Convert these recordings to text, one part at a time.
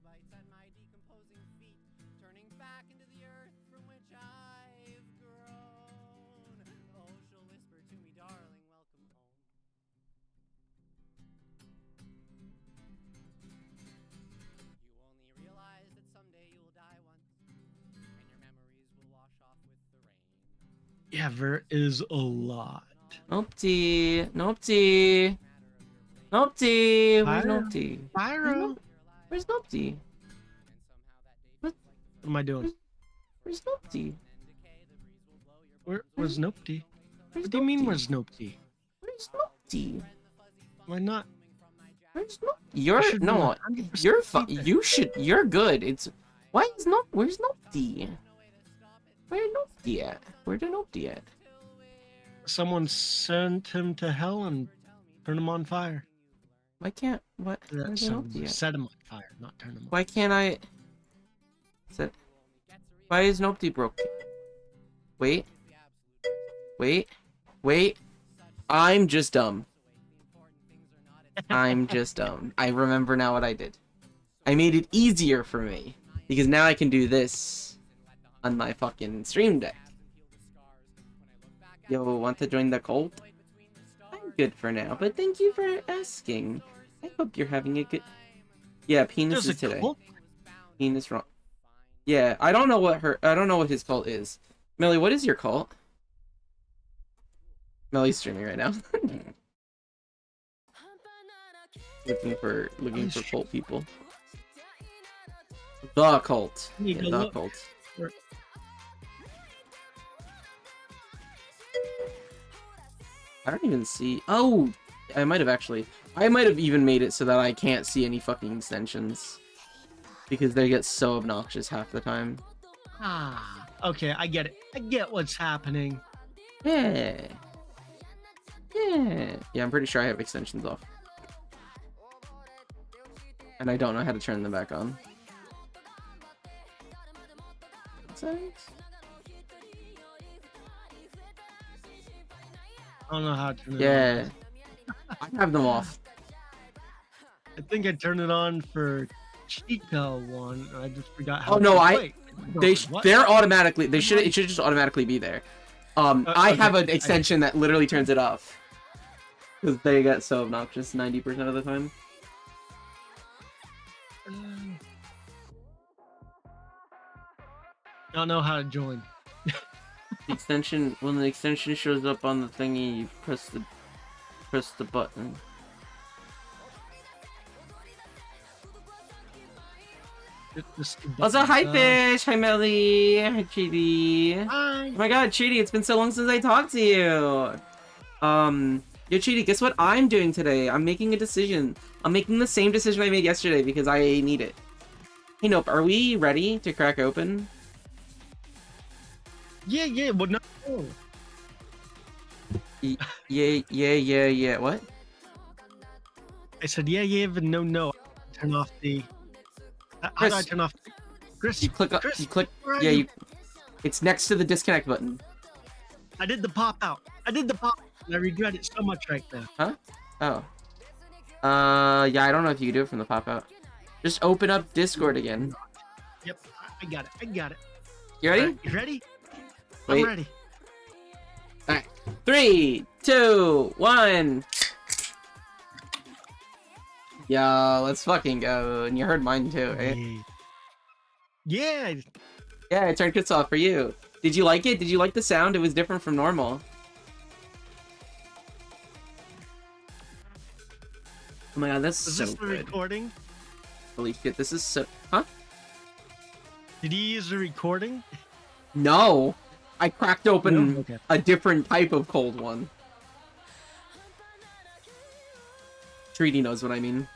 bites at my decomposing feet, turning back into the earth from which I've grown. Oh, she'll whisper to me, darling, welcome home. You only realize that someday you will die once, and your memories will wash off with the rain. Yeah, there is a lot. Nopty. Nopty. Nopty. Where's Pyro. Nopty? Pyro. Where's Nopty? What am I doing? Where's Nopty? Where's Nopty? Where's What do you mean, Nopty? where's Nopty? Where's Nopty? Why not? Where's Nopty? You're should be no. 100% You're feedback. you should. You're good. It's why is not. Where's Nopty? Where Nopty at? Where did Nopty at? Someone sent him to hell and turned him on fire. Why can't what? Where did Someone Nopty at? set him on fire, not turn him on. Why can't I? Set. Why is Nopty broke? Wait. Wait. Wait. I'm just dumb. I'm just dumb. I remember now what I did. I made it easier for me because now I can do this on my fucking stream deck. Yo, want to join the cult? I'm good for now, but thank you for asking. I hope you're having a good... Yeah, penis There's is a today. cult? Penis wrong. Yeah, I don't know what his cult is. Melly, what is your cult? Melly's streaming right now. looking for cult people. The cult. Need Yeah, to the look. cult. I don't even see. Oh, I might have even made it so that I can't see any fucking extensions because they get so obnoxious half the time. Ah, okay, I get it. I get what's happening. Yeah. Yeah. Yeah, I'm pretty sure I have extensions off. And I don't know how to turn them back on. Settings? I don't know how to turn it Yeah. on. I have them off. I think I turned it on for Chico one. And I just forgot how. Oh, no, Wait, what? they're automatically, it should just automatically be there. I okay, have an extension that literally turns it off. Because they get so obnoxious 90% of the time. Don't know how to join. The extension, when the extension shows up on the thingy, you press the button. Also, hi Fish! Hi Melly! Hi Cheaty! Hi. Oh my god, Cheaty, it's been so long since I talked to you! Yo Cheaty, guess what I'm doing today? I'm making a decision. I'm making the same decision I made yesterday because I need it. Hey Nope, are we ready to crack open? Yeah, but no. Yeah, what? I said yeah, but no. Turn off the. How do I Chris. turn off? Chris, You click, Chris, you click, where are yeah, you? it's next to the disconnect button. I did the pop out. And I regret it so much right now. Huh? Oh. Yeah, I don't know if you can do it from the pop-out. Just open up Discord again. Yep, I got it. You ready? Alright, you ready? Wait. I'm ready. Alright. 3, 2, 1. Yo, let's fucking go. And you heard mine too, right? Yeah. Yeah, I turned Chris off for you. Did you like it? Did you like the sound? It was different from normal. Oh my god, that's Was so this the good. recording? Holy shit, this is so... Huh? Did you use the recording? No! I cracked open No? Okay. a different type of cold one. Treaty knows what I mean.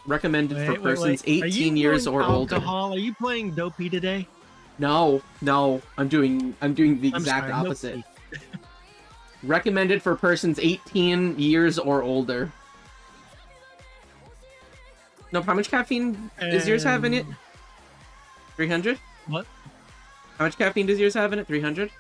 Recommended for persons Are you 18 years doing or older. alcohol? Are you playing dopey today? No, I'm doing the I'm exact sorry, opposite. dopey. Recommended for persons 18 years or older. No, how much caffeine does yours have in it? 300? What? How much caffeine does yours have in it? 300?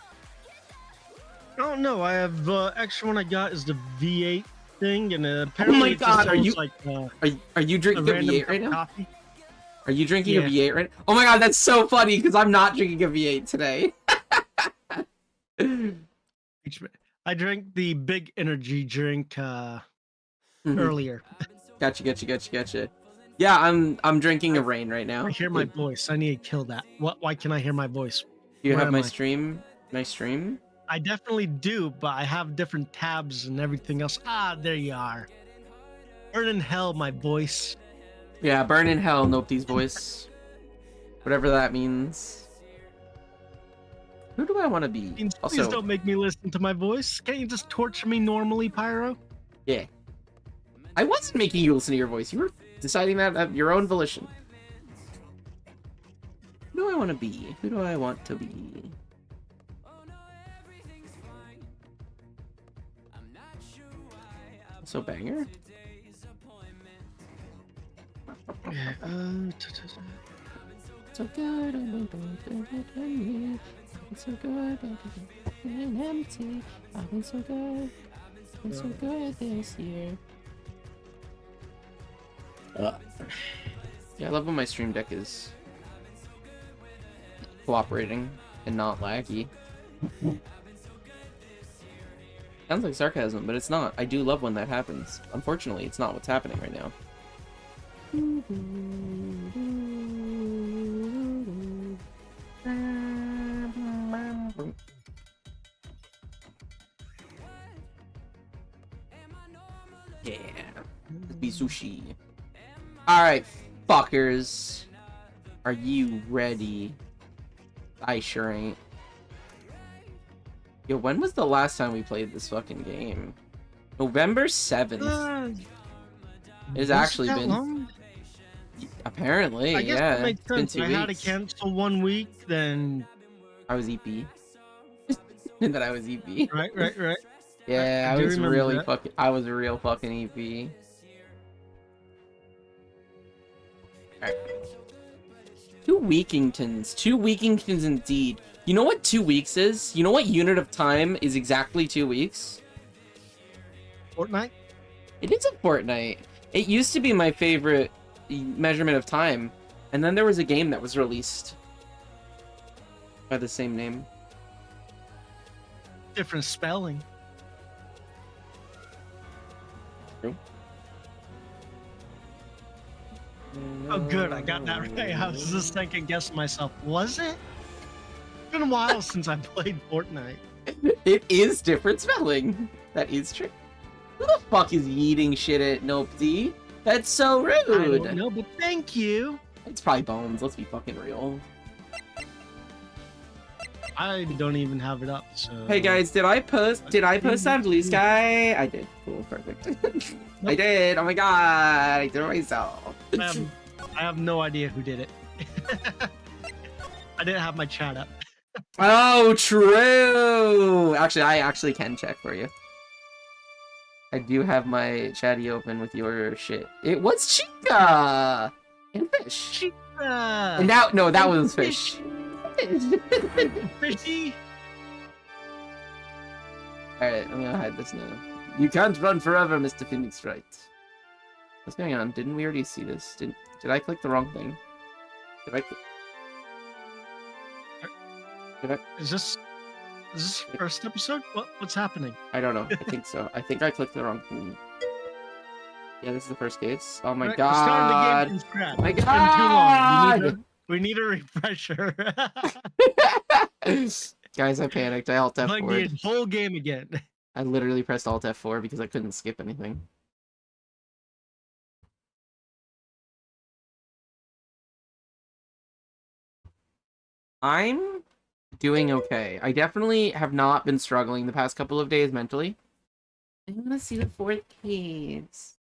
I don't know. I have extra one I got is the V8 thing, and apparently it just God, sounds like Are you a drinking a random V8 cup right of now? coffee. Are you drinking a Yeah. V8 right? Oh my god, that's so funny because I'm not drinking a V8 today. I drank the big energy drink Mhm. earlier. Gotcha. Yeah, I'm drinking a rain right now. I hear my voice. I need to kill that. What? Why can I hear my voice? Do you Where have am my I? stream? My stream? I definitely do, but I have different tabs and everything else. Ah, there you are. Burn in hell, my voice. Yeah, burn in hell, Nopty's voice. Whatever that means. Who do I want to be? Please Also, don't make me listen to my voice. Can't you just torture me normally, Pyro? yeah. I wasn't making you listen to your voice. You were deciding that of your own volition. Who do I want to be? Who do I want to be? So banger? So good, I've been so good, been empty. I've been so good this year. Yeah, I love when my stream deck is cooperating and not laggy. Sounds like sarcasm, but it's not. I do love when that happens. Unfortunately, it's not what's happening right now. Yeah. Let's be sushi. Alright, fuckers. Are you ready? I sure ain't. Yo, when was the last time we played this fucking game? November 7th. It's actually been... long? Apparently, I guess yeah. that makes It's been sense. 2 I weeks. had to cancel 1 week, then... I was EP. And then I was EP. Right. Yeah, I I do was remember really that. fucking... I was a real fucking EP. Alright. 2 Weekingtons. 2 Weekingtons indeed. You know what 2 weeks is? You know what unit of time is exactly 2 weeks? Fortnite? It is a fortnight. It used to be my favorite measurement of time. And then there was a game that was released by the same name. Different spelling. True. Oh, good. I got that right. I was just thinking, guessing myself. Was it? It's been a while since I played Fortnite. It is different spelling. That is true. Who the fuck is eating shit at Nopty? That's so rude. I don't know, but thank you. It's probably Bones. Let's be fucking real. I don't even have it up, so... Hey guys, did I post on Blue Sky? I did. Cool, perfect. I did. Oh my god, I did it myself. I have no idea who did it. I didn't have my chat up. Oh, true. Actually, I actually can check for you. I do have my chatty open with your shit. It was Chica and Fish. Chica. And that was Fish. Fishy. Alright, I'm gonna hide this now. You can't run forever, Mr. Phoenix Wright. What's going on? Didn't we already see this? Did I click the wrong thing? Is this first episode? What's happening? I don't know. I think so. I think I clicked the wrong thing. Yeah, this is the first case. Oh my Right, god. we're starting the game from scratch. My It's been too long. god! We need a refresher. Guys, I panicked. I alt Like the F4. whole game again. I literally pressed alt F4 because I couldn't skip anything. I'm doing okay. I definitely have not been struggling the past couple of days mentally. I want to see the fourth case.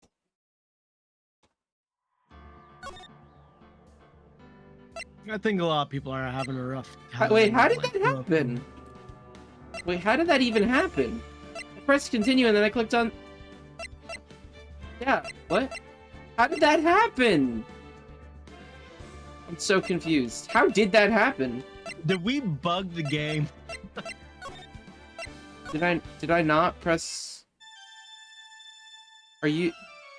I think a lot of people are having a rough time. Wait, how did that happen? Wait, how did that even happen? I pressed continue and then I clicked on... Yeah, what? How did that happen? I'm so confused. How did that happen? Did we bug the game? Did I not press... Are you?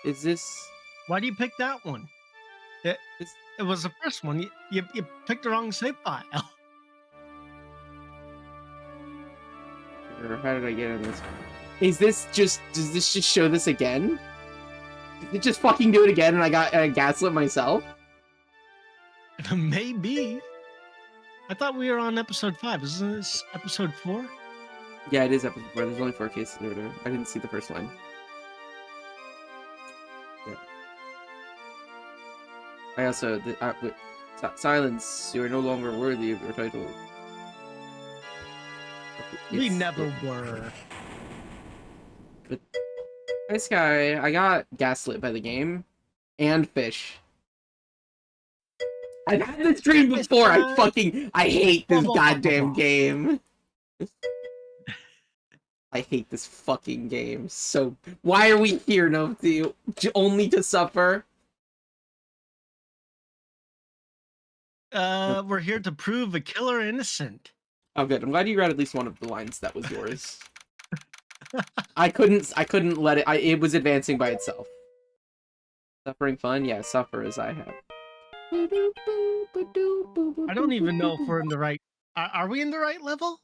Is this? Why do you pick that one? It, It's, it was the first one. You picked the wrong save file. or how did I get in this? Is this just? Does this just show this again? Did it just fucking do it again, and I gaslit myself? Maybe. I thought we were on episode 5. Isn't this episode 4? Yeah, it is episode 4. There's only 4 cases over there. I didn't see the first line. Yeah. I also silence. You are no longer worthy of your title. We never were. But this guy, I got gaslit by the game and fish. I've had this dream before. I hate this goddamn game. I hate this fucking game. So why are we here, Nopti? Only to suffer? We're here to prove a killer innocent. Oh, good. I'm glad you read at least one of the lines that was yours. I couldn't let it. It was advancing by itself. Suffering fun? Yeah, suffer as I have. I don't even know if we're in the right... Are we in the right level?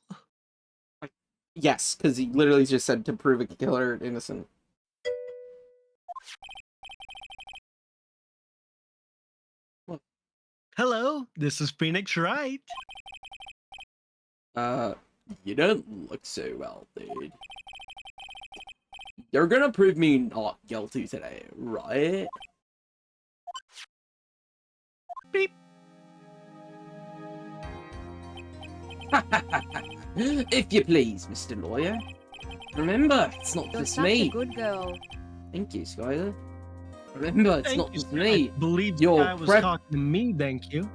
Yes, because he literally just said to prove a killer innocent. What? Hello, this is Phoenix Wright. You don't look so well, dude. You're gonna prove me not guilty today, right? Beep. If you please, Mr. Lawyer. Remember, it's not You're just such me. a good girl. Thank you, Skylar. Remember, it's Thank not you, just sir. me. I believe the Your guy was prep- talking to me, thank you.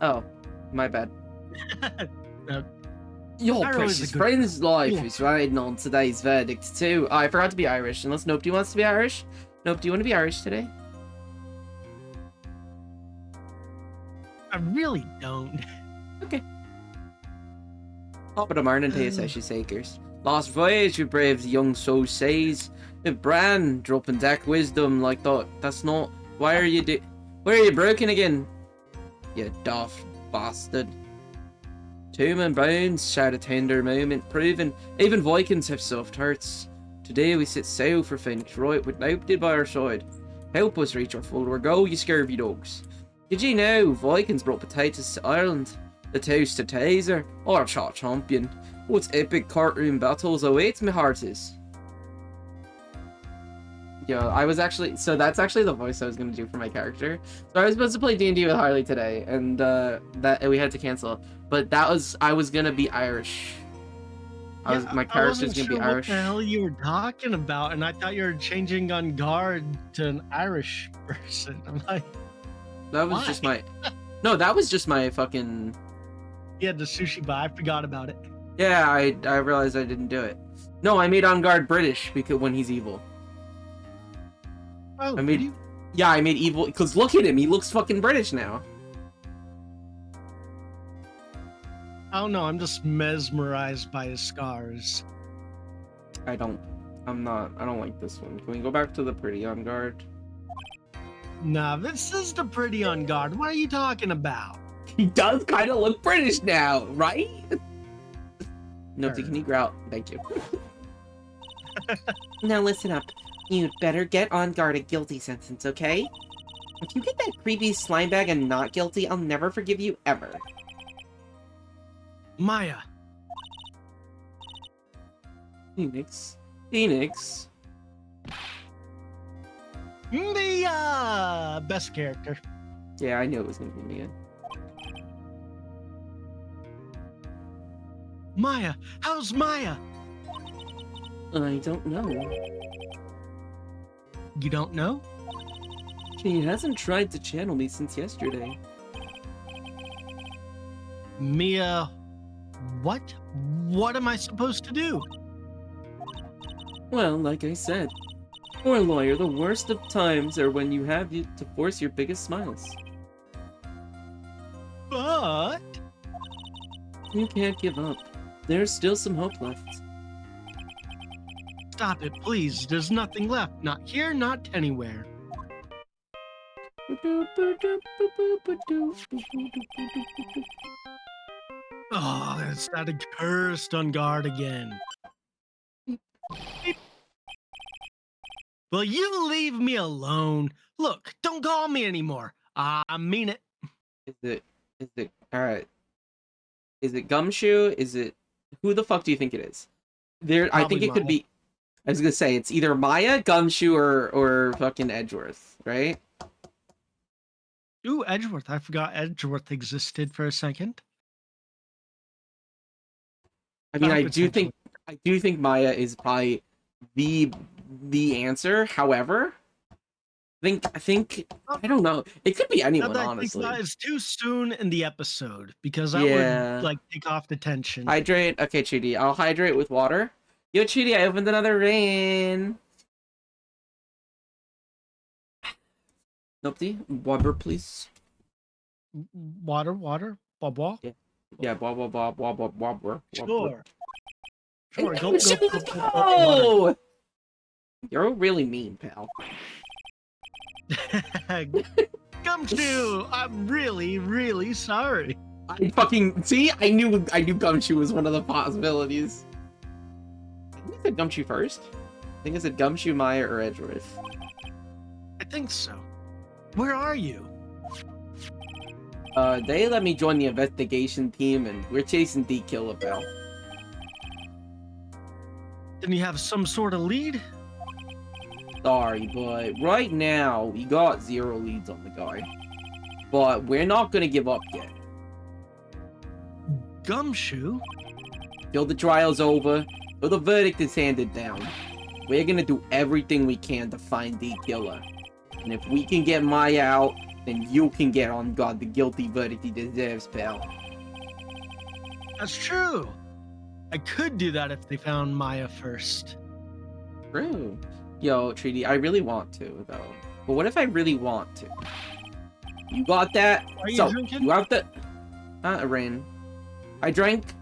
Oh, my bad. Uh, Your Ira is a precious good friend's life Yeah. is riding on today's verdict, too. Oh, I forgot to be Irish, unless Nopty wants to be Irish. Nope, do you want to be Irish today? I really don't. Top of the morning to you, Session Sakers. Last voyage, you brave young soul says. Bran, dropping deck wisdom like that. That's not... Why are you broken again? You daft bastard. Tomb and bones, shout a tender moment, proving even Vikings have soft hearts. Today we set sail for Phoenix Wright with nobody by our side. Help us reach our full goal, you scurvy dogs. Did you know Vikings brought potatoes to Ireland? The toast to Taser, or Shot Champion. What epic courtroom battles await me hearties. Yeah, I was actually... So that's actually the voice I was going to do for my character. So I was supposed to play D&D with Harley today, and that we had to cancel. But that was... I was going to be Irish. My character was going to be Irish. What the hell you were talking about, and I thought you were changing on guard to an Irish person. I'm like... That was why? just my... No, that was just my fucking... He had the sushi, but I forgot about it. Yeah, I realized I didn't do it. No, I made on guard British because when he's evil. Oh, I made... did you? Yeah, I made evil... Because look at him, he looks fucking British now. I don't know, I'm just mesmerized by his scars. I don't like this one. Can we go back to the pretty on guard? Nah, this is the pretty on guard. What are you talking about? He does kind of look British now, right? No, Sure. can you growl? Thank you. Now listen up. You'd better get on guard a guilty sentence, okay? If you get that creepy slime bag and not guilty, I'll never forgive you ever. Maya. Phoenix. The best character. Yeah, I knew it was gonna be me. Maya. How's Maya? I don't know. You don't know? She hasn't tried to channel me since yesterday. Mia. What? What am I supposed to do? Well, like I said, for a lawyer, the worst of times are when you have to force your biggest smiles. But You can't give up. There's still some hope left. stop it, please. There's nothing left. Not here, not anywhere. Oh, it's that accursed on guard again. Will you leave me alone? Look, don't call me anymore. I mean it. Is it, alright. Is it Gumshoe? Is it, who the fuck do you think it is? I think it could be, I was gonna say, it's either Maya, Gumshoe, or fucking Edgeworth, right? Ooh, Edgeworth. I forgot Edgeworth existed for a second. I mean, I do think Maya is probably the answer. However, I think I don't know. It could be anyone, honestly. It's too soon in the episode because that would like take off the tension. Hydrate. Okay, Chidi. I'll hydrate with water. Yo, Chidi, I opened another rain. Nopty, water, please. Water, blah. Yeah, blah. Sure. Go. You're really mean, pal. Gumshoe, I'm really sorry. I fucking see. I knew Gumshoe was one of the possibilities. I think I said Gumshoe first. I think I said Gumshoe, Maya, or Edgeworth. I think so. Where are you? They let me join the investigation team, and we're chasing D Killer, pal. Didn't you have some sort of lead? Sorry, but right now we got 0 leads on the guy. But we're not gonna give up yet. Gumshoe? Till the trial's over, till the verdict is handed down, we're gonna do everything we can to find the killer. And if we can get Maya out, then you can get on God the guilty verdict he deserves, pal. That's true. I could do that if they found Maya first. True. Yo, Treaty, I really want to, though. But what if I really want to? You got that? Are you drinking? You have the... a rain. I drank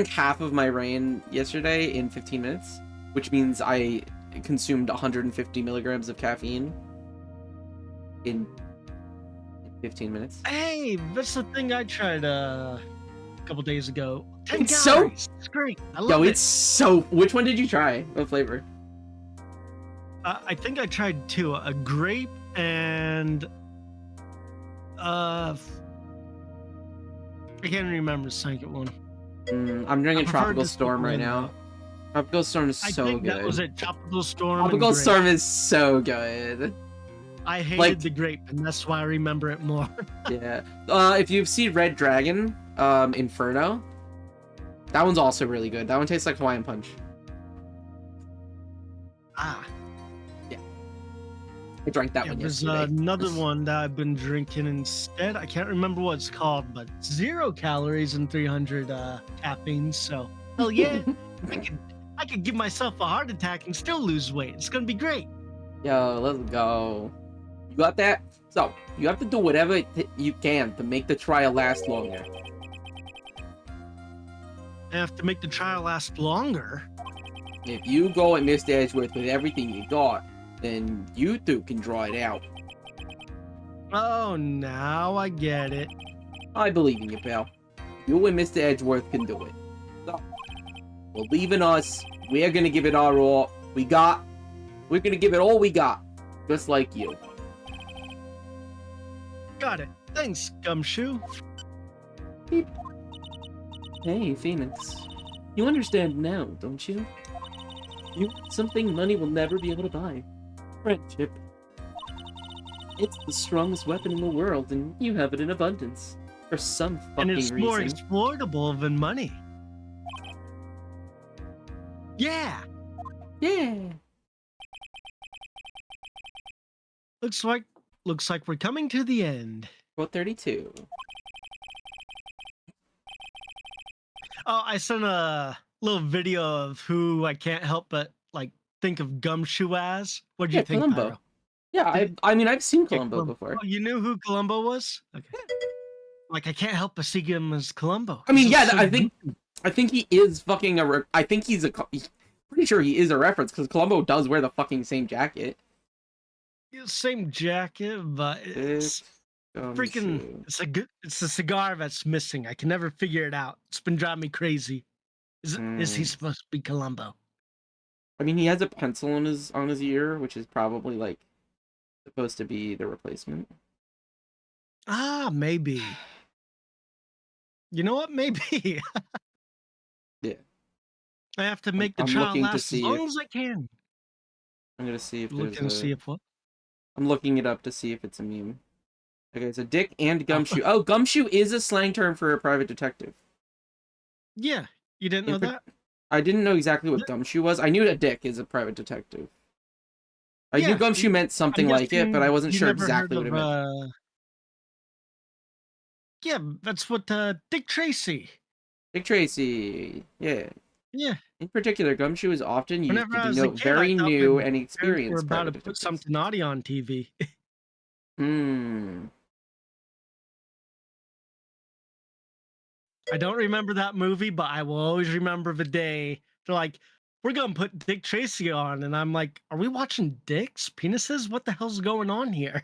half of my rain yesterday in 15 minutes, which means I consumed 150 milligrams of caffeine in 15 minutes. Hey, that's the thing I tried a couple days ago. 10 It's calories. It's great. I love it. It's so... Which one did you try? What flavor? I think I tried 2. A grape and... I can't remember the second one. I'm drinking I prefer Tropical just Storm right liquid, now. though. Tropical Storm is I so think good. that was it. Tropical Storm. Tropical and grape. Storm is so good. I hated like- the grape, and that's why I remember it more. Yeah. If you've seen Red Dragon, Inferno, that one's also really good. That one tastes like Hawaiian Punch. Ah. I drank that one There's yesterday. another one that I've been drinking instead. I can't remember what it's called, but 0 calories and 300 caffeine. So, hell yeah, I could give myself a heart attack and still lose weight. It's gonna be great. Yo, let's go. You got that? So, you have to do whatever you can to make the trial last longer. I have to make the trial last longer. If you go at Mr. Edgeworth with everything you got, then you two can draw it out. Oh, now I get it. I believe in you, pal. You and Mr. Edgeworth can do it. So, believe in us. We're gonna give it our all. We're gonna give it all we got. Just like you. Got it. Thanks, Gumshoe. Beep. Hey, Phoenix. You understand now, don't you? You want something money will never be able to buy. Friendship. It's the strongest weapon in the world, and you have it in abundance. For some fucking And it's more reason. exploitable than money. Yeah. Yeah. Looks like we're coming to the end. 432. Oh, I sent a little video of who I can't help but like think of Gumshoe as. What do you think, Columbo. Pyro? Yeah, I mean, I've seen Yeah, Columbo before. Oh, you knew who Columbo was? Okay. Like I can't help but see him as Columbo. I mean, He's yeah, so I think he is fucking I think he's pretty sure he is a reference because Columbo does wear the fucking same jacket. Same jacket, but it's freaking. It's a cigar that's missing. I can never figure it out. It's been driving me crazy. Is he supposed to be Columbo? I mean, he has a pencil on his ear, which is probably like supposed to be the replacement. Ah, maybe. You know what? Maybe. Yeah. I have to make the I'm trial looking to last as see long as I can. I'm gonna see if Looking to see if what? I'm looking it up to see if it's a meme. Okay, so Dick and Gumshoe. Oh, Gumshoe is a slang term for a private detective. Yeah, you didn't know that? I didn't know exactly what Gumshoe was. I knew that Dick is a private detective. I knew Gumshoe meant something like it, but I wasn't sure exactly what it meant. Yeah, that's what Dick Tracy. Dick Tracy, yeah. Yeah. In particular, Gumshoe is often used Whenever to I was a denote kid, very I thought new my and parents experienced were about private to put detectives. something naughty on TV. I don't remember that movie, but I will always remember the day they're like, we're gonna put Dick Tracy on, and I'm like, are we watching dicks, penises? What the hell's going on here?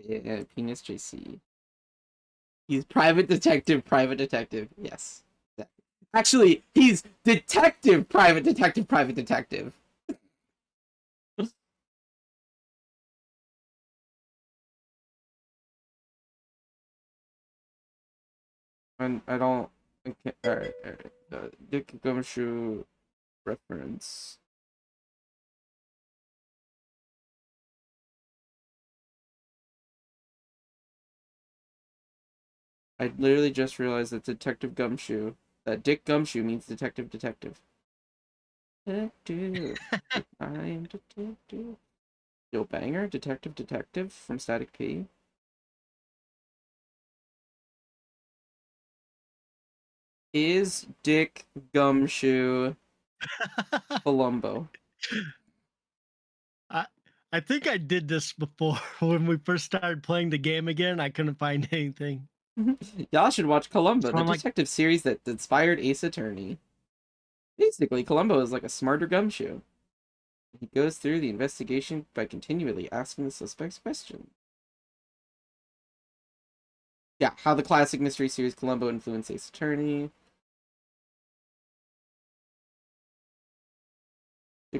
Yeah, Penis JC. He's private detective, private detective. Yes. Actually, he's detective, private detective, private detective. And I don't. Okay, alright. Dick Gumshoe reference. I literally just realized that Dick Gumshoe means detective, detective. Detective. I am detective. Yo, banger, detective, detective from Static P. Is Dick Gumshoe Columbo? I think I did this before when we first started playing the game again. I couldn't find anything. Y'all should watch Columbo, So the detective series that inspired Ace Attorney. Basically, Columbo is like a smarter Gumshoe. He goes through the investigation by continually asking the suspects questions. Yeah, how the classic mystery series Columbo influenced Ace Attorney.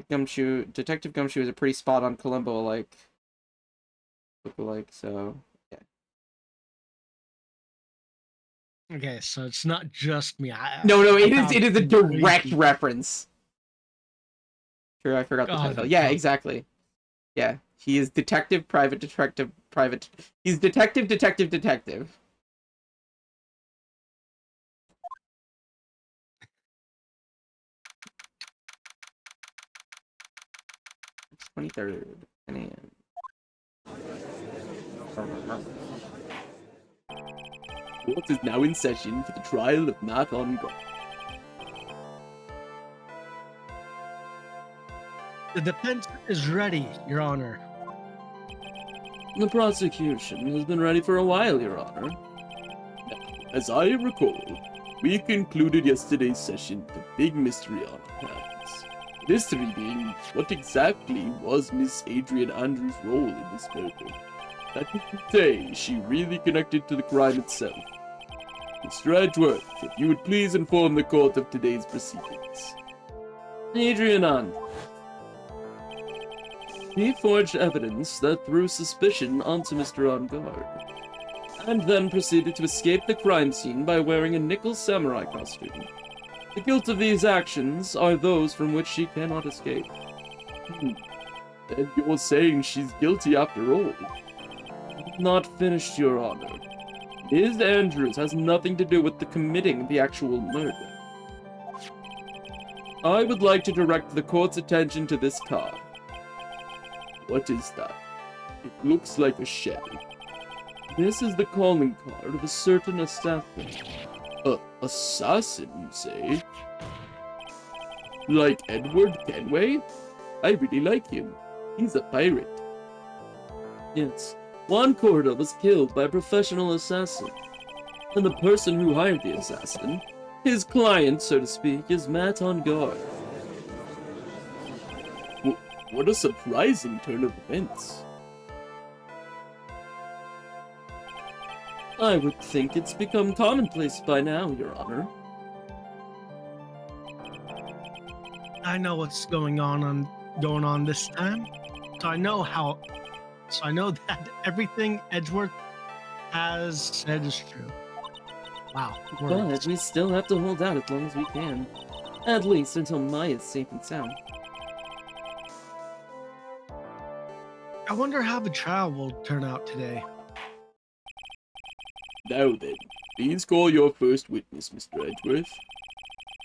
Detective Gumshoe is a pretty spot on Columbo look-alike, so yeah. Okay, so it's not just me. No, it is a direct reference. Sure, I forgot the title. Yeah, exactly. Yeah, he is detective, private detective, private. He's detective, detective, detective. 23rd, 10 a.m. Court is now in session for the trial of Matt on God. The defense is ready, Your Honor. The prosecution has been ready for a while, Your Honor. Now, as I recall, we concluded yesterday's session with a big mystery on our hands. The mystery being, what exactly was Miss Adrian Andrews' role in this murder? That is to say, she really connected to the crime itself. Mr. Edgeworth, if you would please inform the court of today's proceedings. Adrian Andrews. He forged evidence that threw suspicion onto Mr. On Guard, and then proceeded to escape the crime scene by wearing a nickel samurai costume. The guilt of these actions are those from which she cannot escape. And you're saying she's guilty after all? Not finished, Your Honor. Ms. Andrews has nothing to do with the committing the actual murder. I would like to direct the court's attention to this card. What is that? It looks like a shell. This is the calling card of a certain assassin. Assassin, you say? Like Edward Kenway? I really like him. He's a pirate. Yes, Juan Corda was killed by a professional assassin. And the person who hired the assassin, his client, so to speak, is Matt on Guard. What a surprising turn of events. I would think it's become commonplace by now, Your Honor. I know what's going on this time. So I know that everything Edgeworth has said is true. Wow. But Words. we still have to hold out as long as we can. At least until Maya's safe and sound. I wonder how the trial will turn out today. Now then, please call your first witness, Mr. Edgeworth.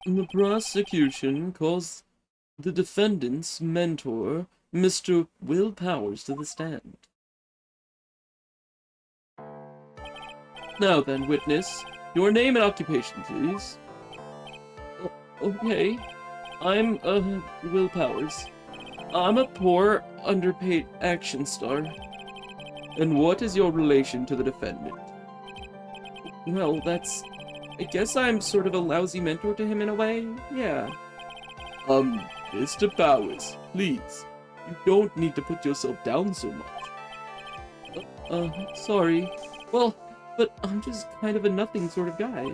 The prosecution calls the defendant's mentor, Mr. Will Powers, to the stand. Now then, witness, your name and occupation, please. Okay, I'm, Will Powers. I'm a poor, underpaid action star. And what is your relation to the defendant? Well, I guess I'm sort of a lousy mentor to him in a way, yeah. Mr. Powers, please. You don't need to put yourself down so much. Sorry. Well, but I'm just kind of a nothing sort of guy.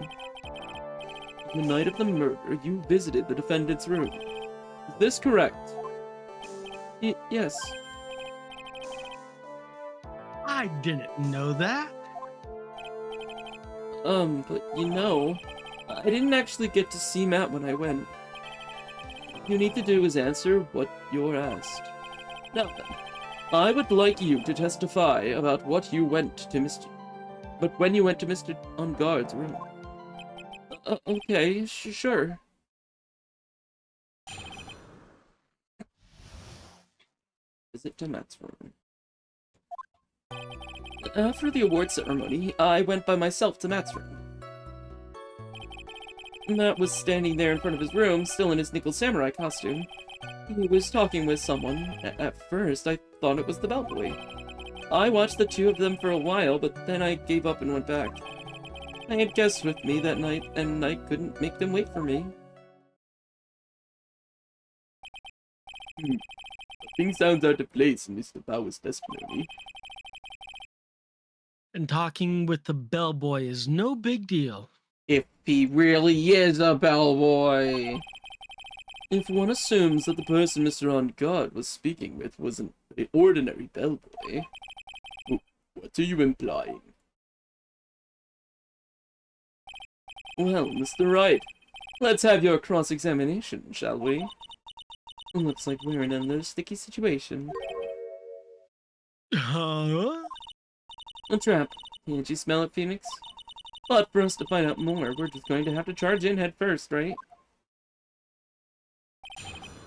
The night of the murder, you visited the defendant's room. Is this correct? Yes. I didn't know that. But you know, I didn't actually get to see Matt when I went. What you need to do is answer what you're asked. Now then, I would like you to testify about what you went to when you went to Mr. On Guard's room. Okay, sure. Visit to Matt's room. After the award ceremony, I went by myself to Matt's room. Matt was standing there in front of his room, still in his nickel samurai costume. He was talking with someone. At first, I thought it was the bellboy. I watched the two of them for a while, but then I gave up and went back. I had guests with me that night, and I couldn't make them wait for me. Nothing sounds out of place in Mr. Powers' testimony. And talking with the bellboy is no big deal. If he really is a bellboy. If one assumes that the person Mr. On Guard was speaking with was an ordinary bellboy, what are you implying? Well, Mr. Wright, let's have your cross-examination, shall we? Looks like we're in another sticky situation. Huh? A trap. Can't you smell it, Phoenix? But for us to find out more, we're just going to have to charge in head first, right?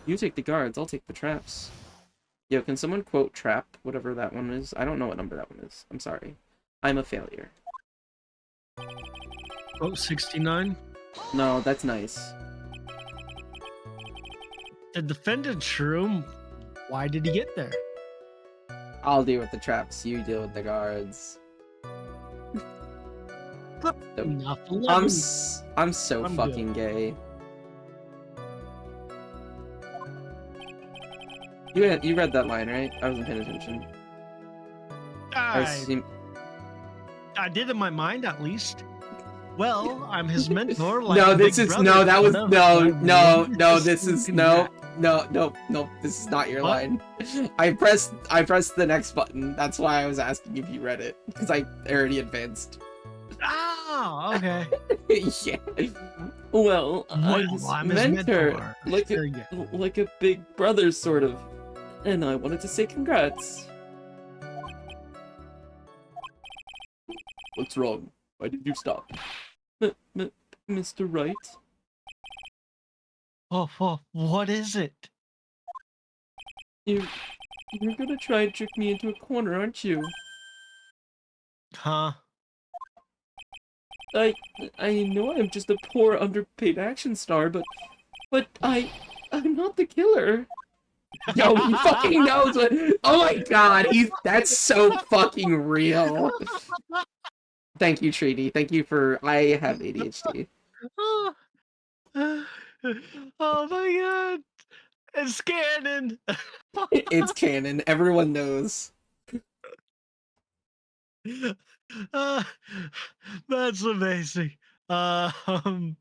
You take the guards, I'll take the traps. Yo, can someone quote trap, whatever that one is? I don't know what number that one is. I'm sorry. I'm a failure. Oh, 69? No, that's nice. The defendant's room? Why did he get there? I'll deal with the traps, you deal with the guards. Enough. I'm so I'm fucking gay. You read that line, right? I wasn't paying attention. I did in my mind, at least. Well, I'm his mentor. Like No, a this big is brother, no. That was son of no, my no, room. no. This is no, Congrats. no. This is not your What? line. I pressed the next button. That's why I was asking if you read it, because I already advanced. Oh, okay. Yeah. Well, I'm his I'm his mentor. There you go. like a big brother, sort of. And I wanted to say congrats. What's wrong? Why did you stop? Mr. Wright? Oh, what is it? You're gonna try and trick me into a corner, aren't you? Huh? I know I'm just a poor, underpaid action star, but I'm not the killer. Yo, he fucking knows what. Oh my god, that's so fucking real. Thank you, Treaty. Thank you for. I have ADHD. Oh my god. It's canon. It's canon. Everyone knows. Uh, that's amazing. Um,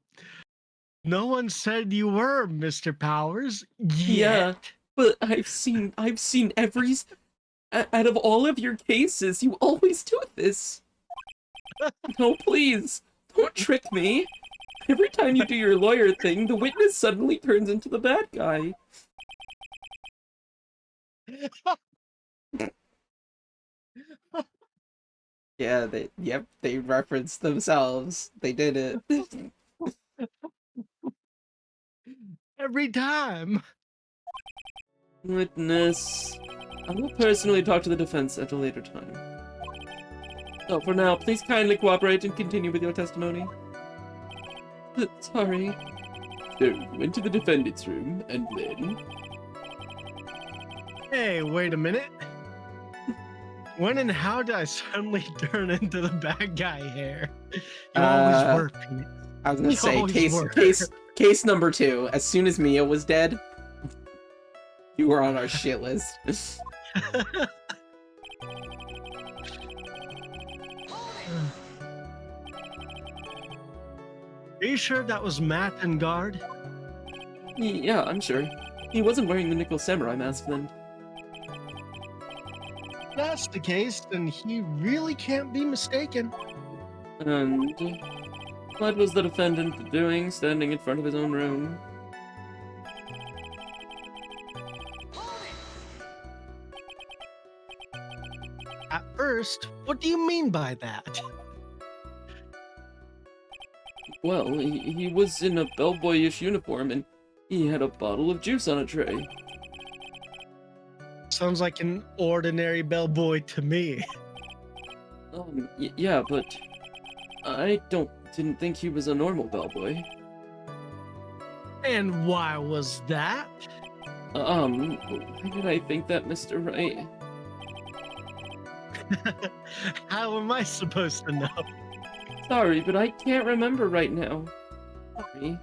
no one said you were Mr. Powers Yeah, yet. but I've seen out of all of your cases, you always do this. No, please, don't trick me. Every time you do your lawyer thing, the witness suddenly turns into the bad guy. Yeah, they referenced themselves. They did it. Every time. Witness. I will personally talk to the defense at a later time. So for now, please kindly cooperate and continue with your testimony. Sorry. So, you went to the defendant's room, and then... Hey, wait a minute. When and how did I suddenly turn into the bad guy here? You always were, Phoenix. I was gonna You say always were. case number 2. As soon as Mia was dead, you were on our shit list. Are you sure that was Matt and guard? Yeah, I'm sure. He wasn't wearing the nickel samurai mask then. If that's the case, then he really can't be mistaken. And... what was the defendant doing, standing in front of his own room? At first, what do you mean by that? Well, he was in a bellboyish uniform, and he had a bottle of juice on a tray. Sounds like an ordinary bellboy to me. Yeah, but I didn't think he was a normal bellboy. And why was that? Why did I think that, Mr. Wright? How am I supposed to know? Sorry, but I can't remember right now. Sorry.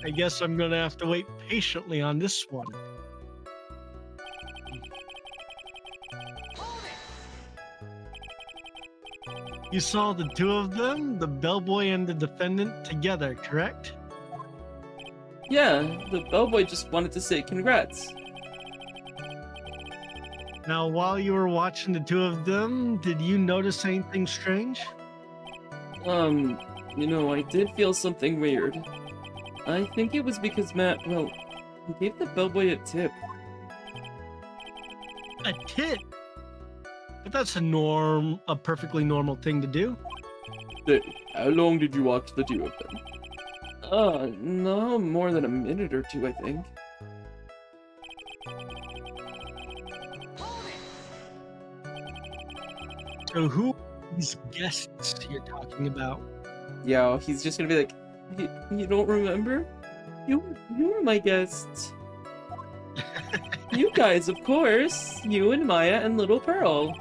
I guess I'm gonna have to wait patiently on this one. You saw the two of them, the bellboy and the defendant, together, correct? Yeah, the bellboy just wanted to say congrats. Now, while you were watching the two of them, did you notice anything strange? I did feel something weird. I think it was because Matt, well, he gave the bellboy a tip. A tip? But that's a perfectly normal thing to do. So, how long did you watch the two of them? No more than a minute or two, I think. So who are these guests you're talking about? Yo, he's just gonna be like, You don't remember? You were my guests. You guys, of course. You and Maya and Little Pearl.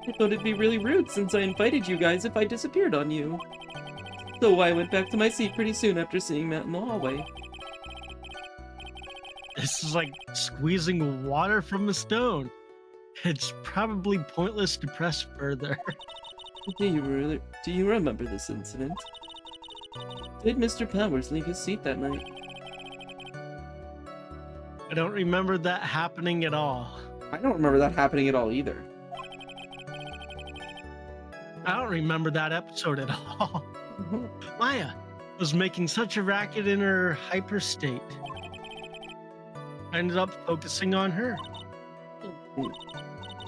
I thought it'd be really rude since I invited you guys if I disappeared on you. So I went back to my seat pretty soon after seeing Matt in the hallway. This is like squeezing water from a stone. It's probably pointless to press further. Do you remember this incident? Did Mr. Powers leave his seat that night? I don't remember that happening at all. I don't remember that happening at all either. I don't remember that episode at all. Maya was making such a racket in her hyper state. I ended up focusing on her.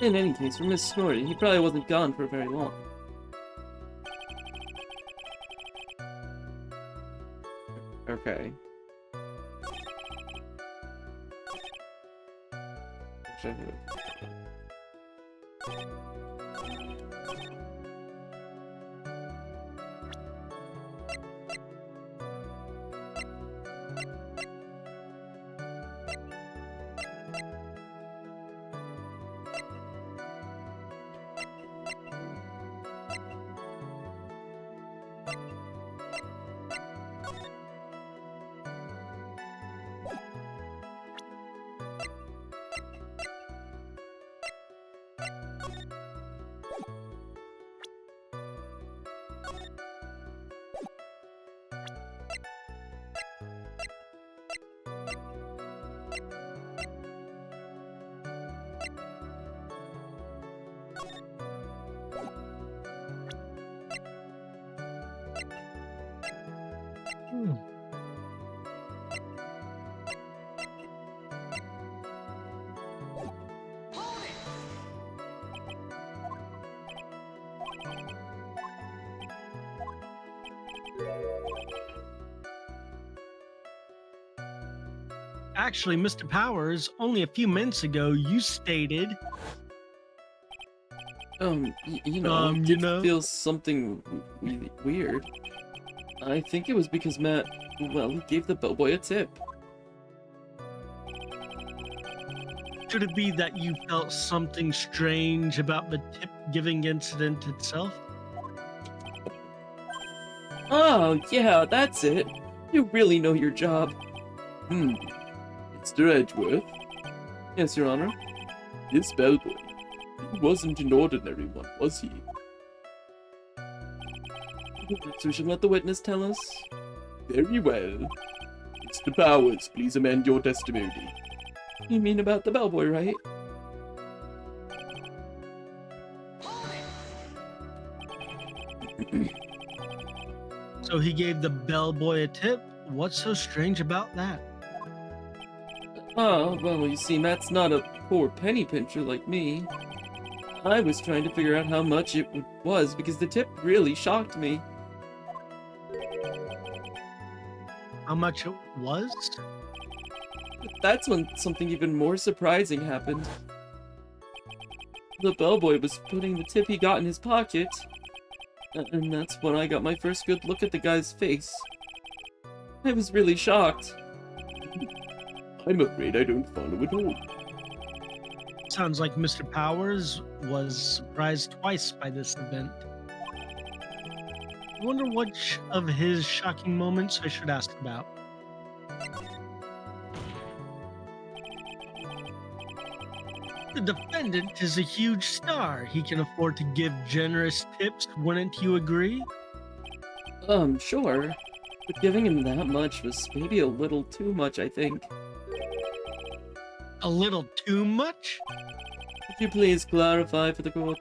In any case, for Miss Snorri, he probably wasn't gone for very long. Okay. Hmm. Actually, Mr. Powers, only a few minutes ago you stated, You know, I you did know, feel something weird. I think it was because Matt, well, he gave the bellboy a tip. could it be that you felt something strange about the tip giving incident itself? Oh, yeah, that's it. You really know your job. Mr. Edgeworth? Yes, Your Honor. This bellboy, he wasn't an ordinary one, was he? So we should let the witness tell us? Very well. Mr. Powers, please amend your testimony. You mean about the bellboy, right? So he gave the bellboy a tip? What's so strange about that? Oh, well, you see, Matt's not a poor penny pincher like me. I was trying to figure out how much it was because the tip really shocked me. How much it was? But that's when something even more surprising happened. The bellboy was putting the tip he got in his pocket, and that's when I got my first good look at the guy's face. I was really shocked. I'm afraid I don't follow at all. Sounds like Mr. Powers was surprised twice by this event. I wonder which of his shocking moments I should ask about. The defendant is a huge star. He can afford to give generous tips, wouldn't you agree? Sure. But giving him that much was maybe a little too much, I think. A little too much? Could you please clarify for the court?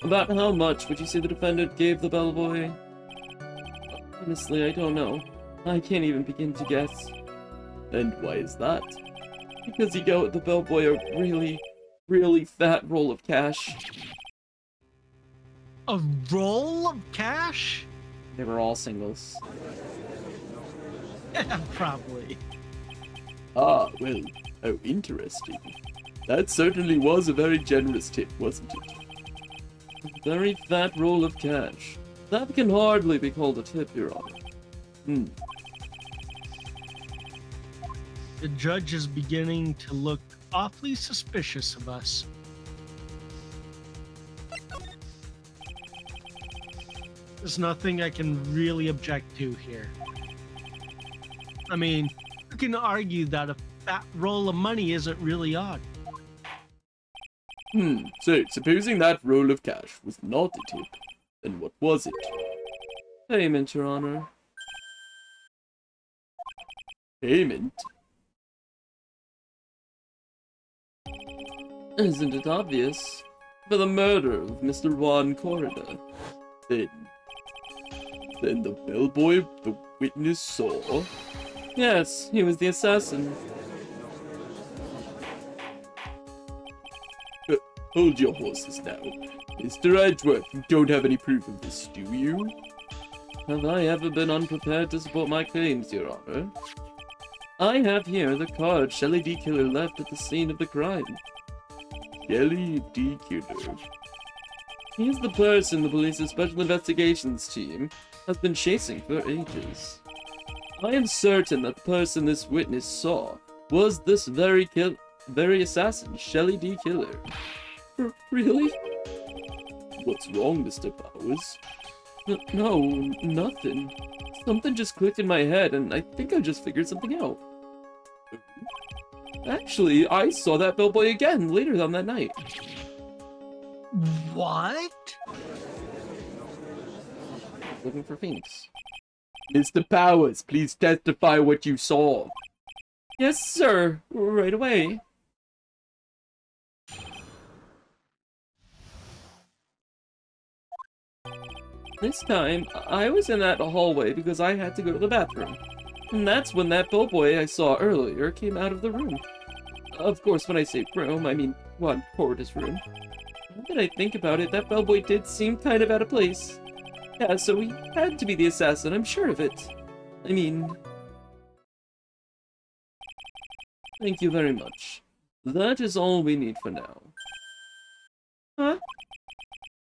About how much would you say the defendant gave the bellboy? Honestly, I don't know. I can't even begin to guess. And why is that? Because he got the bellboy a really fat roll of cash. A roll of cash? They were all singles. Yeah, probably. Ah, well, oh, interesting. That certainly was a very generous tip, wasn't it? A very fat roll of cash. That can hardly be called a tip, Your Honor. The judge is beginning to look awfully suspicious of us. There's nothing I can really object to here. I mean, you can argue that a fat roll of money isn't really odd. So, supposing that roll of cash was not a tip, then what was it? Payment, Your Honor. Payment? Isn't it obvious? For the murder of Mr. Juan Corrida. Then the bellboy the witness saw? Yes, he was the assassin. Hold your horses now. Mr. Edgeworth, you don't have any proof of this, do you? Have I ever been unprepared to support my claims, Your Honor? I have here the card Shelley D. Killer left at the scene of the crime. Shelley D. Killer. He's the person the police's special investigations team has been chasing for ages. I am certain that the person this witness saw was this very assassin, Shelley D. Killer. Really? What's wrong, Mr. Powers? No, nothing. Something just clicked in my head, and I think I just figured something out. Actually, I saw that bellboy again later on that night. What? Looking for Phoenix. Mr. Powers, please testify what you saw. Yes, sir. Right away. This time, I was in that hallway because I had to go to the bathroom. And that's when that bellboy I saw earlier came out of the room. Of course, when I say room, I mean one Porter's room. Now that I think about it, that bellboy did seem kind of out of place. Yeah, so he had to be the assassin, I'm sure of it. I mean... Thank you very much. That is all we need for now. Huh?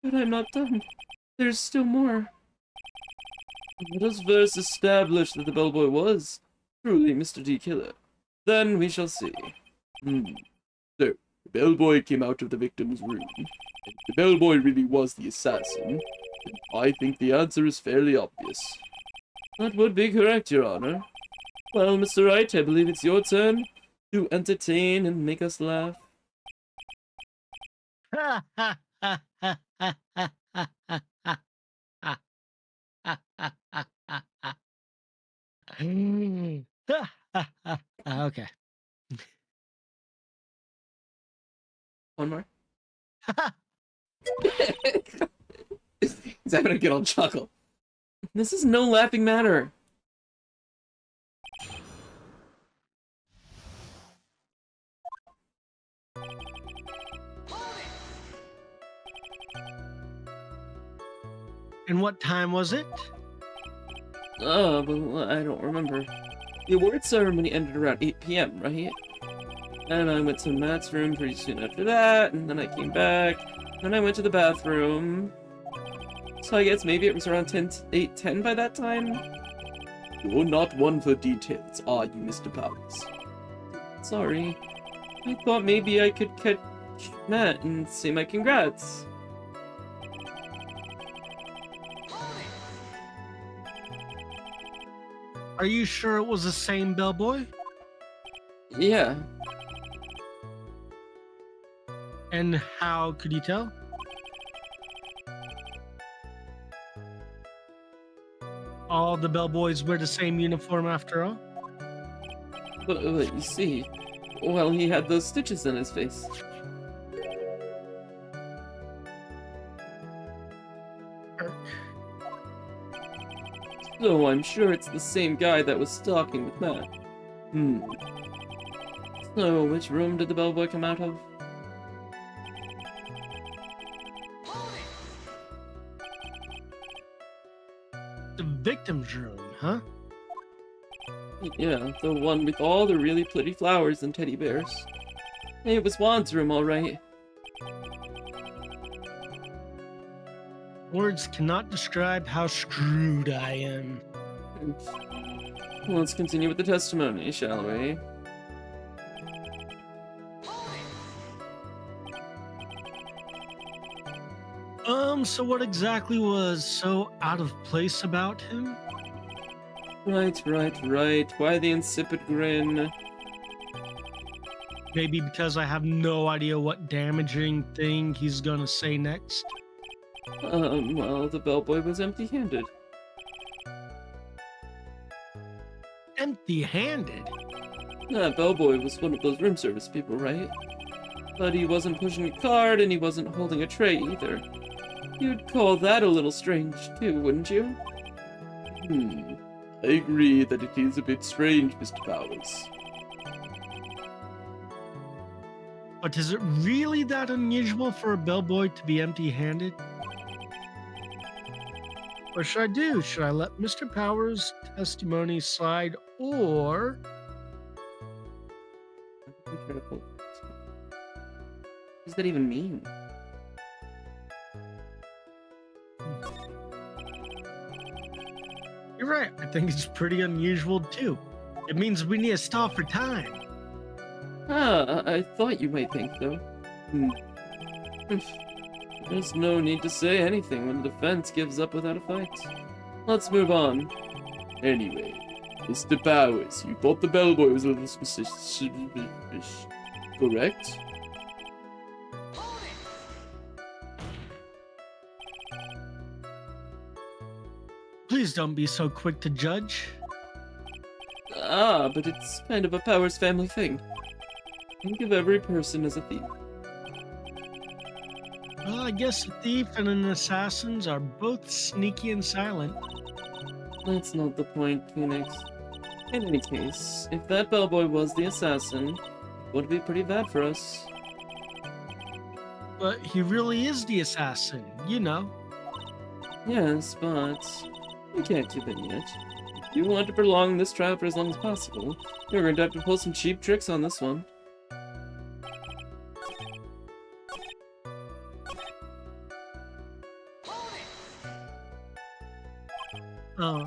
But I'm not done. There's still more. Let us first establish that the bellboy was truly Mr. D. Killer. Then we shall see. So, the bellboy came out of the victim's room. If the bellboy really was the assassin, then I think the answer is fairly obvious. That would be correct, Your Honor. Well, Mr. Wright, I believe it's your turn to entertain and make us laugh. Okay. One more. He's having a good old chuckle. This is no laughing matter. And what time was it? Well, I don't remember. The award ceremony ended around 8 p.m., right? And I went to Matt's room pretty soon after that, and then I came back, and I went to the bathroom. So I guess maybe it was around 8:10 by that time? You're not one for details, are you, Mr. Powers? Sorry. I thought maybe I could catch Matt and say my congrats. Are you sure it was the same bellboy? Yeah. And how could you tell? All the bellboys wear the same uniform after all? But you see, well, he had those stitches in his face. So I'm sure it's the same guy that was talking with Matt. So, which room did the bellboy come out of? The victim's room, huh? Yeah, the one with all the really pretty flowers and teddy bears. Hey, it was Juan's room, alright. Words cannot describe how screwed I am. Well, let's continue with the testimony, shall we? So what exactly was so out of place about him? Right. Why the insipid grin? Maybe because I have no idea what damaging thing he's gonna say next. Well, the bellboy was empty-handed. Empty-handed? That bellboy was one of those room service people, right? But he wasn't pushing a cart and he wasn't holding a tray either. You'd call that a little strange too, wouldn't you? I agree that it is a bit strange, Mr. Powers. But is it really that unusual for a bellboy to be empty-handed? What should I do? Should I let Mr. Powers' testimony slide, or... What does that even mean? You're right, I think it's pretty unusual too. It means we need to stop for time. I thought you might think so. There's no need to say anything when the defense gives up without a fight. Let's move on. Anyway, Mr. Powers, you thought the bellboy was a little suspicious, correct? Please don't be so quick to judge. But it's kind of a Powers family thing. Think of every person as a thief. Well, I guess a thief and an assassin are both sneaky and silent. That's not the point, Phoenix. In any case, if that bellboy was the assassin, it would be pretty bad for us. But he really is the assassin, you know. Yes, but we can't do that yet. If you want to prolong this trial for as long as possible, you're going to have to pull some cheap tricks on this one. Uh,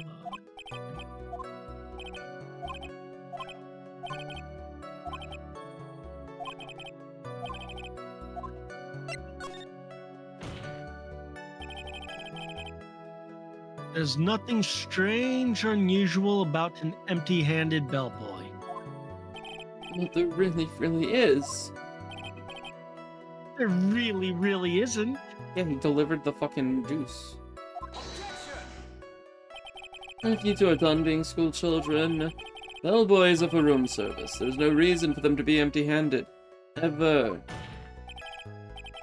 There's nothing strange or unusual about an empty-handed bellboy. Well, there really is. There really isn't. Yeah, he delivered the fucking juice. If you two are done being school children, bellboys are for room service. There's no reason for them to be empty-handed. Ever.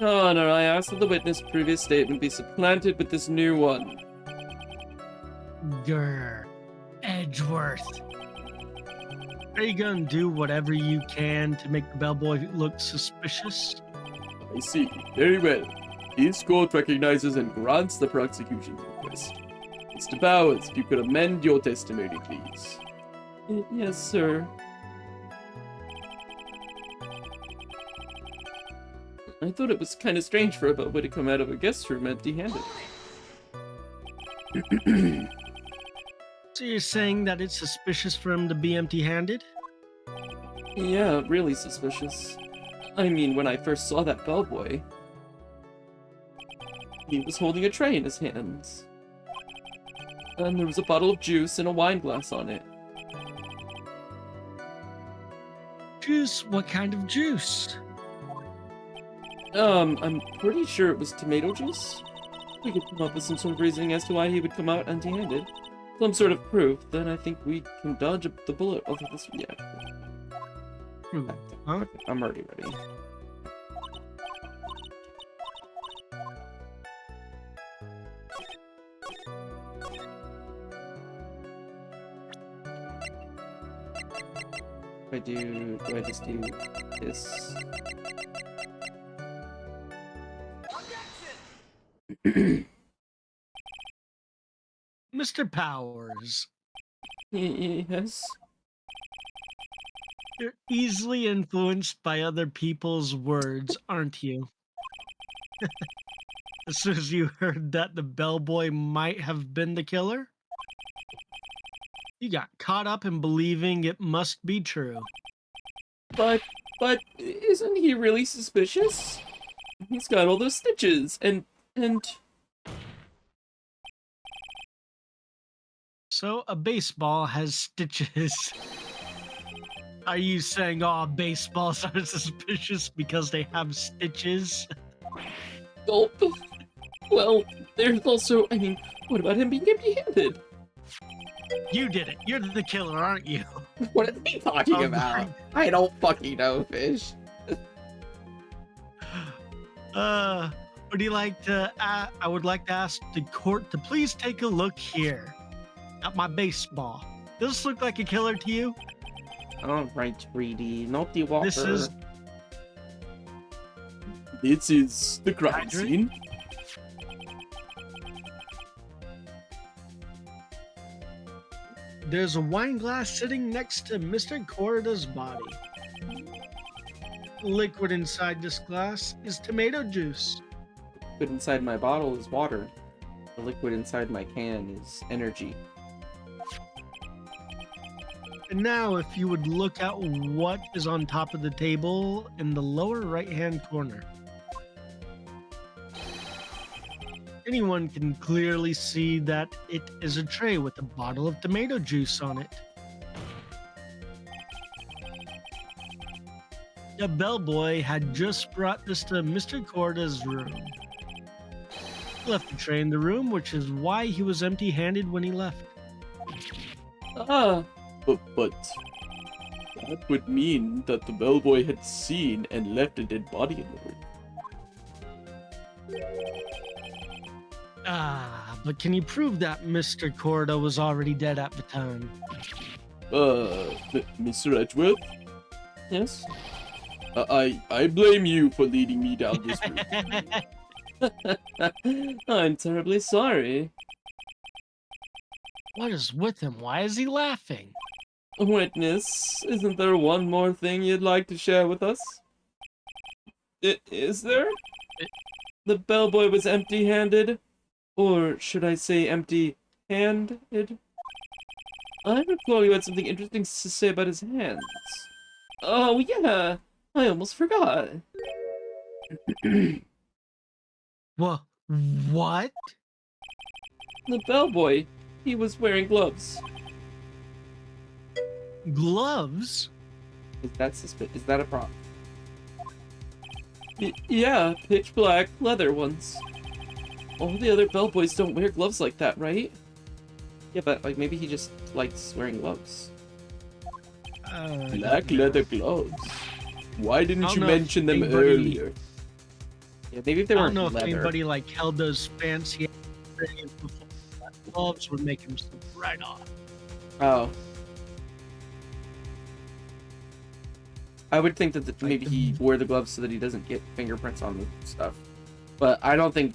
Your Honor, I ask that the witness' previous statement be supplanted with this new one. Grr. Edgeworth. Are you gonna do whatever you can to make the bellboy look suspicious? I see. Very well. This court recognizes and grants the prosecution's request. Mr. Bowers, if you could amend your testimony, please. Yes, sir. I thought it was kind of strange for a bellboy to come out of a guest room empty-handed. So you're saying that it's suspicious for him to be empty-handed? Yeah, really suspicious. I mean, when I first saw that bellboy, he was holding a tray in his hands. And there was a bottle of juice and a wine glass on it. Juice? What kind of juice? I'm pretty sure it was tomato juice. We could come up with some sort of reasoning as to why he would come out empty-handed. Some sort of proof, then I think we can dodge the bullet off of this. Yeah. Huh? I'm already ready. Do I just do this? Mr. Powers, Yes? you're easily influenced by other people's words, aren't you? As soon as you heard that the bellboy might have been the killer, you got caught up in believing it must be true. But isn't he really suspicious? He's got all those stitches and So a baseball has stitches. Are you saying all baseballs are suspicious because they have stitches? gulp. Well, there's also, I mean, what about him being empty-handed? You did it. You're the killer, aren't you? What are they talking Oh, about? I don't fucking know, Fish. Would you like to? I would like to ask the court to please take a look here at my baseball. Does this look like a killer to you? Alright, Reedy. Naughty Walker. This is the crime Hydrate? scene. There's a wine glass sitting next to Mr. Corrida's body. Liquid inside this glass is tomato juice. liquid inside my bottle is water. The liquid inside my can is energy. And now, if you would look at what is on top of the table in the lower right-hand corner. Anyone can clearly see that it is a tray with a bottle of tomato juice on it. The bellboy had just brought this to Mr. Corda's room. He left the tray in the room, which is why he was empty-handed when he left. Ah, but that would mean that the bellboy had seen and left a dead body in the room. But can you prove that Mr. Corda was already dead at the time? Mr. Edgeworth? Yes? I blame you for leading me down this route. I'm terribly sorry. What is with him? Why is he laughing? Witness, isn't there one more thing you'd like to share with us? Is there? The bellboy was empty-handed? Or should I say empty-handed? I recall you had something interesting to say about his hands. Oh, yeah! I almost forgot. What? The bellboy, he was wearing gloves. Gloves? Is that a problem? Yeah, pitch black leather ones. All the other bellboys don't wear gloves like that, right? Yeah, but like maybe he just likes wearing gloves. Black leather gloves. Why didn't you know if mention them anybody- earlier? Yeah, maybe if they I weren't don't know if leather. anybody like held those fancy gloves would make him slip right off. Oh. I would think that maybe he wore the gloves so that he doesn't get fingerprints on the stuff. But I don't think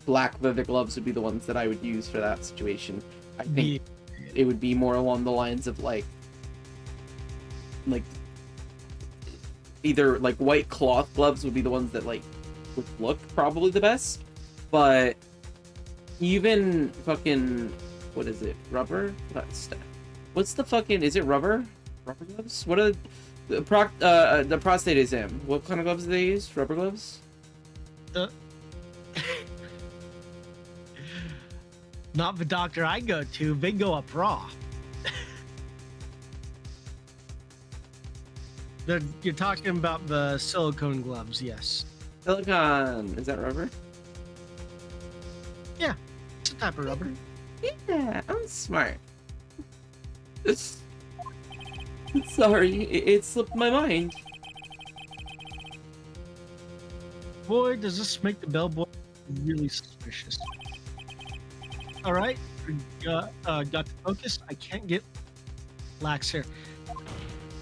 black leather gloves would be the ones that I would use for that situation. I think it would be more along the lines of like either like white cloth gloves would be the ones that like would look probably the best. But even fucking what is it? Rubber? What's the fucking is it rubber? Rubber gloves? What are the prostate exam? What kind of gloves do they use? Rubber gloves? Not the doctor I go to. They go up raw. You're talking about the silicone gloves, yes. Silicone. Is that rubber? It's a type of rubber. Yeah, I'm smart. Sorry, it slipped my mind. Boy, does this make the bellboy really suspicious. All right, got to focus. I can't get lax here.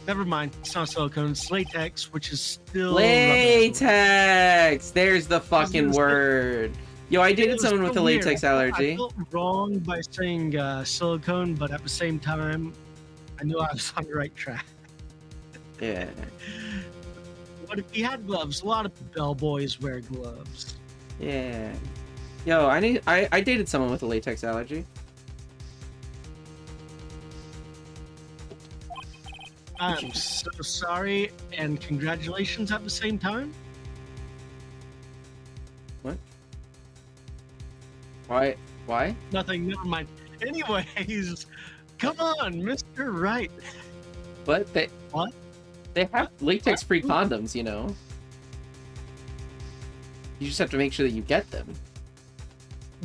Never mind. It's not silicone. It's latex, which is still Latex. There's the fucking word. Yo, I dated someone with a latex allergy. I felt wrong by saying silicone, but at the same time, I knew I was on the right track. Yeah. What if he had gloves? A lot of bellboys wear gloves. Yeah. Yo, I dated someone with a latex allergy. I'm so sorry, and congratulations at the same time. What? Why? Why? Nothing, never mind. Anyways, come on, Mr. Right. What? What? They have latex-free condoms, you know. You just have to make sure that you get them.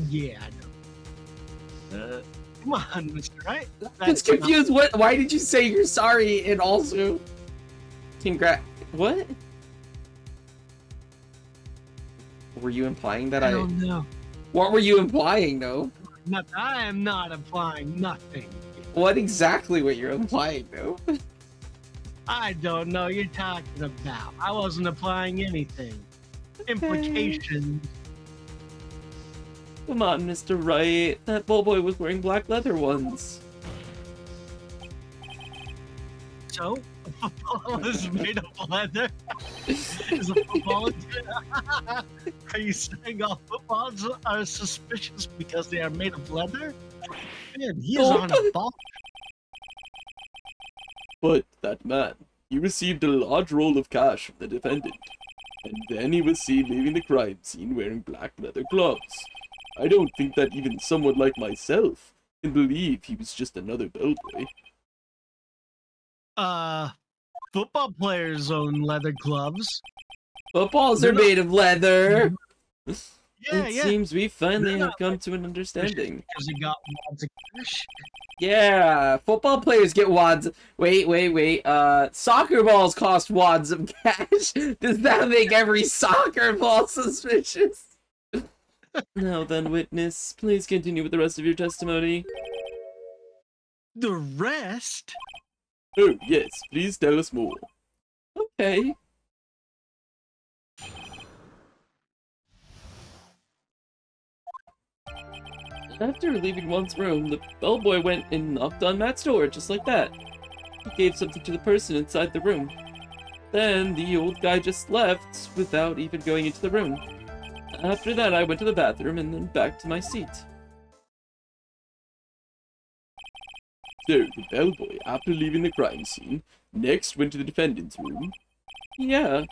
Yeah, I know. Come on, Mr. Right. I'm just confused. What? Why did you say you're sorry and also What? Were you implying that I don't know. What were you implying, though? I am not implying nothing. What exactly what you're implying, though? I don't know what you're talking about. I wasn't implying anything. Implications. Come on, Mr. Wright. That bellboy was wearing black leather ones. So, a football is made of leather? Is a football? Are you saying all footballs are suspicious because they are made of leather? Man, he is on a ball. But that man, he received a large roll of cash from the defendant. And then he was seen leaving the crime scene wearing black leather gloves. I don't think that even someone like myself can believe he was just another bellboy. Football players own leather gloves. Footballs are made of leather. Yeah, It yeah. seems we finally They're have not come to an understanding. Because he got lots of cash. Yeah, football players get wads. Wait. Soccer balls cost wads of cash. Does that make every soccer ball suspicious? Now then, witness, please continue with the rest of your testimony. The rest? Oh, yes, please tell us more. Okay. After leaving one's room, the bellboy went and knocked on Matt's door, just like that. He gave something to the person inside the room. Then the old guy just left without even going into the room. After that, I went to the bathroom and then back to my seat. So, the bellboy, after leaving the crime scene, next went to the defendant's room. Yeah,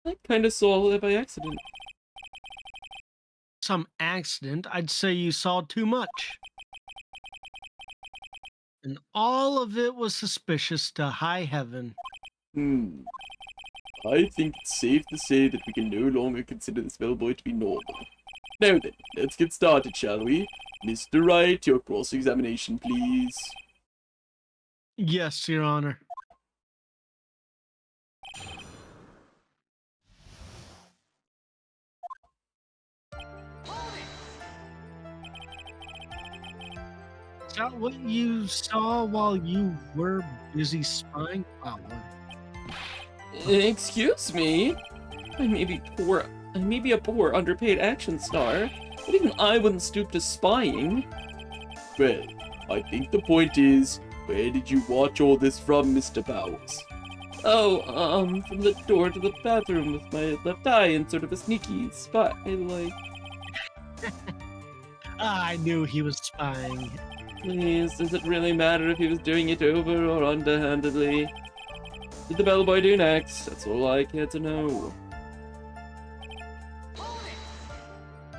I kinda saw all that by accident. Some accident? I'd say you saw too much. And all of it was suspicious to high heaven. I think it's safe to say that we can no longer consider this bellboy to be normal. Now then, let's get started, shall we? Mr. Wright, your cross-examination, please. Yes, Your Honor. Is that what you saw while you were busy spying? Wow. Excuse me? I may be a poor, underpaid action star, but even I wouldn't stoop to spying. Well, I think the point is, where did you watch all this from, Mr. Bowers? Oh, from the door to the bathroom with my left eye in sort of a sneaky spot, like... I knew he was spying. Please, does it really matter if he was doing it over or underhandedly? What did the bellboy do next? That's all I care to know.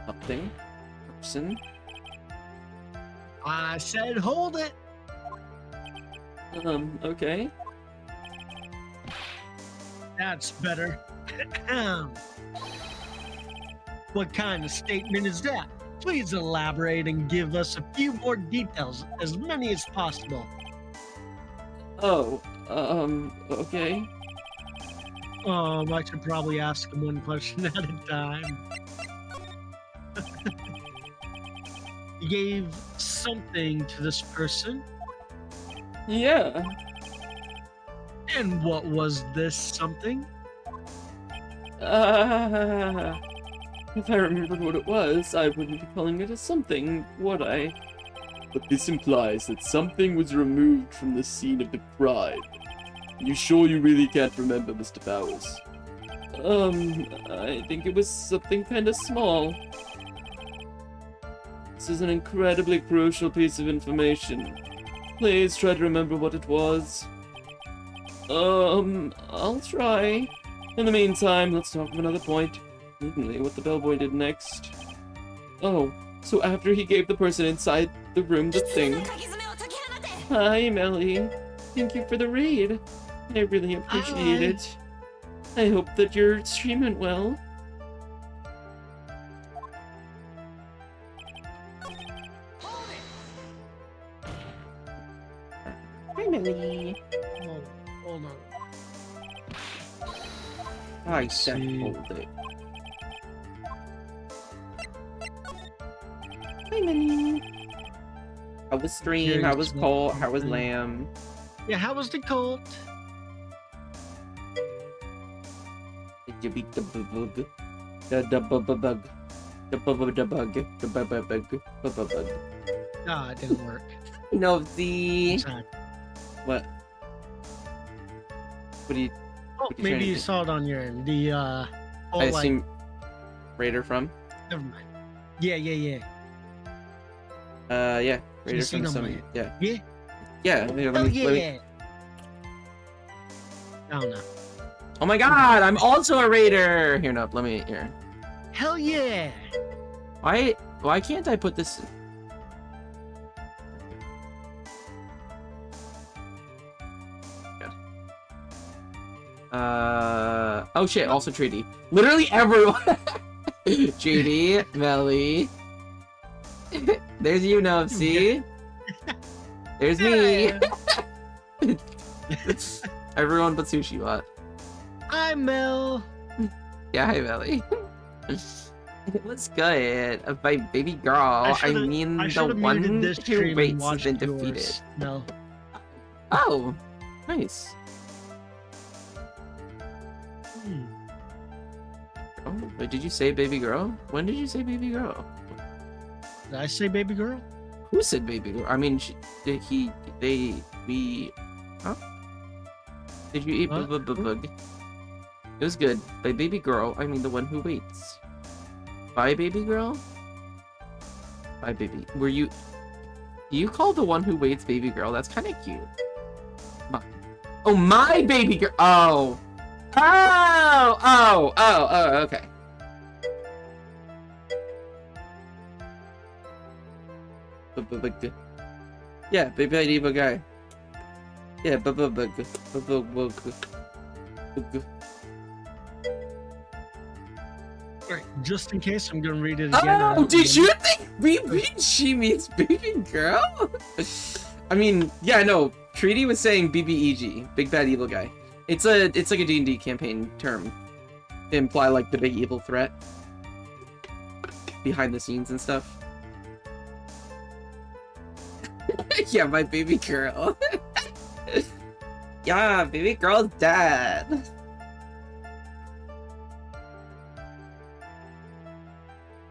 Something. Person. I said hold it. Okay. That's better. What kind of statement is that? Please elaborate and give us a few more details, as many as possible. Oh, okay. I should probably ask him one question at a time. You gave something to this person? Yeah. And what was this something? If I remembered what it was, I wouldn't be calling it a something, would I? But this implies that something was removed from the scene of the crime. You sure you really can't remember, Mr. Bowers? I think it was something kinda small. This is an incredibly crucial piece of information. Please try to remember what it was. I'll try. In the meantime, let's talk of another point. Namely, what the bellboy did next. Oh, so after he gave the person inside the room the thing... Hi, Melly. Thank you for the raid. I really appreciate it. I hope that your stream went well. Hi, Melly. Oh, hold on. I said hold it. Hi, Minnie. How was stream? How was Colt? How was Lamb? Yeah, how was the Colt? Did you beat the bug? The bug. Ah, it didn't work. No, the... Sad. What? What do you... Oh, what are you maybe trying to you do? saw it on your end. The, I like, assume... Raider from? never mind. Yeah. Yeah. Can you Raider see from it on some... my end? Yeah. Yeah? Yeah, let me, Hell let me... yeah! I don't know. Oh my god, I'm also a Raider! Here, no, let me... Here. Hell yeah! Why can't I put this... Oh shit, also Treaty. Literally everyone! Treaty, Melly. There's you, Nopsy. There's me. Everyone but Sushi Bot. Hi, Mel. Yeah, hi, Melly. It was good. By baby girl, I mean the should've muted one this who stream and waits has watched been yours. defeated. No. Oh, nice. Oh, wait, did you say baby girl? When did you say baby girl? Did I say baby girl? Who said baby girl? I mean, we, huh? Did you eat What? bug? It was good. By baby girl, I mean the one who waits. By baby girl? By baby. Were you... You call the one who waits baby girl? That's kind of cute. Oh, my baby girl! Oh! Oh, okay. Yeah, baby Diva guy. Yeah, Right, just in case, I'm gonna read it again. Oh, did you think she means baby girl? I mean, yeah, no. Treaty was saying BBEG, big bad evil guy. It's like a D&D campaign term to imply like the big evil threat behind the scenes and stuff. Yeah, my baby girl. Yeah, baby girl's dead.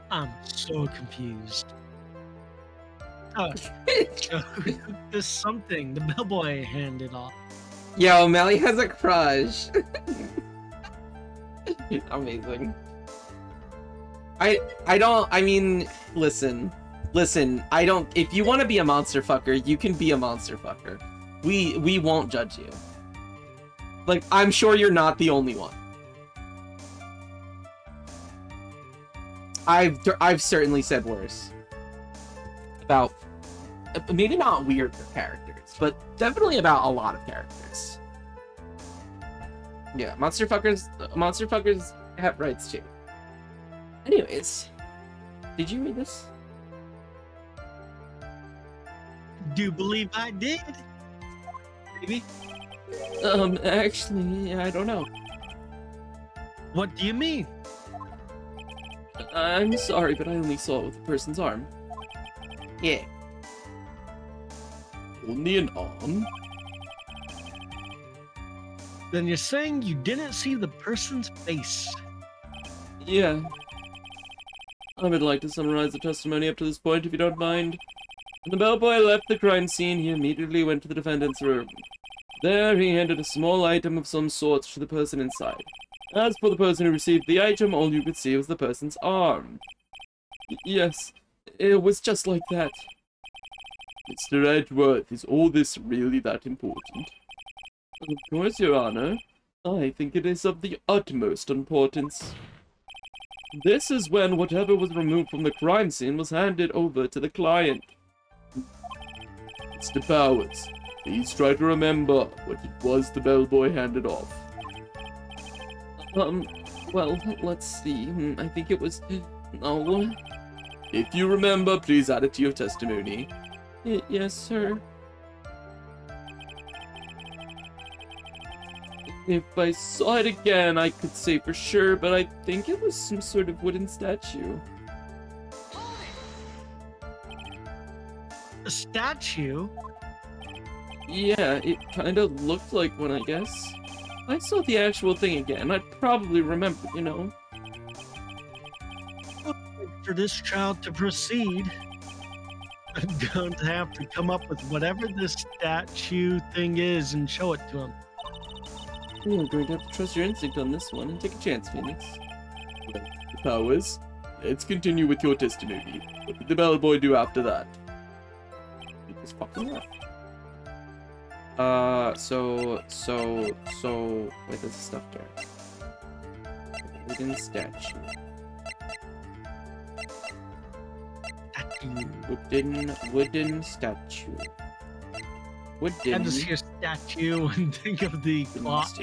I'm so confused. Oh, there's something the bellboy handed off. Yo, Melly has a crush. Amazing. I mean, listen, if you want to be a monster fucker, you can be a monster fucker. We won't judge you. Like, I'm sure you're not the only one. I've certainly said worse about, maybe not weirder characters, but definitely about a lot of characters. Yeah, monster fuckers have rights too. Anyways, did you read this? Do you believe I did? Maybe. Actually, I don't know. What do you mean? I'm sorry, but I only saw it with a person's arm. Yeah. Only an arm? Then you're saying you didn't see the person's face. Yeah. I would like to summarize the testimony up to this point, if you don't mind. When the bellboy left the crime scene, he immediately went to the defendant's room. There, he handed a small item of some sort to the person inside. As for the person who received the item, all you could see was the person's arm. Yes, it was just like that. Mr. Edgeworth, is all this really that important? Of course, Your Honor. I think it is of the utmost importance. This is when whatever was removed from the crime scene was handed over to the client. Mr. Powers, please try to remember what it was the bellboy handed off. Well, let's see. I think it was... Oh. If you remember, please add it to your testimony. Yes, sir. If I saw it again, I could say for sure, but I think it was some sort of wooden statue. A statue? Yeah, it kind of looked like one, I guess. If I saw the actual thing again, I'd probably remember, you know. For this child to proceed, I'm going to have to come up with whatever this statue thing is and show it to him. You're going to have to trust your instinct on this one and take a chance, Phoenix. Well, Powers, let's continue with your testimony. What did the bellboy do after that? He just fucking left. Wait, there's a stuffed cat. Wooden statue. Wooden statue. I just hear statue and think of the clock.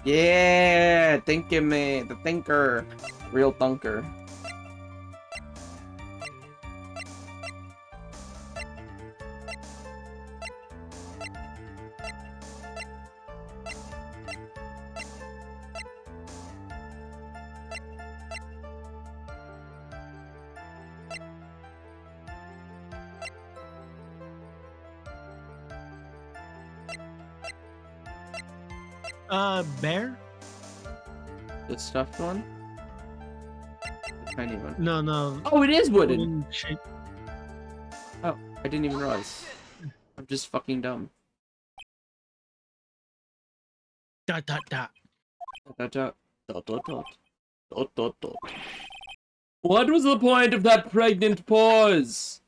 Yeah, thinking me, the thinker, real thunker. Bear? The stuffed one? The tiny one. No. Oh, it is wooden! Wooden shape. Oh, I didn't even realize. I'm just fucking dumb. Dot. Dot, dot, dot. Dot, dot, dot. Dot, dot, dot. What was the point of that pregnant pause?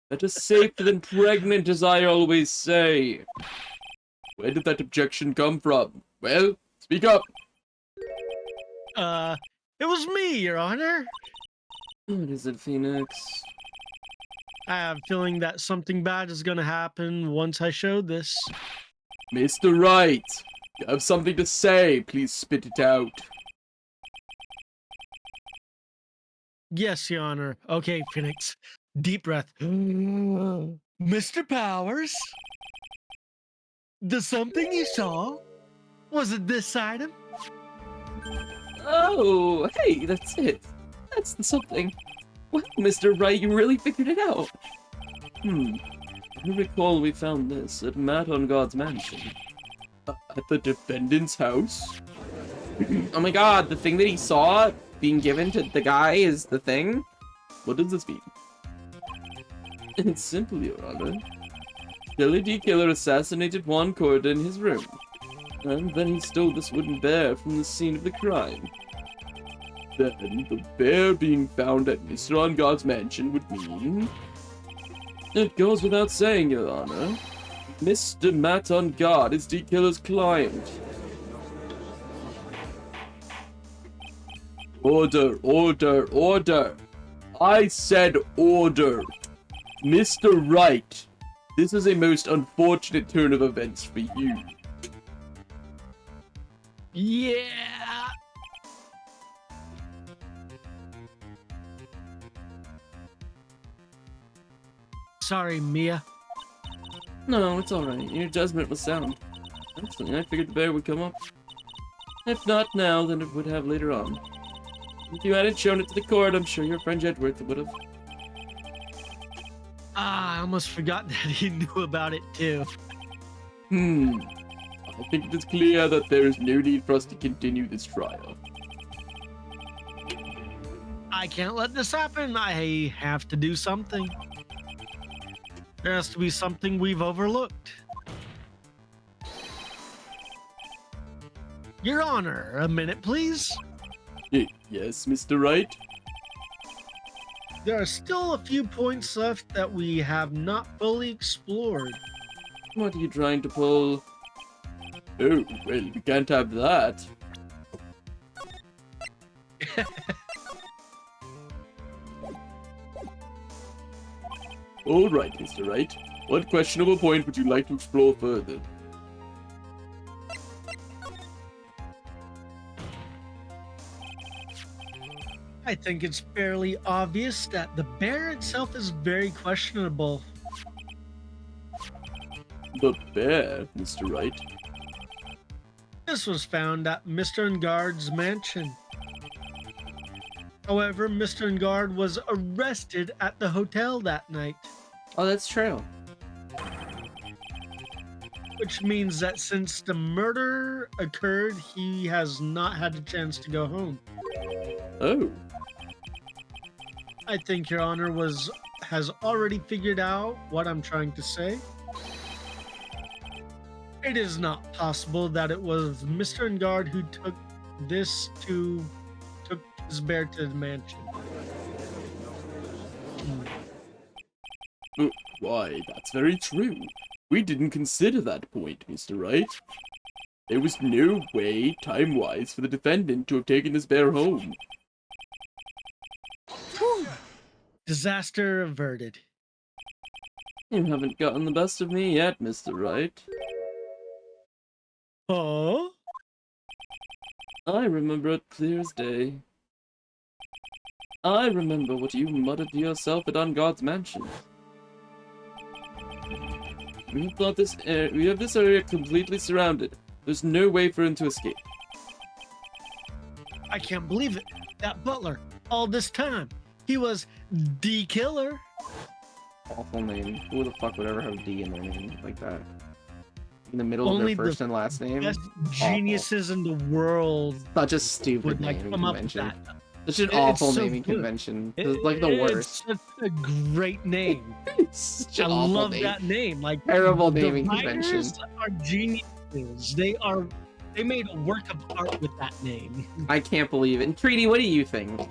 Better safe than pregnant, as I always say. Where did that objection come from? Well, speak up. It was me, Your Honor. What is it, Phoenix? I have a feeling that something bad is gonna happen once I show this. Mr. Wright, you have something to say. Please spit it out. Yes, Your Honor. Okay, Phoenix. Deep breath. Mr. Powers? The something you saw? Was it this item? Oh, hey, that's it. That's the something. Well, Mr. Wright, you really figured it out. I recall we found this at Matt on God's mansion. At the defendant's house? Oh my god, the thing that he saw being given to the guy is the thing? What does this mean? It's simple, Your Honor. Billy D. Killer assassinated Juan Corda in his room. And then he stole this wooden bear from the scene of the crime. Then, the bear being found at Mr. On God's mansion would mean... It goes without saying, Your Honor. Mr. Matt on God is D. Killer's client. Order, order, order. I said order. Mr. Wright, this is a most unfortunate turn of events for you. Yeah. Sorry, Mia. No, it's alright. Your judgment was sound. Actually, I figured the bear would come up. If not now, then it would have later on. If you hadn't shown it to the court, I'm sure your friend Jedworth would have. I almost forgot that he knew about it too. I think it is clear that there is no need for us to continue this trial. I can't let this happen. I have to do something. There has to be something we've overlooked. Your Honor, a minute, please. Yes, Mr. Wright? There are still a few points left that we have not fully explored. What are you trying to pull? Oh, well, we can't have that. All right, Mr. Wright. What questionable point would you like to explore further? I think it's fairly obvious that the bear itself is very questionable. The bear, Mr. Wright. This was found at Mr. Engard's mansion. However, Mr. Engard was arrested at the hotel that night. Oh, that's true. Which means that since the murder occurred, he has not had a chance to go home. Oh. I think Your Honor has already figured out what I'm trying to say. It is not possible that it was Mr. Engard who took his bear to the mansion. Why, that's very true. We didn't consider that point, Mr. Wright. There was no way, time-wise, for the defendant to have taken his bear home. Disaster averted. You haven't gotten the best of me yet, Mr. Wright. Oh? I remember it clear as day. I remember what you muttered to yourself at On God's mansion. We have this area completely surrounded. There's no way for him to escape. I can't believe it. That butler, all this time, he was D Killer. Awful name. Who the fuck would ever have D in their name like that? in the middle of Only their the first and last name. best geniuses in the world Such a stupid would like naming come up with convention. that. Such an It's awful so naming good. convention. It's like the worst. It's such a great name. It's such I an awful love name. that name. Like Terrible the naming writers convention. are geniuses. They made a work of art with that name. I can't believe it. And Treaty, what do you think?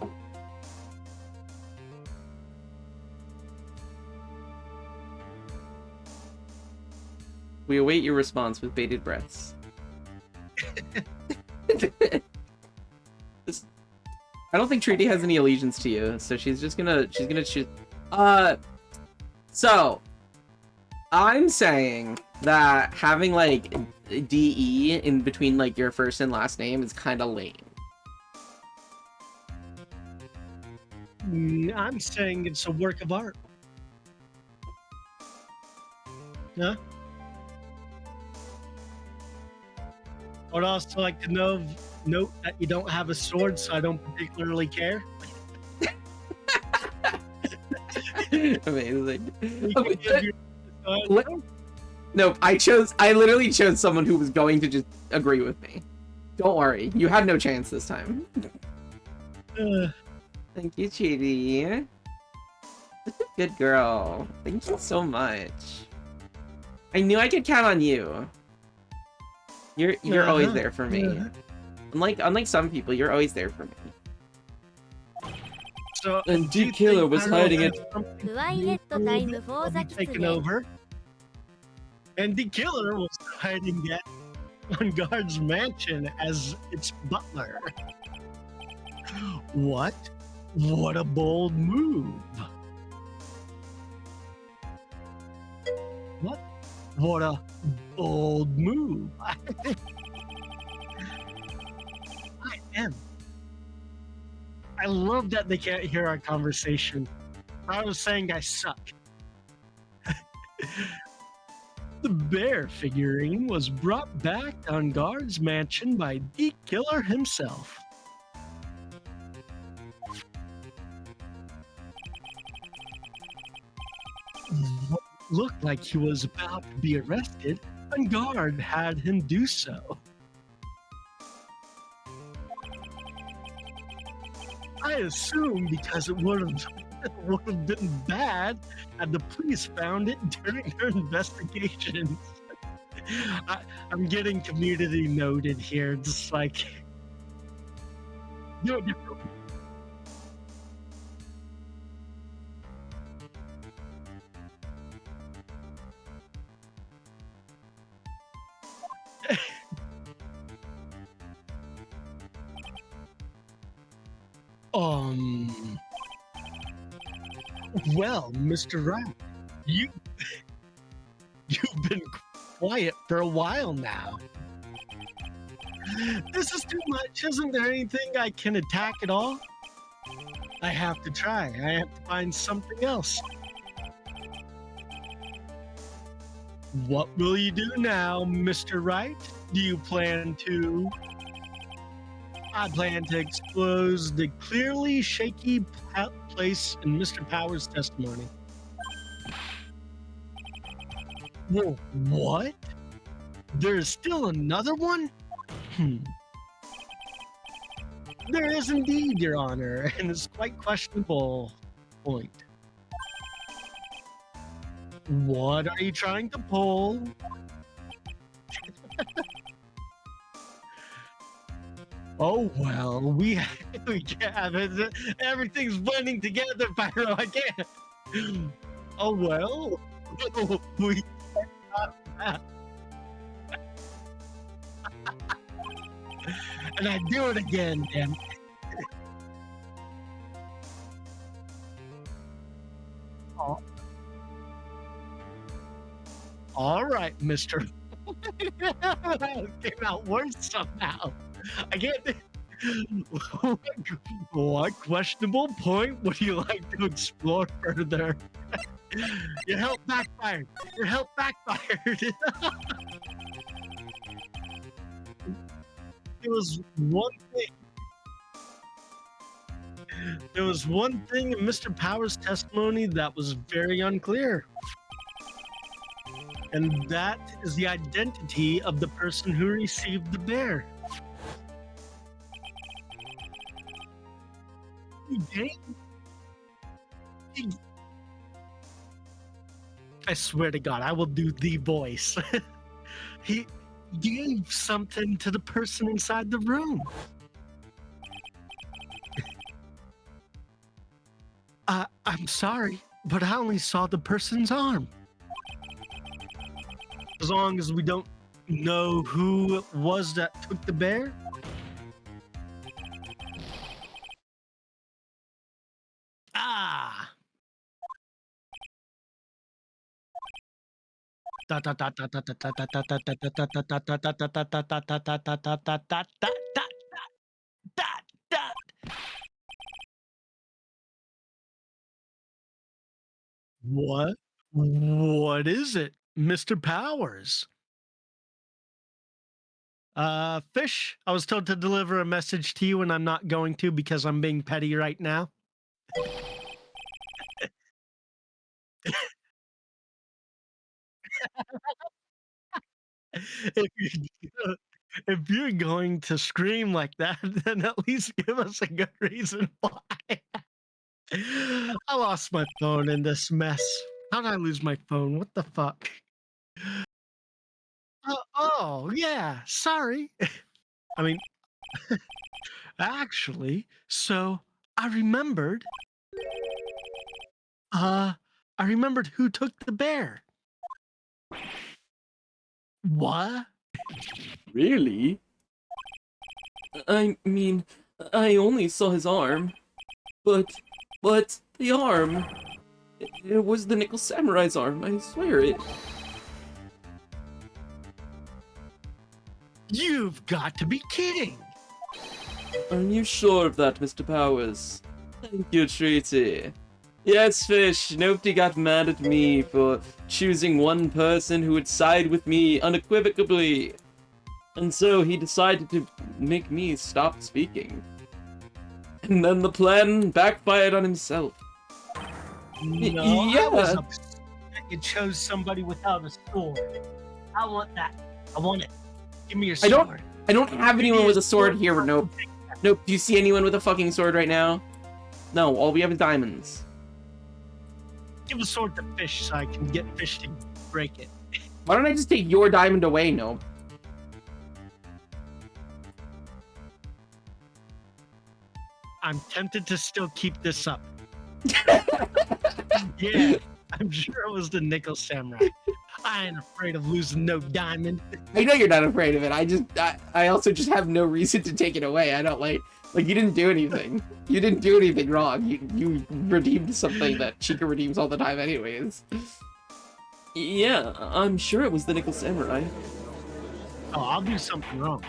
We await your response with bated breaths. I don't think Treaty has any allegiance to you, so she's gonna choose. So I'm saying that having like DE in between like your first and last name is kind of lame. I'm saying it's a work of art. Huh? I would also like to note that you don't have a sword, so I don't particularly care. Amazing. You can give your- What? Nope, I literally chose someone who was going to just agree with me. Don't worry, you had no chance this time. Thank you, Cheaty. Such a good girl. Thank you so much. I knew I could count on you. You're always there for me. Unlike some people, you're always there for me. So, And do you D-Killer think was I don't hiding have it. something クワイエットタイムI'll 4 be ザキツ taken ネ over? And the killer was hiding at on guard's mansion as its butler. What? What a bold move. What? What a bold move. I am. I love that they can't hear our conversation. I was saying I suck. The bear figurine was brought back on guard's mansion by the killer himself. What looked like he was about to be arrested, and guard had him do so. I assume because it would have been bad had the police found it during their investigations. I'm getting community noted here, just like do it differently. Well, Mr. Rat, you've been quiet for a while now. This is too much. Isn't there anything I can attack at all? I have to try. I have to find something else. What will you do now, Mr. Wright? Do you plan to... I plan to expose the clearly shaky place in Mr. Power's testimony. Whoa, what? There's still another one? There is indeed, Your Honor, and it's quite questionable point. What are you trying to pull? Oh well, we can't have it. Everything's blending together, Pyro. I can't. Oh well, we can't have that. And I do it again, damn it. Oh. All right, Mister. Came out worse somehow. I can't. What questionable point would you like to explore further? Your help backfired. Your help backfired. There was one thing. There was one thing in Mr. Power's testimony that was very unclear. And that is the identity of the person who received the bear. He gave- he- I swear to God, I will do the voice. He gave something to the person inside the room. I'm sorry, but I only saw the person's arm. As long as we don't know who it was that took the bear. Ah. What? What is it, Mr. Powers? Fish, I was told to deliver a message to you and I'm not going to because I'm being petty right now. If you if you're going to scream like that, then at least give us a good reason why. I lost my phone in this mess. How did I lose my phone? What the fuck? Oh, yeah, sorry. I mean, actually, so I remembered. Uh, I remembered who took the bear. What? Really? I mean, I only saw his arm. But the arm. It was the Nickel Samurai's arm, I swear it. You've got to be kidding. Are you sure of that, Mr. Powers? Thank you, Treaty. Yes, Fish, nobody got mad at me for choosing one person who would side with me unequivocally. And so he decided to make me stop speaking. And then the plan backfired on himself. No, Yeah. I was upset that you chose somebody without a sword. I want that. I want it. Give me your I sword. I don't have anyone with a sword here. Nope. Nope. Do you see anyone with a fucking sword right now? No, all we have is diamonds. Give a sword to Fish so I can get Fish to break it. Why don't I just take your diamond away, Nope? I'm tempted to still keep this up. Yeah, I'm sure it was the Nickel Samurai. I ain't afraid of losing no diamond. I know you're not afraid of it. I also just have no reason to take it away. I don't like you didn't do anything. You didn't do anything wrong. You redeemed something that Chica redeems all the time anyways. Yeah, I'm sure it was the Nickel Samurai. Oh, I'll do something wrong.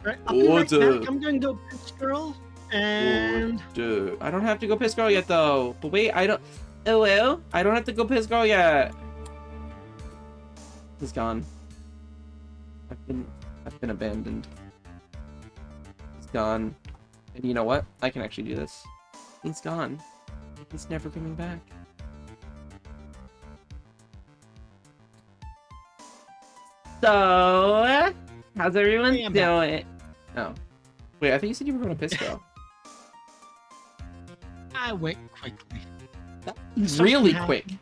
Right, I'll be right Order. back. I'm gonna go pitch girl and Dude. I don't have to go piss girl yet though. But wait, I don't I don't have to go piss girl yet. He's gone. I've been abandoned. He's gone. And you know what? I can actually do this. He's gone. He's never coming back. So, how's everyone Hey, I'm back. doing? Oh. Wait, I think you said you were going to piss girl. I went quickly. That's really Something quick. happened.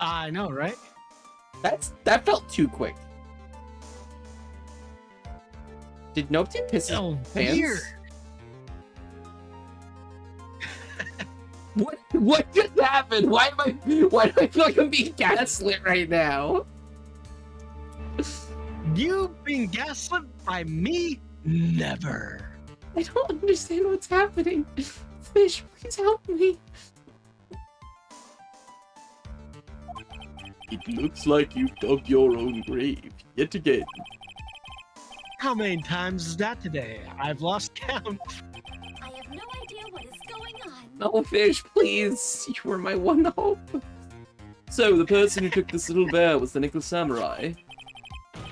I know, right? That felt too quick. Did Nopty piss his Oh, pants? weird. What just happened? Why do I feel like I'm being gaslit right now? You being gaslit by me? Never. I don't understand what's happening. Fish, please help me. It looks like you've dug your own grave, yet again. How many times is that today? I've lost count. I have no idea what is going on. No, Fish, please. You were my one hope. So, the person who took this little bear was the Nickel Samurai.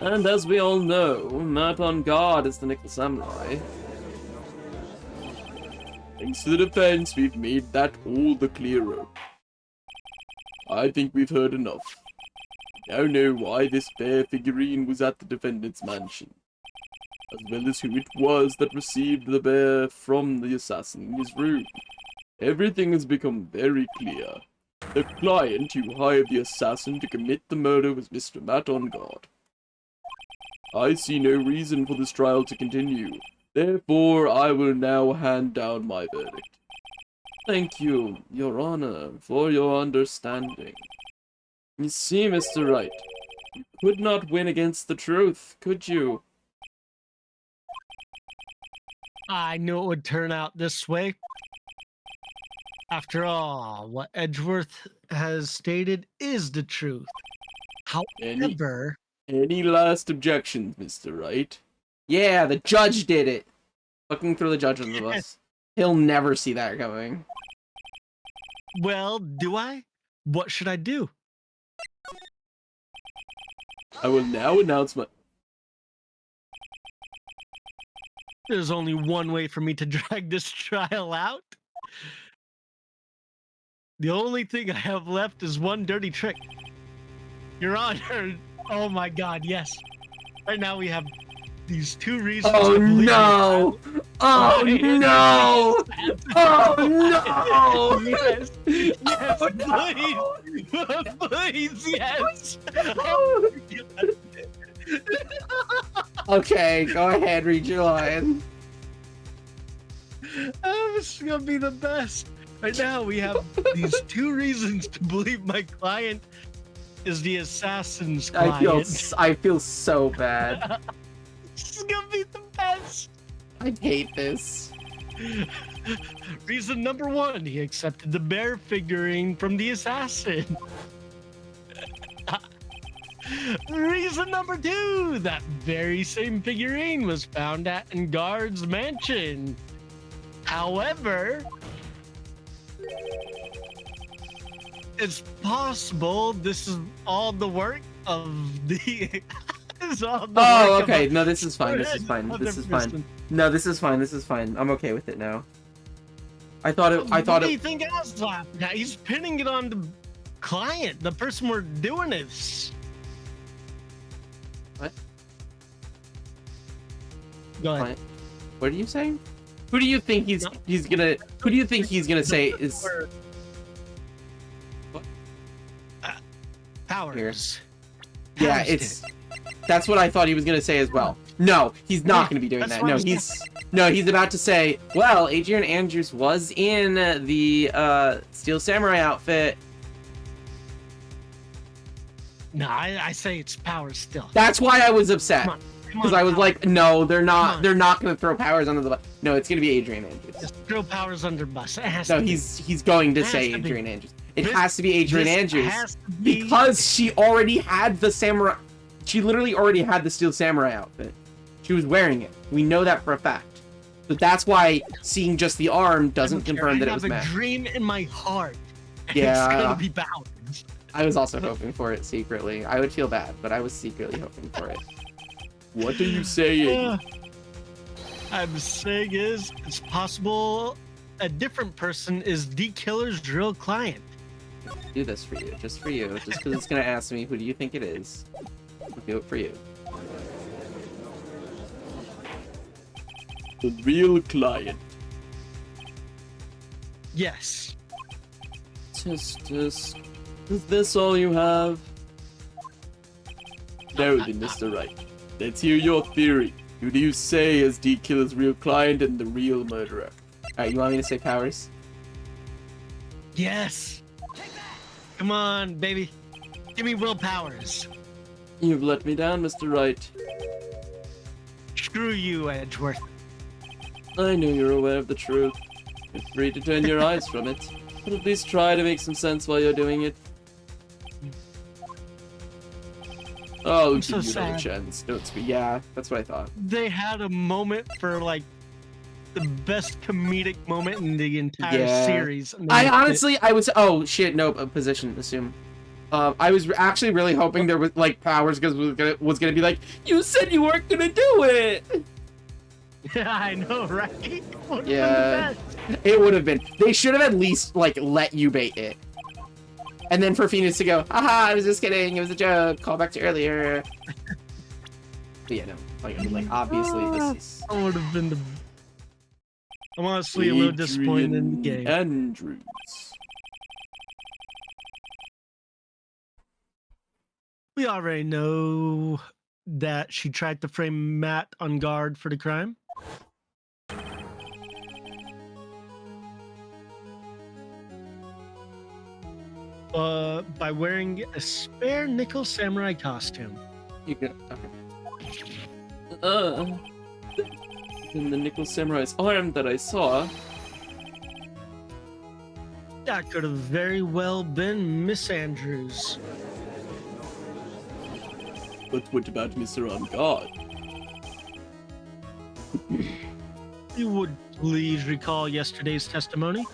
And as we all know, Map on Guard is the Nickel Samurai. Thanks to the defense, we've made that all the clearer. I think we've heard enough. We now know why this bear figurine was at the defendant's mansion, as well as who it was that received the bear from the assassin in his room. Everything has become very clear. The client who hired the assassin to commit the murder was Mr. Matt on guard. I see no reason for this trial to continue. Therefore, I will now hand down my verdict. Thank you, Your Honor, for your understanding. You see, Mr. Wright, you could not win against the truth, could you? I knew it would turn out this way. After all, what Edgeworth has stated is the truth. However, Any last objections, Mr. Wright? Yeah, the judge did it. Looking through the judge under the bus. He'll never see that coming. well, do I? What should I do? I will now announce my... There's only one way for me to drag this trial out. The only thing I have left is one dirty trick. Your Honor, oh my God, yes. Right now we have these two reasons. Oh to believe no! Oh no! Oh no! Yes, yes, Oh, please, no. please, yes. Oh, Okay, go ahead, read your line. oh, this is gonna be the best. Right now we have these two reasons to believe my client is the assassin's client. I feel so bad. This is gonna be the best. I hate this. Reason number one, he accepted the bear figurine from the assassin. Reason number two, that very same figurine was found at Engard's mansion. However, it's possible this is all the work of the... Oh, okay. No, this is fine. This is fine. This is fine. No, this is fine. This is fine. I'm okay with it now. I thought it. What do you think else happened? Now he's pinning it on the client, the person we're doing this. What? Go ahead. What are you saying? Who do you think he's gonna? Who do you think he's gonna say is? What? Powers. Yeah, Powers it's. That's what I thought he was gonna say as well. No, he's not gonna be doing that. No, he's about to say, well, Adrian Andrews was in the Steel Samurai outfit. No, I say it's Powers still. That's why I was upset. Because I was Powers. like, no, they're not gonna throw Powers under the bus. No, it's gonna be Adrian Andrews. Just throw Powers under bus. It has No, to be. he's going to It has say to be. Adrian Andrews. It has to be Adrian This Andrews. has to be- Because she already had the samurai. She literally already had the Steel Samurai outfit. She was wearing it. We know that for a fact. So that's why seeing just the arm doesn't confirm that it was I Matt. have a dream in my heart. Yeah. It's gonna be Powers. I was also hoping for it secretly. I would feel bad, but I was secretly hoping for it. What are you saying? I'm saying it's possible a different person is the killer's real client. Do this for you, just because it's gonna ask me who do you think it is. I'll do it for you. The real client. Yes. Tisk. Is this all you have? No, then, Mr. Wright. Let's hear your theory. Who do you say is D Killer's real client and the real murderer? Alright, you want me to say Powers? Yes. Come on, baby. Give me Will Powers. You've let me down, Mr. Wright. Screw you, Edgeworth. I know you're aware of the truth. You're free to turn your eyes from it, but at least try to make some sense while you're doing it. I'll give so you another sad. chance. Don't speak. Yeah, that's what I thought. They had a moment for like the best comedic moment in the entire Yeah. series. and they I missed it. honestly, I was. Oh shit! No, position. Assume. I was actually really hoping there was like Powers because was gonna be like, you said you weren't gonna do it. Yeah, I know, right? Would've been the Yeah. best. It would have been. They should have at least like let you bait it. And then for Phoenix to go, haha, I was just kidding, it was a joke, call back to earlier. But yeah, no, like obviously this is... I would have been the... I'm honestly a little disappointed in the game. Andrews. We already know that she tried to frame Matt on guard for the crime. By wearing a spare nickel samurai costume. You can, okay. In the nickel samurai's arm that I saw. That could have very well been Miss Andrews. But what about Mr. On Guard? You would please recall yesterday's testimony?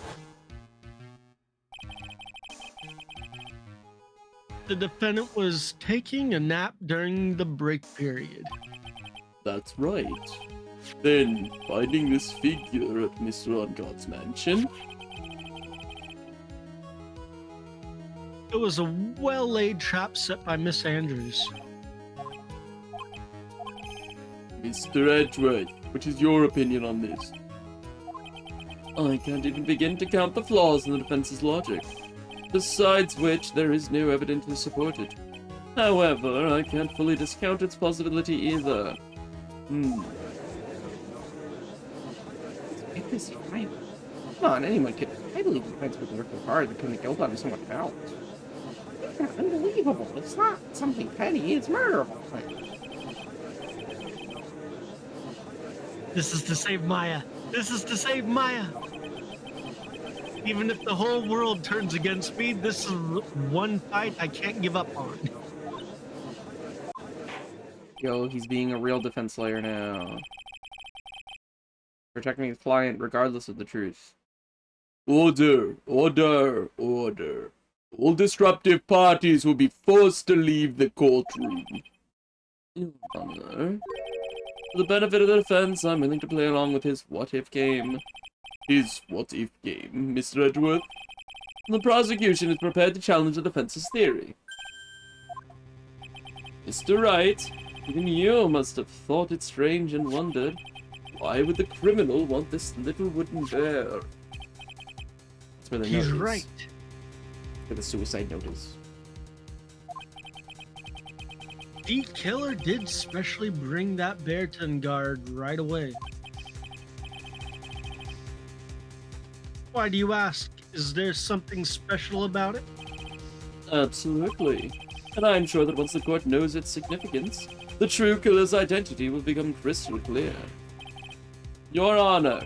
The defendant was taking a nap during the break period. That's right. Then, finding this figure at Mr. On Guard's mansion. It was a well-laid trap set by Miss Andrews. Mr. Edgeworth, what is your opinion on this? I can't even begin to count the flaws in the defense's logic. Besides which, there is no evidence to support it. However, I can't fully discount its possibility either. It is fine. Come on, anyone could. I believe the defense would work so hard to pin the guilt on someone else. It's unbelievable. It's not something petty, it's murderable. This is to save Maya. This is to save Maya. Even if the whole world turns against me, this is one fight I can't give up on. Yo, he's being a real defense lawyer now. Protecting his client regardless of the truth. Order, order, order. All disruptive parties will be forced to leave the courtroom. Your Honor, for the benefit of the defense, I'm willing to play along with his what-if game. His what-if game, Mr. Edgeworth? The prosecution is prepared to challenge the defense's theory. Mr. Wright, even you must have thought it strange and wondered, why would the criminal want this little wooden bear? That's where the He's note is. right. For the suicide notice. The killer did specially bring that bear to guard right away. Why do you ask? Is there something special about it? Absolutely. And I'm sure that once the court knows its significance, the true killer's identity will become crystal clear. Your Honor,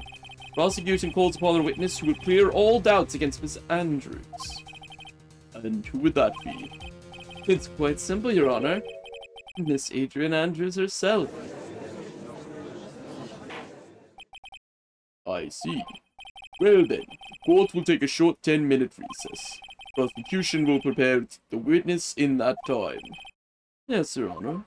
prosecution calls upon a witness who will clear all doubts against Miss Andrews. And who would that be? It's quite simple, Your Honor. Miss Adrian Andrews herself. I see. Well then, the court will take a short 10-minute recess. Prosecution will prepare the witness in that time. Yes, Your Honor.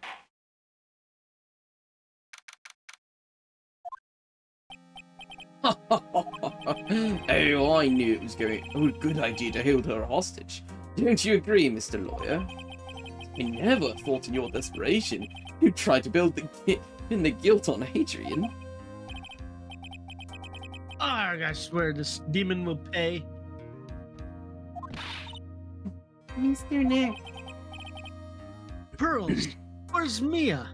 Oh, I knew it was going. Oh, good idea to hold her hostage. Don't you agree, Mr. Lawyer? I never thought in your desperation you'd try to pin the guilt on Adrian. I swear this demon will pay. Mr. Nick. Pearls, where's Mia?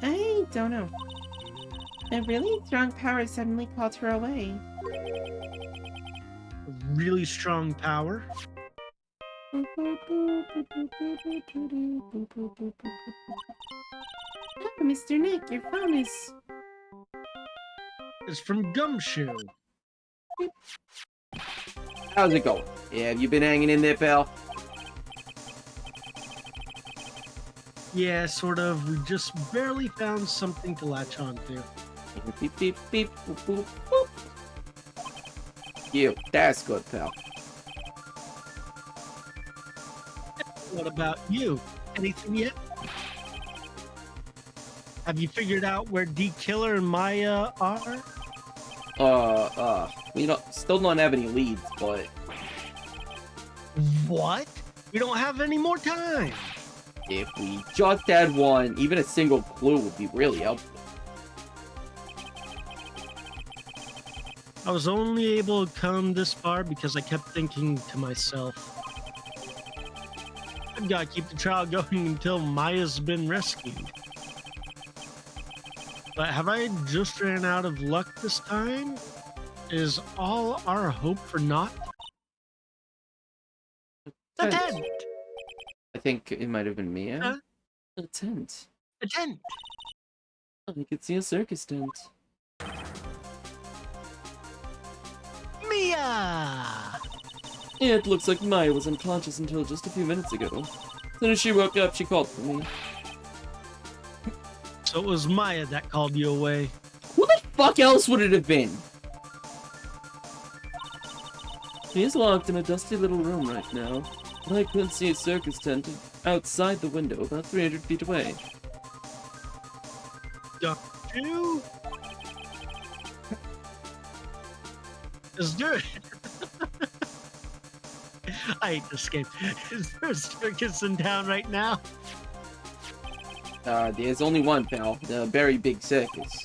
I don't know. A really strong power suddenly called her away. Really strong power. Oh, Mr. Nick, your phone is... It's from Gumshoe. How's it going? Yeah, have you been hanging in there, pal? Yeah, sort of. We just barely found something to latch onto. Beep, beep, beep, boop, boop, boop. You, that's good, pal. What about you? Anything yet? Have you figured out where D Killer and Maya are? We don't still don't have any leads, but What? We don't have any more time. If we just had one, even a single clue would be really helpful. I was only able to come this far because I kept thinking to myself, I've got to keep the trial going until Maya's been rescued. But have I just ran out of luck this time? Is all our hope for naught? A tent! I think it might have been Mia. Huh? A tent. A tent! I could see a circus tent. Mia! It looks like Maya was unconscious until just a few minutes ago. As soon as she woke up, she called for me. So it was Maya that called you away. Who the fuck else would it have been? She is locked in a dusty little room right now, but I could see a circus tent outside the window about 300 feet away. Don't you? Is there... I hate this game. Is there a circus in town right now? There's only one, pal. The very big circus.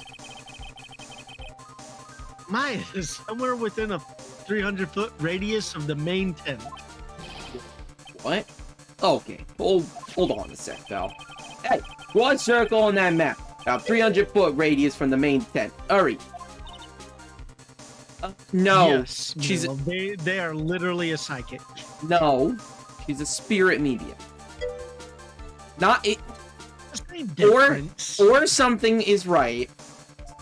Maya is somewhere within a 300-foot radius of the main tent. What? Okay, hold on a sec, pal. Hey, draw a circle on that map. About 300-foot radius from the main tent. Hurry. No. Yes, she's Milo, they are literally a psychic. No. She's a spirit medium. Not it. Same difference. Or something is right.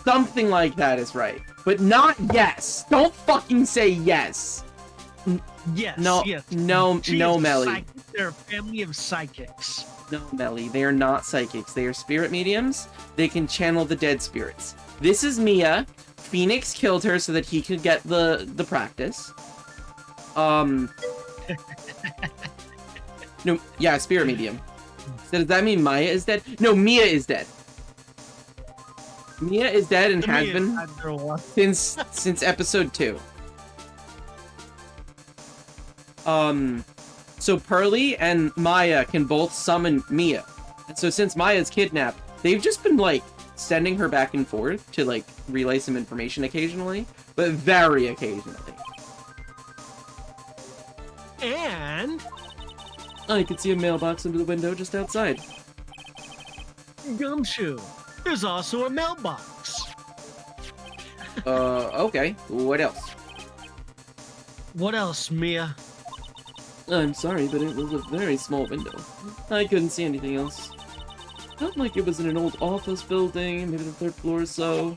Something like that is right. But not yes. Don't fucking say yes. Yes. No, yes. no, She no, is a Melly. psychic. They're a family of psychics. No, Melly. They are not psychics. They are spirit mediums. They can channel the dead spirits. This is Mia. Phoenix killed her so that he could get the practice. No, yeah, spirit medium. So does that mean Maya is dead? No, Mia is dead. Mia is dead and has been since episode 2. So Pearly and Maya can both summon Mia. And so since Maya's kidnapped, they've just been like sending her back and forth to like relay some information occasionally, but very occasionally. And I could see a mailbox under the window just outside. Gumshoe, there's also a mailbox. Okay. What else? What else, Mia? I'm sorry, but it was a very small window. I couldn't see anything else. Felt like it was in an old office building, maybe the 3rd floor or so.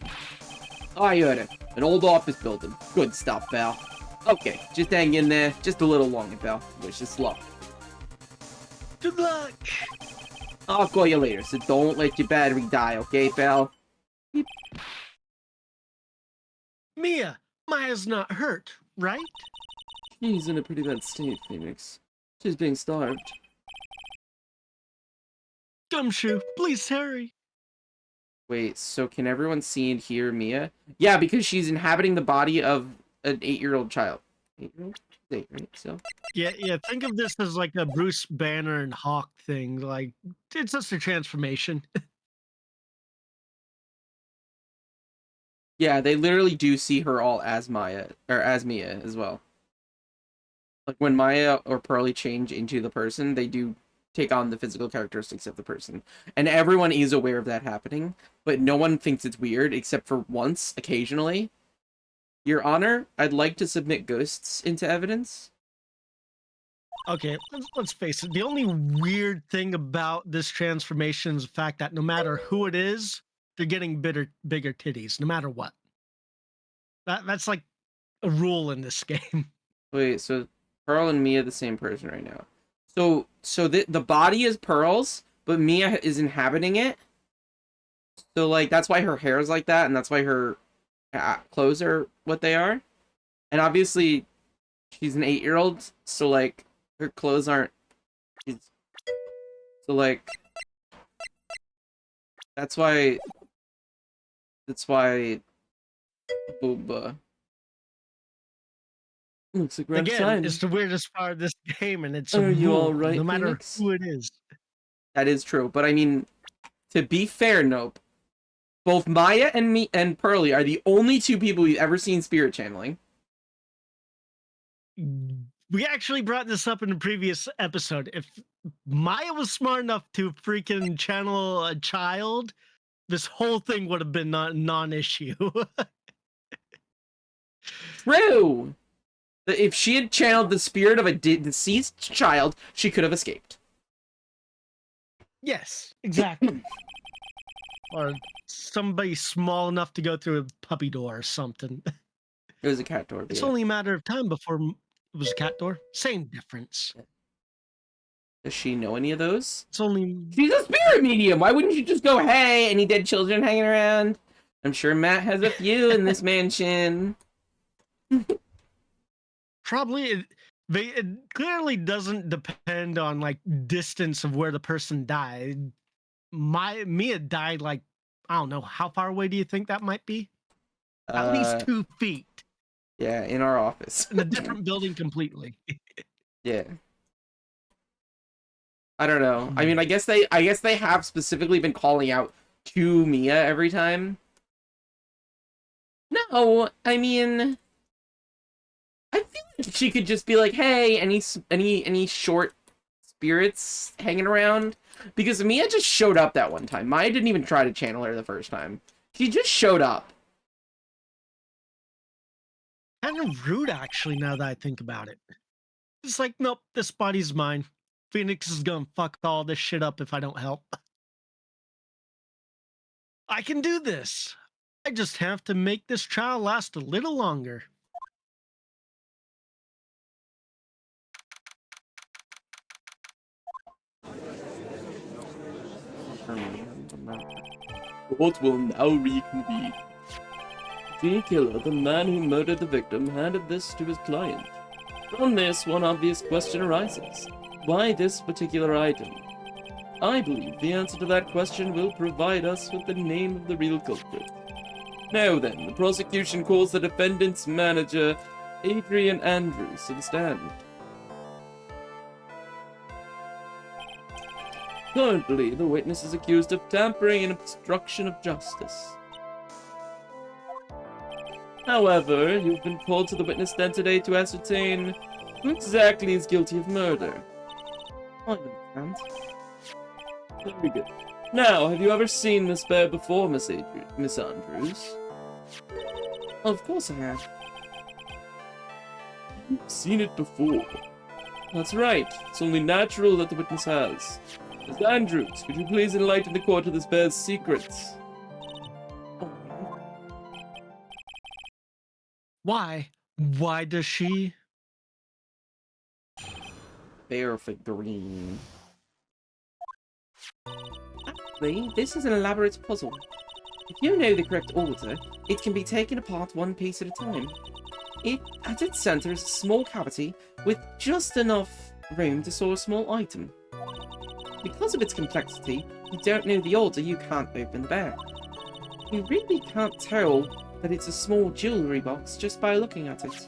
I heard it. An old office building. Good stuff, pal. Okay, just hang in there. Just a little longer, pal. Wish us luck. Good luck. I'll call you later, so don't let your battery die, okay, pal? Beep. Mia, Maya's not hurt, right? She's in a pretty bad state, Phoenix. She's being starved. Gumshoe, please hurry. Wait, so can everyone see and hear Mia? Yeah, because she's inhabiting the body of an 8-year-old child. 8-year-old? 8, right? So. Yeah, think of this as like a Bruce Banner and Hawk thing. Like, it's just a transformation. Yeah, they literally do see her all as Maya, or as Mia as well. Like, when Maya or Pearly change into the person, they do take on the physical characteristics of the person. And everyone is aware of that happening, but no one thinks it's weird, except for once, occasionally. Your Honor, I'd like to submit ghosts into evidence. Okay, let's face it. The only weird thing about this transformation is the fact that no matter who it is, they're getting bigger titties, no matter what. That's like a rule in this game. Wait, so Pearl and Mia the same person right now. So the body is Pearl's, but Mia is inhabiting it. So like that's why her hair is like that, and that's why her clothes are what they are. And obviously, she's an 8-year-old, so like her clothes aren't. So like that's why. Booba. Looks like we're out of Again, time. it's the weirdest part of this game, and it's Are a you rule, all right, no matter Phoenix? who it is. That is true, but I mean, to be fair, Nope, both Maya and me and Pearly are the only two people we've ever seen spirit channeling. We actually brought this up in the previous episode. If Maya was smart enough to freaking channel a child, this whole thing would have been non-issue. True! If she had channeled the spirit of a deceased child, she could have escaped. Yes, exactly. Or somebody small enough to go through a puppy door or something. It was a cat door. It's Yeah. only a matter of time before it was a cat door. Same difference. Does she know any of those? It's only She's a spirit medium. Why wouldn't you just go, hey, any dead children hanging around? I'm sure Matt has a few in this mansion. probably it clearly doesn't depend on like distance of where the person died. Mia died like, I don't know, how far away do you think that might be? At least 2 feet. Yeah, in our office. In a different building completely. Yeah. I don't know. I mean, I guess they have specifically been calling out to Mia every time. No, I mean, I feel like she could just be like, "Hey, any short spirits hanging around?" Because Mia just showed up that one time. Maya didn't even try to channel her the first time. She just showed up. Kind of rude, actually, now that I think about it. It's like, nope, this body's mine. Phoenix is gonna fuck all this shit up if I don't help. I can do this. I just have to make this trial last a little longer. Court will now reconvene. The killer, the man who murdered the victim, handed this to his client. From this, one obvious question arises. Why this particular item? I believe the answer to that question will provide us with the name of the real culprit. Now then, the prosecution calls the defendant's manager, Adrian Andrews, to the stand. Currently, the witness is accused of tampering and obstruction of justice. However, you've been called to the witness stand today to ascertain who exactly is guilty of murder. I understand. Very good. Now, have you ever seen this bear before, Miss Andrews? Of course I have. You've seen it before. That's right. It's only natural that the witness has. Miss Andrews, could you please enlighten the court of this bear's secrets? Why? Why does she? Bear figurine. Actually, this is an elaborate puzzle. If you know the correct order, it can be taken apart one piece at a time. At its center is a small cavity with just enough room to store a small item. Because of its complexity, if you don't know the order, you can't open the bear. You really can't tell that it's a small jewelry box just by looking at it.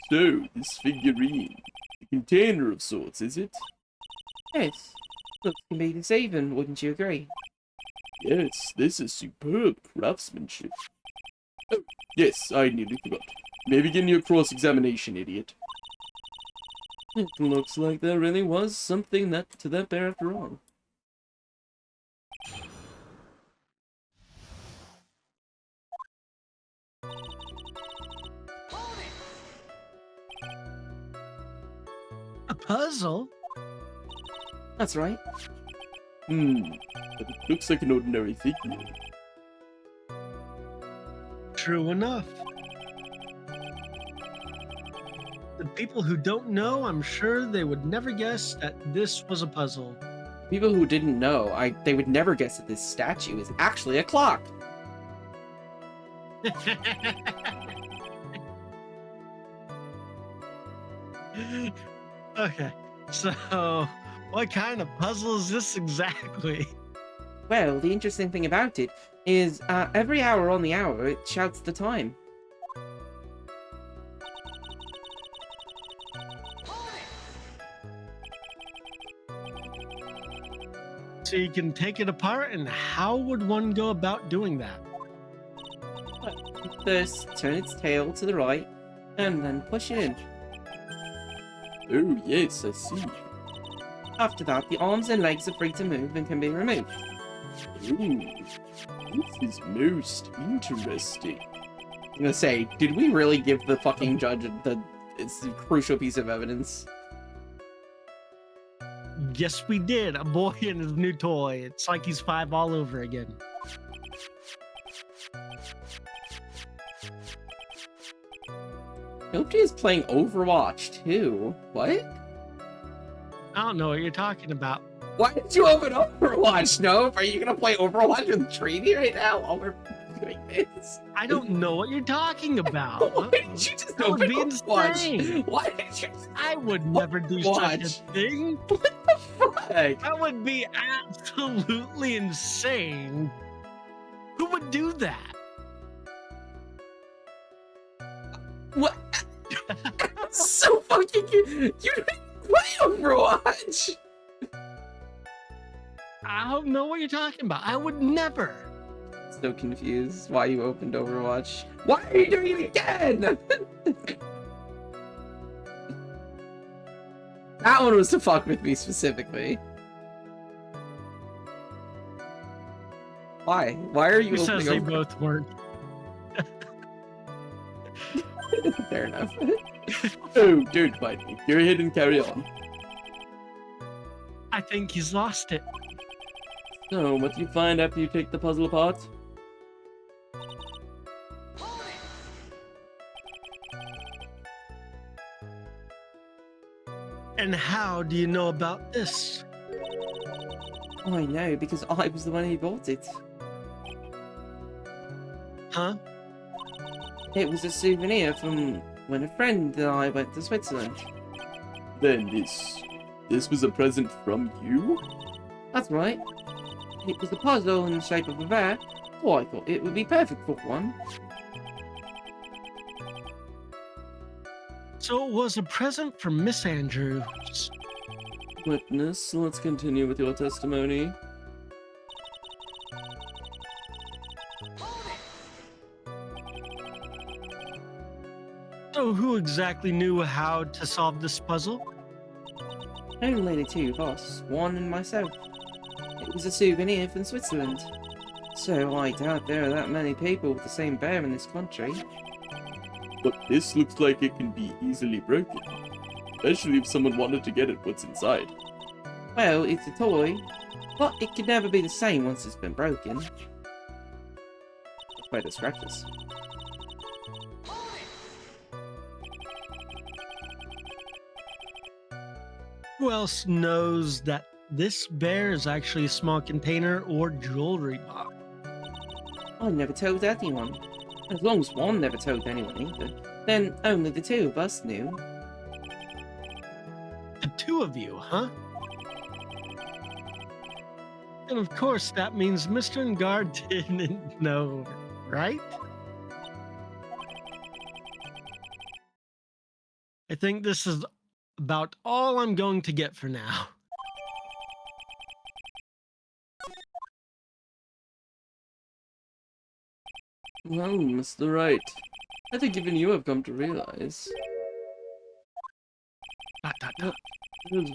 So, this figurine, a container of sorts, is it? Yes, looks can be deceiving, wouldn't you agree? Yes, this is superb craftsmanship. Oh, yes, I nearly forgot. May begin your cross-examination, idiot. It looks like there really was something to that bear after all. A puzzle? That's right. But it looks like an ordinary figure. True enough. The people who don't know, I'm sure they would never guess that this was a puzzle. People who didn't know, they would never guess that this statue is actually a clock. Okay, so what kind of puzzle is this exactly? Well, the interesting thing about it is every hour on the hour, it shouts the time. so you can take it apart, and how would one go about doing that? First, turn its tail to the right, and then push it in. Oh, yes, I see. After that, the arms and legs are free to move and can be removed. Ooh, this is most interesting. I'm gonna say, did we really give the fucking judge it's a crucial piece of evidence? Yes, we did. A boy and his new toy. It's like he's 5 all over again. Nobody is playing Overwatch too. What? I don't know what you're talking about. Why did you open Overwatch, Nope? Are you gonna play Overwatch with Trini right now while we're doing this? I don't know what you're talking about. Why did you just That would open be Overwatch? insane. Why did you? I would never do such Overwatch. a thing. What the fuck? That would be absolutely insane. Who would do that? What? So fucking you didn't play Overwatch. I don't know what you're talking about. I would never. So confused why you opened Overwatch. Why are you doing it again? That one was to fuck with me specifically. Why? Why are you Who says opening they Overwatch? both weren't? Fair enough. Oh, don't mind me. Go ahead and carry on. I think he's lost it. So, what do you find after you take the puzzle apart? And how do you know about this? Oh, I know, because I was the one who bought it. Huh? It was a souvenir from when a friend and I went to Switzerland. Then this was a present from you? That's right. It was a puzzle in the shape of a bear, so I thought it would be perfect for one. So it was a present from Miss Andrews. Witness, let's continue with your testimony. So who exactly knew how to solve this puzzle? Only the two of us, Swan and myself. It was a souvenir from Switzerland. So I doubt there are that many people with the same bear in this country. But this looks like it can be easily broken. Especially if someone wanted to get at what's inside. Well, it's a toy, but it could never be the same once it's been broken. Where the scratches. Who else knows that this bear is actually a small container or jewelry box? I never told anyone. As long as one never told anyone either, then only the two of us knew. The two of you, huh? And of course, that means Mr. Ngard didn't know, right? I think this is about all I'm going to get for now. Well, Mr. Wright, I think even you have come to realize Dot, dot, dot.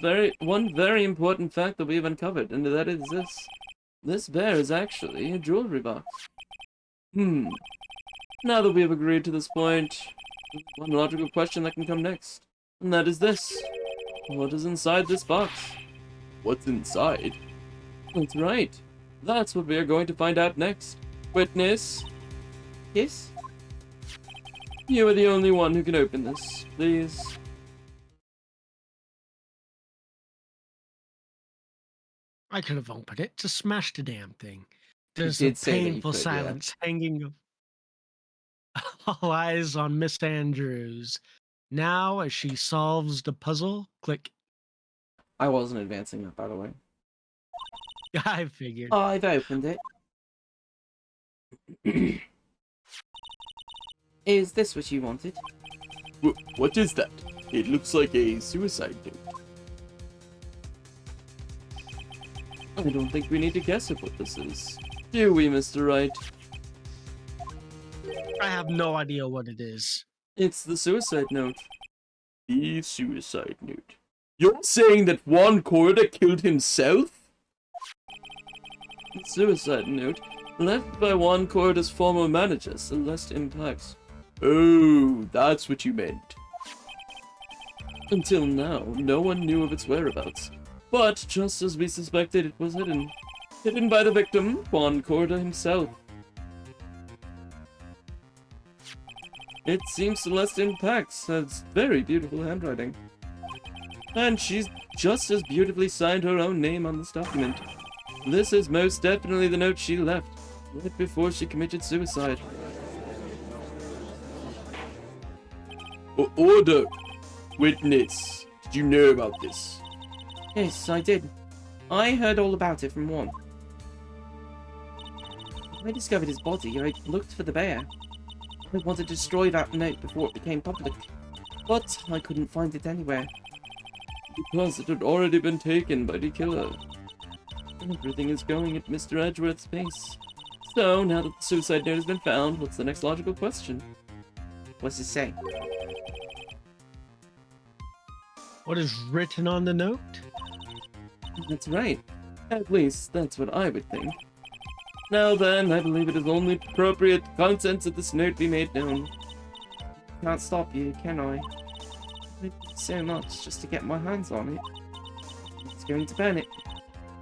there's one very important fact that we've uncovered, and that is this. This bear is actually a jewelry box. Now that we have agreed to this point, there's one logical question that can come next. And that is this. What is inside this box? What's inside? That's right. That's what we are going to find out next. Witness, Yes? you are the only one who can open this, please. I could have opened it to smash the damn thing. There's a did say that you painful could, yeah. silence hanging of all eyes on Miss Andrews. Now, as she solves the puzzle, click. I wasn't advancing that, by the way. I figured. I've opened it. Is this what you wanted? What is that? It looks like a suicide note. I don't think we need to guess at what this is. Do we, Mr. Wright? I have no idea what it is. It's the suicide note. The suicide note. You're saying that Juan Corda killed himself? The suicide note, left by Juan Corda's former manager, Celeste Impacts. Oh, that's what you meant. Until now, no one knew of its whereabouts. But, just as we suspected, it was hidden. Hidden by the victim, Juan Corda himself. It seems Celeste Impacts has very beautiful handwriting. And she's just as beautifully signed her own name on this document. This is most definitely the note she left, right before she committed suicide. Order! Witness, did you know about this? Yes, I did. I heard all about it from Juan. When I discovered his body, I looked for the bear. I wanted to destroy that note before it became public, but I couldn't find it anywhere. Because it had already been taken by the killer. Everything is going at Mr. Edgeworth's pace. So, now that the suicide note has been found, what's the next logical question? What's it say? What is written on the note? That's right. At least, that's what I would think. Now then, I believe it is only appropriate the contents of this note be made known. Can't stop you, can I? I did so much just to get my hands on it. It's going to burn it.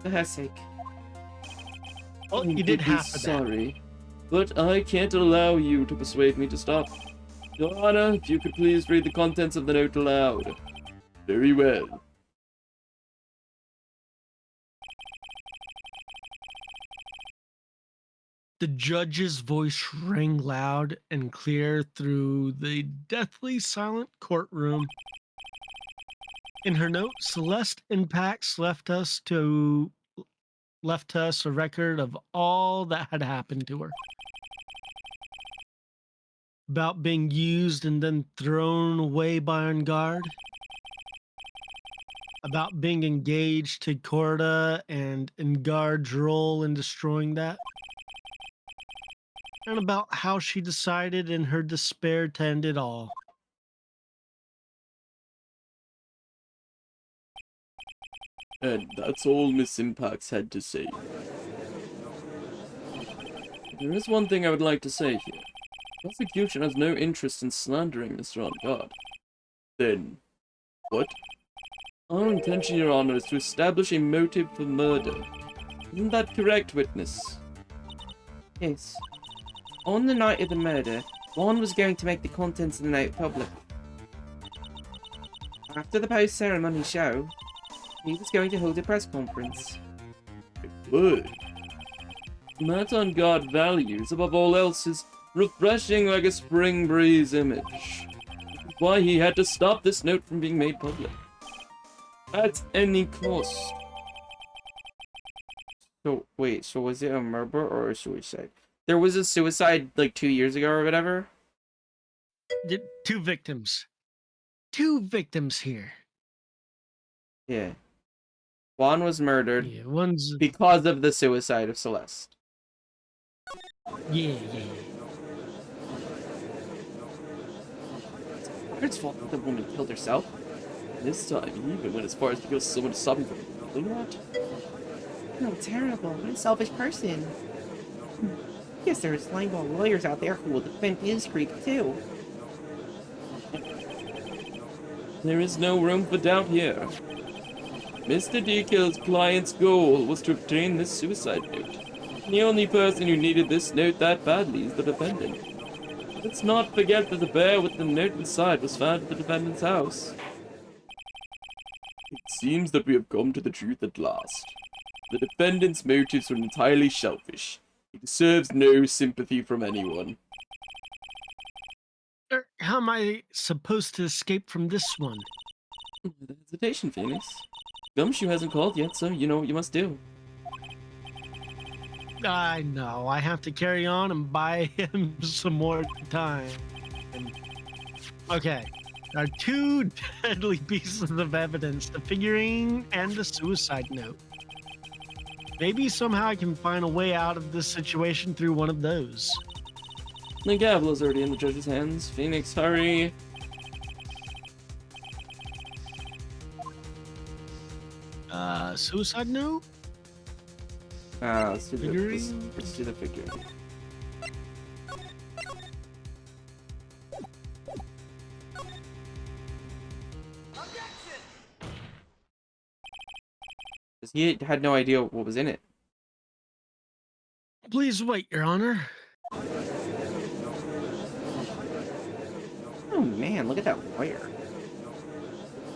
For her sake. Well, I'm you did deeply half of that. sorry, but I can't allow you to persuade me to stop. Your Honor, if you could please read the contents of the note aloud. Very well. The judge's voice rang loud and clear through the deathly silent courtroom. In her note, Celeste Impacts left us a record of all that had happened to her. About being used and then thrown away by On Guard. About being engaged to Corda and Engard's role in destroying that. And about how she decided in her despair to end it all. And that's all Miss Impacts had to say. There is one thing I would like to say here. The prosecution has no interest in slandering Mr. On-Guard. Then, what? Our intention, Your Honor, is to establish a motive for murder. Isn't that correct, witness? Yes. On the night of the murder, Juan was going to make the contents of the note public. After the post-ceremony show, he was going to hold a press conference. Good. Matt On-Guard values, above all else, is refreshing like a spring breeze image. Why he had to stop this note from being made public. At any cost. So, wait, so was it a murder or a suicide? There was a suicide like 2 years ago or whatever? Two victims. Two victims here. Yeah. Juan was murdered Yeah, one's because of the suicide of Celeste. yeah. It's fault that the woman killed herself. This time, he even went as far as to kill someone to stop him from killing that. No, terrible. What a selfish person. Guess there's slimeball lawyers out there who will defend his creep too. There is no room for doubt here. Mr. Dekill's client's goal was to obtain this suicide note. The only person who needed this note that badly is the defendant. Let's not forget that the bear with the note inside was found at the defendant's house. It seems that we have come to the truth at last. The defendant's motives were entirely selfish. He deserves no sympathy from anyone. How am I supposed to escape from this one? The hesitation, Phoenix. Gumshoe hasn't called yet, so you know what you must do. I know. I have to carry on and buy him some more time. Okay. There are two deadly pieces of evidence, the figurine and the suicide note. Maybe somehow I can find a way out of this situation through one of those. The gavel is already in the judge's hands. Phoenix, hurry. Suicide note? Let's do Figurine? let's do the figure. He had no idea what was in it. Please wait, Your Honor. Oh man, look at that wire.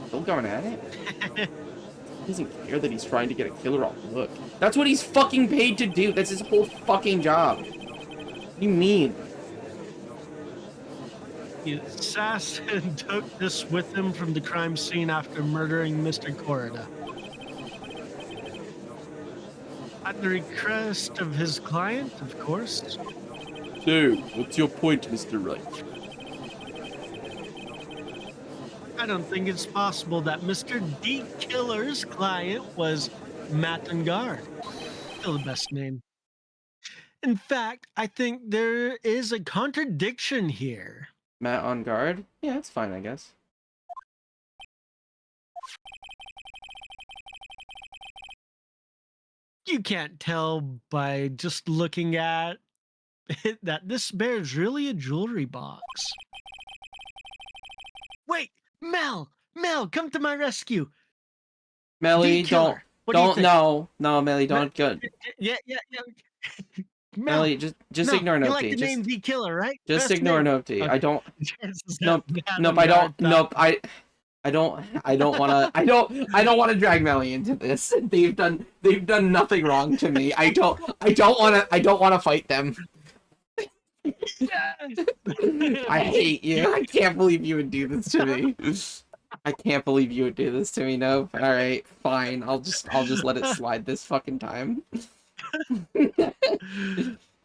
Still going at it? He doesn't care that he's trying to get a killer off the hook. That's what he's fucking paid to do. That's his whole fucking job. What do you mean? The assassin took this with him from the crime scene after murdering Mr. Corrida. At the request of his client, of course. So, what's your point, Mr. Wright? I don't think it's possible that Mr. D. Killer's client was Matt Ungard. Still the best name. In fact, I think there is a contradiction here. Matt on guard? Yeah, it's fine, I guess. You can't tell by just looking at it that this bear's really a jewelry box. Wait, Mel, come to my rescue. Melly, D. Killer. What do you don't, think? no, Melly, don't go. Yeah. Mel, Melly, just no, ignore you Nopty. like the name D. Killer, right? Just Best ignore name. Nopty. Okay. I don't. Nope, Matt nope, I Ungard don't. thought- Nope, I don't wanna. I don't wanna drag Melly into this. They've done nothing wrong to me. I don't wanna fight them. I hate you. I can't believe you would do this to me. I can't believe you would do this to me. Nope. All right, fine. I'll just let it slide this fucking time.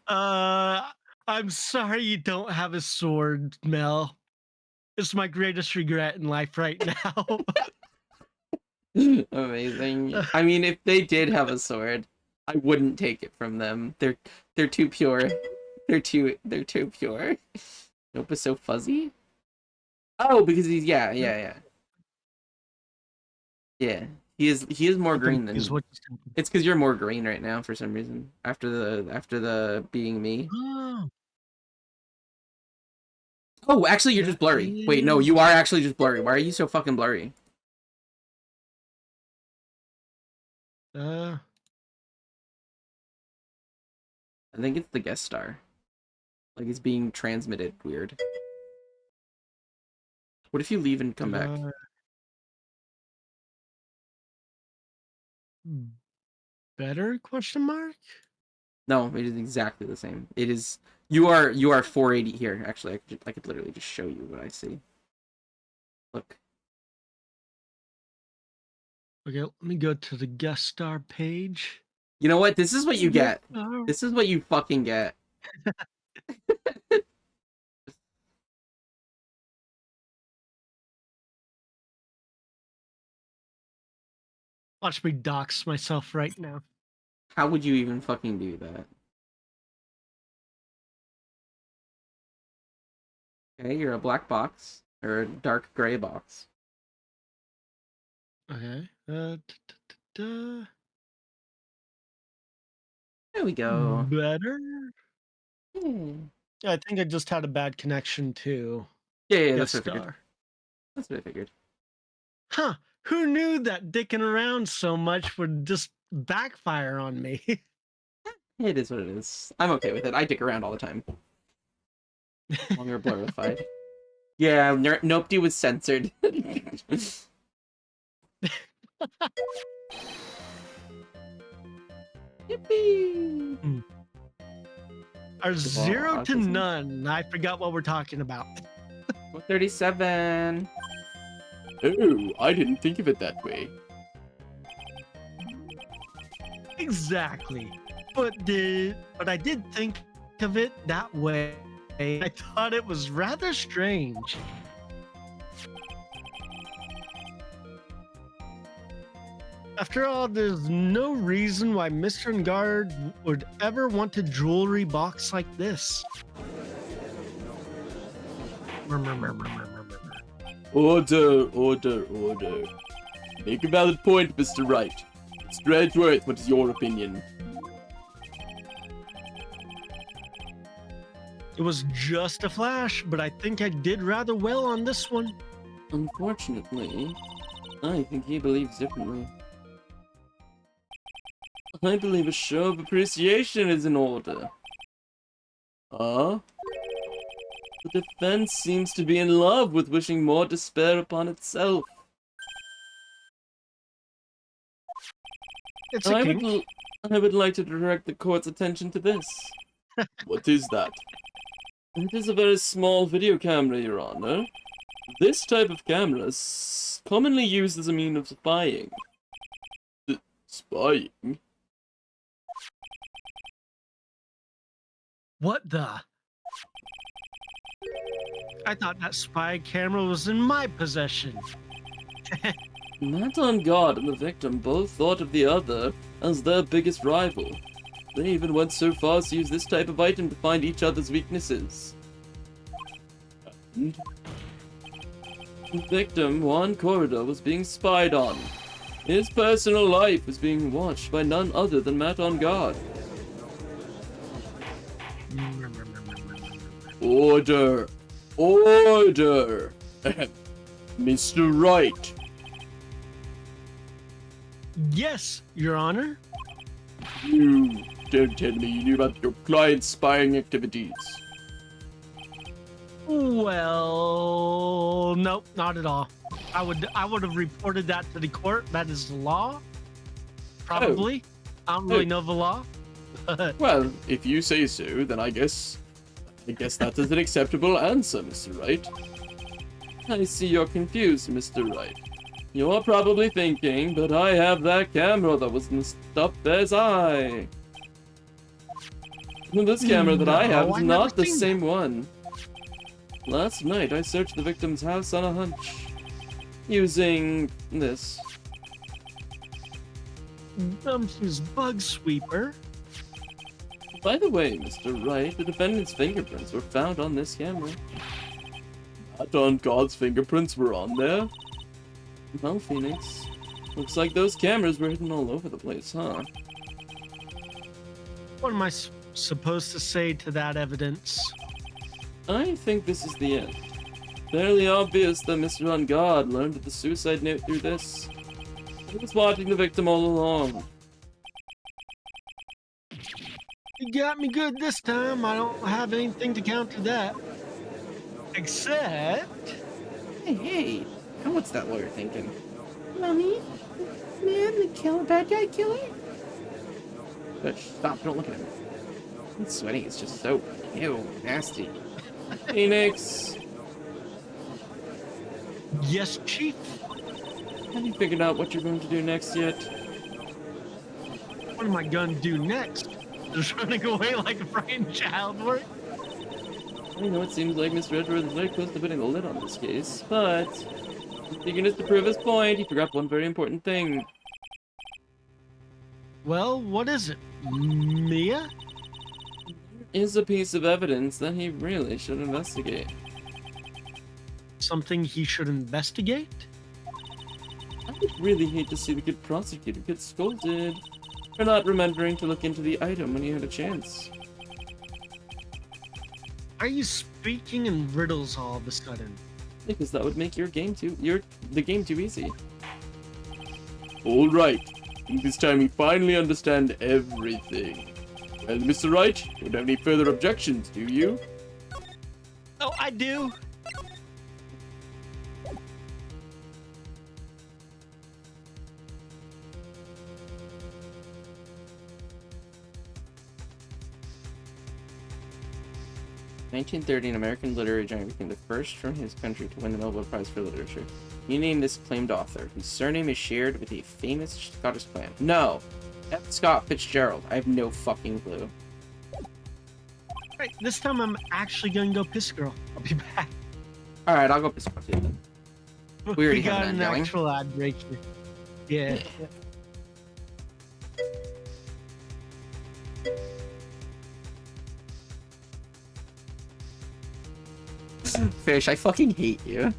I'm sorry you don't have a sword, Mel. It's my greatest regret in life right now. Amazing. I mean, if they did have a sword, I wouldn't take it from them. They're too pure. They're too pure. Nope is so fuzzy. Oh, because he's yeah. He is more green than. Is what It's because you're more green right now for some reason. After the being me. Oh, actually, you're just blurry. Wait, no, you are actually just blurry. Why are you so fucking blurry? Uh, I think it's the guest star. Like it's being transmitted weird. What if you leave and come back? Better question mark? No, it is exactly the same. It is you are 480 here. Actually, I could literally just show you what I see. Look. Okay, let me go to the guest star page. You know what? This is what you get. This is what you fucking get. Watch me dox myself right now. How would you even fucking do that? Okay, you're a black box or a dark gray box. Okay. There we go. Better? Yeah, I think I just had a bad connection too. yeah, that's what I figured. That's what I figured. Huh. Who knew that dicking around so much would just backfire on me? It is what it is. I'm okay with it. I dick around all the time. Longer blurified. Yeah, Nopty was censored. Yippee! Are 0 to autism. none. I forgot what we're talking about. 37. Oh, I didn't think of it that way. Exactly. But I did think of it that way. I thought it was rather strange. After all, there's no reason why Mr. Ngard would ever want a jewelry box like this. Order. Make a valid point, Mr. Wright. Mr. Edgeworth, what is your opinion? It was just a flash, but I think I did rather well on this one. Unfortunately, I think he believes differently. I believe a show of appreciation is in order. The defense seems to be in love with wishing more despair upon itself. It's a kink. I would like to direct the court's attention to this. What is that? It is a very small video camera, Your Honor. This type of camera is commonly used as a means of spying. Spying? What the? I thought that spy camera was in my possession. Not on God and the victim both thought of the other as their biggest rival. They even went so far as to use this type of item to find each other's weaknesses. And the victim, Juan Corridor, was being spied on. His personal life was being watched by none other than Matt on God. Order! Order! Mr. Wright! Yes, Your Honor. You don't tell me you knew about your client's spying activities. Well, nope, not at all. I would have reported that to the court. That is the law. Probably. I don't really know the law. Well, if you say so, then I guess that is an acceptable answer, Mr. Wright. I see you're confused, Mr. Wright. You're probably thinking, but I have that camera that was in the stuffbear's eye. This camera that I have is not the same one. Last night, I searched the victim's house on a hunch. Using this. His bug sweeper. By the way, Mr. Wright, the defendant's fingerprints were found on this camera. Not on God's fingerprints were on there. Well, Phoenix, looks like those cameras were hidden all over the place, huh? What am I supposed to say to that evidence? I think this is the end. Fairly obvious that Mr. On God learned of the suicide note through this. He was watching the victim all along. You got me good this time. I don't have anything to counter that. Except... Hey, now what's that lawyer thinking? Mommy? Man, the bad guy killer? But stop, don't look at him. He's sweating, it's just so, ew, nasty. Phoenix, Yes, Chief. have you figured out what you're going to do next yet? What am I gonna do next? Just running away like a frightened child would? I know it seems like Mr. Edgeworth is very close to putting the lid on this case, but his eagerness to prove his point, he forgot one very important thing. Well, what is it? Mia? Is a piece of evidence that he really should investigate. Something he should investigate? I would really hate to see the good prosecutor get scolded for not remembering to look into the item when he had a chance. Are you speaking in riddles all of a sudden? Because that would make the game too easy. All right. I think this time we finally understand everything. Well, Mr. Wright, you don't have any further objections, do you? Oh, I do. 1930, an American literary giant became the first from his country to win the Nobel Prize for Literature. You name this acclaimed author, whose surname is shared with a famous Scottish clan. No! F. Scott Fitzgerald. I have no fucking clue. Right, this time I'm actually gonna go piss girl. I'll be back. Alright, I'll go piss off too then. We already have got an an end going. actual ad break here. Yeah. Fish, I fucking hate you.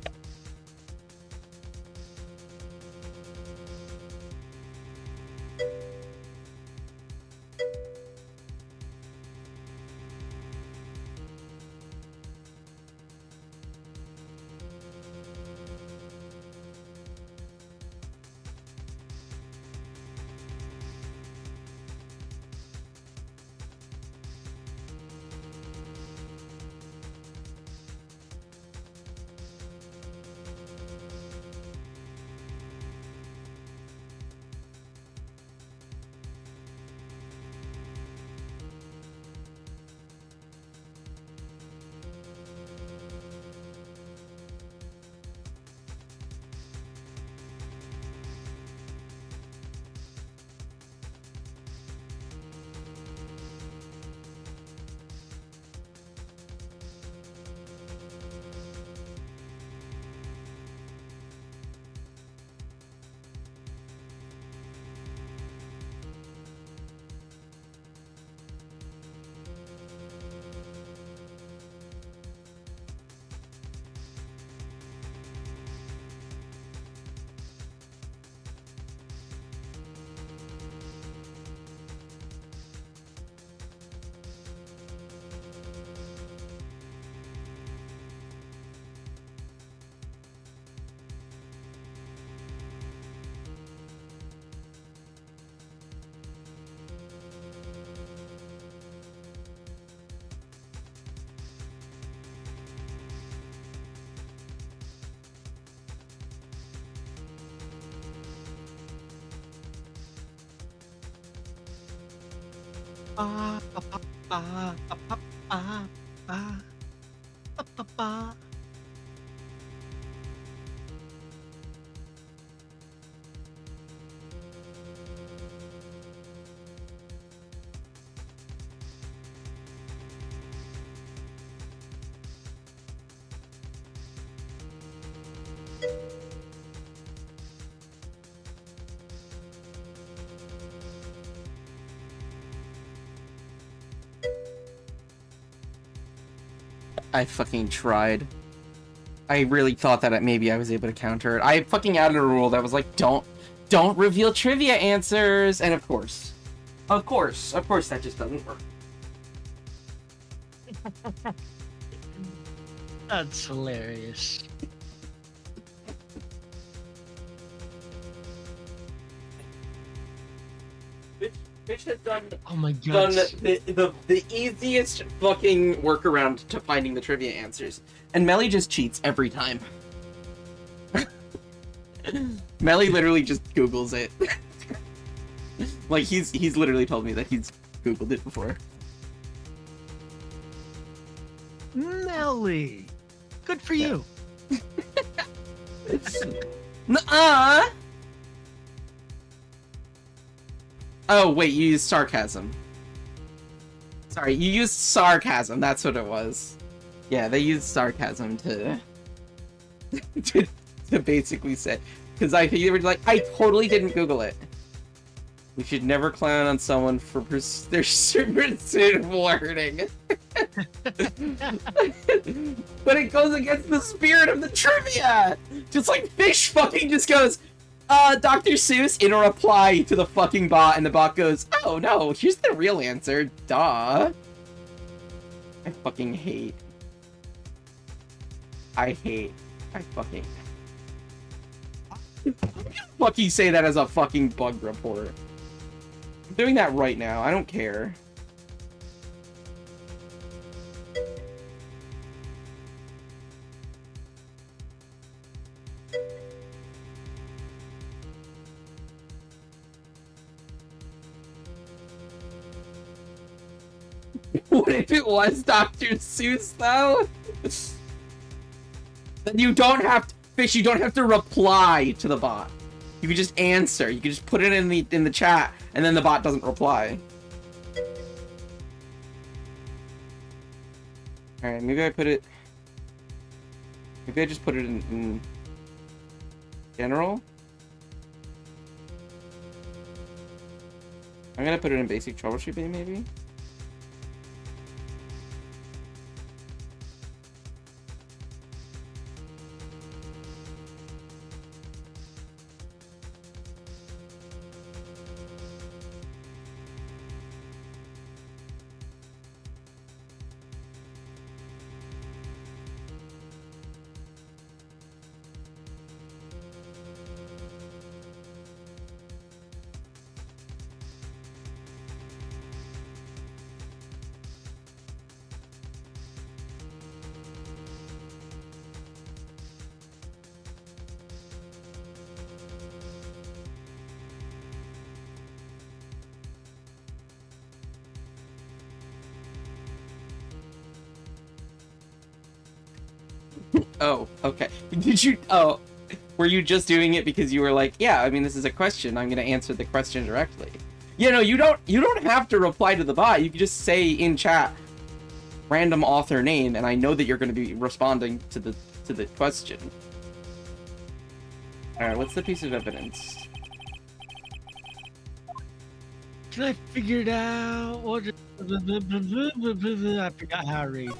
Ba, ba, ba, ba, ba, ba, ba, ba, ba, ba, ba. I fucking tried. I really thought that maybe I was able to counter it. I fucking added a rule that was like, don't reveal trivia answers, and of course that just doesn't work. That's hilarious. Fish has done Oh my god. the easiest fucking workaround to finding the trivia answers, and Melly just cheats every time. Melly literally just Googles it. Like he's literally told me that he's Googled it before. Melly. Good for you. Nuh-uh. Oh wait, you used sarcasm. Sorry, you used sarcasm. That's what it was. Yeah, they used sarcasm to to basically say, because you were like, I totally didn't Google it. We should never clown on someone for their pursuit learning. But it goes against the spirit of the trivia. Just like Fish fucking just goes, Dr. Seuss, in a reply to the fucking bot, and the bot goes, oh no, here's the real answer, duh. I fucking hate. I fucking... I'm gonna fucking say that as a fucking bug report. I'm doing that right now, I don't care. What if it was Dr. Seuss, though? Then you don't have to, Fish, you don't have to reply to the bot. You can just answer. You can just put it in the chat, and then the bot doesn't reply. Alright, maybe I put it... Maybe I just put it in general? I'm gonna put it in basic troubleshooting, maybe? Oh, okay. Did you? Oh, were you just doing it because you were like, yeah? I mean, this is a question. I'm gonna answer the question directly. You know, you don't have to reply to the bot. You can just say in chat, random author name, and I know that you're gonna be responding to the question. All right, what's the piece of evidence? Can I figure it out? I forgot how to read.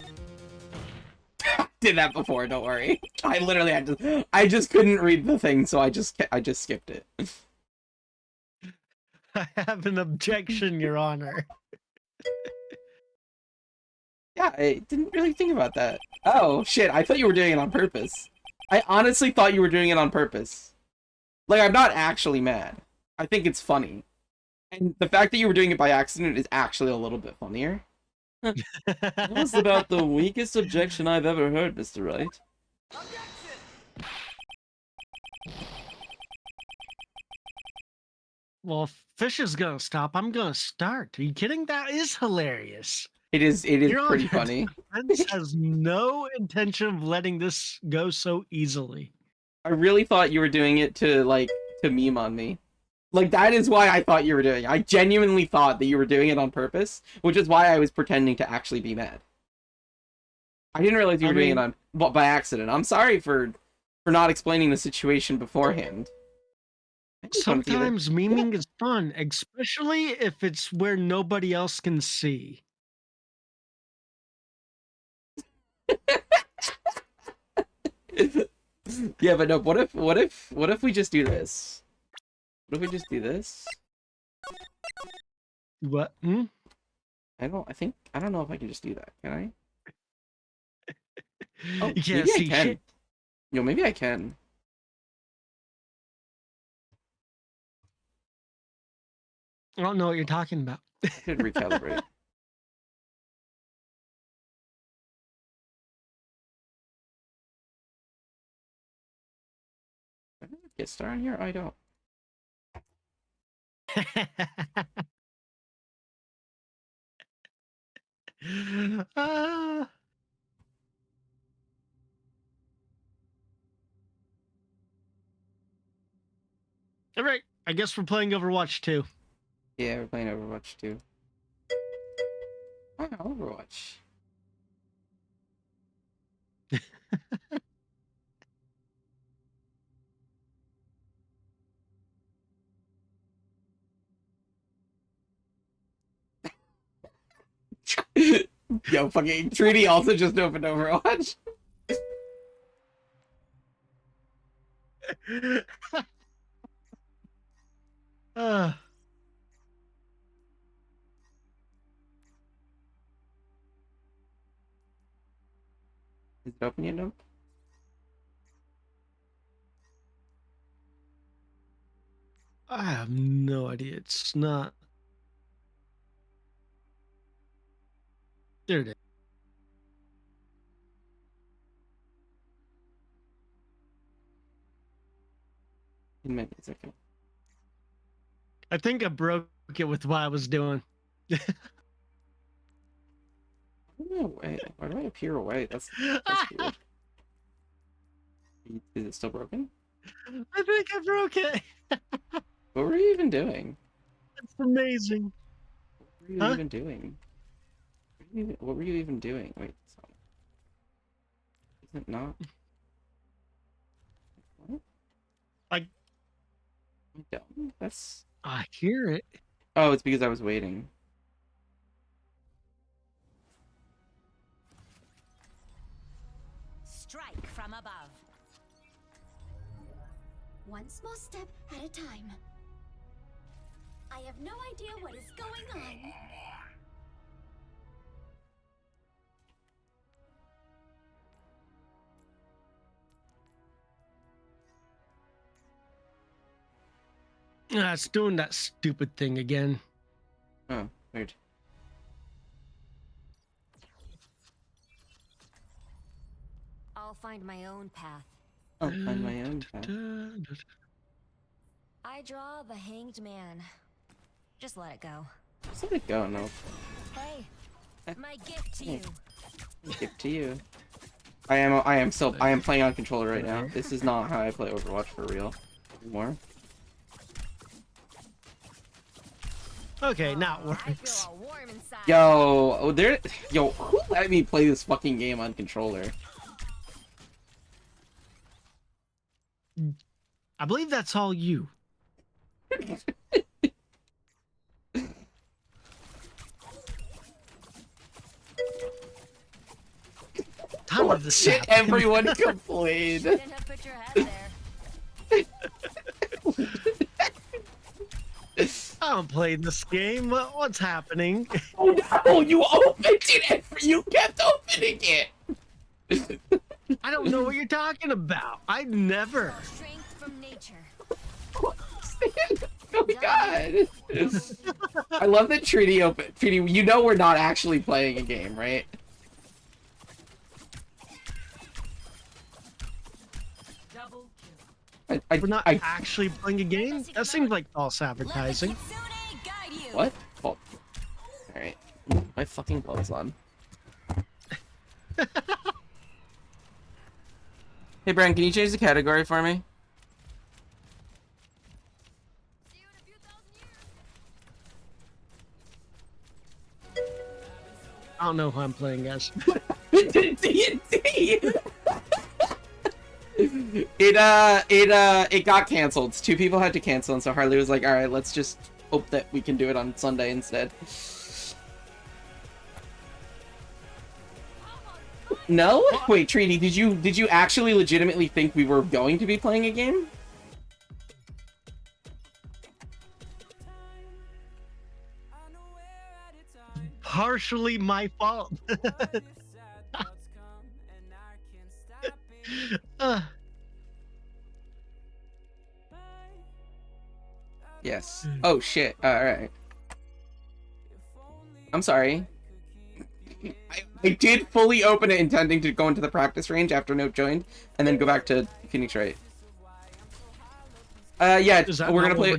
Did that before, don't worry. I literally I just couldn't read the thing, so I just skipped it. I have an objection, Your Honor. Yeah, I didn't really think about that. Oh, shit, I thought you were doing it on purpose. I honestly thought you were doing it on purpose. Like, I'm not actually mad. I think it's funny. And the fact that you were doing it by accident is actually a little bit funnier. That was about the weakest objection I've ever heard, Mr. Wright. Well, if Fish is gonna stop, I'm gonna start. Are you kidding? That is hilarious. It is Your pretty Honor, funny. defense has no intention of letting this go so easily. I really thought you were doing it to meme on me. Like, that is why I thought you were doing it. I genuinely thought that you were doing it on purpose, which is why I was pretending to actually be mad. I didn't realize you were doing it by accident. I'm sorry for not explaining the situation beforehand. Sometimes memeing is fun, especially if it's where nobody else can see. Yeah, but no, what if we just do this? What if we just do this? What? Hmm? I don't know if I can just do that. Can I? Oh, You can't maybe see I can. shit. Yo, maybe I can. I don't know what you're talking about. I could recalibrate. I have a Get Star on here? I don't. Ah. All right, I guess we're playing Overwatch 2. Yeah, we're playing Overwatch 2. Oh, Overwatch. Yo, fucking Trudy also just opened Overwatch. uh, Is it open yet, Nope? I have no idea. It's not. There it is. In minutes, okay. I think I broke it with what I was doing. Why do I appear away? That's weird. Is it still broken? I think I broke it. What were you even doing? It's amazing. What were you even doing? What were you even doing? Wait, is it not? What? I dumb? That's. I hear it. Oh, it's because I was waiting. Strike from above. One small step at a time. I have no idea what is going on. It's doing that stupid thing again. Oh, weird. I'll find my own path. I'll find my own path. I draw the hanged man. Just let it go. Just let it go, no. Hey, my gift to you. Gift to you. I am playing on controller right now. This is not how I play Overwatch for real anymore. Okay, now it I works. feel all warm inside. Yo, who let me play this fucking game on controller? I believe that's all you. Time of the Shit, sap. everyone complained. Didn't have put your head there. I don't play this game. What's happening? Oh no, you opened it and you kept opening it. I don't know what you're talking about. I never. Strength from nature. Oh god. I love that Treaty, you know we're not actually playing a game, right? We're not actually playing a game? That seems like false advertising. Let the kitsune guide you. What? Oh. Alright. My fucking clothes on. Hey, Brian, can you change the category for me? See you in a few thousand years. I don't know who I'm playing as. D&D! It got canceled. 2 people had to cancel, and so Harley was like, alright, let's just hope that we can do it on Sunday instead. No? Wait, Trini, did you actually legitimately think we were going to be playing a game? Partially my fault. Yes. Oh shit. Alright. I'm sorry. I did fully open it intending to go into the practice range after Note joined, and then go back to Phoenix Wright. Yeah, we're gonna play.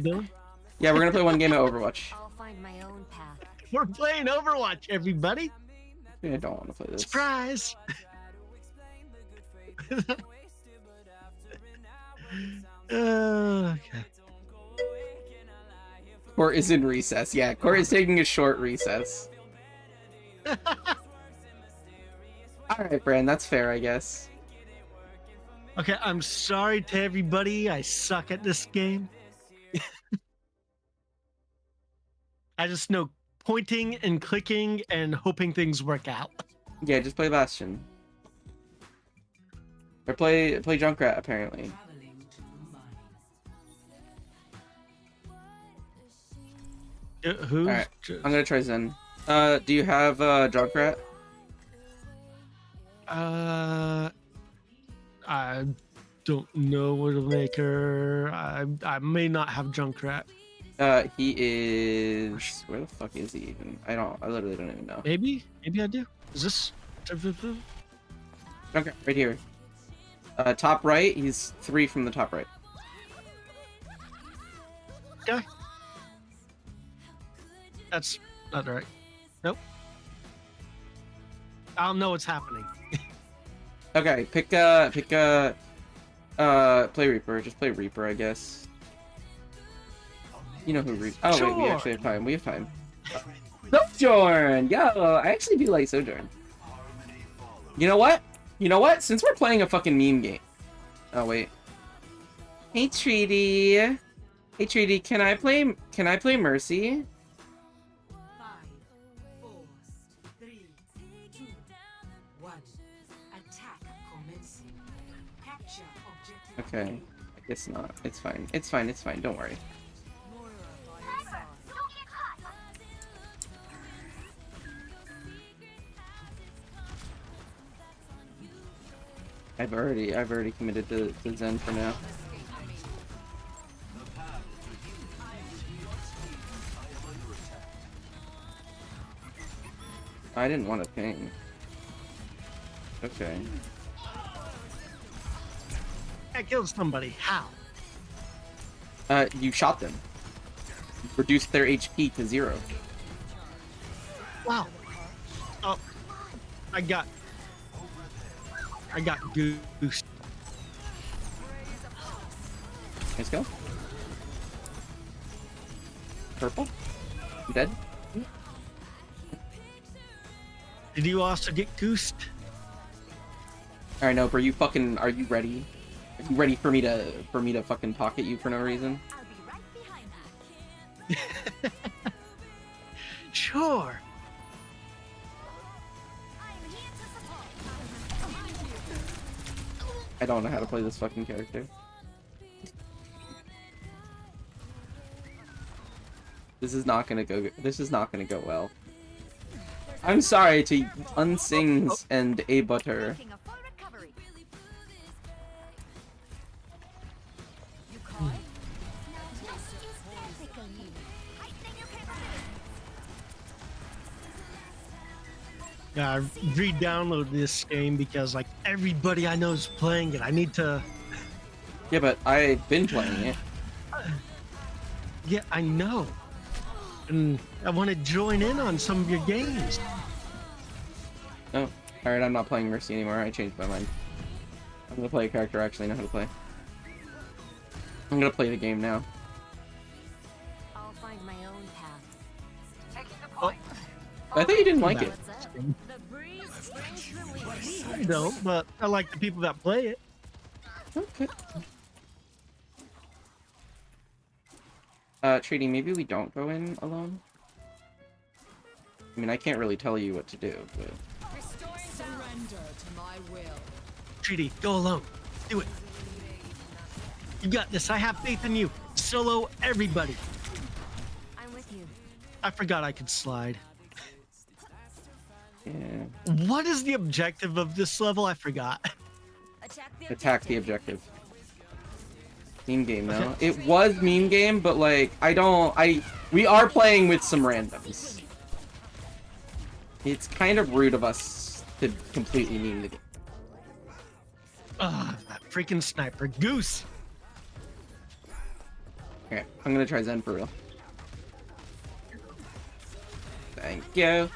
Yeah, we're gonna play one game of Overwatch. I'll find my own path. We're playing Overwatch, everybody. I don't want to play this. Surprise. Okay. Court is in recess. Yeah, Court is taking a short recess. Alright, Bran, that's fair, I guess. Okay, I'm sorry to everybody. I suck at this game. I just know pointing and clicking and hoping things work out. Yeah, just play Bastion. Or play Junkrat, apparently. Who's? Alright, I'm gonna try Zen. Do you have Junkrat? I don't know what to make her. I may not have Junkrat. He is... Where the fuck is he even? I literally don't even know. Maybe I do. Is this? Junkrat, right here. Top right, he's 3 from the top right. Okay. That's not right. Nope. I don't know what's happening. Okay, play Reaper. Just play Reaper, I guess. You know who Reaper. Oh wait, we actually have time. We have time. Sojourn! Yo, I actually do like Sojourn. You know what? Since we're playing a fucking meme game. Oh wait. Hey Treaty. Hey Treaty, can I play Mercy? 5, 4, 3, 2, 1. Attack commencing. Capture objective. Okay. I guess not. It's fine. It's fine. Don't worry. I've already committed to Zen for now. I didn't want to ping. Okay. I killed somebody. How? You shot them. Reduced their HP to 0. Wow. Oh, I got I got goose. Let's go. Purple? You dead? Did you also get goosed? Alright, no, are you ready? Are you ready for me to fucking pocket you for no reason? I'll be right behind that. Sure. I'm here to support. I don't know how to play this fucking character. This is not gonna go well. I'm sorry to Unsings and A Butter. Making a full recovery. You call? Now this is ethically. Heightening your capability. Yeah, I re-downloaded this game because like everybody I know is playing it. I need to. Yeah, but I've been playing it. Yeah, I know. And I want to join in on some of your games. Oh, alright, I'm not playing Mercy anymore. I changed my mind. I'm gonna play a character I actually know how to play. I'm gonna play the game now. I'll find my own path. Taking the Oh. point. I thought you didn't like it. What's up? The breeze brings relief. I don't, but I like the people that play it. Okay. Treaty, maybe we don't go in alone? I mean, I can't really tell you what to do, but... Surrender to my will. Treaty, go alone. Do it. You got this. I have faith in you. Solo everybody. I'm with you. I forgot I could slide. Yeah. What is the objective of this level? I forgot. Attack the objective. Meme game now. It was meme game, but like, we are playing with some randoms. It's kind of rude of us to completely meme the game. Ugh, that freaking sniper. Goose. Okay, I'm gonna try Zen for real. Thank you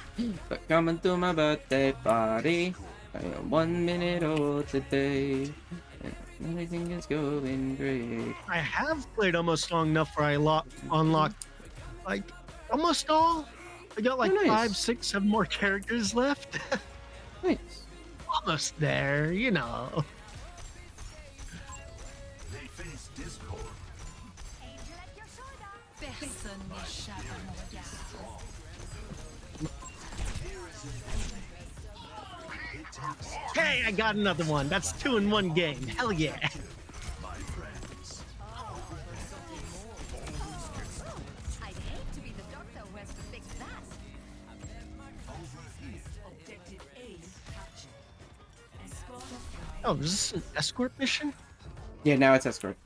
for coming to my birthday party. I am 1 minute old today. And everything is going great. I have played almost long enough where I unlocked like almost all. I got like Oh, nice. 5, 6, 7 more characters left. Nice. Almost there, you know. They face discord. Angel at your shoulder. Personne n'échappe à mon regard. Hey, I got another one. That's 2 in 1 game. Hell yeah. My friends. I'd hate to be the doctor who has to fix that. Over here. Objective A captured. Escort. Oh, is this an escort mission? Yeah, now it's escort.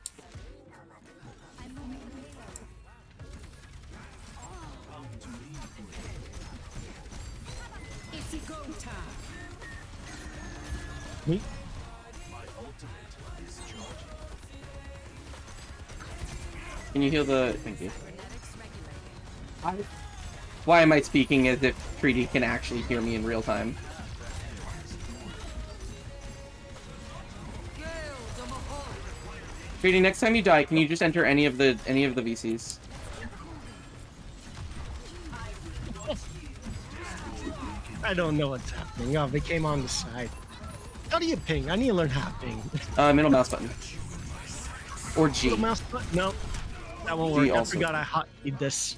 It's a go time. Me? My ultimate is charging. Can you heal the... Thank you. Why am I speaking as if Treaty can actually hear me in real time? Treaty, next time you die, can you just enter any of the VCs? I don't know what's happening. Oh, they came on the side. How do you ping? I need to learn how to ping. Middle mouse button. Or G. Little mouse button? No, that won't G work. I also. forgot I hotkeyed this.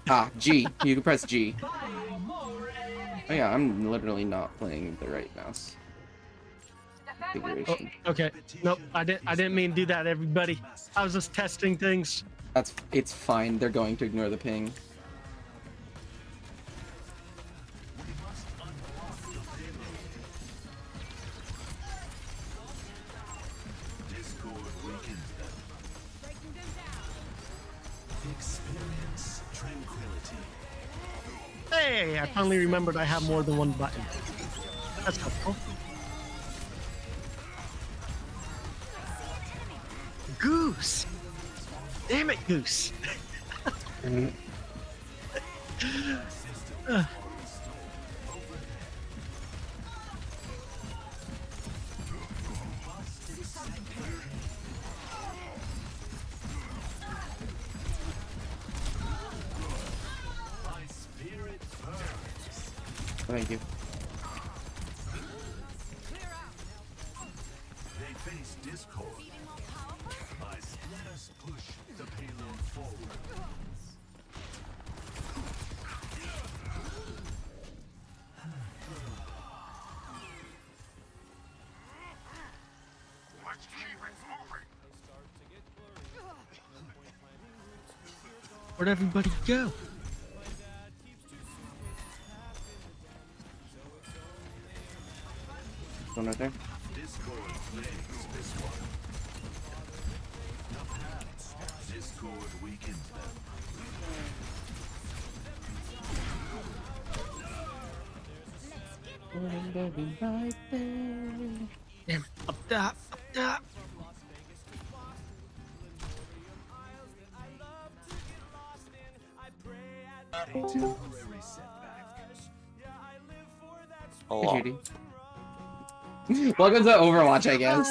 Ah, G. You can press G. Oh yeah, I'm literally not playing the right mouse configuration. Okay. Nope. I didn't mean to do that, everybody. I was just testing things. It's fine. They're going to ignore the ping. Discord weakened them. Experience tranquility. Hey, I finally remembered I have more than one button. That's helpful. Goose. Damn it, Goose. thank you. They face discord. Let us push the payload forward. Where'd everybody go? One right there. Discord plays this one. The paths. Discord weakens them. Damn, up that, up that. Temporary setback. Hey, Judy. Welcome to Overwatch, I guess.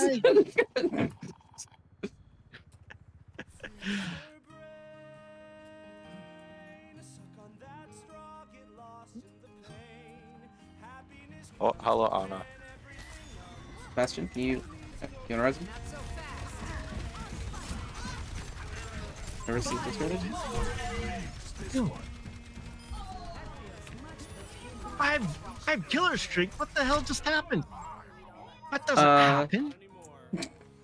Oh, hello, Anna. Bastion, you wanna res him? Never see this credit? Ew. Five killer streak. What the hell just happened? That doesn't happen.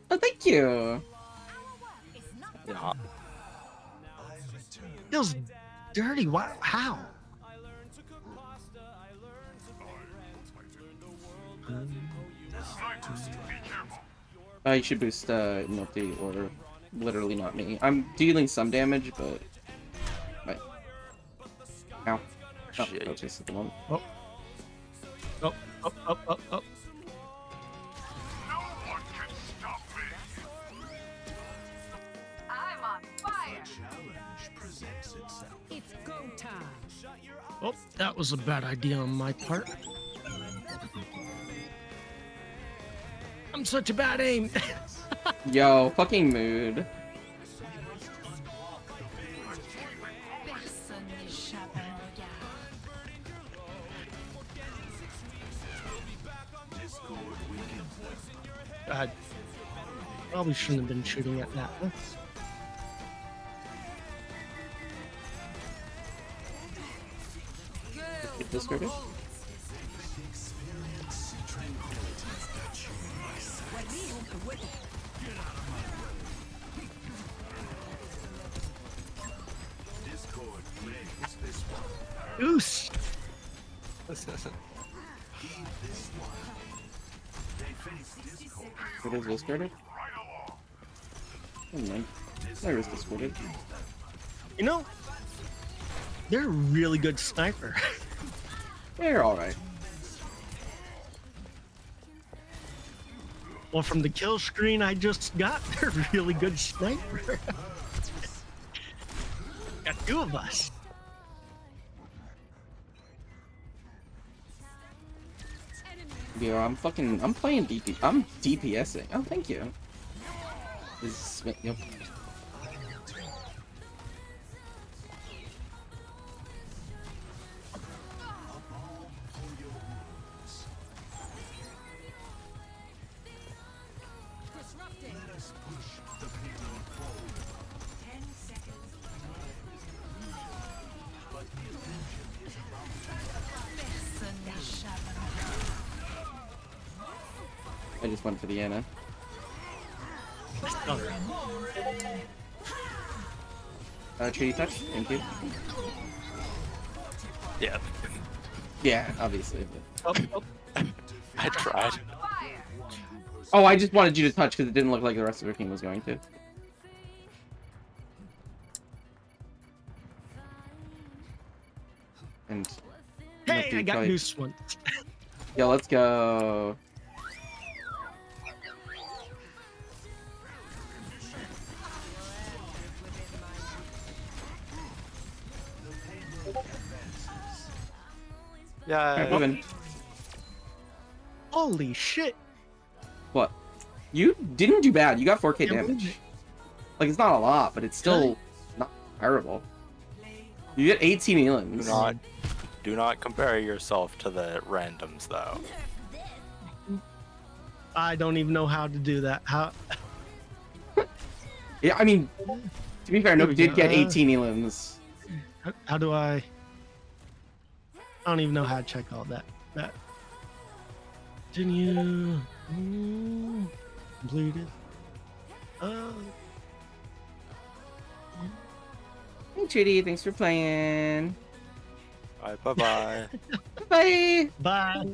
Oh, thank you. Yeah. Feels dirty. Why? How? You should boost Multi or literally not me. I'm dealing some damage, but ow. Not Shit. focus at the moment. Up, up, up, up, up. I'm on fire. Challenge presents itself. It's go time. Oh, that was a bad idea on my part. I'm such a bad aim. Yo, fucking mood. Personne n'échappe à mon regard. Discord weakens them. God. Probably shouldn't have been shooting at that. Huh? Get this credit. Experience tranquility. Discord plays this one. Goose. Heed this one. They face Discord. What is this credit? Oh, man. There is this credit. You know, they're a really good sniper. They're alright. Well, from the kill screen I just got, they're a really good sniper. Got two of us. Yo, I'm playing DP. I'm DPSing. Oh, thank you. Yep. Let us push the payload forward. 10 seconds. But the attention is about to Personne n'échappe à mon regard. I just went for the Ana. Treaty touch. Thank you. Yeah. Yeah, obviously. Up, up. I tried. Oh, I just wanted you to touch because it didn't look like the rest of your team was going to. And Hey, Lucky I got probably- goose one. Yo, let's go. Alright, Yeah. moving. Holy shit. What? You didn't do bad. You got 4K Can't damage. believe it. Like, it's not a lot, but it's still not terrible. You get 18 elims. Not. Do not compare yourself to the randoms, though. I don't even know how to do that. How? Yeah, I mean, to be fair, Here Nope we did go. get 18 elims. How do I? I don't even know how to check all that. Continue. Completed. Hey, Trudy, thanks for playing. Alright, bye-bye. Bye. Bye.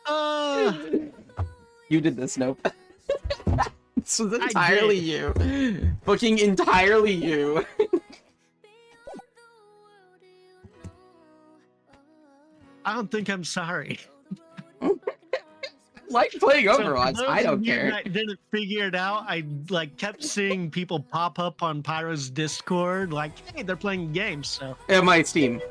uh, You did this, Nope. This was I entirely you. Fucking entirely you. I don't think I'm sorry. Like playing So for Overwatch, those I don't of you care. that didn't figure it out, I like kept seeing people pop up on Pyro's Discord, like, hey, they're playing games. So Yeah, my Steam.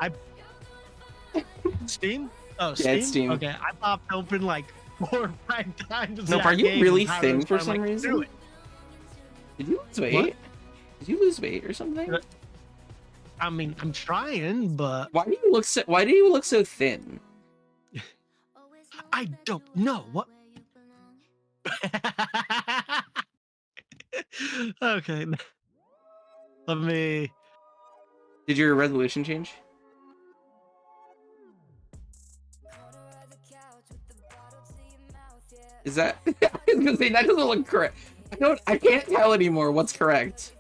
Steam? Oh, Yeah, Steam? it's Steam. Okay, I popped open like 4 or 5 times. Nope, that are you game, really and Pyro thin was for finally some like, reason? "Do it." Did you lose weight? What? Did you lose weight or something? I mean, I'm trying, but Why do you look so thin? I don't know what. Okay, let me. Did your resolution change? Is that? I was gonna say that doesn't look correct. I can't tell anymore what's correct.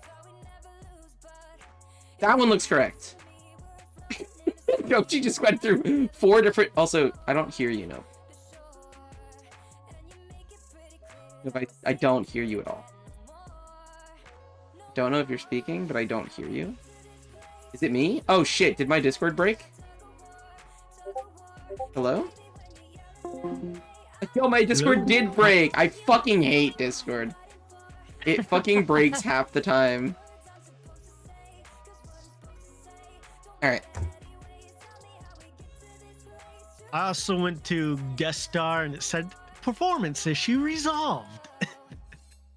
That one looks correct. No, she just went through 4 different. Also, I don't hear you, no. I don't hear you at all. Don't know if you're speaking, but I don't hear you. Is it me? Oh shit, did my Discord break? Hello? Yo, my Discord did break! I fucking hate Discord. It fucking breaks half the time. Alright. I also went to guest star and it said performance issue resolved.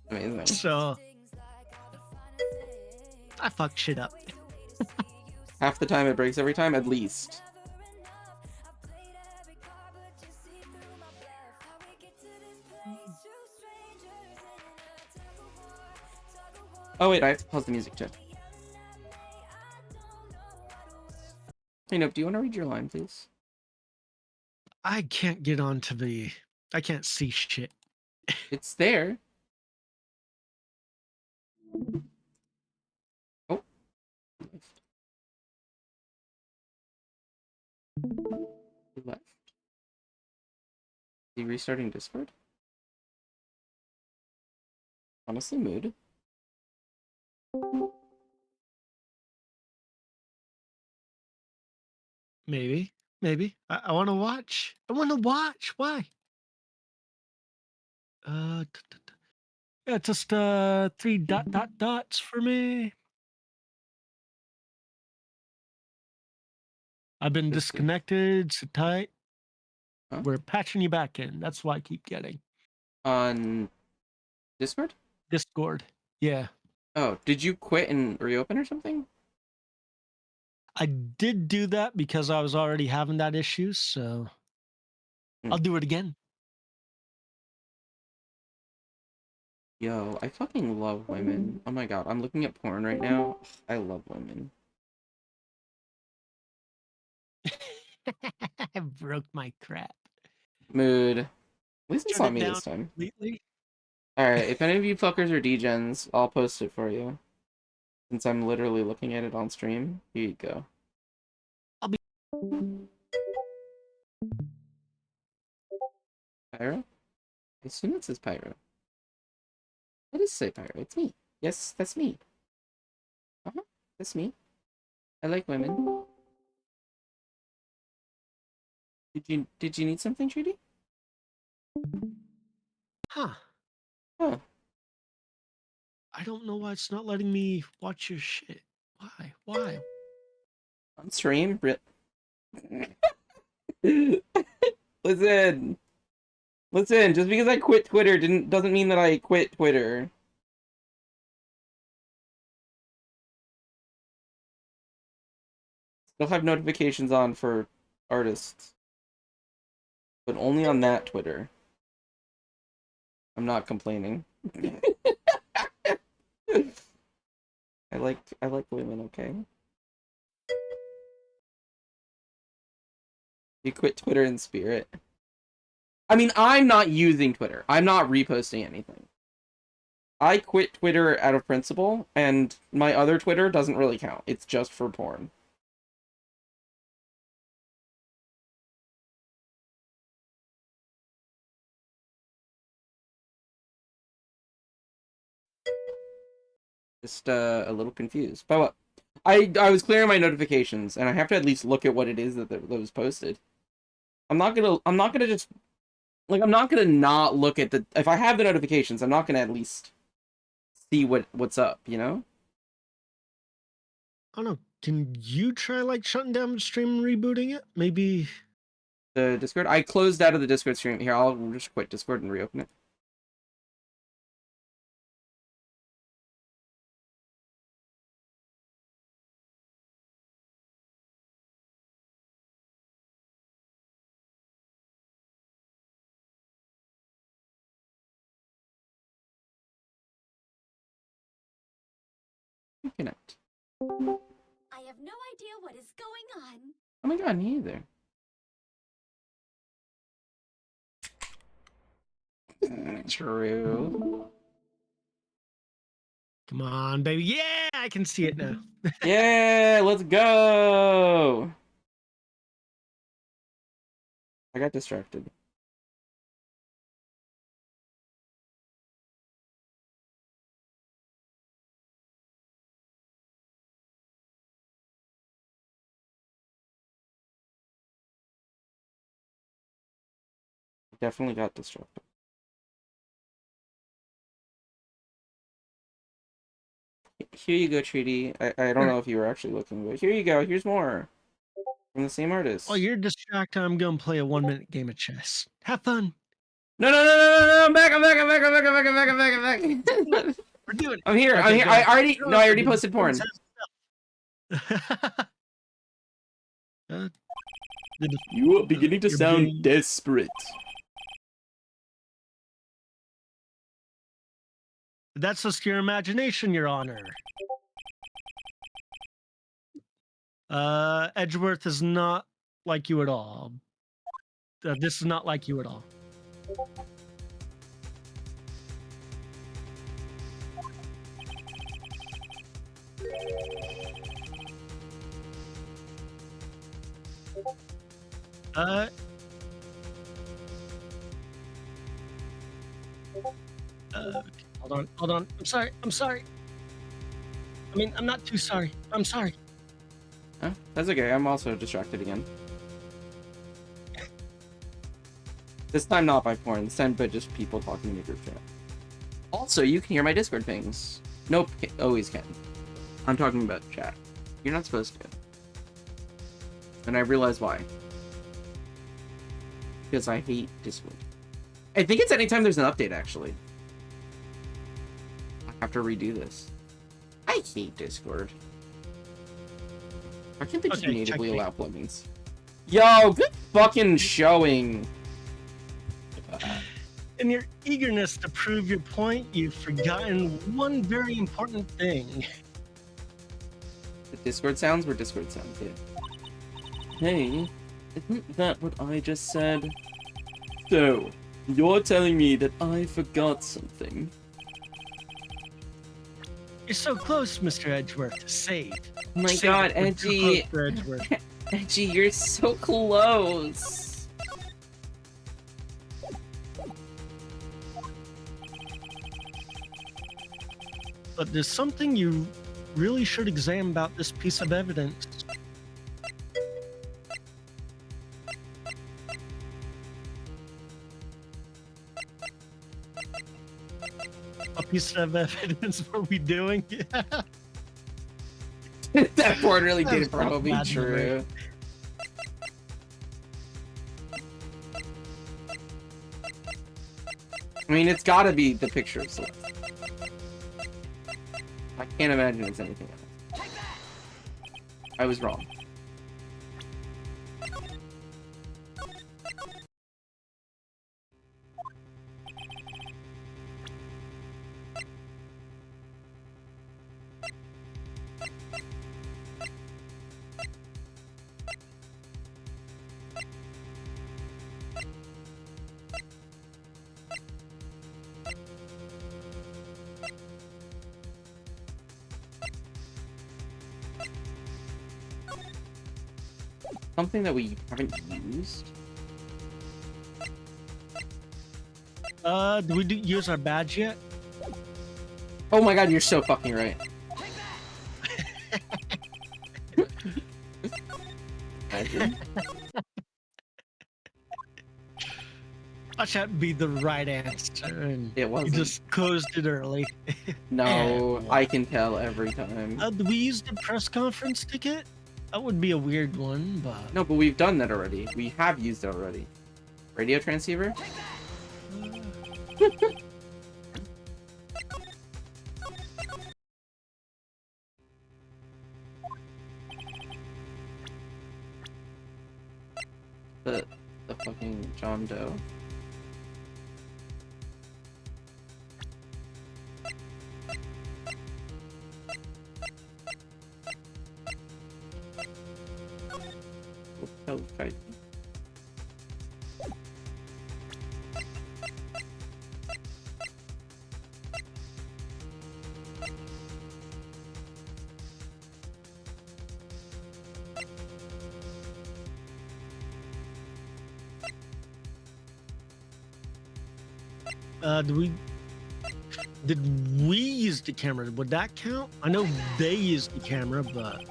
Amazing. So I fucked shit up. Half the time it breaks every time, at least. Oh wait, I have to pause the music too. Hey, Nope, do you want to read your line, please? I can't get onto the. I can't see shit. It's there. Oh. He left. Is he restarting Discord? Honestly, mood. Maybe. I want to watch. Why? Yeah, just 3 dots for me. I've been Let's see. disconnected. Sit tight. Huh? We're patching you back in. That's why I keep getting On Discord? Discord. Yeah, Oh, did you quit and reopen or something? I did do that because I was already having that issue. So I'll do it again. Yo, I fucking love women. Oh my god, I'm looking at porn right now. I love women. I broke my crap. Mood. At least it's Turn not it me down this time. completely. Alright, if any of you fuckers are degens, I'll post it for you. Since I'm literally looking at it on stream. Here you go. I'll be. Pyro? I assume it says Pyro. What does it say Pyro? It's me. Yes, that's me. Uh-huh, that's me. I like women. Did you need something, Trudy? Huh. Huh. I don't know why it's not letting me watch your shit. Why? On stream? Listen. Listen, just because I quit Twitter doesn't mean that I quit Twitter. They'll have notifications on for artists, but only on that Twitter. I'm not complaining. I like women, okay? You quit Twitter in spirit. I mean, I'm not using Twitter. I'm not reposting anything. I quit Twitter out of principle, and my other Twitter doesn't really count. It's just for porn. Just a little confused. But what? I was clearing my notifications, and I have to at least look at what it is that was posted. I'm not gonna just like I'm not gonna not look at the if I have the notifications. I'm not gonna at least see what's up, you know? I don't know. Can you try like shutting down the stream and rebooting it? Maybe. The Discord. I closed out of the Discord stream. Here, I'll just quit Discord and reopen it. Connect. I have no idea what is going on. Oh my god, me either. True. Come on, baby. Yeah, I can see it now. Yeah, let's go. I got distracted. Definitely got distracted. Here you go, Treaty. I don't know if you were actually looking, but here you go. Here's more from the same artist. While you're distracted, I'm going to play a 1-minute game of chess. Have fun. No, I'm back. I'm back. We're doing it. I'm here. Okay, I'm here. go. I already posted porn. You are beginning to sound desperate. That's just your imagination, Your Honor. Edgeworth is not like you at all. This is not like you at all. Hold on. I'm sorry. I mean, I'm not too sorry. I'm sorry. Huh? That's okay. I'm also distracted again. This time not by porn. This time, but just people talking in the group chat. Also, you can hear my Discord pings. Nope, always can. I'm talking about chat. You're not supposed to. And I realize why. Because I hate Discord. I think it's anytime there's an update, actually. I have to redo this. I hate Discord. Why can't they just natively allow plugins? Yo, good fucking showing. In your eagerness to prove your point, you've forgotten one very important thing. The Discord sounds were Discord sounds, yeah. Hey, isn't that what I just said? So, you're telling me that I forgot something? You're so close, Mr. Edgeworth. Save. Oh my Save god, it. We're too Edgy. close for Edgeworth. Edgy, you're so close. But there's something you really should examine about this piece of evidence. A piece of evidence were we doing? That porn really That was did probably bad true. I mean, it's gotta be the picture of Celeste. I can't imagine it's anything else. I was wrong. something that we haven't used. Do we use our badge yet? Oh my god, you're so fucking right. Imagine. Watch that be the right answer. And It you wasn't. just closed it early. No, I can tell every time. Do we use the press conference ticket? That would be a weird one, but... No, but we've done that already. We have used it already. Radio transceiver? the fucking John Doe. Oh, okay. Did we use the camera? Would that count? I know they used the camera, but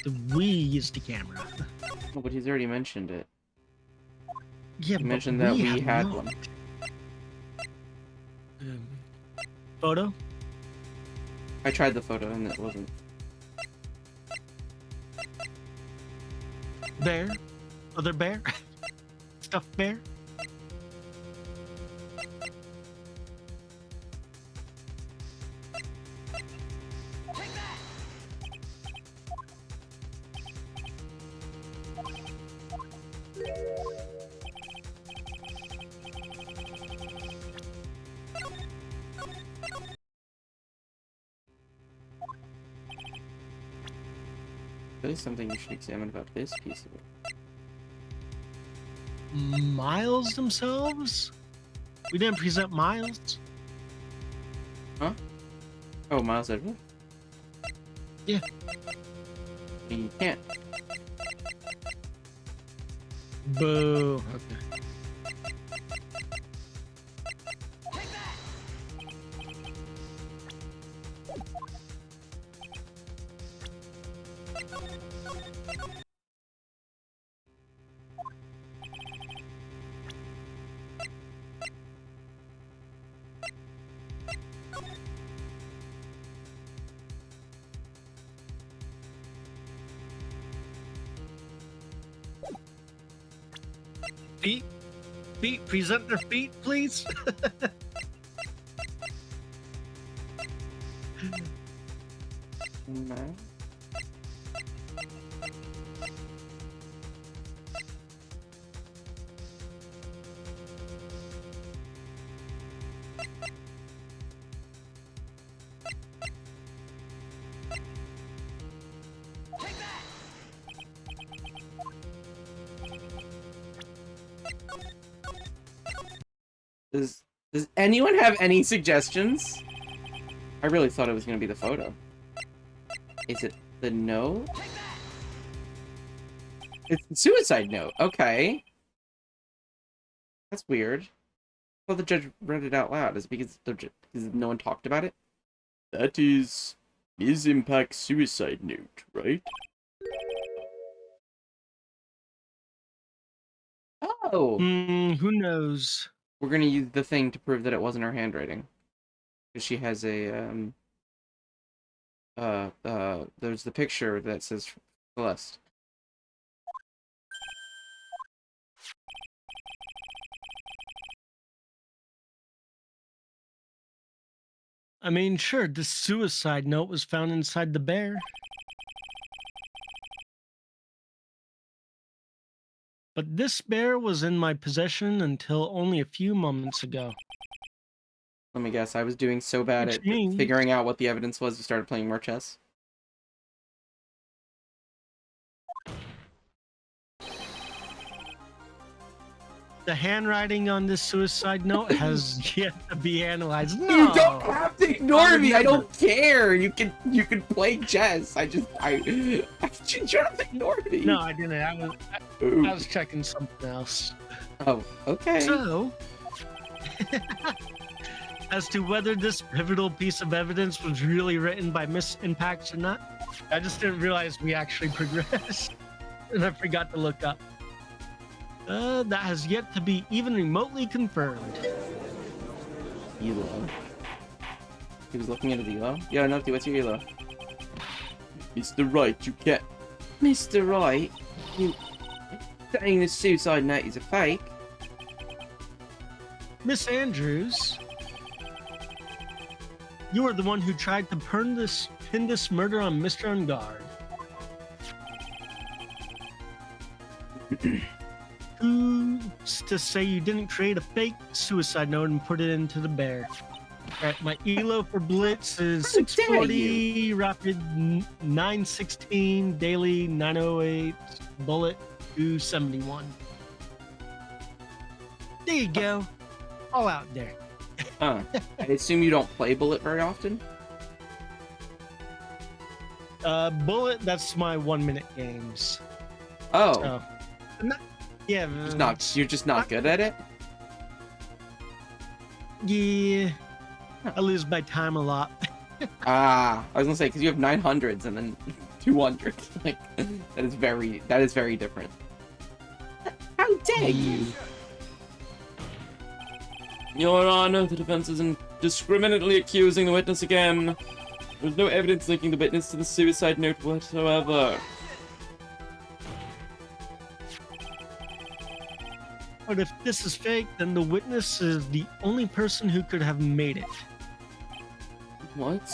did we use the camera? Oh, but he's already mentioned it. Yeah, He mentioned that we have had not. one. Photo? I tried the photo and it wasn't. Bear? Other bear? Stuffed bear? That is something you should examine about this piece of it. Miles themselves? We didn't present Miles. Huh? Oh, Miles Edward? Yeah. You can't. Boo. Okay. Feet? Feet? Present their feet, please? No. Does anyone have any suggestions? I really thought it was gonna be the photo. Is it the note? It's the suicide note. Okay. That's weird. Well, the judge read it out loud. Is it because no one talked about it? That is Ms. Impact's suicide note, right? Oh! Who knows? We're gonna use the thing to prove that it wasn't her handwriting. Because she has a, there's the picture that says Celeste. I mean, sure, this suicide note was found inside the bear. But this bear was in my possession until only a few moments ago. Let me guess, I was doing so bad Which at means- figuring out what the evidence was, you started playing more chess? The handwriting on this suicide note has yet to be analyzed. No. You don't have to ignore me. I remember. don't care. You can play chess. I you don't have to ignore me. No, I didn't. I was checking something else. Oh, okay. So, as to whether this pivotal piece of evidence was really written by Miss Impacts or not, I just didn't realize we actually progressed, and I forgot to look up. That has yet to be even remotely confirmed. Elo. He was looking at the elo? Yeah, Nocti, what's your elo? Mr. Wright, you can't. Mr. Wright, you saying this suicide note is a fake? Miss Andrews, you are the one who tried to pin this murder on Mr. Ungard. Who's to say you didn't create a fake suicide note and put it into the bear? Alright, my elo for Blitz is How dare 640, Rapid 916, Daily 908, Bullet 271. There you go. All out there. I assume you don't play Bullet very often? Bullet, that's my 1 minute games. Oh. So, yeah. You're just not good at it? Yeah. I lose my time a lot. I was gonna say, because you have 900s and then 200. Like, that is very different. How dare you? Your Honor, the defense is indiscriminately accusing the witness again. There's no evidence linking the witness to the suicide note whatsoever. But if this is fake, then the witness is the only person who could have made it. What?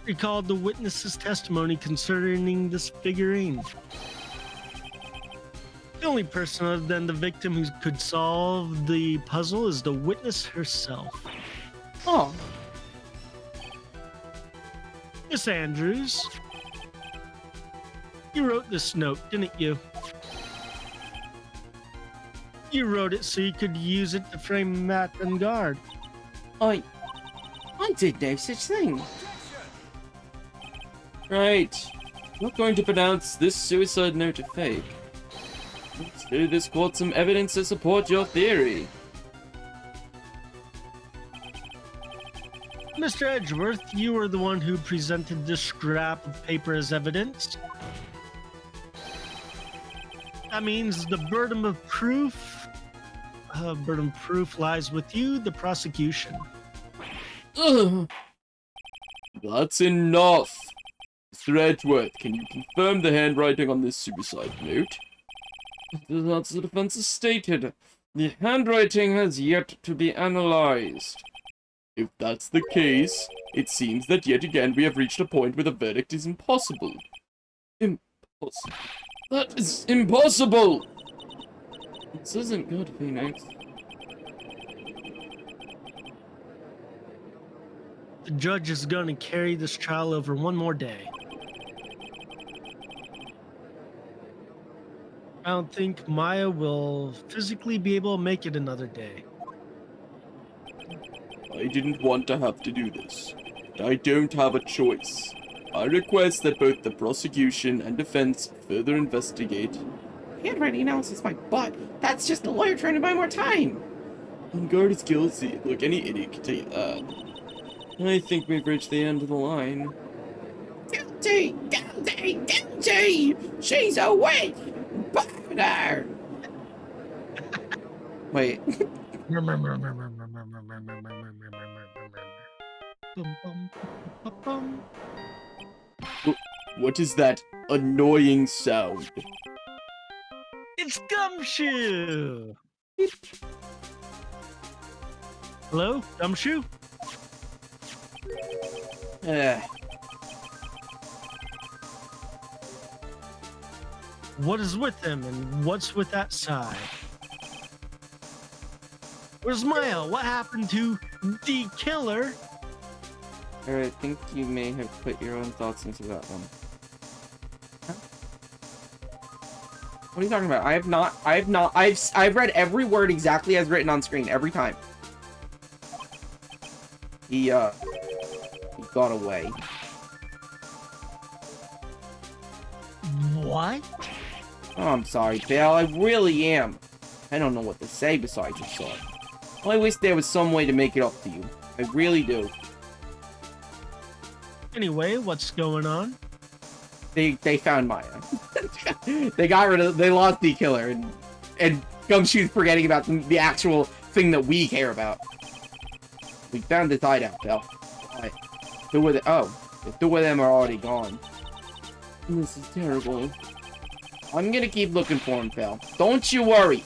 Recall the witness's testimony concerning this figurine. The only person other than the victim who could solve the puzzle is the witness herself. Oh. Miss Andrews, you wrote this note, didn't you? You wrote it so you could use it to frame Matt and Guard. I did no such thing. Right. I'm not going to pronounce this suicide note a fake. Let's do this court some evidence to support your theory. Mr. Edgeworth, you were the one who presented this scrap of paper as evidence. That means the burden of proof lies with you, the prosecution. Ugh. That's enough. Mr. Edgeworth, can you confirm the handwriting on this suicide note? As the defense has stated, the handwriting has yet to be analyzed. If that's the case, it seems that yet again we have reached a point where the verdict is impossible. Impossible. That is impossible! This isn't good, Phoenix. The judge is going to carry this trial over one more day. I don't think Maya will physically be able to make it another day. I didn't want to have to do this, but I don't have a choice. I request that both the prosecution and defense further investigate. Handwriting analysis, my butt. That's just the lawyer trying to buy more time. Ungard is guilty. Look, any idiot can tell you that. I think we've reached the end of the line. Guilty! Guilty! Guilty! She's a witch! Murder! Wait. What is that annoying sound? It's Gumshoe! Hello, Gumshoe? What is with him and what's with that sigh? Where's Maya? What happened to the killer? I think you may have put your own thoughts into that one. Huh? What are you talking about? I've read every word exactly as written on screen every time. He got away. What? Oh, I'm sorry, Bill. I really am. I don't know what to say besides you're sorry. I wish there was some way to make it up to you. I really do. Anyway, what's going on? They found Maya. They lost the killer, and Gumshoe's forgetting about the actual thing that we care about. We found the hideout, Bill. Alright. The two of them are already gone. This is terrible. I'm gonna keep looking for him, Phil. Don't you worry.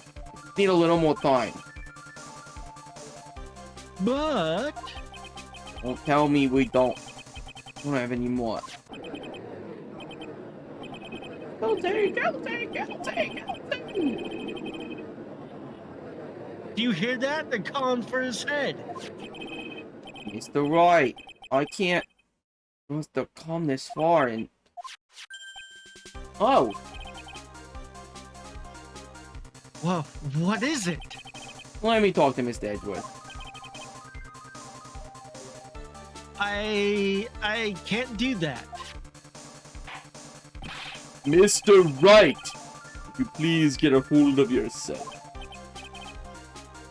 Need a little more time. But Don't tell me we don't have any more. do you hear that? They're calling for his head. Mr. Right. I can't must have come this far and oh, Whoa, what is it? let me talk to Mr. Edgeworth. I can't do that. Mr. Wright, would you please get a hold of yourself?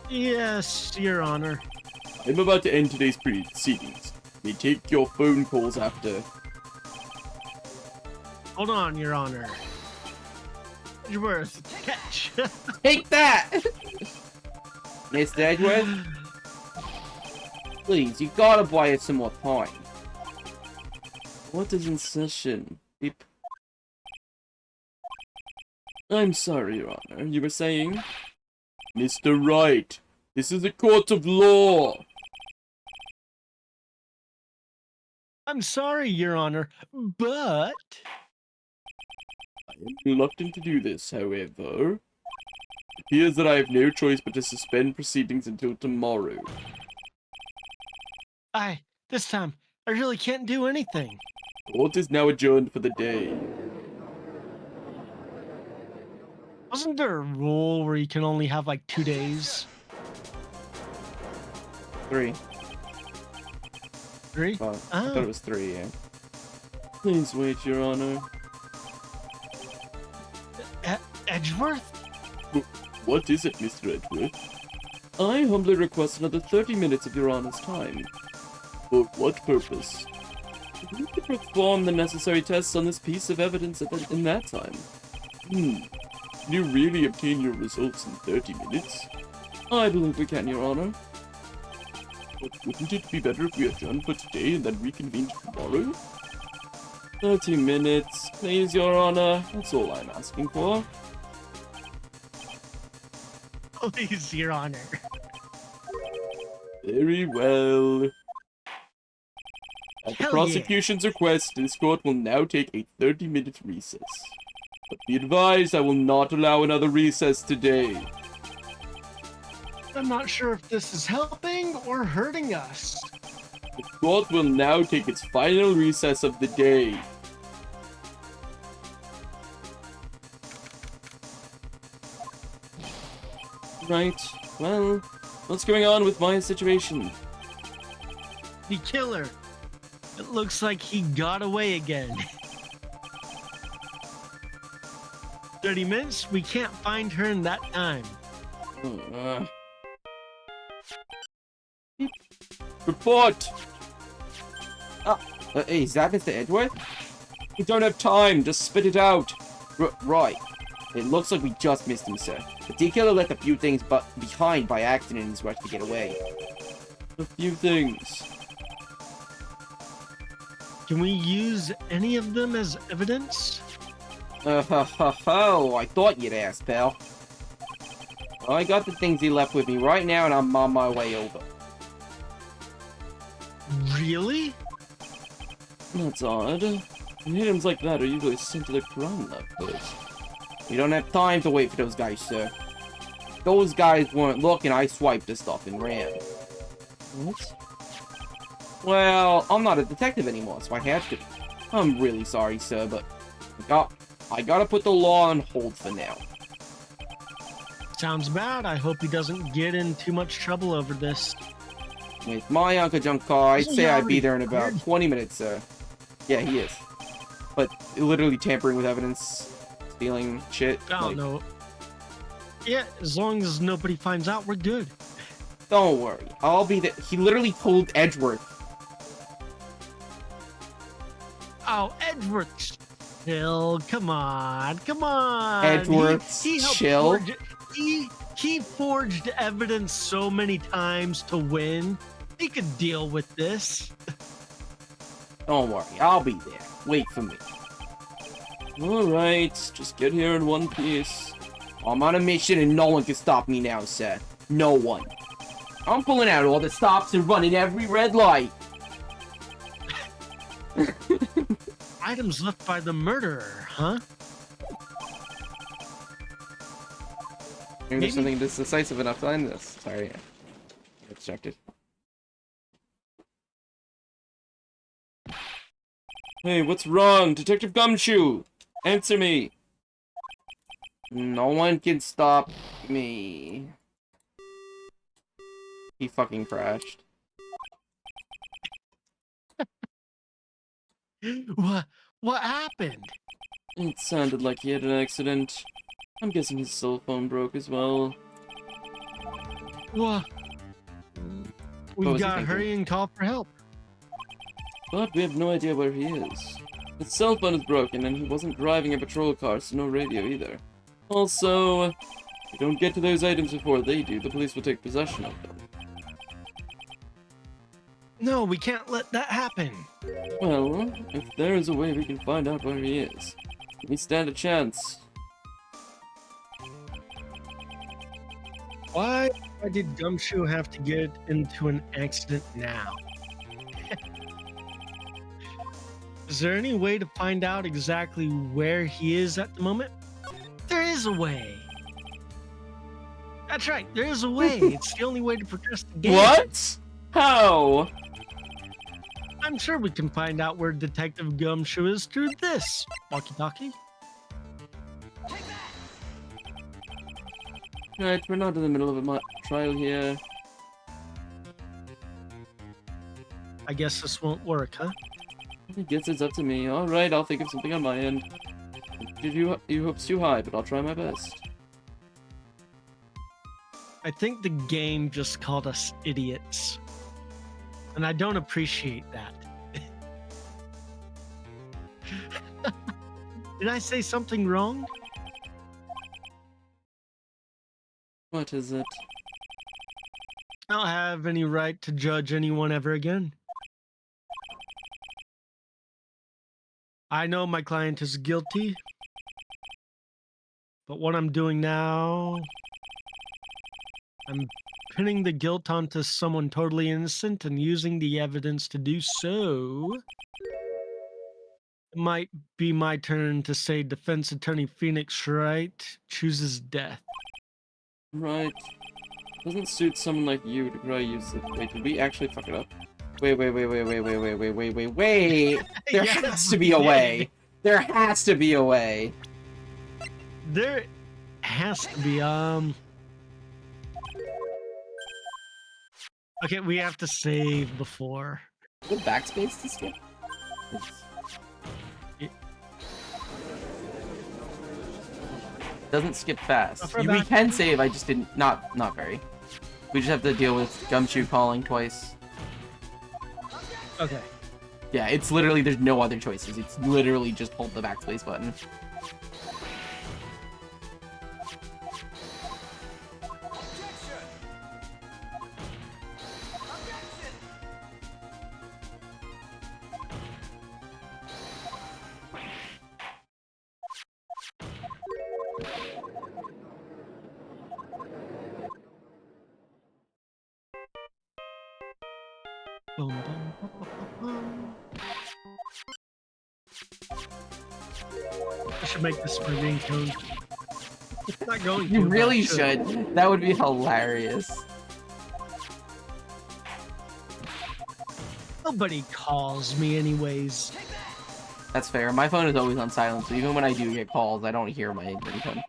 Yes, Your Honor. I'm about to end today's proceedings. We take your phone calls after. Hold on, Your Honor. Edgeworth, catch. Take that! Mr. Edgeworth, please, you gotta buy us some more time. What is in session? Beep. I'm sorry, Your Honor. You were saying? Mr. Wright, this is a court of law. I'm sorry, Your Honor, but I am reluctant to do this, however. It appears that I have no choice but to suspend proceedings until tomorrow. this time, I really can't do anything. Court is now adjourned for the day. Wasn't there a rule where you can only have like 2 days? 3. 3? Oh, I thought it was 3, yeah. Please wait, Your Honor. Edgeworth? What is it, Mr. Edgeworth? I humbly request another 30 minutes of Your Honor's time. For what purpose? You need to perform the necessary tests on this piece of evidence in that time. Can you really obtain your results in 30 minutes? I believe we can, Your Honor. But wouldn't it be better if we adjourn for today and then reconvene tomorrow? 30 minutes, please, Your Honor. That's all I'm asking for. Please, Your Honor. Very well. At the Hell prosecution's request, this court will now take a 30-minute recess. But be advised, I will not allow another recess today. I'm not sure if this is helping or hurting us. The court will now take its final recess of the day. Right, well, what's going on with my situation? The killer. It looks like he got away again. 30 minutes? We can't find her in that time. Report! Hey, is that Mr. Edgeworth? We don't have time, just spit it out. Right. It looks like we just missed him, sir. The D-Killer left a few things behind by accident in his rush to get away. A few things. Can we use any of them as evidence? I thought you'd ask, pal. I got the things he left with me right now, and I'm on my way over. Really? That's odd. Items like that are usually sent to the crime lab first. We don't have time to wait for those guys, sir. Those guys weren't looking, I swiped the stuff and ran. What? Well, I'm not a detective anymore, so I have to. I'm really sorry, sir, but I gotta put the law on hold for now. Sounds bad. I hope he doesn't get in too much trouble over this. With my Uncle Junk car, I'd Isn't say he I'd be already there in about cleared? 20 minutes, sir. Yeah, he is. But literally tampering with evidence, stealing shit. I don't know. Yeah, as long as nobody finds out, we're good. Don't worry, I'll be there. He literally told Edgeworth. Oh, Edgeworth, chill. Come on, come on. Edgeworth, helped chill. He forged evidence so many times to win. He could deal with this. Don't worry, I'll be there. Wait for me. Alright, just get here in one piece. I'm on a mission and no one can stop me now, sir. No one. I'm pulling out all the stops and running every red light. Items left by the murderer, huh? Maybe there's something decisive enough to end this. Sorry. I'm distracted. Hey, what's wrong? Detective Gumshoe! Answer me! No one can stop me. He fucking crashed. What happened? It sounded like he had an accident. I'm guessing his cell phone broke as well. What? was We've he got to thinking? hurry and call for help. But we have no idea where he is. His cell phone is broken and he wasn't driving a patrol car, so no radio either. Also, if we don't get to those items before they do, the police will take possession of them. No, we can't let that happen. Well, if there is a way we can find out where he is, we stand a chance. Why did Gumshoe have to get into an accident now? Is there any way to find out exactly where he is at the moment? There is a way. That's right, there is a way. It's the only way to progress the game. What? How? I'm sure we can find out where Detective Gumshoe is through this walkie-talkie. Right, we're not in the middle of a trial here. I guess this won't work, huh? I guess it's up to me. Alright, I'll think of something on my end. Give you hopes too high, but I'll try my best. I think the game just called us idiots. And I don't appreciate that. Did I say something wrong? What is it? I don't have any right to judge anyone ever again. I know my client is guilty, but what I'm doing now, I'm pinning the guilt onto someone totally innocent and using the evidence to do so. It might be my turn to say defense attorney Phoenix Wright chooses death. Right. Doesn't suit someone like you to try use it. Wait, did we actually fuck it up? Wait. There Yeah, has to be a way. There has to be a way. There has to be, Okay, we have to save before. What backspace to skip? Doesn't skip fast. For We back- can save, I just didn't. Not very. We just have to deal with Gumshoe calling twice. Okay. Yeah, it's literally, there's no other choices. It's literally just hold the backspace button. Boom, boom, boom, boom, boom. I should make this my ringtone. It's not going to. You but really I should. That would be hilarious. Nobody calls me anyways. That's fair. My phone is always on silent, so even when I do get calls, I don't hear my ringtone.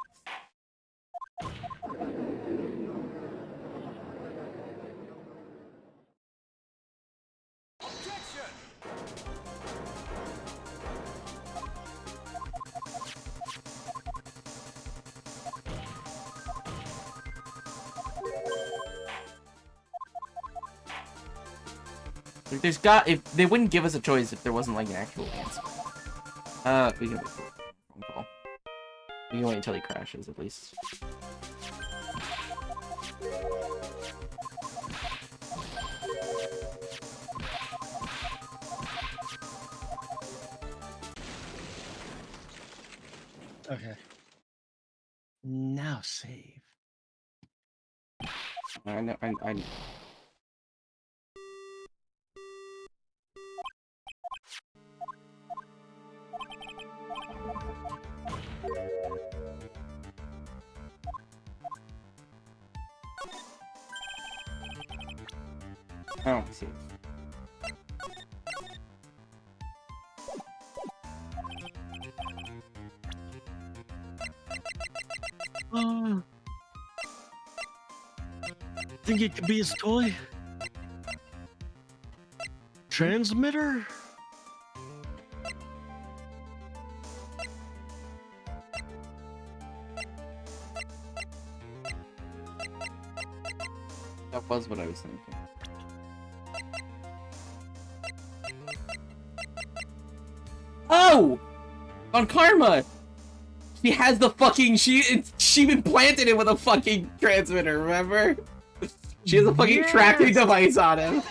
Like, if they wouldn't give us a choice if there wasn't like an actual answer. We can wait for a phone call. We can wait until he crashes at least. Okay. Now save. I know. I know. I don't see it. Think it could be his toy? Transmitter? That was what I was thinking. Oh! On Karma! She has the fucking she implanted it with a fucking transmitter, remember? She has a fucking tracking device on him.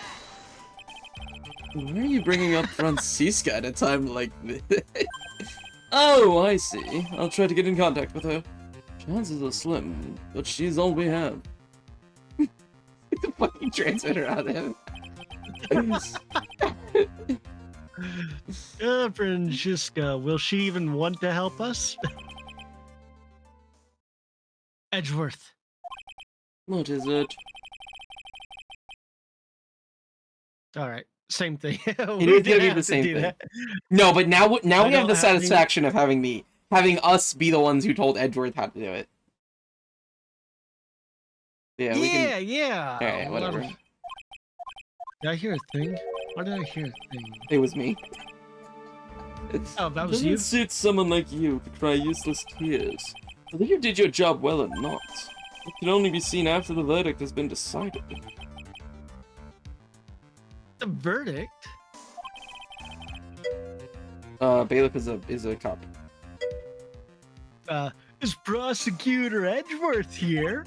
Why are you bringing up Francisca at a time like this? Oh, I see. I'll try to get in contact with her. Chances are slim, but she's all we have. The fucking transmitter on him. Francisca, will she even want to help us? Edgeworth. What is it? All right, same thing. It is gonna be the same thing. That. No, but now we have the have satisfaction of having us be the ones who told Edgeworth how to do it. Yeah. Yeah. Alright, whatever. Did I hear a thing? Or did I hear a thing? It was me. Oh, that was Doesn't you? it suit someone like you to cry useless tears? Whether you did your job well or not, it can only be seen after the verdict has been decided. The verdict? Bailiff is a cop. Is Prosecutor Edgeworth here?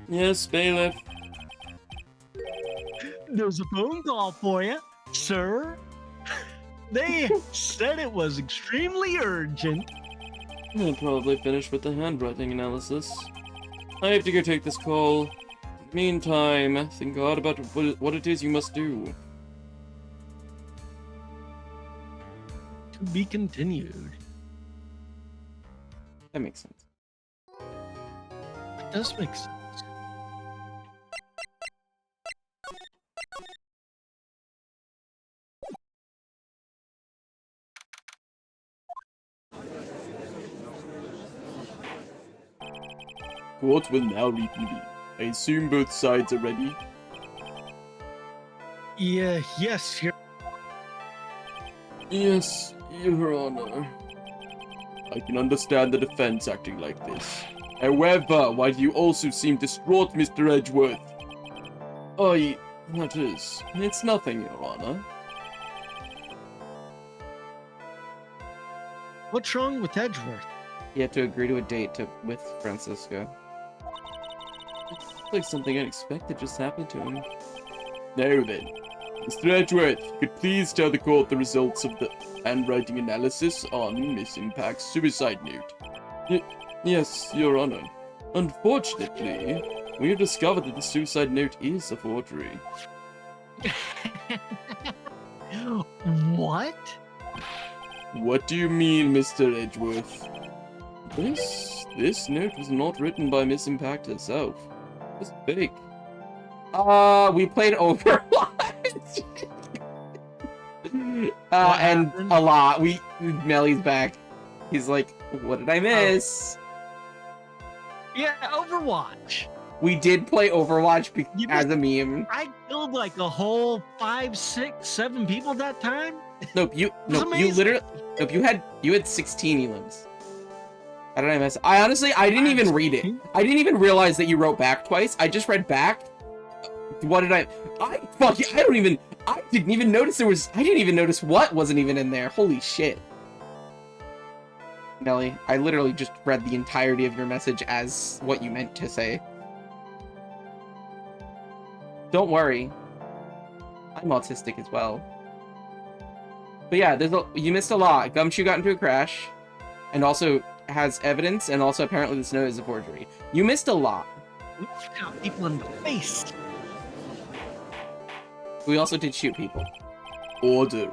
Yes, bailiff. There's a phone call for you, sir. They said it was extremely urgent. I'll probably finish with the handwriting analysis. I have to go take this call. In the meantime, think hard about what it is you must do. To be continued. That makes sense. It does make sense. Court will now reconvene. I assume both sides are ready. Yes, here. Yes, Your Honor. I can understand the defense acting like this. However, why do you also seem distraught, Mr. Edgeworth? That is, it's nothing, Your Honor. What's wrong with Edgeworth? You have to agree to a date with Francisco. It's like something unexpected just happened to him. Now then, Mr. Edgeworth, could please tell the court the results of the handwriting analysis on Miss Impact's suicide note. Yes, Your Honor. Unfortunately, we have discovered that the suicide note is a forgery. What? What do you mean, Mr. Edgeworth? This note was not written by Miss Impact herself. It's fake. We played Overwatch. And happened? a lot. Melly's back. He's like, what did I miss? Yeah, Overwatch. We did play Overwatch You as missed- a meme. I killed like a whole 5, 6, 7 people that time. Nope, you amazing. literally, nope, you had 16 elims. How did I miss? I didn't even read it. I didn't even realize that you wrote back twice. I just read back. What did I didn't even notice I didn't even notice what wasn't even in there. Holy shit. Nelly, I literally just read the entirety of your message as what you meant to say. Don't worry. I'm autistic as well. But yeah, you missed a lot. Gumshoe got into a crash, and also has evidence, and also apparently this note is a forgery. You missed a lot. We shot people in the face. We also did shoot people. Order.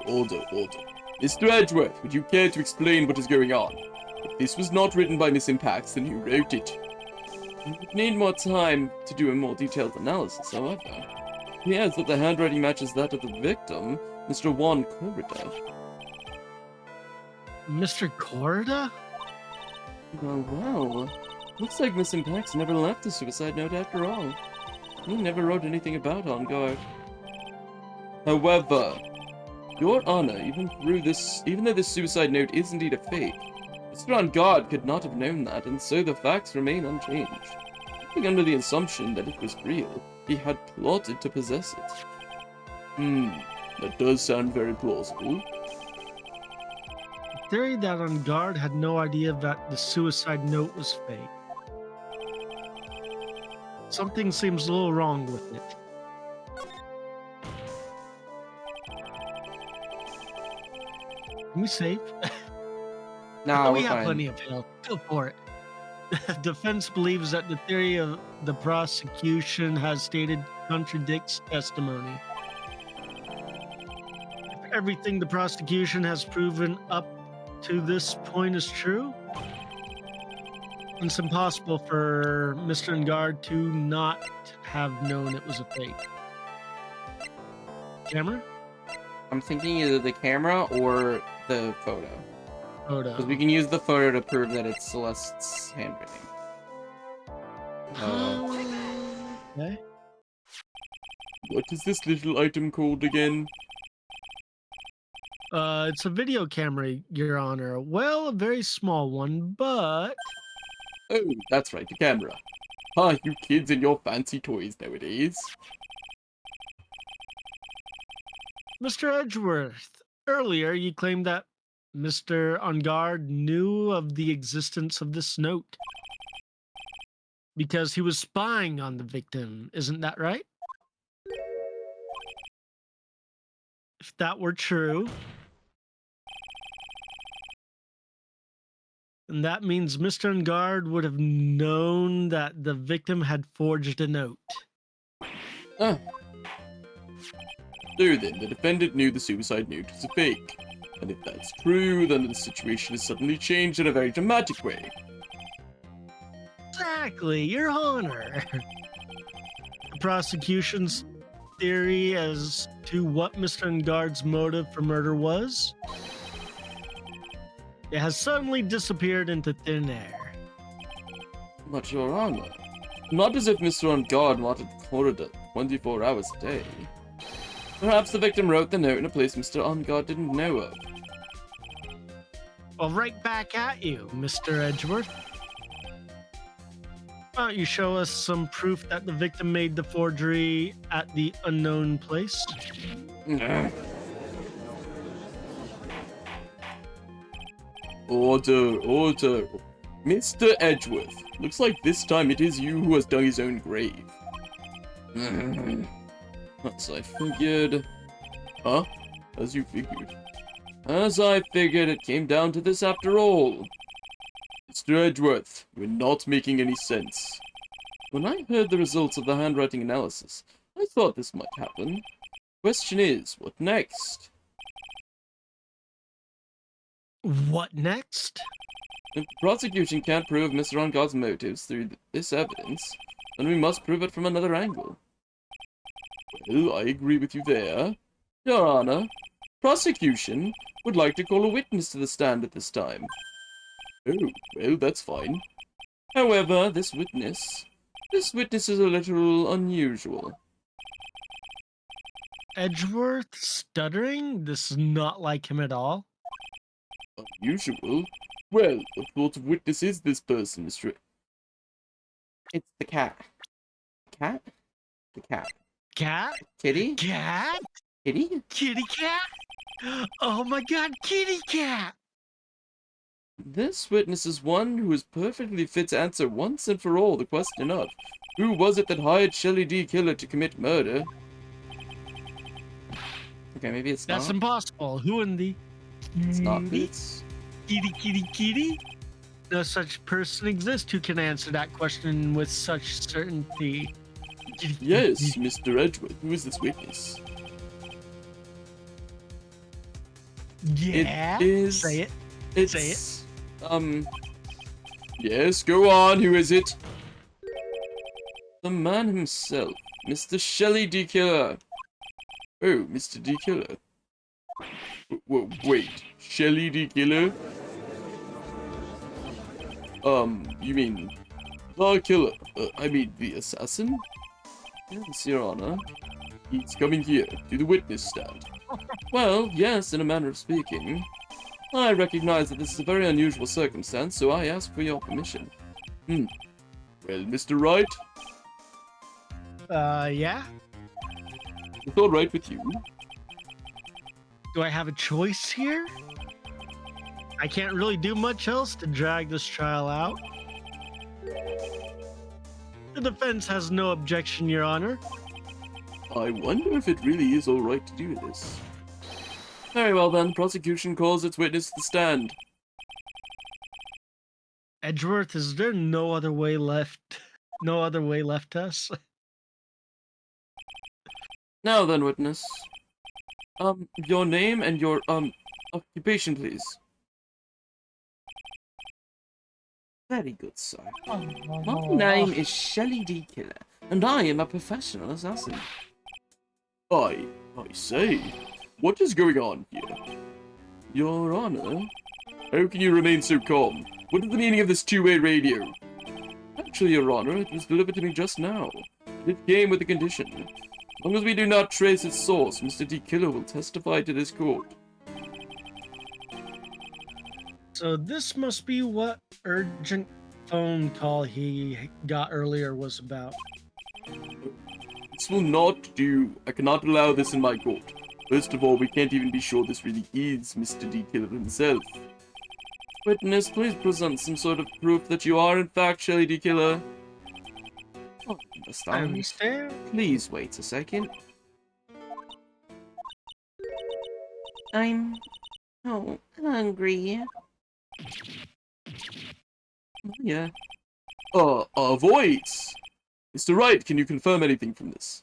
Mr. Edgeworth, would you care to explain what is going on? If this was not written by Miss Impacts, then who wrote it? You would need more time to do a more detailed analysis, however. It appears that the handwriting matches that of the victim, Mr. Juan Corrida. Mr. Corda? Well. Looks like Miss Impacts never left the suicide note after all. He never wrote anything about On Guard. However, Your Honor, even though this suicide note is indeed a fake, Mr. On Guard could not have known that, and so the facts remain unchanged. Keeping under the assumption that it was real, he had plotted to possess it. That does sound very plausible. The theory that On Guard had no idea that the suicide note was fake. Something seems a little wrong with it. Can we save? Nah, we we're have fine. plenty of health. Go for it. Defense believes that the theory of the prosecution has stated contradicts testimony. If everything the prosecution has proven up to this point is true, it's impossible for Mr. Engard to not have known it was a fake. Camera? I'm thinking either the camera or the photo. Photo. Because we can use the photo to prove that it's Celeste's handwriting. Okay. What is this little item called again? It's a video camera, Your Honor. Well, a very small one, but Oh, that's right, the camera. Ah, you kids and your fancy toys nowadays. Mr. Edgeworth, earlier you claimed that Mr. On Guard knew of the existence of this note because he was spying on the victim. Isn't that right? If that were true, then that means Mr. On Guard would have known that the victim had forged a note. Ah. So then, the defendant knew the suicide note was a fake. And if that's true, then the situation has suddenly changed in a very dramatic way. Exactly, Your Honor. The prosecution's theory as to what Mr. Engard's motive for murder was, it has suddenly disappeared into thin air. But Your Honor, not as if Mr. On Guard wanted Corridor 24 hours a day. Perhaps the victim wrote the note in a place Mr. On Guard didn't know of. Well, right back at you, Mr. Edgeworth. Why don't you show us some proof that the victim made the forgery at the unknown place? Order. Mr. Edgeworth, looks like this time it is you who has dug his own grave. As I figured. Huh? As you figured. As I figured, it came down to this after all. Mr. Edgeworth, you're not making any sense. When I heard the results of the handwriting analysis, I thought this might happen. Question is, what next? What next? If the prosecution can't prove Mr. On Guard's motives through this evidence, then we must prove it from another angle. Well, I agree with you there. Your Honor, Prosecution would like to call a witness to the stand at this time. Oh, well, that's fine. However, this witness is a little unusual. Edgeworth stuttering? This is not like him at all. Unusual? Well, what sort of witness is this person, Mr. It's the cat. Cat? The cat. Cat? Kitty? Cat? Kitty? Kitty cat? Oh my god, kitty cat! This witness is one who is perfectly fit to answer once and for all the question of who was it that hired Shelley D. Killer to commit murder? Okay, maybe it's That's not. impossible. Who in the... It's not kitty, Beats. kitty? No such person exists who can answer that question with such certainty. Yes, Mr. Edgeworth. Who is this witness? Yeah? It is... Say it. It's... Say it. Yes, go on. Who is it? The man himself, Mr. Shelley D. Killer. Oh, Mr. D. Killer. Wait, Shelley D. Killer? You mean the killer? I mean the assassin? Yes, Your Honor. He's coming here, to the witness stand. Well, yes, in a manner of speaking. I recognize that this is a very unusual circumstance, so I ask for your permission. Well, Mr. Wright? Yeah? It's all right with you? Do I have a choice here? I can't really do much else to drag this trial out. The defense has no objection, Your Honor. I wonder if it really is all right to do this. Very well then, prosecution calls its witness to the stand. Edgeworth, is there no other way left? No other way left us? Now then, witness. Your name and your, occupation, please. Very good, sir. My name is Shelley D. Killer, and I am a professional assassin. I say, what is going on here? Your Honor, how can you remain so calm? What is the meaning of this two-way radio? Actually, Your Honor, it was delivered to me just now. It came with a condition. As long as we do not trace its source, Mr. D. Killer will testify to this court. So this must be what urgent phone call he got earlier was about. This will not do. I cannot allow this in my court. First of all, we can't even be sure this really is Mr. D. Killer himself. Witness, please present some sort of proof that you are in fact Shelley D. Killer. Oh, I understand. Please wait a second. I'm so hungry. Yeah. Voice! Mr. Wright, can you confirm anything from this?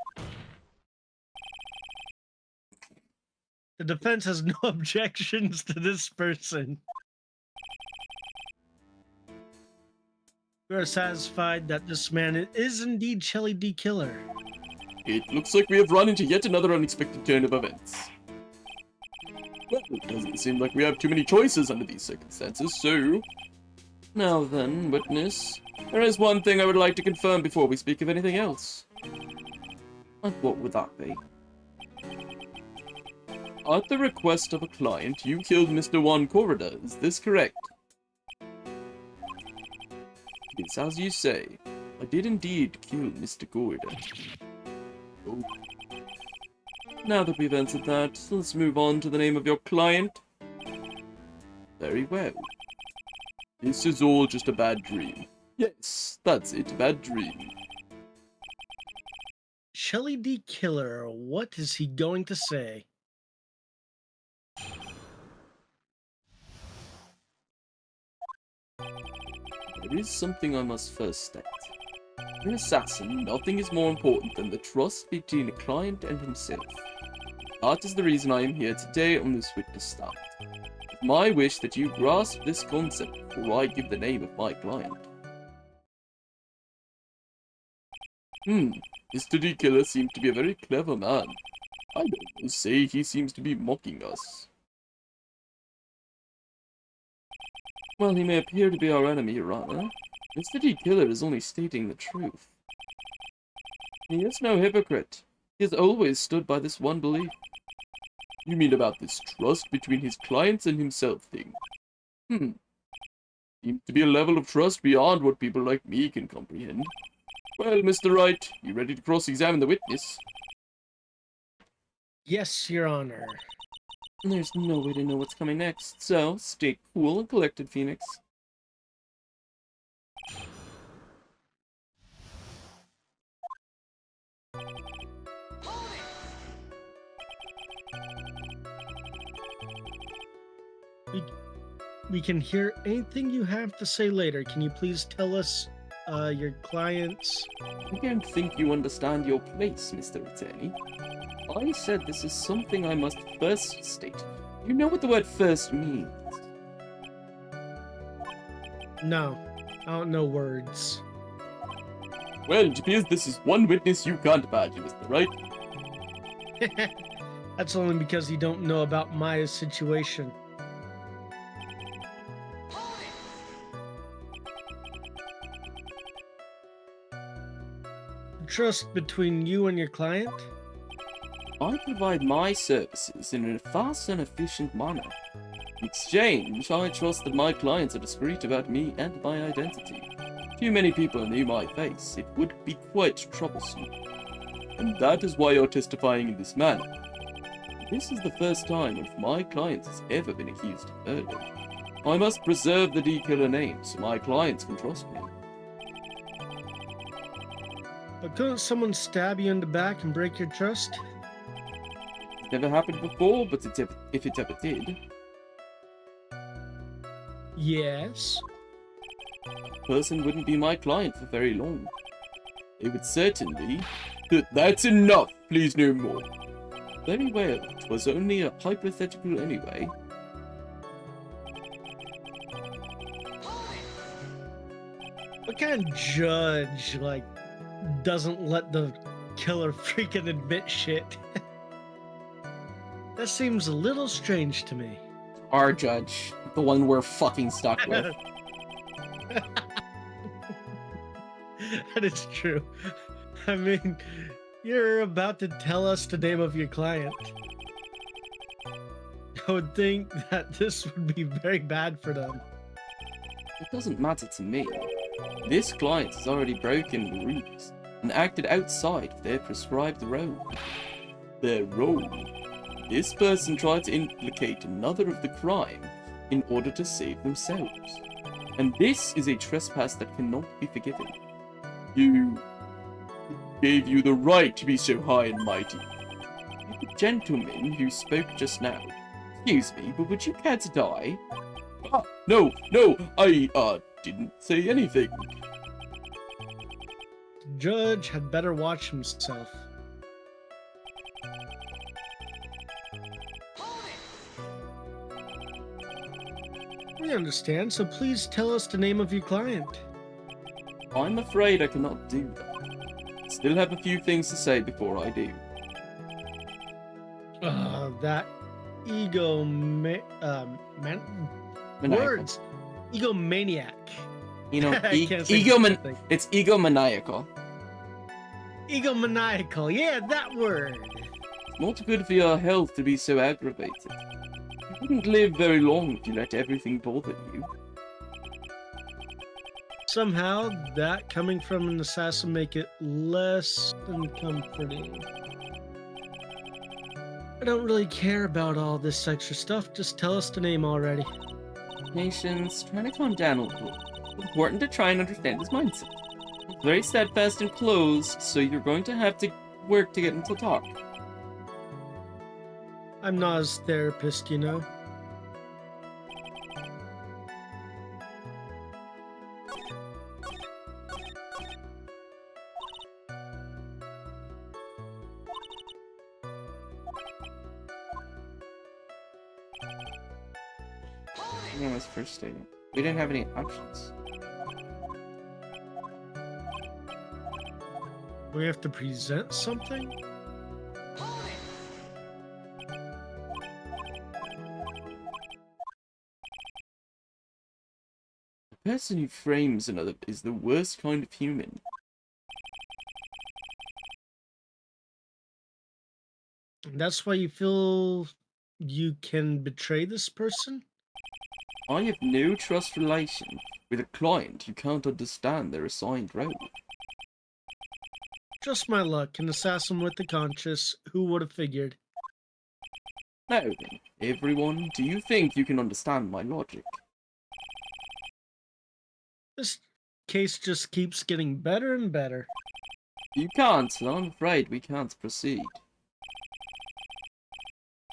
The defense has no objections to this person. We are satisfied that this man is indeed Shelley D. Killer. It looks like we have run into yet another unexpected turn of events. Well, it doesn't seem like we have too many choices under these circumstances, so... Now then, witness, there is one thing I would like to confirm before we speak of anything else. And what would that be? At the request of a client, you killed Mr. Juan Corrida, is this correct? Yes, as you say, I did indeed kill Mr. Corrida. Oh. Now that we've answered that, let's move on to the name of your client. Very well. This is all just a bad dream. Yes, that's it, a bad dream. Shelley D. Killer, what is he going to say? There is something I must first state. For an assassin, nothing is more important than the trust between a client and himself. That is the reason I am here today on this witness stand. It's my wish that you grasp this concept before I give the name of my client. Mr. D. Killer seemed to be a very clever man. I don't say he seems to be mocking us. Well, he may appear to be our enemy, Your Honor. The city killer is only stating the truth. He is no hypocrite. He has always stood by this one belief. You mean about this trust between his clients and himself thing? Seems to be a level of trust beyond what people like me can comprehend. Well, Mr. Wright, you ready to cross-examine the witness? Yes, Your Honor. There's no way to know what's coming next, so stay cool and collected, Phoenix. We can hear anything you have to say later. Can you please tell us your clients? I don't think you understand your place, Mr. Attorney. I said this is something I must first state. You know what the word first means? No, I don't know words. Well, it appears this is one witness you can't badger, Mr. Wright. That's only because you don't know about Maya's situation. Trust between you and your client? I provide my services in a fast and efficient manner. In exchange, I trust that my clients are discreet about me and my identity. If too many people knew my face, it would be quite troublesome. And that is why you're testifying in this manner. This is the first time one of my clients has ever been accused of murder. I must preserve the D-Killer name so my clients can trust me. But couldn't someone stab you in the back and break your trust? It's never happened before, but if it ever did, Yes. the person wouldn't be my client for very long. They would certainly... That's enough! Please no more. Very well, it was only a hypothetical anyway. What kind of judge, doesn't let the killer freaking admit shit? That seems a little strange to me. Our judge, the one we're fucking stuck with. That is true. I mean, you're about to tell us the name of your client. I would think that this would be very bad for them. It doesn't matter to me. This client has already broken the rules and acted outside of their prescribed role. Their role. This person tried to implicate another of the crime in order to save themselves. And this is a trespass that cannot be forgiven. You gave you the right to be so high and mighty. The gentleman who spoke just now. Excuse me, but would you care to die? Ah, no, I didn't say anything. The judge had better watch himself. We understand, so please tell us the name of your client. I'm afraid I cannot do that. Still have a few things to say before I do. That words. Egomaniac. You know, I can't say something. it's egomaniacal. Egomaniacal. Yeah, that word. It's not good for your health to be so aggravated. You wouldn't live very long if you let everything bother you. Somehow, that coming from an assassin make it less than comforting. I don't really care about all this extra stuff. Just tell us the name already. Patience, try to calm down a little. It's important to try and understand his mindset. He's very steadfast and closed, so you're going to have to work to get him to talk. I'm not his therapist, you know. When I was first stating, we didn't have any options. We have to present something? person who frames another is the worst kind of human. That's why you feel you can betray this person? I have no trust relation with a client who can't understand their assigned role. Just my luck, an assassin with a conscience. Who would have figured? Now then, everyone, do you think you can understand my logic? This case just keeps getting better and better. You can't, so I'm afraid we can't proceed.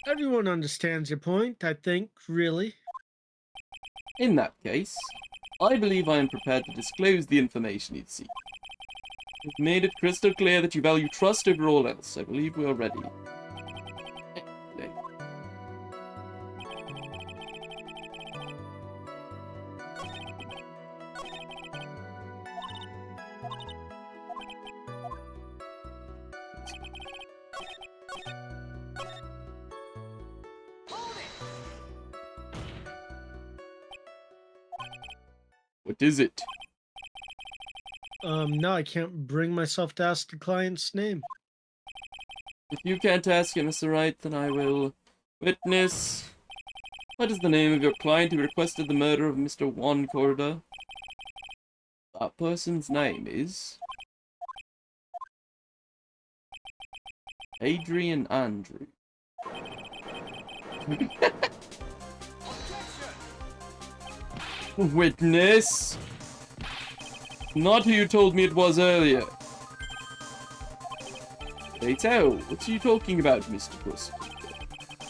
Everyone understands your point, I think, really. In that case, I believe I am prepared to disclose the information you seek. You've made it crystal clear that you value trust over all else. I believe we are ready. What is it? No, I can't bring myself to ask the client's name. If you can't ask him, Mr. Wright, then I will. Witness. What is the name of your client who requested the murder of Mr. Juan Corda? That person's name is... Adrian Andrew. Witness! Not who you told me it was earlier. They tell, what are you talking about, Mr. Prosecutor?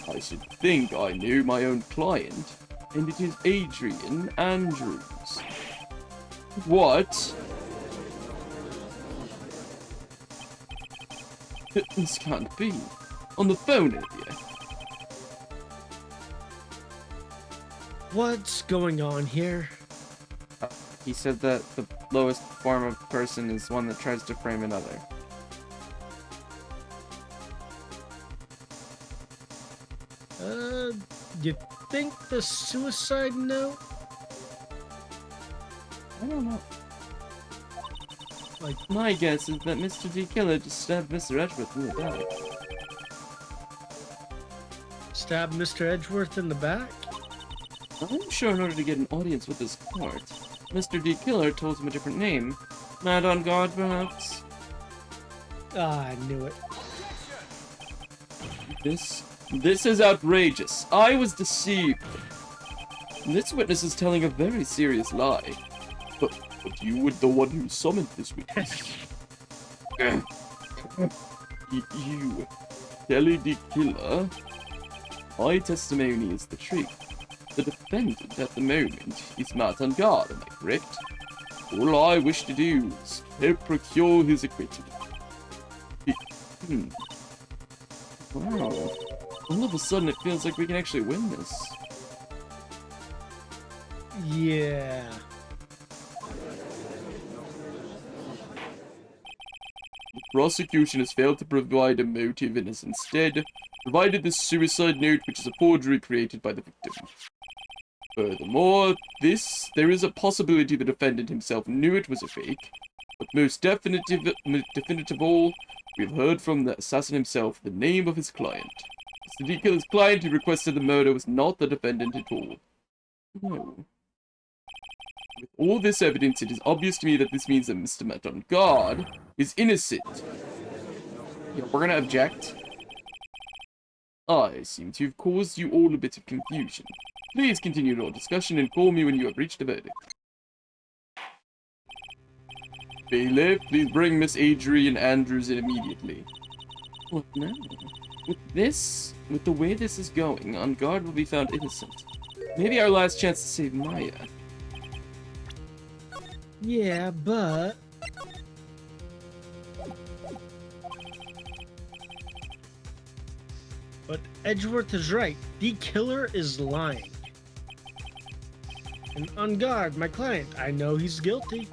I should think I knew my own client, and it is Adrian Andrews. What? This can't be. On the phone, earlier. What's going on here? He said that the lowest form of person is one that tries to frame another. You think the suicide note? I don't know. Like, my guess is that Mr. D. Killer just stabbed Mr. Edgeworth in the back. Stab Mr. Edgeworth in the back? I'm sure in order to get an audience with this court, Mr. D. Killer told him a different name. Mad on guard, perhaps? Ah, I knew it. This is outrageous. I was deceived. This witness is telling a very serious lie. But you were the one who summoned this witness. You, Kelly D. Killer. My testimony is the truth. The defendant at the moment is not on guard, am I correct? All I wish to do is help procure his acquittal. Wow. All of a sudden it feels like we can actually win this. Yeah. The prosecution has failed to provide a motive and has instead provided this suicide note, which is a forgery created by the victim. Furthermore, there is a possibility the defendant himself knew it was a fake, but most definitive of all, we have heard from the assassin himself the name of his client. Mr. D. Killer's client who requested the murder was not the defendant at all. No. With all this evidence, it is obvious to me that this means that Mr. Matt on guard is innocent. Yeah, we're gonna object. I seem to have caused you all a bit of confusion. Please continue your discussion and call me when you have reached a verdict. Bailiff, please bring Miss Adrian Andrews in immediately. What now? With the way this is going, on guard will be found innocent. Maybe our last chance to save Maya. Yeah, but... But Edgeworth is right. D. Killer is lying. And on guard, my client, I know he's guilty.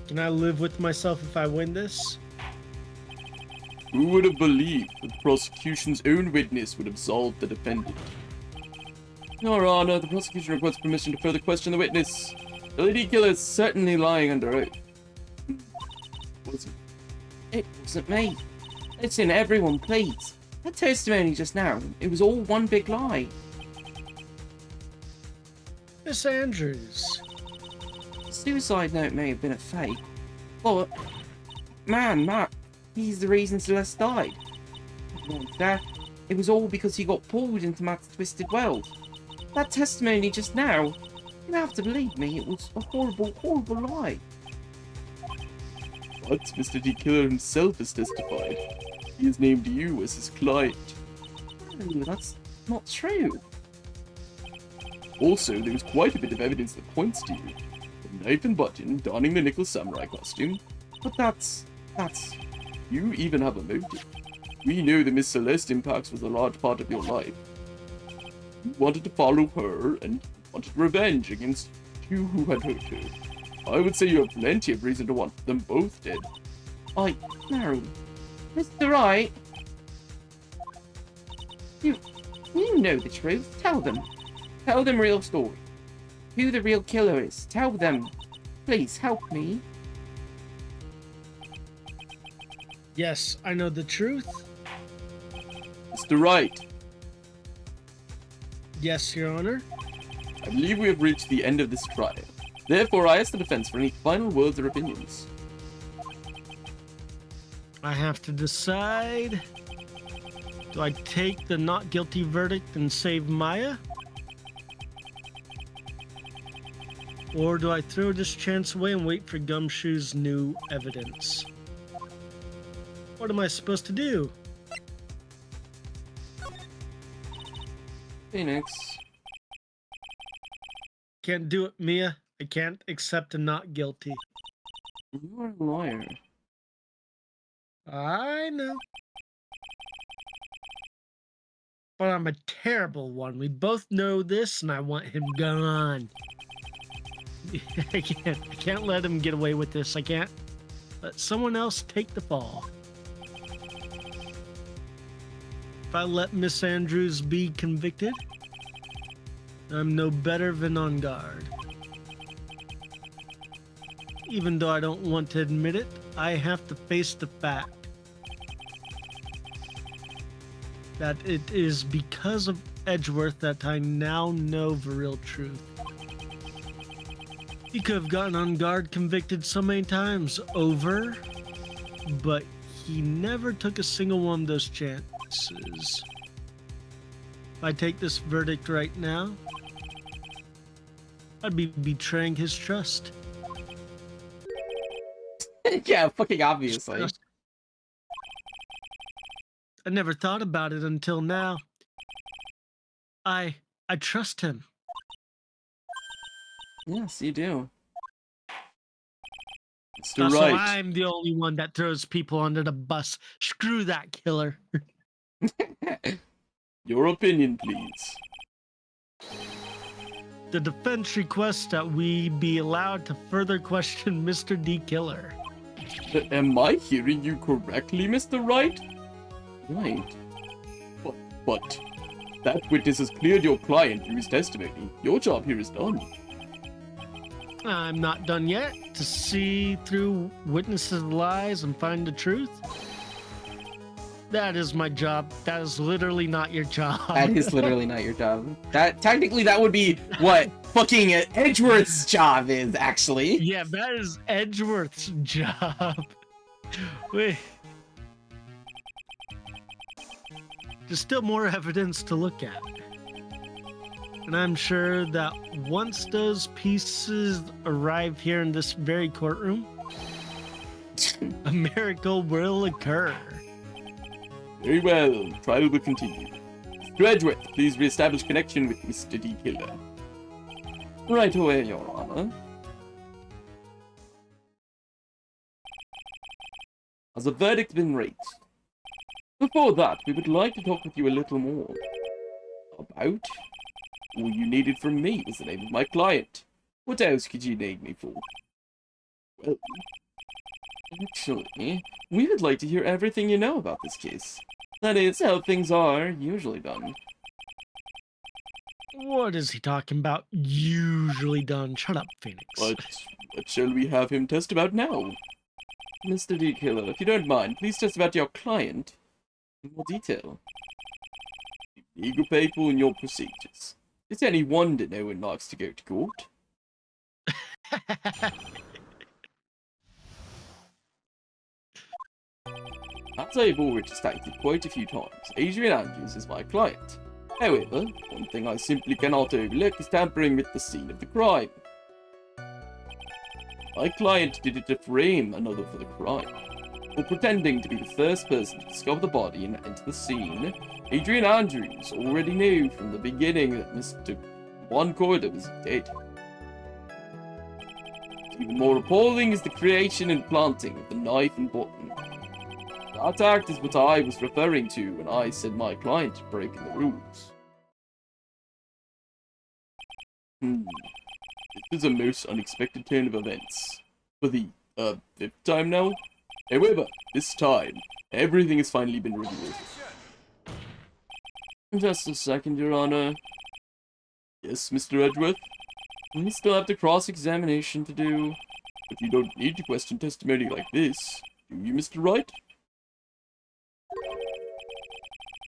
Can I live with myself if I win this? Who would have believed that the prosecution's own witness would absolve the defendant? Your Honor, the prosecution requests permission to further question the witness. The lady killer is certainly lying under oath. It wasn't me. Listen, everyone, please. That testimony just now, it was all one big lie. Miss Andrews. The suicide note may have been a fake, but man, Matt, he's the reason Celeste died. That it was all because he got pulled into Matt's twisted world. That testimony just now, you have to believe me, it was a horrible, horrible lie. But Mr. D. Killer himself has testified. He has named you as his client. No, that's not true. Also, there is quite a bit of evidence that points to you. The knife and button, donning the Nicholas Samurai costume. But that's... You even have a motive. We know that Miss Celeste Impax was a large part of your life. You wanted to follow her and wanted revenge against you who had hurt her. I would say you have plenty of reason to want them both dead. No. Mr. Wright. You know the truth. Tell them. Tell them real story. Who the real killer is. Tell them. Please help me. Yes, I know the truth. Mr. Wright, Yes, Your Honor. I believe we have reached the end of this trial. Therefore, I ask the defense for any final words or opinions. I have to decide. Do I take the not guilty verdict and save Maya? Or do I throw this chance away and wait for Gumshoe's new evidence? What am I supposed to do? Phoenix. Can't do it, Mia. I can't accept a not guilty. You are a lawyer. I know. But I'm a terrible one. We both know this, and I want him gone. I can't let him get away with this. I can't let someone else take the fall. If I let Miss Andrews be convicted, I'm no better than on guard. Even though I don't want to admit it, I have to face the fact that it is because of Edgeworth that I now know the real truth. He could have gotten on guard convicted so many times over, but he never took a single one of those chances. If I take this verdict right now, I'd be betraying his trust. Yeah, fucking obviously. I never thought about it until now. I trust him. Yes, you do. Mr. Also, Wright, I'm the only one that throws people under the bus. Screw that killer. your opinion, please. The defense requests that we be allowed to further question Mr. D. Killer. Am I hearing you correctly, Mr. Wright? Right. But that witness has cleared your client through his testimony. Your job here is done. I'm not done yet. To see through witnesses' lies and find the truth? That is my job. That is literally not your job. That is literally not your job. That technically that would be what fucking Edgeworth's job is, actually. Yeah, that is Edgeworth's job. Wait. There's still more evidence to look at. And I'm sure that once those pieces arrive here in this very courtroom, a miracle will occur. Very well, trial will continue. Mr. Edgeworth, please re-establish connection with Mr. D. Killer. Right away, Your Honor. Has a verdict been reached? Before that, we would like to talk with you a little more. About? All you needed from me was the name of my client. What else could you name me for? Well, Actually, we would like to hear everything you know about this case. That is how things are usually done. What is he talking about? Usually done. Shut up, Phoenix. What shall we have him test about now? Mr. D. Killer, if you don't mind, please test about your client in more detail. Legal people and your procedures. Is any wonder no one likes to go to court? As I've already stated quite a few times, Adrian Andrews is my client. However, one thing I simply cannot overlook is tampering with the scene of the crime. My client did it to frame another for the crime. For pretending to be the first person to discover the body and enter the scene, Adrian Andrews already knew from the beginning that Mr. Juan Corda was dead. Even more appalling is the creation and planting of the knife and button. That act is what I was referring to when I said my client had broken the rules. This is a most unexpected turn of events. For the, 5th time now? However, this time, everything has finally been revealed. Just a second, Your Honor. Yes, Mr. Edgeworth? We still have the cross-examination to do, but you don't need to question testimony like this, do you, Mr. Wright?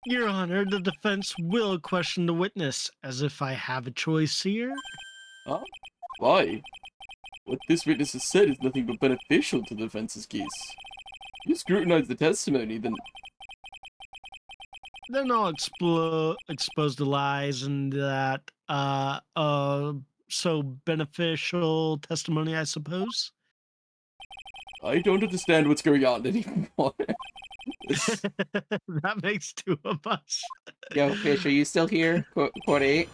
Your Honor, the defense will question the witness, as if I have a choice here. Huh? Why? What this witness has said is nothing but beneficial to the defense's case. If you scrutinize the testimony, then... Then I'll expose the lies and that, so beneficial testimony, I suppose. I don't understand what's going on anymore. That makes two of us. Yo, Fish, are you still here? Quote 8.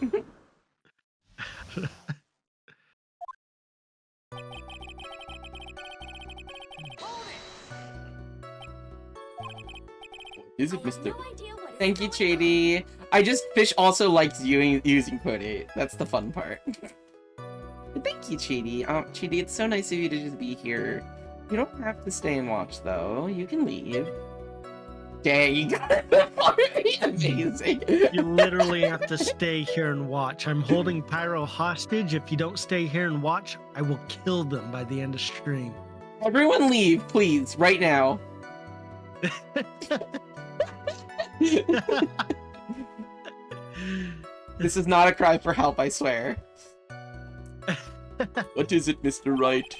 Is it I have Mr. no idea what is Thank you, going Chady. Fish also likes using quote 8. That's the fun part. Thank you, Chady. Chady, it's so nice of you to just be here. You don't have to stay and watch, though. You can leave. Dang, you got it. Amazing. You literally have to stay here and watch. I'm holding Pyro hostage. If you don't stay here and watch, I will kill them by the end of stream. Everyone leave, please, right now. This is not a cry for help, I swear. What is it, Mr. Wright?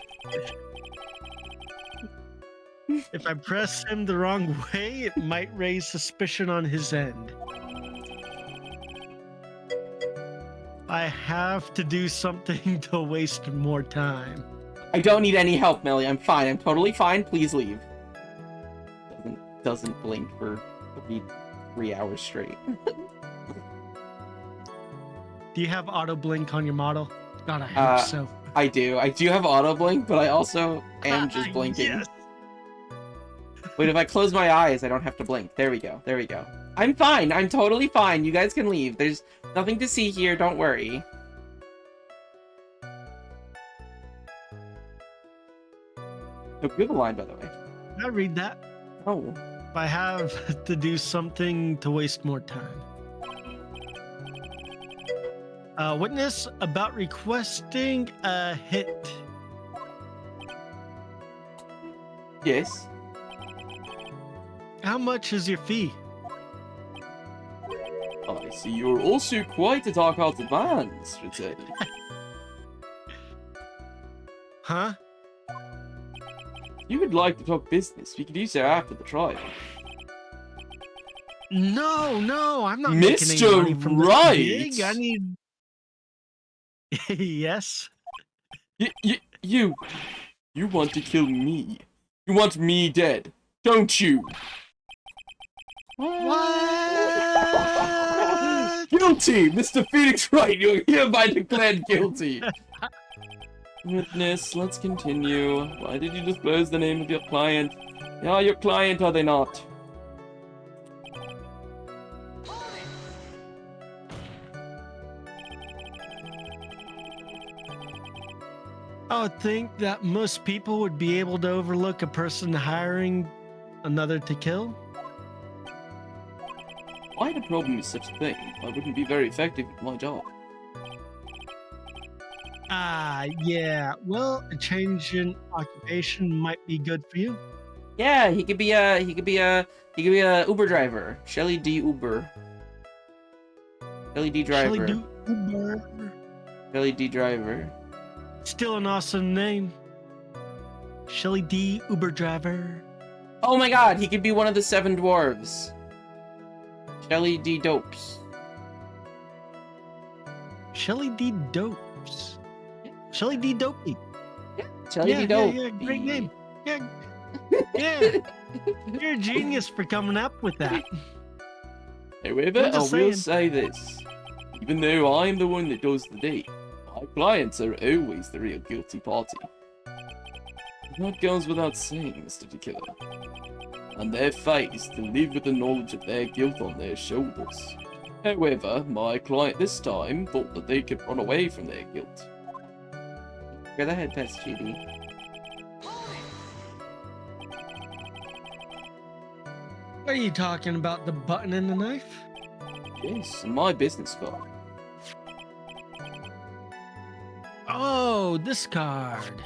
If I press him the wrong way, it might raise suspicion on his end. I have to do something to waste more time. I don't need any help, Melly. I'm fine. I'm totally fine. Please leave. Doesn't blink for 3 hours straight. Do you have auto blink on your model? God, I hope so. I do. I do have auto blink, but I also am just blinking. Yes. Wait, if I close my eyes, I don't have to blink. There we go. There we go. I'm fine. I'm totally fine. You guys can leave. There's nothing to see here. Don't worry. Oh, good line, by the way. Can I read that? Oh. If I have to do something to waste more time. Witness about requesting a hit. Yes. How much is your fee? I see you're also quite a dark-hearted man, Mr. Teddy. Huh? If you would like to talk business, we could do so after the trial. No, I'm not making any Mr. money from this Wright! gig. I need... Yes? You want to kill me. You want me dead, don't you? What? Guilty! Mr. Phoenix Wright, you're hereby declared guilty. Witness, let's continue. Why did you disclose the name of your client? They are your client, are they not? I would think that most people would be able to overlook a person hiring another to kill. I had a problem with such a thing. I wouldn't be very effective at my job. Yeah. Well, a change in occupation might be good for you. Yeah, he could be a Uber driver. Shelly D Uber. Shelly D Shelley driver. do Uber. Shelly D driver. Still an awesome name. Shelley D. Uber driver. Oh my god, he could be one of the 7 dwarves. Shelly D Dopes. Shelley D. Dopes. Shelley D. Dopey. Shelly D Dope. Yeah, great name. Yeah. Yeah. You're a genius for coming up with that. However, I'm I just will saying. say this. Even though I'm the one that does the deed, my clients are always the real guilty party. That goes without saying, Mr. The Killer. And their fate is to live with the knowledge of their guilt on their shoulders. However, my client this time thought that they could run away from their guilt. Go ahead, Pest GB. Are you talking about the button and the knife? Yes, and my business card. Oh, this card.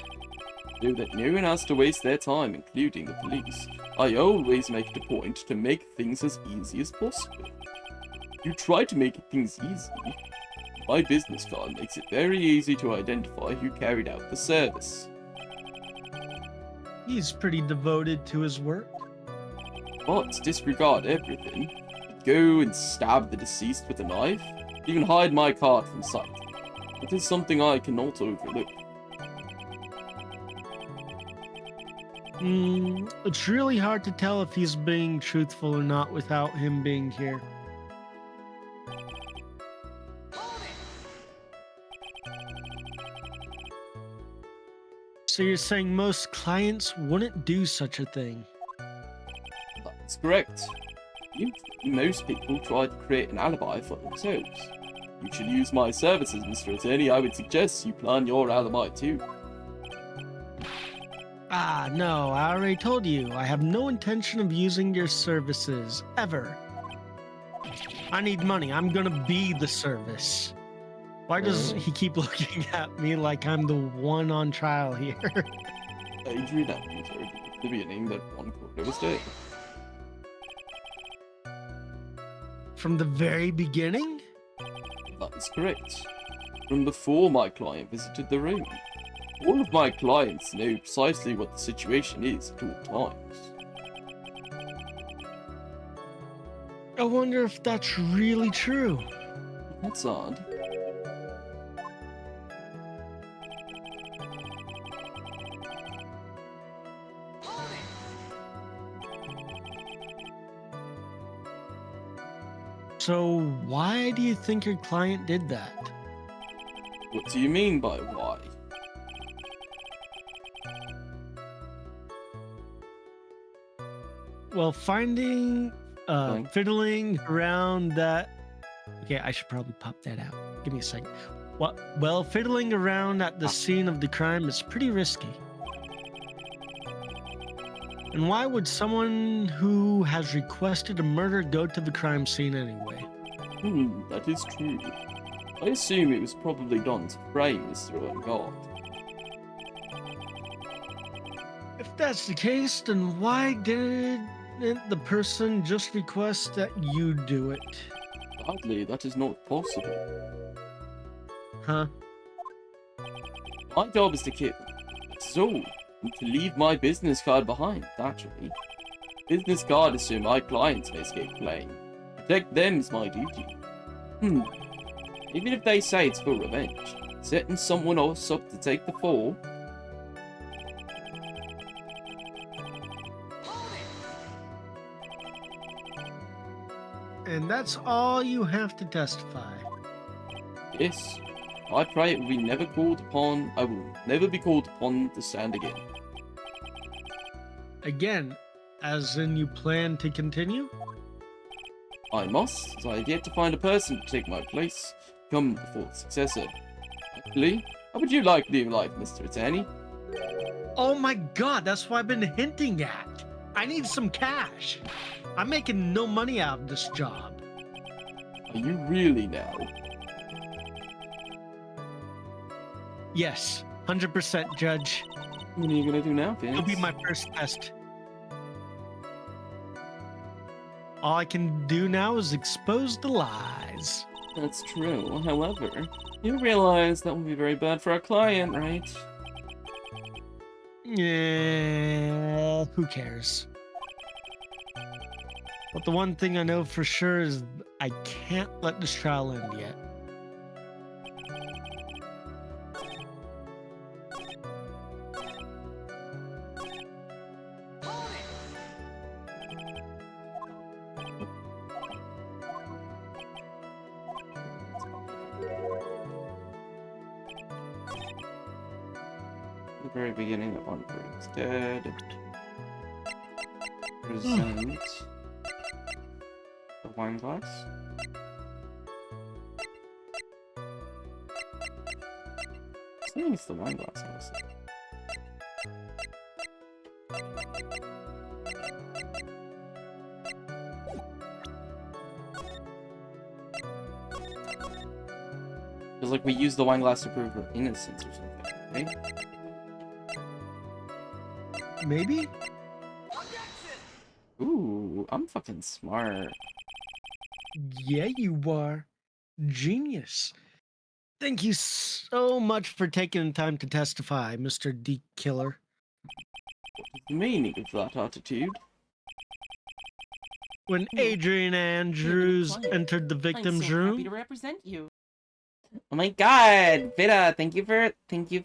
So that no one has to waste their time, including the police. I always make it a point to make things as easy as possible. You try to make things easy. My business card makes it very easy to identify who carried out the service. He's pretty devoted to his work. But disregard everything. Go and stab the deceased with a knife. Even hide my card from sight. It is something I cannot overlook. It's really hard to tell if he's being truthful or not without him being here. So you're saying most clients wouldn't do such a thing? That's correct. Most people try to create an alibi for themselves. You should use my services, Mr. Attorney. I would suggest you plan your alibi too. No, I already told you. I have no intention of using your services, ever. I need money. I'm gonna be the service. Why does he keep looking at me like I'm the one on trial here? Adrian Andrews, or to be a name that one could overstay. From the very beginning? That is correct. From before my client visited the room. All of my clients know precisely what the situation is at all times. I wonder if that's really true. That's odd. So why do you think your client did that? What do you mean by why? Well, fiddling around that. Okay, I should probably pop that out. Give me a second. Well, fiddling around at the scene of the crime is pretty risky. And why would someone who has requested a murder go to the crime scene anyway? That is true. I assume it was probably done to frame Mr. Ungard. If that's the case, then why didn't the person just request that you do it? Sadly, that is not possible. Huh? My job is to kill. So, and to leave my business card behind, naturally. Business card is so my clients may escape blame. Protect them is my duty. Even if they say it's for revenge, setting someone else up to take the fall. And that's all you have to testify. Yes, I pray it will be never called upon. I will never be called upon to stand again. Again, as in you plan to continue? I must, as I have yet to find a person to take my place, come before the successor. Actually, how would you like to live, Mr. Attorney? Oh my god, that's what I've been hinting at. I need some cash. I'm making no money out of this job. Are you really now? Yes, 100%, Judge. What are you gonna do now, Phoenix? It'll be my first test. All I can do now is expose the lies. That's true. However, you realize that would be very bad for our client, right? Yeah, who cares? But the one thing I know for sure is I can't let this trial end yet. The very beginning that one is dead. Present the wine glass. I think it's the wine glass, honestly. Feels like we use the wine glass to prove her innocence or something, right? Maybe? Ooh, I'm fucking smart. Yeah, you are. Genius. Thank you so much for taking the time to testify, Mr. D. Killer. The meaning of that attitude? When Adrian Andrews client. entered the victim's I'm so happy to room, represent you. Oh my god, Vida, thank you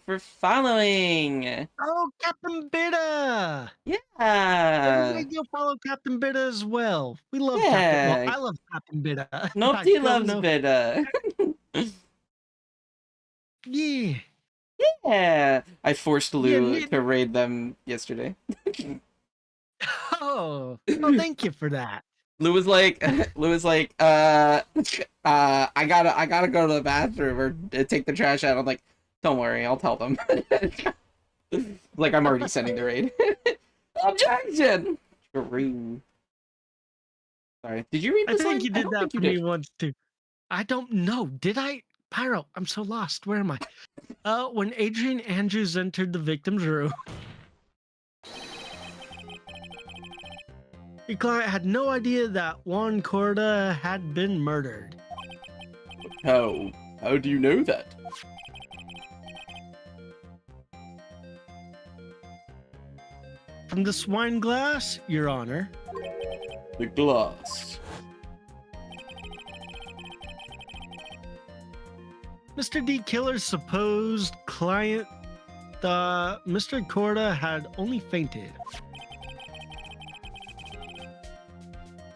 for following. oh, Captain Bitta! Yeah. Everybody go follow Captain Bitta as well. We love Captain. Well, Yeah. I love Captain Bitta. I Nobody don't loves know. Vida. Yeah. Yeah. I forced Yeah, Lou to raid them yesterday. Oh, thank you for that. Lou was like, I gotta go to the bathroom or take the trash out. I'm like, don't worry, I'll tell them. Like, I'm already sending the raid. Objection! Screw. Sorry. Did you read I this think line? you I did don't that think you for me did. once too. I don't know. Did I? Pyro, I'm so lost. Where am I? When Adrian Andrews entered the victim's room, the client had no idea that Juan Corda had been murdered. How? How do you know that? From this wine glass, Your Honor. The glass. Mr. D. Killer's supposed client, Mr. Corda, had only fainted.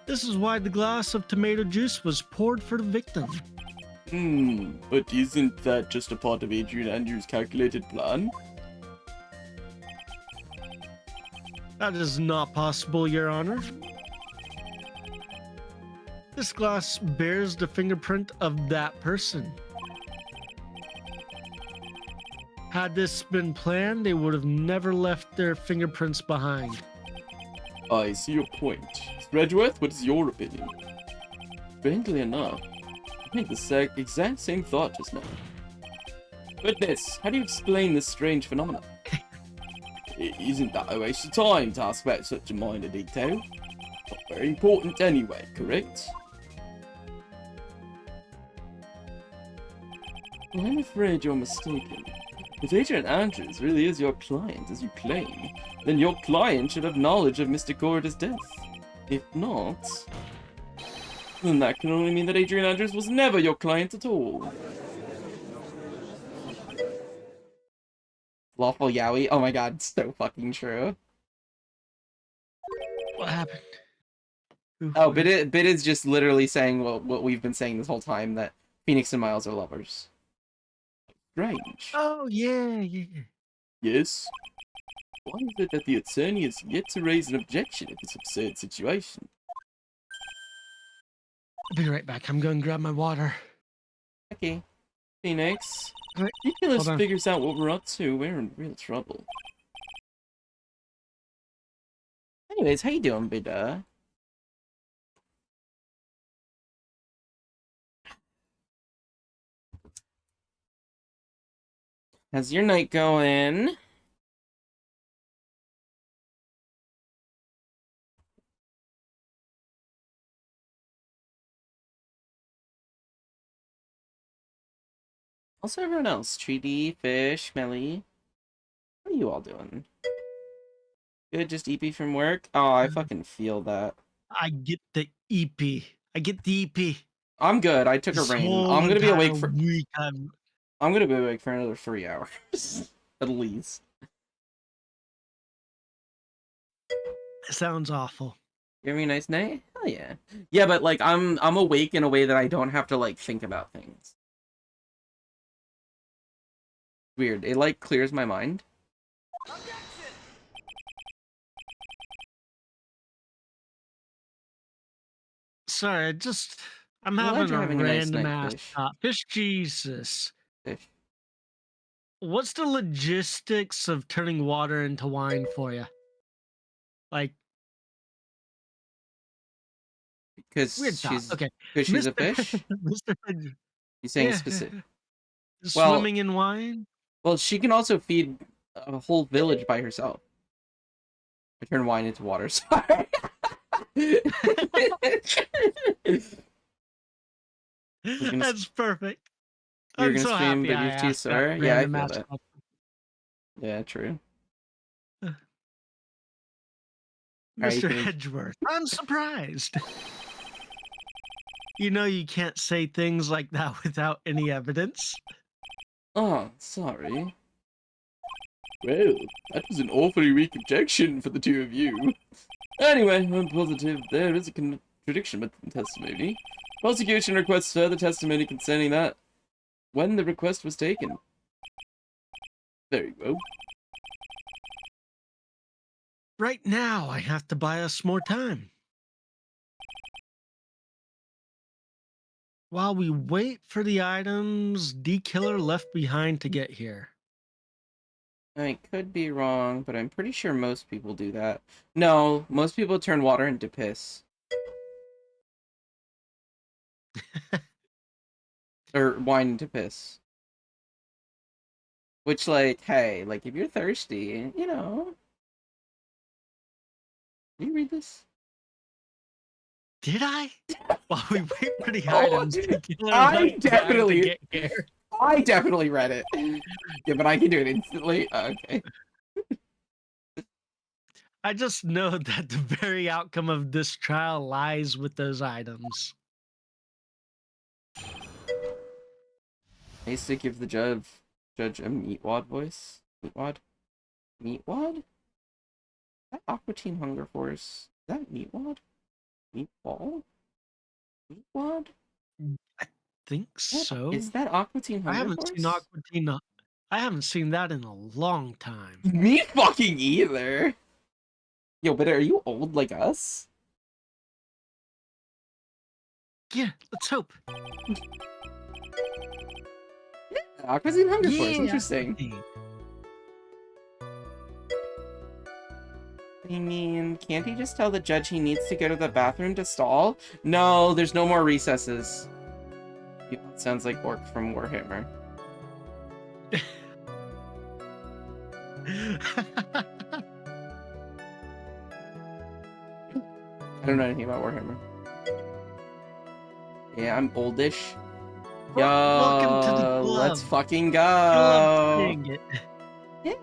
This is why the glass of tomato juice was poured for the victim. But isn't that just a part of Adrian Andrews' calculated plan? That is not possible, Your Honor. This glass bears the fingerprint of that person. Had this been planned, they would have never left their fingerprints behind. I see your point. Redworth, what is your opinion? Strangely enough, I think the exact same thought just now. Witness, how do you explain this strange phenomenon? Isn't that a waste of time to ask about such a minor detail? Not very important anyway, correct? Well, I'm afraid you're mistaken. If Adrian Andrews really is your client, as you claim, then your client should have knowledge of Mr. Corda's death. If not, then that can only mean that Adrian Andrews was never your client at all. Lawful Yowie. Oh my god, so fucking true. What happened? Oh, Bit is just literally saying what we've been saying this whole time, that Phoenix and Miles are lovers. Strange. Oh, yeah. Yes? Why is it that the attorney has yet to raise an objection in this absurd situation? I'll be right back. I'm going to grab my water. Okay. Phoenix, Alright, if Nicholas hold on. figures out what we're up to, we're in real trouble. Anyways, how you doing, Bida? How's your night going? Also, everyone else. Treaty, Fish, Melly. What are you all doing? Good, just EP from work? Oh, I fucking feel that. I get the EP. I get the EP. I'm good. I took a This rain. whole I'm gonna be entire awake for week. I'm gonna be awake for another 3 hours. At least. It sounds awful. You having a nice night? Hell yeah. Yeah, but like I'm awake in a way that I don't have to like think about things. Weird. It like clears my mind. Sorry, I'm I'm glad having you're a having a nice random night, ass Fish. thought. Fish Jesus. Fish. What's the logistics of turning water into wine for you? Like, Because weird thought. Okay. she's a fish? Mr. Hedge- You're saying Yeah. specific. Well- Swimming in wine? Well, she can also feed a whole village by herself. I turn wine into water. Sorry. That's perfect. You're I'm gonna so stream, happy but I you're too asked that sore? Yeah, I random feel ass that. question. Yeah, true. Mr. can- Hedgeworth, I'm surprised. You know you can't say things like that without any evidence. Oh, sorry. Well, that was an awfully weak objection for the two of you. Anyway, I'm positive there is a contradiction with the testimony. Prosecution requests further testimony concerning that when the request was taken. Very well. Right now, I have to buy us more time. While we wait for the items D-Killer left behind to get here. I could be wrong, but I'm pretty sure most people do that. No, most people turn water into piss. Or wine into piss. Which, like, hey, like, if you're thirsty, you know. Did you read this? Did I? While we wait for the Oh, items D-Killer I left behind definitely- to get here. I definitely read it. Yeah, but I can do it instantly. Okay. I just know that the very outcome of this trial lies with those items. I used to give the judge a meatwad voice. Meatwad? Meatwad? Is that Aqua Teen Hunger Force? Is that Meatwad? Meatball? Meatwad? Think so. Is that Aqua Teen Hunger I haven't Force? seen Aqua Teen. I haven't seen that in a long time. Me fucking either. Yo, but are you old like us? Yeah, let's hope. Aqua Teen Hunger Force, Yeah. interesting. I mean, can't he just tell the judge he needs to go to the bathroom to stall? No, there's no more recesses. It sounds like Orc from Warhammer. I don't know anything about Warhammer. Yeah, I'm oldish. Yo, Welcome to the club. let's fucking Love go. seeing it.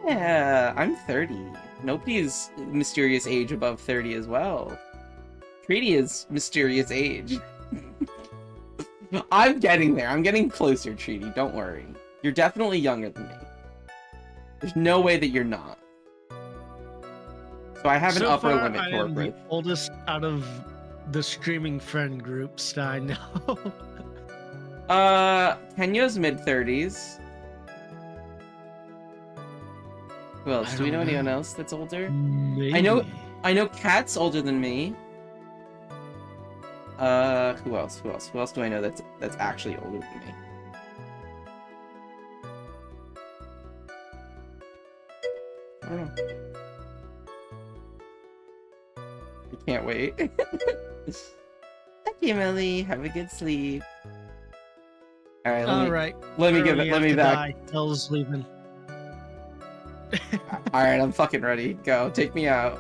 Yeah, I'm 30. Nobody's mysterious age above 30 as well. Treaty is mysterious age. I'm getting there. I'm getting closer, Treaty. Don't worry. You're definitely younger than me. There's no way that you're not. So I have an So upper far, limit I to work am the with. oldest out of the streaming friend groups that I know. Kenya's mid-30s. Who else? I Do we know don't anyone know. else that's older? Maybe. I know Kat's older than me. Who else? Who else? Who else do I know that's actually older than me? I don't know. I can't wait. Okay, Millie. Have a good sleep. All right. All right. Let me I give already it. Let have me to back. die. Tell's leaving. Alright, I'm fucking ready. Go, take me out.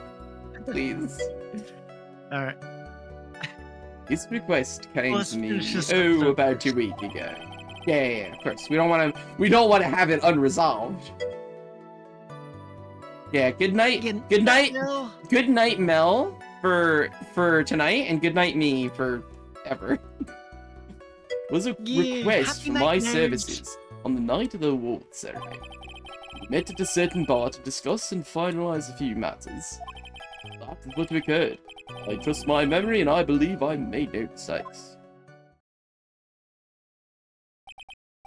Please. All right. This request came Let's to me, finish this oh, episode about first. 2 weeks ago. Yeah, of course. We don't want to have it unresolved. Yeah, good night. Good night. Mel. Good night, Mel, for tonight, and good night, me, for ever. Was a Yeah, request happy for night, my nerds. services on the night of the award ceremony. We met at a certain bar to discuss and finalize a few matters. That is what occurred. I trust my memory, and I believe I made no mistakes.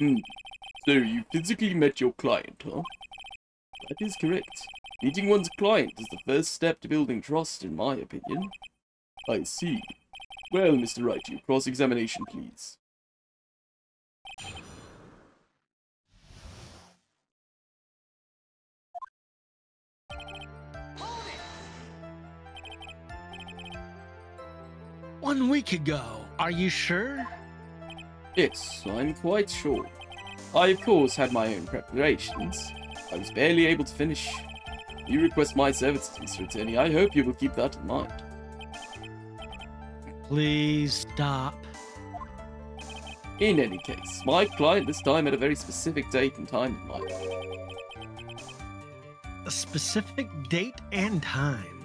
So you physically met your client, huh? That is correct. Meeting one's client is the first step to building trust, in my opinion. I see. Well, Mr. Wright, your cross-examination, please. One week ago. Are you sure? Yes, I'm quite sure. I, of course, had my own preparations. I was barely able to finish. You request my services, Mr. Attorney. I hope you will keep that in mind. Please stop. In any case, my client this time had a very specific date and time in mind. A specific date and time.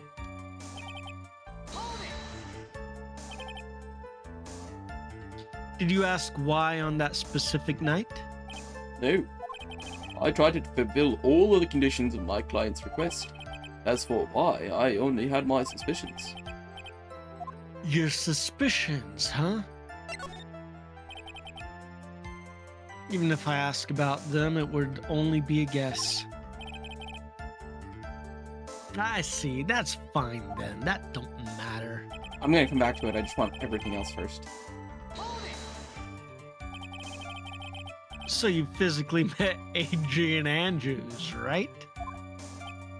Did you ask why on that specific night? No. I tried to fulfill all of the conditions of my client's request. As for why, I only had my suspicions. Your suspicions, huh? Even if I ask about them, it would only be a guess. I see. That's fine then. That don't matter. I'm gonna come back to it. I just want everything else first. So you physically met Adrian Andrews, right?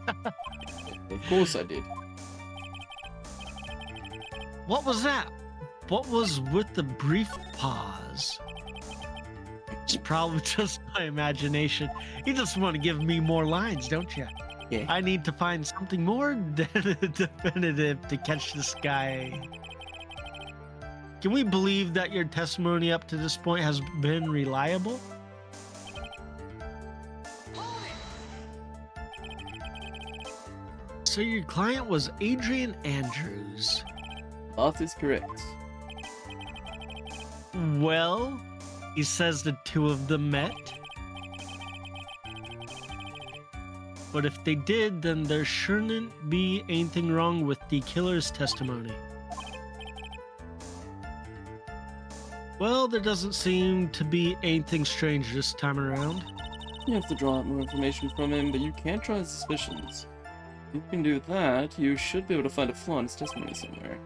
Of course I did. What was that? What was with the brief pause? It's probably just my imagination. You just want to give me more lines, don't you? Yeah. I need to find something more definitive to catch this guy. Can we believe that your testimony up to this point has been reliable? So your client was Adrian Andrews. That is correct. Well, he says the two of them met. But if they did, then there shouldn't be anything wrong with the killer's testimony. Well, there doesn't seem to be anything strange this time around. You have to draw out more information from him, but you can't draw his suspicions. If you can do that, you should be able to find a flaw in his testimony somewhere.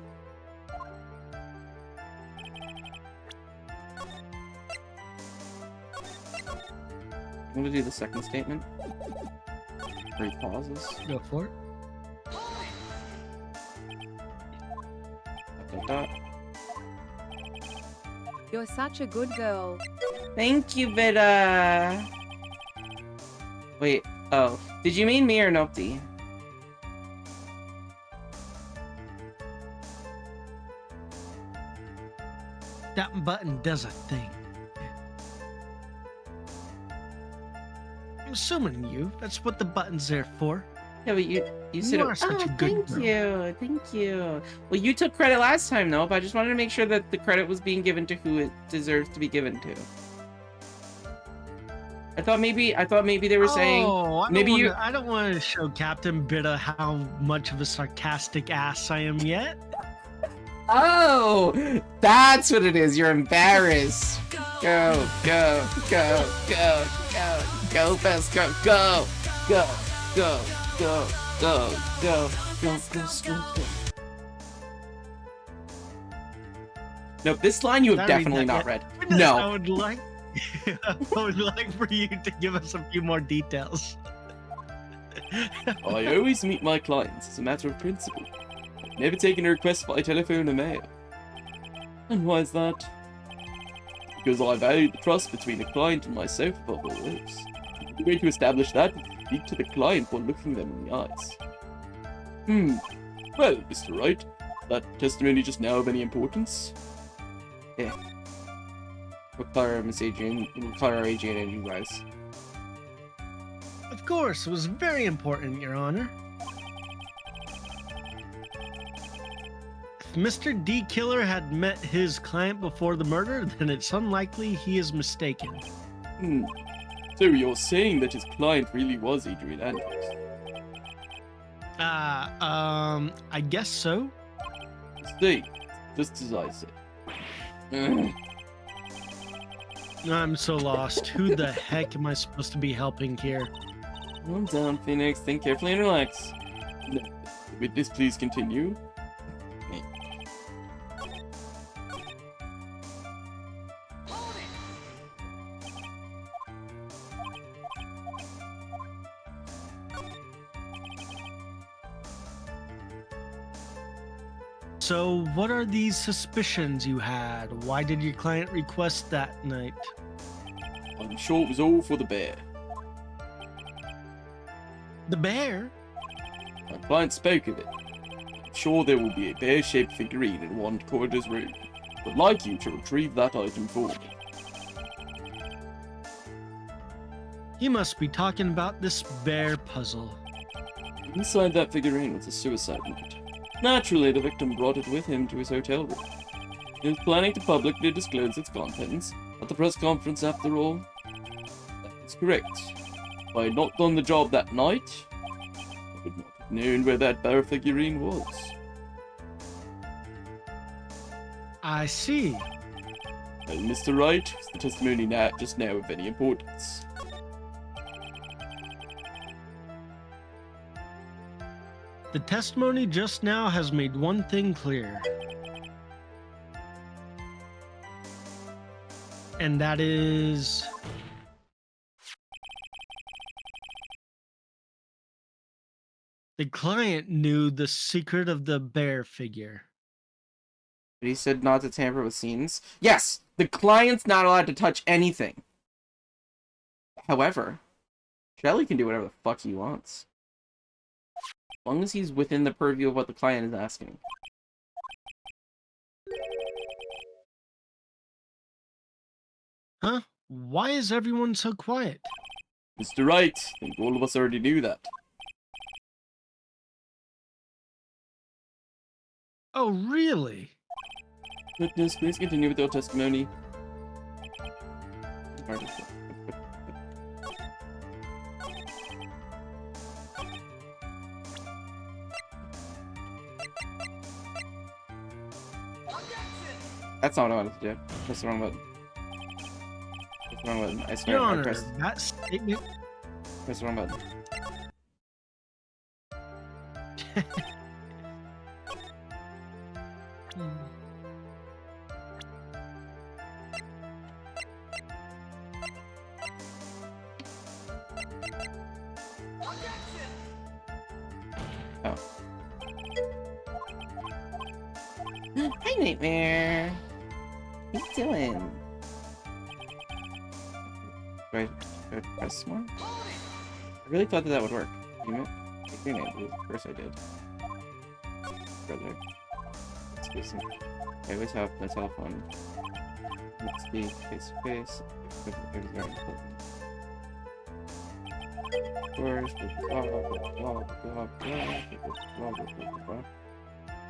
I'm gonna do the second statement. Where he pauses. Go for it. Like that. You're such a good girl. Thank you, Vita. Wait, oh. Did you mean me or Nopti? That button does a thing. I'm assuming you. That's what the button's there for. Yeah, but you said are such a good girl. thank you. Well, you took credit last time, though, but I just wanted to make sure that the credit was being given to who it deserves to be given to. I thought maybe they were saying I don't want to show Captain Bitta how much of a sarcastic ass I am yet. Oh, that's what it is. You're embarrassed. Go, fast, go. No, this line you have definitely not read. No. I would like for you to give us a few more details. I always meet my clients as a matter of principle. I've never taken a request by telephone or mail. And why is that? Because I value the trust between the client and myself above all else. The way to establish that is to speak to the client while looking them in the eyes. Well, Mr. Wright, that testimony just now of any importance? Yeah. What color, Miss Adrian? What color are Adrian and you guys? Of course, it was very important, Your Honor. If Mr. D. Killer had met his client before the murder, then it's unlikely he is mistaken. So you're saying that his client really was Adrian Andrews? I guess so. Mistake, just as I said. Ugh. I'm so lost. Who the heck am I supposed to be helping here? Calm down, Phoenix. Think carefully and relax. No. Witness, please continue. So, what are these suspicions you had? Why did your client request that night? I'm sure it was all for the bear. The bear? My client spoke of it. I'm sure there will be a bear-shaped figurine in one corridor's room. Would like you to retrieve that item for me. He must be talking about this bear puzzle. Inside that figurine was a suicide note. Naturally, the victim brought it with him to his hotel room. He was planning to publicly disclose its contents at the press conference after all. That is correct. If I had not done the job that night, I would not have known where that bear figurine was. I see. Well, Mr. Wright, is the testimony just now of any importance? The testimony just now has made one thing clear. And that is... the client knew the secret of the bear figure. But he said not to tamper with scenes. Yes, the client's not allowed to touch anything. However, Shelly can do whatever the fuck he wants. As long as he's within the purview of what the client is asking. Huh? Why is everyone so quiet? Mr. Wright, I think all of us already knew that. Oh, really? Witness, please continue with your testimony. That's not what I wanted to do. That's the wrong button. That's the wrong button. I swear, Your I Honor, pressed. that statement... Press the wrong button. Oh. Hi, Nightmare. What are you doing? Do I press more? I really thought that would work. You know? Of course I did. Brother. Let's do some. I always have my telephone. Let's be face to face. It was very important. Of course, blah blah blah blah blah blah blah blah blah.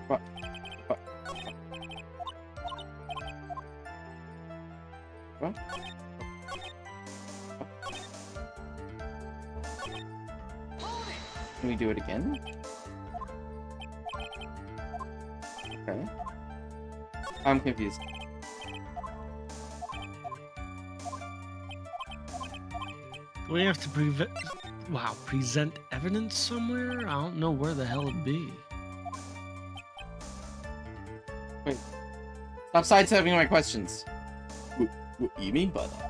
What? Can we do it again? Okay. I'm confused. Do we have to present evidence somewhere? I don't know where the hell it'd be. Wait. Stop sidestepping my questions. What do you mean by that?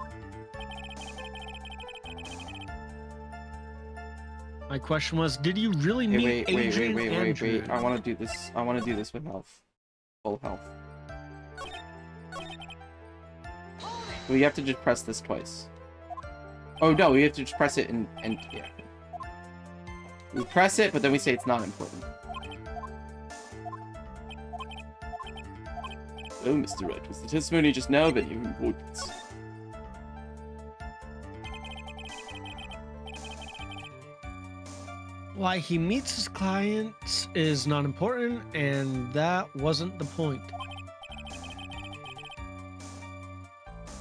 My question was, did you really meet Adrian Andrew? I want to do this. I want to do this with health. Full health. We have to just press this twice. Oh no, we have to just press it and yeah. We press it, but then we say it's not important. Oh, Mr. Wright, was the testimony just now of any importance? Why he meets his clients is not important, and that wasn't the point.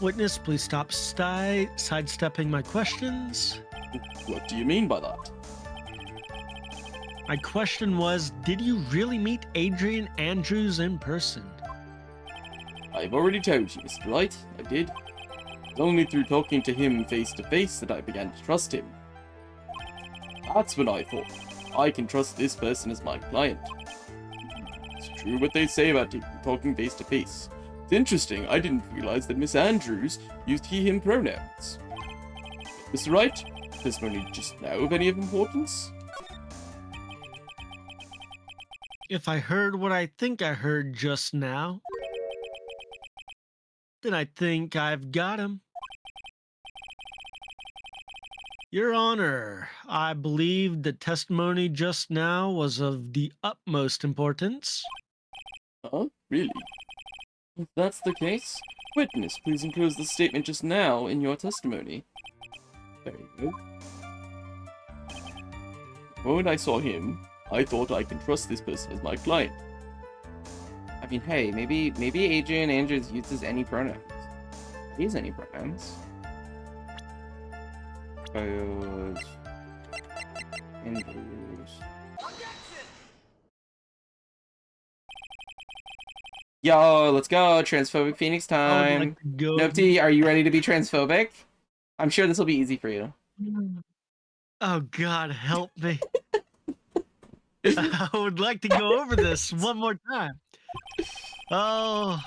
Witness, please stop sidestepping my questions. What do you mean by that? My question was, did you really meet Adrian Andrews in person? I've already told you, Mr. Wright, I did. It's only through talking to him face to face that I began to trust him. That's when I thought, I can trust this person as my client. It's true what they say about talking face to face. It's interesting, I didn't realize that Miss Andrews used he/him pronouns. Mr. Wright, testimony just now of any of importance? If I heard what I think I heard just now, then I think I've got him. Your Honor, I believe the testimony just now was of the utmost importance. Huh? Really? If that's the case, witness, please enclose the statement just now in your testimony. There you go. When I saw him, I thought I can trust this person as my client. I mean, hey, maybe Adrian Andrews uses any pronouns. He uses any pronouns. Andrews. Yo, let's go. Transphobic Phoenix time. Like to go. Nopty, are you ready to be transphobic? I'm sure this will be easy for you. Oh God, help me. I would like to go over this one more time. Oh,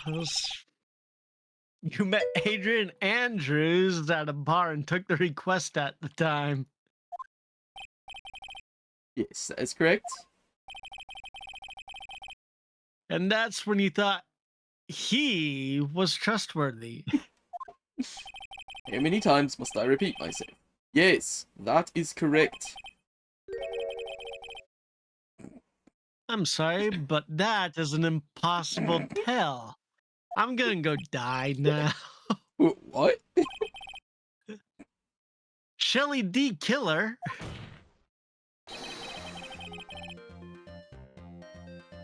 you met Adrian Andrews at a bar and took the request at the time. Yes, that is correct. And that's when you thought he was trustworthy. How many times must I repeat myself? Yes, that is correct. I'm sorry, but that is an impossible tell. I'm gonna go die now. What? Shelly D. Killer.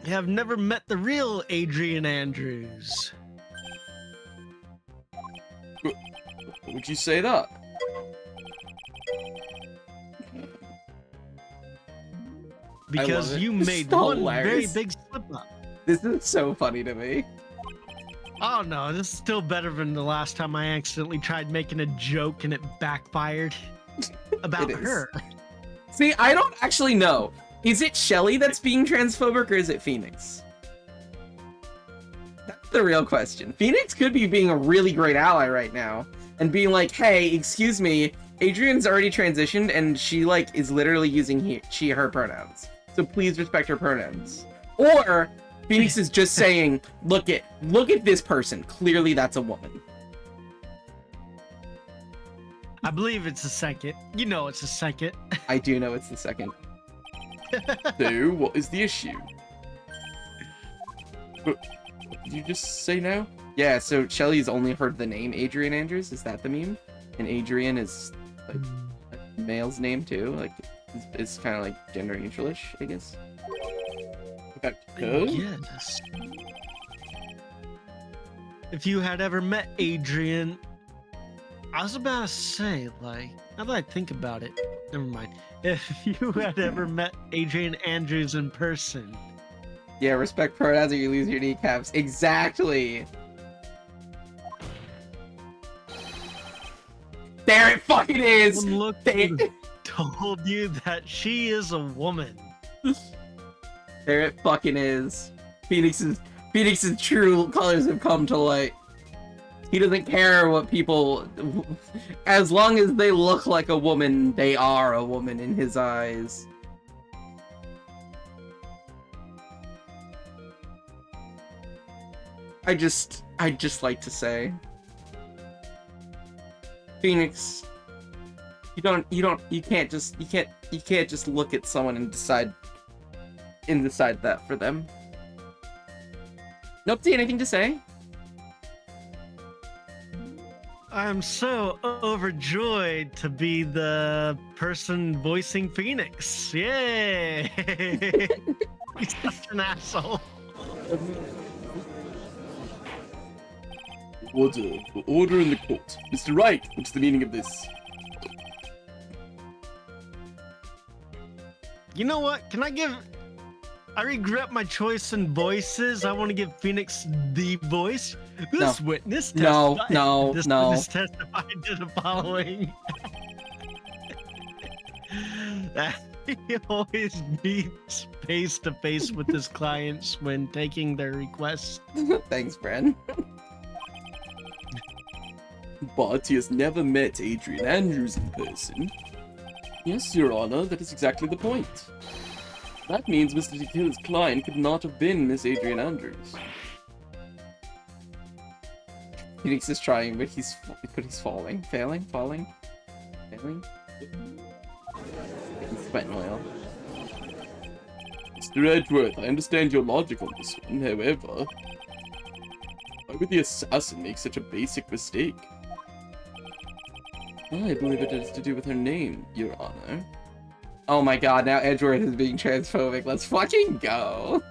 You have never met the real Adrian Andrews. Would you say that? Because it. you This made is one hilarious. very big slip up. This is so funny to me. Oh no, this is still better than the last time I accidentally tried making a joke and it backfired about It is. her. See, I don't actually know. Is it Shelly that's being transphobic or is it Phoenix? That's the real question. Phoenix could be being a really great ally right now and being like, hey, excuse me, Adrian's already transitioned and she like is literally using her pronouns. So please respect her pronouns. Or Phoenix is just saying, look at this person. Clearly that's a woman. I believe it's the second. You know it's the second. I do know it's the second. So, what is the issue? What did you just say now? Yeah, so Shelly's only heard the name Adrian Andrews. Is that the meme? And Adrian is like a male's name too. Like it's kind of like gender neutralish, I guess. Yes. If you had ever met Adrian, I was about to say, like, now that I think about it, never mind. If you had ever met Adrian Andrews in person. Yeah, respect pronouns or you lose your kneecaps. Exactly. There it fucking is! Look, told you that she is a woman. There it fucking is. Phoenix's true colors have come to light. He doesn't care what people... As long as they look like a woman, they are a woman in his eyes. I'd just like to say... Phoenix, You can't just look at someone and decide that for them. Nope, see anything to say? I'm so overjoyed to be the person voicing Phoenix. Yay! He's such an asshole. Order in the court. Mr. Wright, what's the meaning of this? You know what? I regret my choice in voices. I want to give Phoenix the voice. This witness testified. This witness testified to the following. He always meets face to face with his clients when taking their requests. Thanks, Bren. But he has never met Adrian Andrews in person. Yes, Your Honor, that is exactly the point. That means Mr. Tequila's client could not have been Miss Adrian Andrews. Phoenix is trying, but he's falling. Failing? He's sweating oil. Mr. Edgeworth, I understand your logic on this one, however... Why would the assassin make such a basic mistake? I believe it has to do with her name, Your Honor. Oh my god, now Edgeworth is being transphobic. Let's fucking go!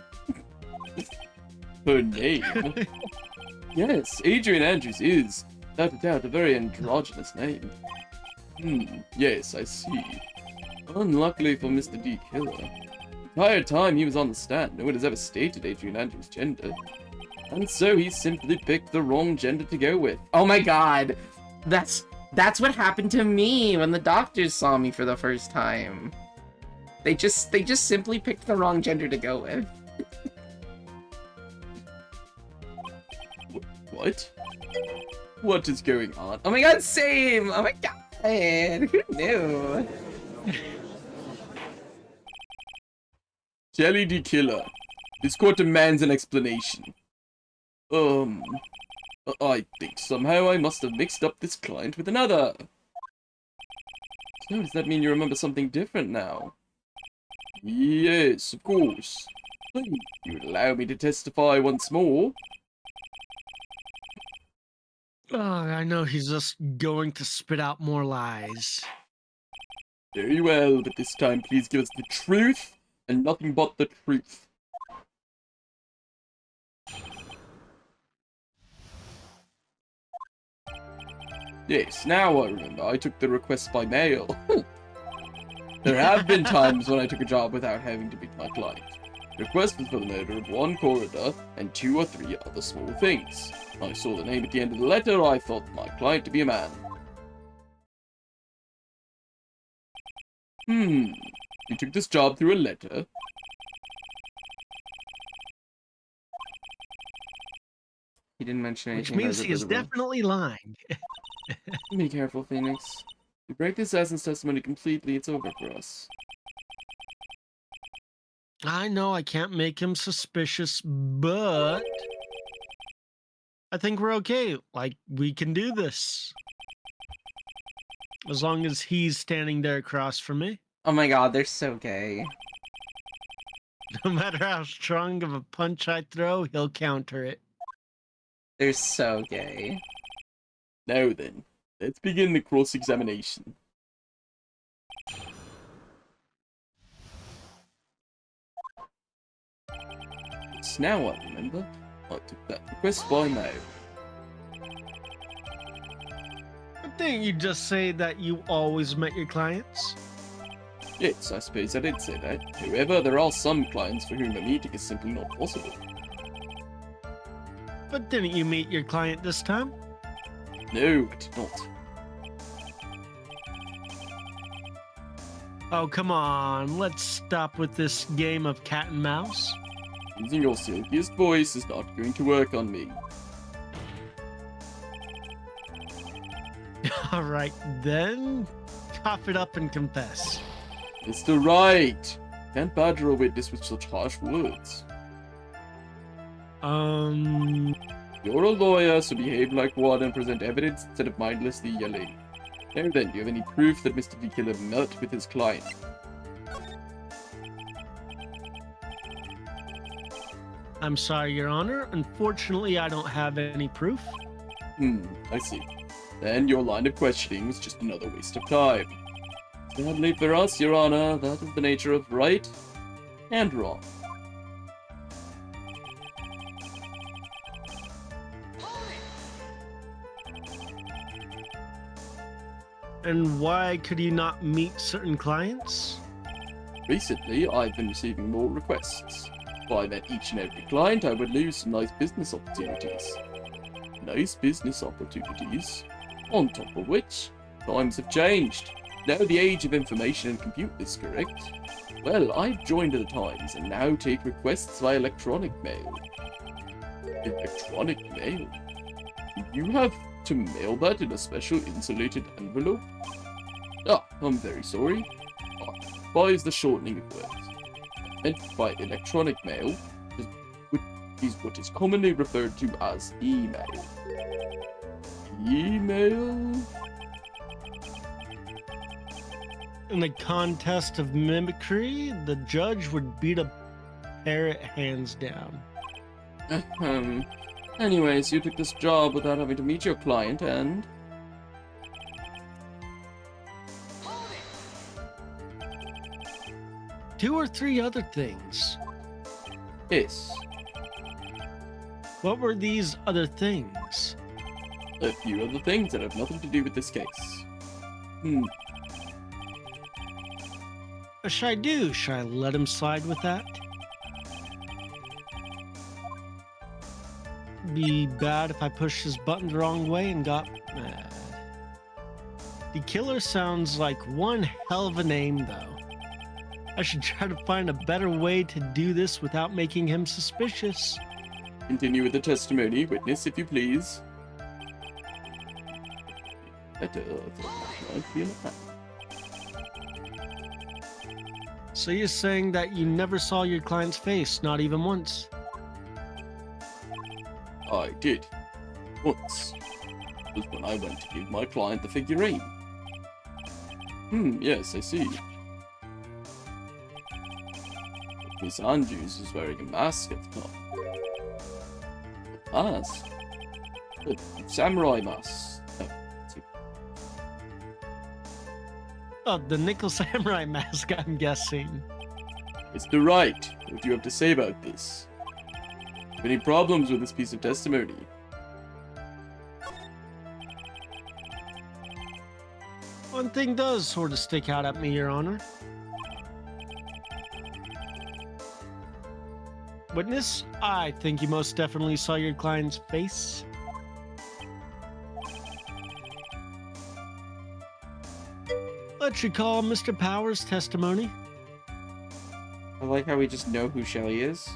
Her name? Yes, Adrian Andrews is, without a doubt, a very androgynous name. Yes, I see. Unluckily for Mr. D. Killer, the entire time he was on the stand, no one has ever stated Adrian Andrews' gender. And so he simply picked the wrong gender to go with. Oh my god! That's what happened to me when the doctors saw me for the first time. They just simply picked the wrong gender to go with. What? What is going on? Oh my god, same! Oh my god! Who knew? Jelly D. Killer, this court demands an explanation. I think somehow I must have mixed up this client with another. So does that mean you remember something different now? Yes, of course. Please, you would allow me to testify once more? Oh, I know he's just going to spit out more lies. Very well, but this time please give us the truth and nothing but the truth. Yes, now I remember. I took the request by mail. There have been times when I took a job without having to meet my client. The request was for the murder of one coroner and 2 or 3 other small things. I saw the name at the end of the letter. I thought my client to be a man. You took this job through a letter. He didn't mention anything. Which means he is definitely lying. Be careful, Phoenix. If you break the assassin's testimony completely, it's over for us. I know I can't make him suspicious, but I think we're okay. Like, we can do this. As long as he's standing there across from me. Oh my god, they're so gay. No matter how strong of a punch I throw, he'll counter it. They're so gay. Now then, let's begin the cross-examination. Yes, now I remember. I took that request by mail. But didn't you just say that you always met your clients? Yes, I suppose I did say that. However, there are some clients for whom a meeting is simply not possible. But didn't you meet your client this time? No, I did not. Oh, come on. Let's stop with this game of cat and mouse. Using your silkiest voice is not going to work on me. Alright then. Cough it up and confess. Mr. Wright! Can't badger a witness with such harsh words. You're a lawyer, so behave like one and present evidence instead of mindlessly yelling. Now then, do you have any proof that Mr. D. Killer met with his client? I'm sorry, Your Honor. Unfortunately, I don't have any proof. I see. Then your line of questioning was just another waste of time. Sadly for us, Your Honor, that is the nature of right and wrong. And why could you not meet certain clients? Recently, I've been receiving more requests. If I met each and every client, I would lose some nice business opportunities. Nice business opportunities? On top of which, times have changed. Now the age of information and computers, correct? Well, I've joined the times and now take requests via electronic mail. Electronic mail? You have to mail that in a special insulated envelope? Ah, I'm very sorry. By is the shortening of words. Meant by electronic mail is what is commonly referred to as email. Email? In a contest of mimicry, the judge would beat a parrot hands down. Anyways, you took this job without having to meet your client and... Two or three other things. Yes. What were these other things? A few other things that have nothing to do with this case. What should I do? Should I let him slide with that? Be bad if I pushed his button the wrong way and got mad. The killer sounds like one hell of a name, though. I should try to find a better way to do this without making him suspicious. Continue with the testimony. Witness, if you please. So you're saying that you never saw your client's face, not even once? I did. Once. It was when I went to give my client the figurine. Yes, I see. But Miss Andrews was wearing a mask at the time. A mask? A samurai mask. Oh, the nickel samurai mask, I'm guessing. Mr. Wright, what do you have to say about this? Have any problems with this piece of testimony? One thing does sort of stick out at me, Your Honor. Witness, I think you most definitely saw your client's face. Let's recall Mr. Powers' testimony. I like how we just know who Shelly is.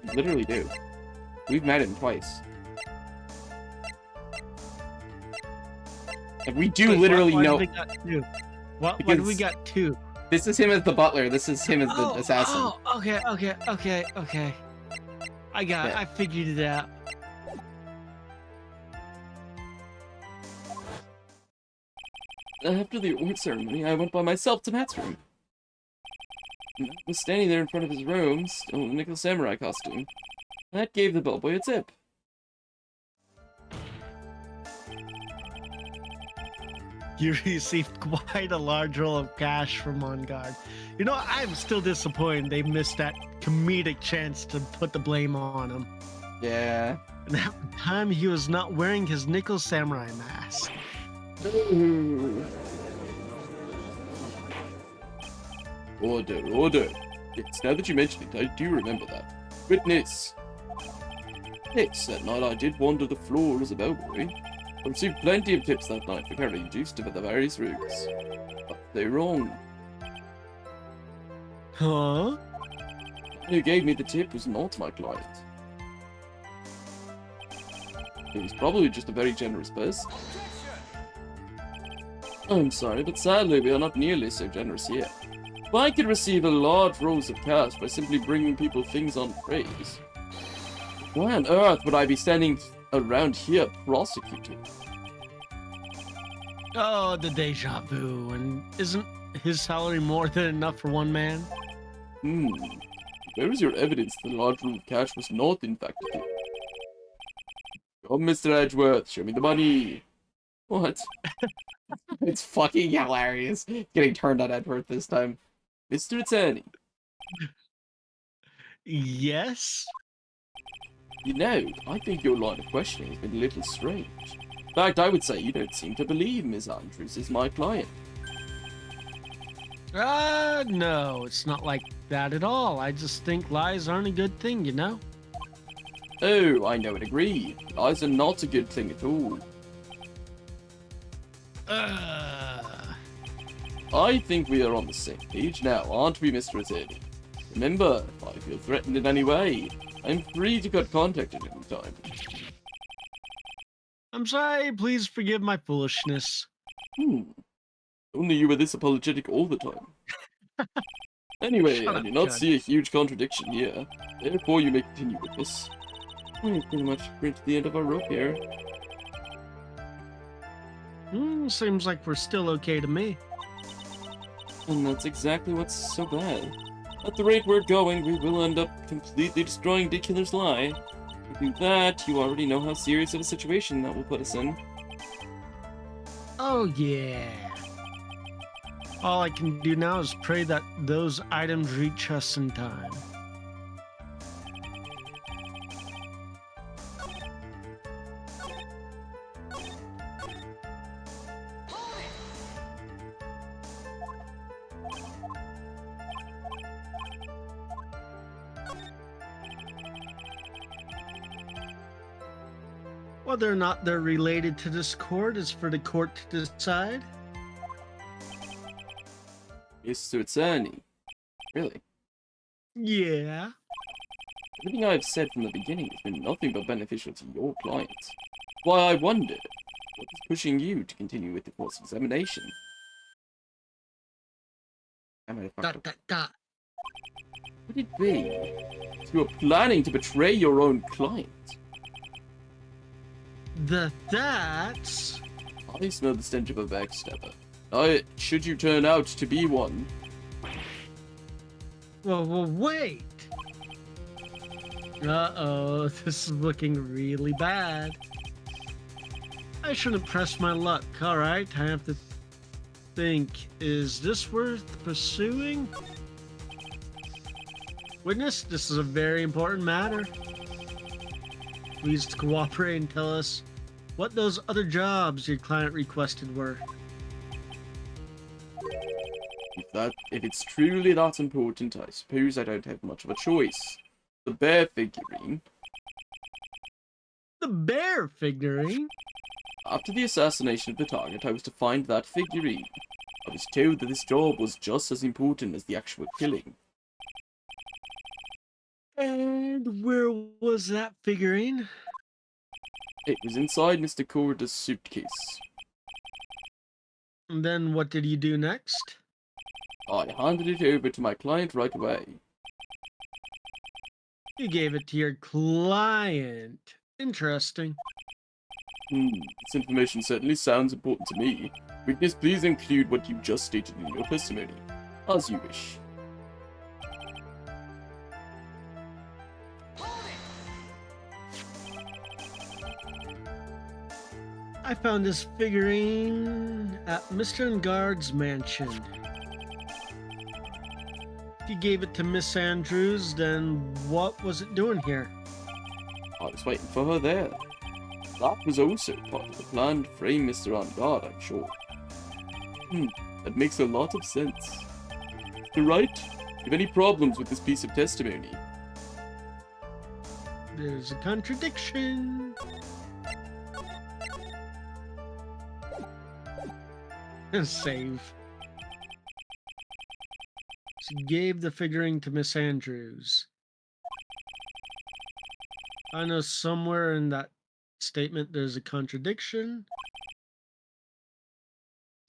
We literally do. We've met him twice. Like, we do literally why know. do we got two? Why do we got two? This is him as the butler. This is him as the assassin. Oh, okay. I got it. I figured it out. After the award ceremony, I went by myself to Matt's room. Matt was standing there in front of his room, still in a nickel samurai costume. Matt gave the bellboy a tip. You received quite a large roll of cash from On Guard. You know, I'm still disappointed they missed that comedic chance to put the blame on him. Yeah. And at the time, he was not wearing his nickel samurai mask. Order. Yes, now that you mention it, I do remember that. Witness! Yes, that night I did wander the floor as a bellboy. I received plenty of tips that night for carrying juice to the various rooms. But they're wrong. Huh? The man who gave me the tip was not my client. He was probably just a very generous person. I'm sorry, but sadly we are not nearly so generous here. If I could receive a large rolls of cash by simply bringing people things on praise, why on earth would I be standing around here prosecuting? Oh, the deja vu. And isn't his salary more than enough for one man? Where is your evidence that the large room of cash was not in fact a thief? Come, Mr. Edgeworth, show me the money. What? It's fucking hilarious. Getting turned on Edgeworth this time. Mr. Attorney, Yes? you know, I think your line of questioning has been a little strange. In fact, I would say you don't seem to believe Miss Andrews is my client. No, it's not like that at all. I just think lies aren't a good thing, you know? Oh, I know and agree. Lies are not a good thing at all. I think we are on the same page now, aren't we, Mr. Attorney? Remember, if I feel threatened in any way, I'm free to cut contact at any time. I'm sorry, please forgive my foolishness. Only you were this apologetic all the time. Anyway, Shut I up, do not Judge. see a huge contradiction here. Therefore, you may continue with this. We've pretty much reached the end of our rope here. Seems like we're still okay to me. And that's exactly what's so bad. At the rate we're going, we will end up completely destroying Dick Killer's lie. If we do that, you already know how serious of a situation that will put us in. Oh, yeah. All I can do now is pray that those items reach us in time. Whether or not they're related to this court is for the court to decide. Mr. Attorney. Really? Yeah. Everything I've said from the beginning has been nothing but beneficial to your client. Why, I wonder, what is pushing you to continue with the course examination? I might have fucked up. Could it be that you are planning to betray your own client? That's... I smell the stench of a backstabber. Should you turn out to be one? Well, wait. Uh-oh, this is looking really bad. I shouldn't press my luck. Alright, I have to think. Is this worth pursuing? Witness, this is a very important matter. Please cooperate and tell us what those other jobs your client requested were. If it's truly that important, I suppose I don't have much of a choice. The bear figurine. The bear figurine? After the assassination of the target, I was to find that figurine. I was told that this job was just as important as the actual killing. And where was that figurine? It was inside Mr. Corda's suitcase. And then what did you do next? I handed it over to my client right away. You gave it to your client. Interesting. This information certainly sounds important to me. Witness, please include what you just stated in your testimony. As you wish. I found this figurine at Mr. Ngard's mansion. If you gave it to Miss Andrews, then what was it doing here? I was waiting for her there. That was also part of the plan to frame Mr. Angard, I'm sure. That makes a lot of sense. You're right. Do you have any problems with this piece of testimony? There's a contradiction. Save. She gave the figurine to Miss Andrews. I know somewhere in that statement there's a contradiction.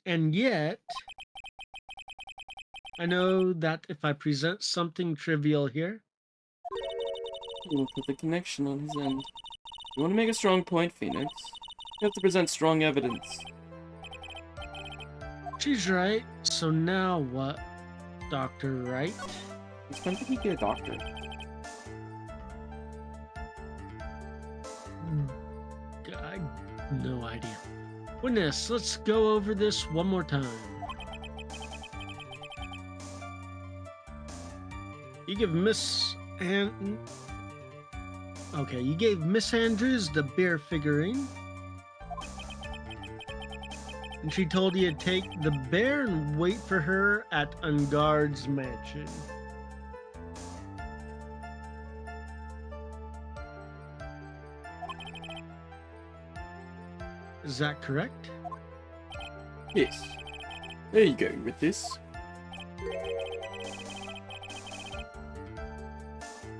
And yet, I know that if I present something trivial here, He will put the connection on his end. You want to make a strong point, Phoenix? You have to present strong evidence. She's right. So now what, Dr. Wright? Since when did he get a doctor? I no idea. Witness, let's go over this one more time. You give Miss Okay, you gave Miss Andrews the bear figurine. And she told you to take the bear and wait for her at Ungard's mansion. Is that correct? Yes. There you go with this.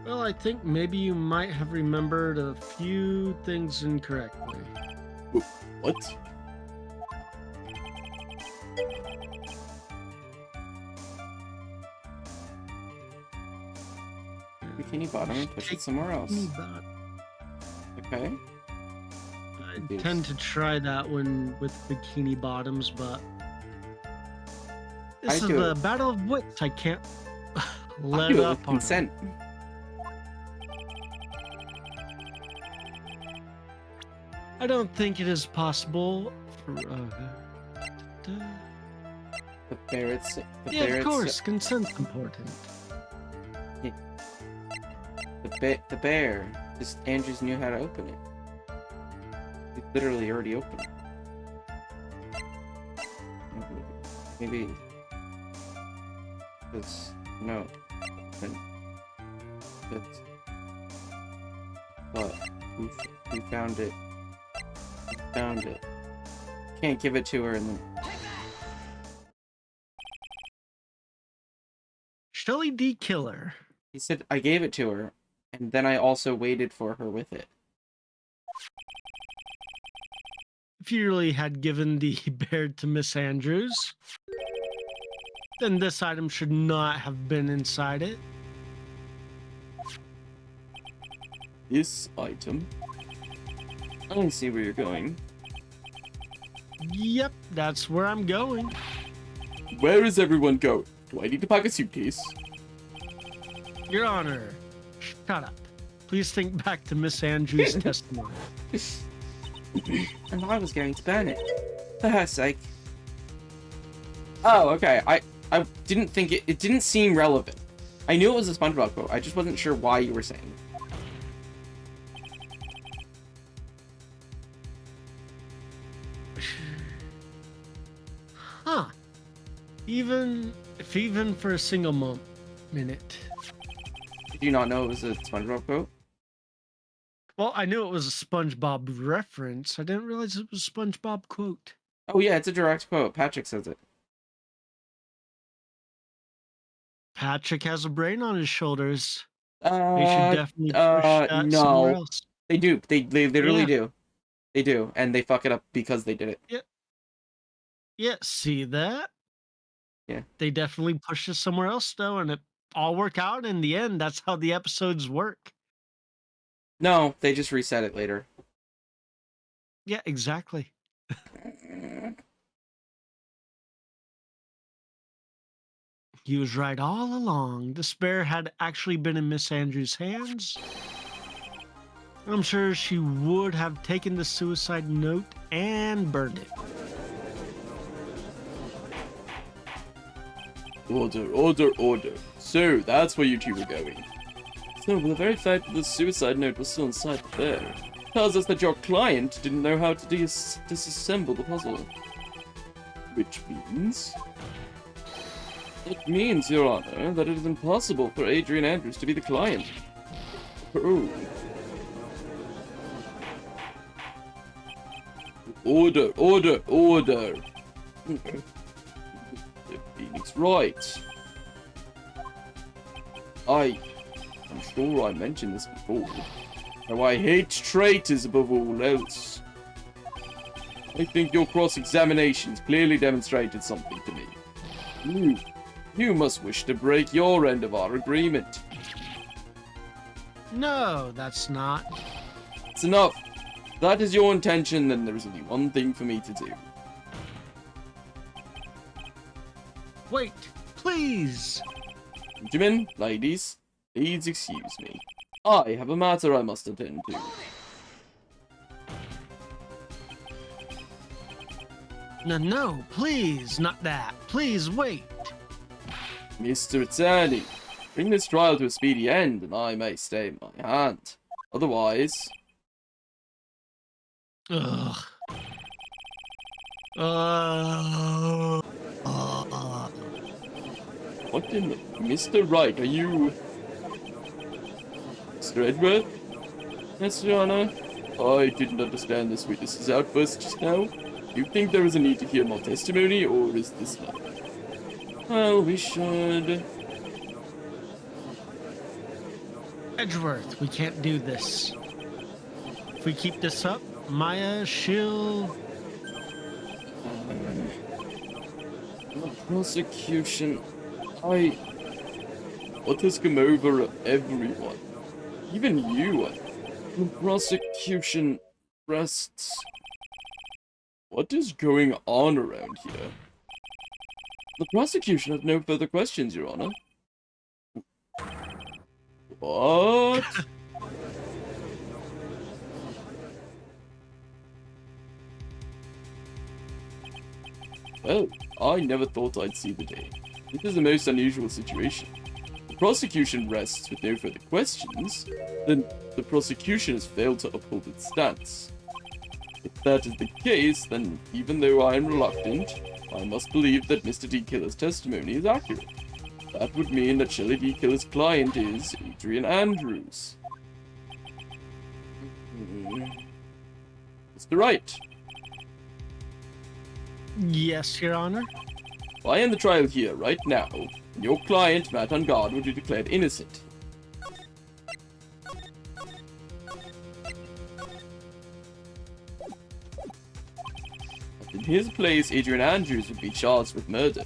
Well, I think maybe you might have remembered a few things incorrectly. What? Bikini Bottom and push it somewhere else. Okay. I tend to try that one with Bikini Bottoms, but this is the battle of wits. I can't let do it up with on consent. I don't think it is possible for. The ferrets. Yeah, of course, consent's important. The bear. Just Andrews knew how to open it. He literally already opened it. Maybe. That's no. That's. But who found it? Who found it? Can't give it to her and then. Shelly D. Killer. He said I gave it to her, and then I also waited for her with it. If you really had given the bear to Miss Andrews, then this item should not have been inside it. This item? I don't see where you're going. Yep, that's where I'm going. Where is everyone going? Do I need to pack a suitcase? Your Honor, shut up. Please think back to Miss Andrews' testimony. And I was going to burn it. For her sake. Oh, okay. I didn't think it didn't seem relevant. I knew it was a SpongeBob quote. I just wasn't sure why you were saying it. Huh. Even for a single minute. Did you not know it was a SpongeBob quote? Well, I knew it was a SpongeBob reference. I didn't realize it was a SpongeBob quote. Oh yeah, it's a direct quote. Patrick says it. Patrick has a brain on his shoulders. They should definitely push that no. somewhere else. They do. They literally do. They do, and they fuck it up because they did it. Yeah. Yeah, see that? Yeah. They definitely pushed it somewhere else though, and it all worked out in the end. That's how the episodes work. No, they just reset it later. Yeah, exactly. He was right all along. The spare had actually been in Miss Andrews' hands. I'm sure she would have taken the suicide note and burned it. Order, order, order. So, that's where you two were going. So, the very fact that the suicide note was still inside the bear tells us that your client didn't know how to disassemble the puzzle. Which means... It means, Your Honor, that it is impossible for Adrian Andrews to be the client. Oh. Order, order, order. Phoenix, right. I'm sure I mentioned this before. How I hate traitors above all else. I think your cross-examinations clearly demonstrated something to me. You must wish to break your end of our agreement. No, that's not. It's enough. If that is your intention, then there is only one thing for me to do. Wait, please. Gentlemen, ladies, please excuse me. I have a matter I must attend to. No, please, not that. Please wait. Mr. Attorney, bring this trial to a speedy end, and I may stay my hand. Otherwise... Ugh. What in the... Mr. Wright, are you... Mr. Edward? Yes, Your Honor. I didn't understand this witness's outburst just now. Do you think there is a need to hear more testimony, or is this enough? Well, we should... Edgeworth, we can't do this. If we keep this up, Maya, she'll... The prosecution... What has come over everyone? Even you. The prosecution rests... What is going on around here? The prosecution has no further questions, Your Honor. What? Well, I never thought I'd see the day. This is a most unusual situation. The prosecution rests with no further questions, then the prosecution has failed to uphold its stance. If that is the case, then even though I am reluctant, I must believe that Mr. D. Killer's testimony is accurate. That would mean that Shelley D. Killer's client is Adrian Andrews. Mr. Wright. Yes, Your Honor. I end the trial here, right now, and your client, Matt Ungard, will be declared innocent. In his place, Adrian Andrews would be charged with murder.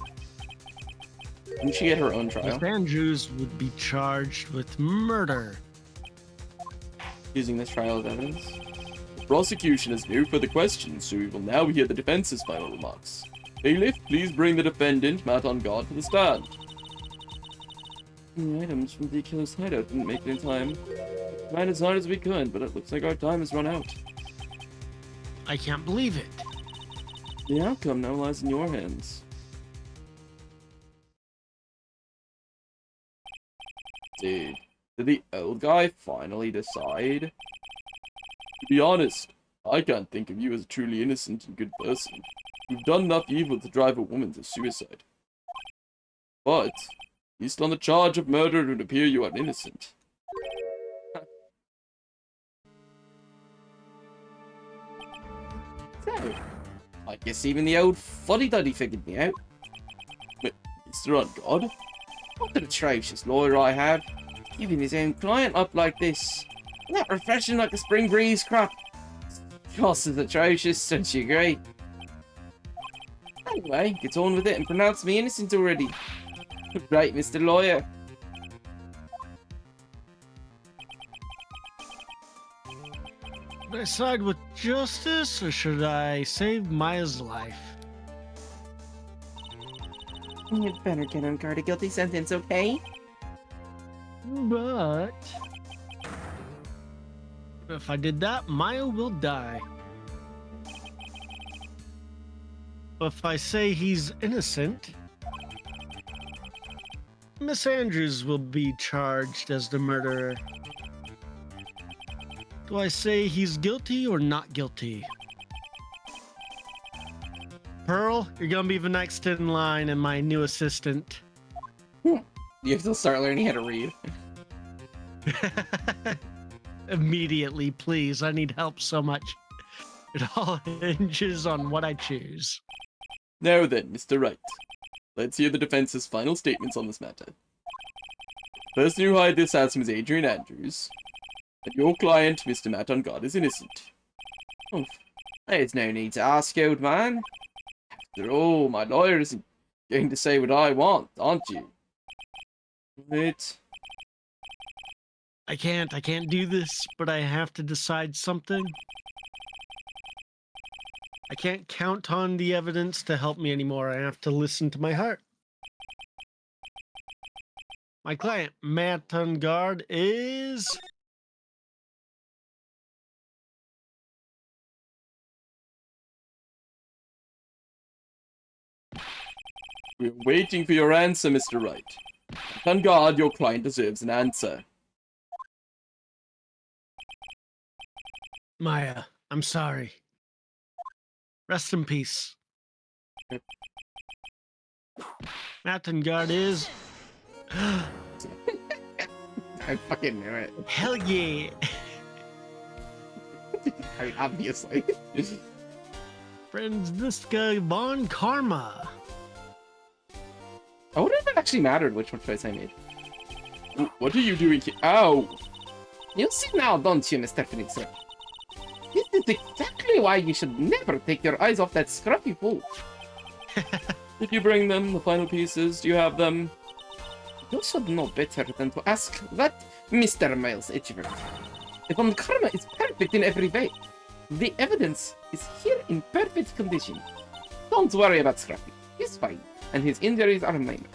Didn't she get her own trial? Miss Andrews would be charged with murder. Using this trial as evidence? The prosecution has no further questions, so we will now hear the defense's final remarks. Bailiff, please bring the defendant, Matt Ungard, to the stand. The items from the killer's hideout didn't make it in time. We tried as hard as we could, but it looks like our time has run out. I can't believe it. The outcome now lies in your hands. Did the old guy finally decide? To be honest, I can't think of you as a truly innocent and good person. You've done enough evil to drive a woman to suicide. But, at least on the charge of murder, it would appear you are innocent. So, I guess even the old fuddy-duddy figured me out. But, Mr. Ungard, what an atrocious lawyer I have, giving his own client up like this. Not refreshing like a spring breeze crop. Gosh, is atrocious, don't you agree? Anyway, get on with it and pronounce me innocent already. Right, Mr. Lawyer. Should I side with justice, or should I save Maya's life? You'd better get Ungard a guilty sentence, okay? But... if I did that, Maya will die. But if I say he's innocent, Miss Andrews will be charged as the murderer. Do I say he's guilty or not guilty? Pearl, you're gonna be the next in line and my new assistant. You have to start learning how to read. Immediately, please. I need help so much. It all hinges on what I choose. Now then, Mr. Wright. Let's hear the defense's final statements on this matter. The person who hired this assassin was Adrian Andrews, and your client, Mr. Matt Ungard, is innocent. Oh, there's no need to ask, old man. After all, my lawyer isn't going to say what I want, aren't you? Right. I can't do this, but I have to decide something. I can't count on the evidence to help me anymore. I have to listen to my heart. My client, Manton Guard, is... We're waiting for your answer, Mr. Wright. On guard, your client deserves an answer. Maya, I'm sorry. Rest in peace. Manton Guard is... I fucking knew it. Hell yeah. I mean, obviously. Franziska von Karma. I wonder if it actually mattered which one choice I made. What are you doing here? Ow! You see now, don't you, Mr. Phoenix? This is exactly why you should never take your eyes off that scruffy fool. Did you bring them, the final pieces? Do you have them? You should know better than to ask that, Mr. Miles Edgeworth. Von Karma is perfect in every way. The evidence is here in perfect condition. Don't worry about Scruffy. He's fine, and his injuries are minor.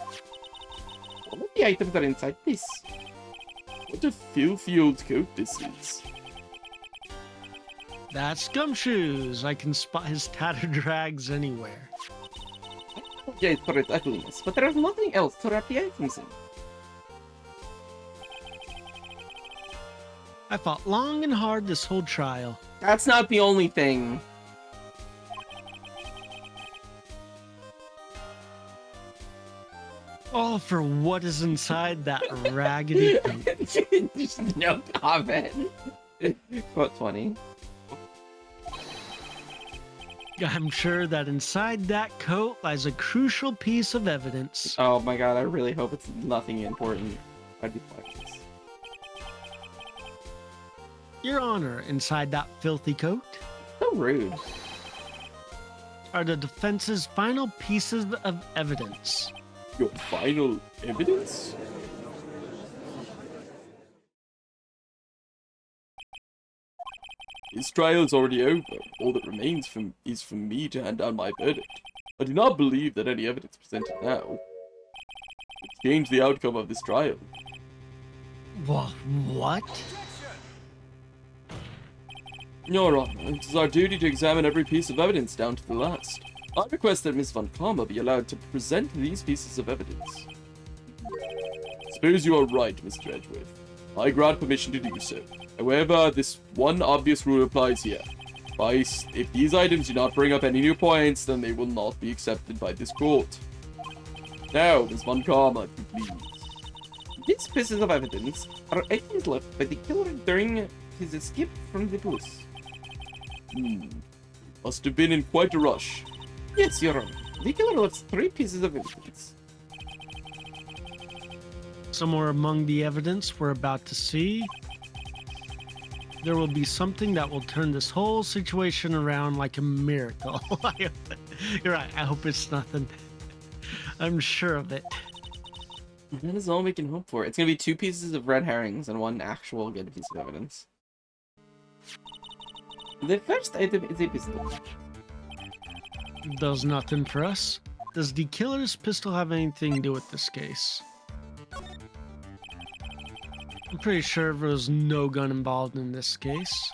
All of the items are inside this. What a filthy old coat this is. That's Gumshoes. I can spot his tattered rags anywhere. I apologize for its ugliness, but there is nothing else to wrap the items in. I fought long and hard this whole trial. That's not the only thing. All for what is inside that raggedy coat. Just no comment. Quote 20. I'm sure that inside that coat lies a crucial piece of evidence. Oh my god, I really hope it's nothing important. I'd be fine. Your Honor, inside that filthy coat So rude. are the defense's final pieces of evidence. Your final evidence? His trial is already over. All that remains is for me to hand down my verdict. I do not believe that any evidence presented now will change the outcome of this trial. What? Your Honor, it is our duty to examine every piece of evidence down to the last. I request that Miss Von Karma be allowed to present these pieces of evidence. Suppose you are right, Mr. Edgeworth. I grant permission to do so. However, this one obvious rule applies here. If these items do not bring up any new points, then they will not be accepted by this court. Now, Miss Von Karma, please. These pieces of evidence are items left by the killer during his escape from the booth. Must have been in quite a rush. Yes, Your Honor. The killer left 3 pieces of evidence. Somewhere among the evidence we're about to see, there will be something that will turn this whole situation around like a miracle. You're right, I hope it's nothing. I'm sure of it. That is all we can hope for. It's gonna be 2 pieces of red herrings and 1 actual good piece of evidence. The first item is a pistol. Does nothing for us. Does the killer's pistol have anything to do with this case? I'm pretty sure there was no gun involved in this case.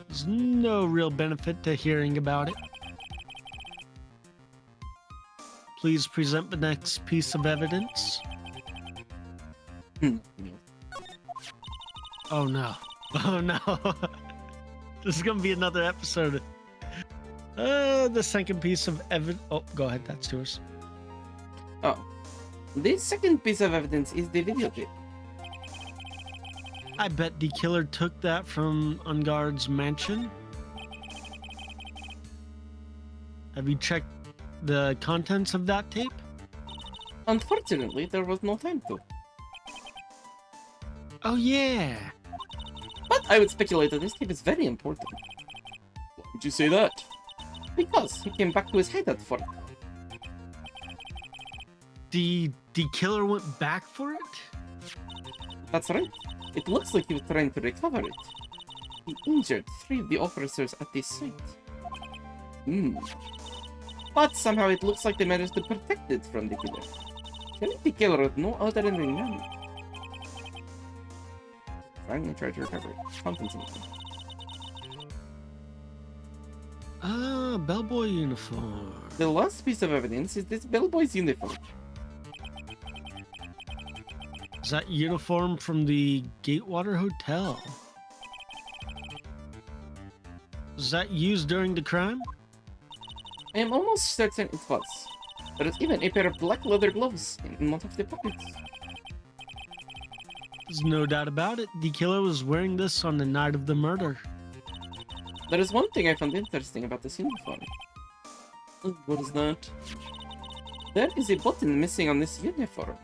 There's no real benefit to hearing about it. Please present the next piece of evidence. Oh no. Oh no. This is gonna be another episode. The second piece of evidence. Oh, go ahead, that's yours. Oh. The second piece of evidence is the videotape. I bet the killer took that from Ungard's mansion. Have you checked the contents of that tape? Unfortunately, there was no time to. Oh yeah. But I would speculate that this tape is very important. Why would you say that? Because he came back to his hideout for it. The killer went back for it? That's right. It looks like he was trying to recover it. He injured 3 of the officers at this site. But somehow it looks like they managed to protect it from the killer. Shelley the killer is no other than the nun. Finally tried to recover it. Something's bellboy uniform. The last piece of evidence is this bellboy's uniform. Is that uniform from the Gatewater Hotel? Was that used during the crime? I am almost certain it was. There is even a pair of black leather gloves in one of the pockets. There's no doubt about it. The killer was wearing this on the night of the murder. There is one thing I found interesting about this uniform. What is that? There is a button missing on this uniform.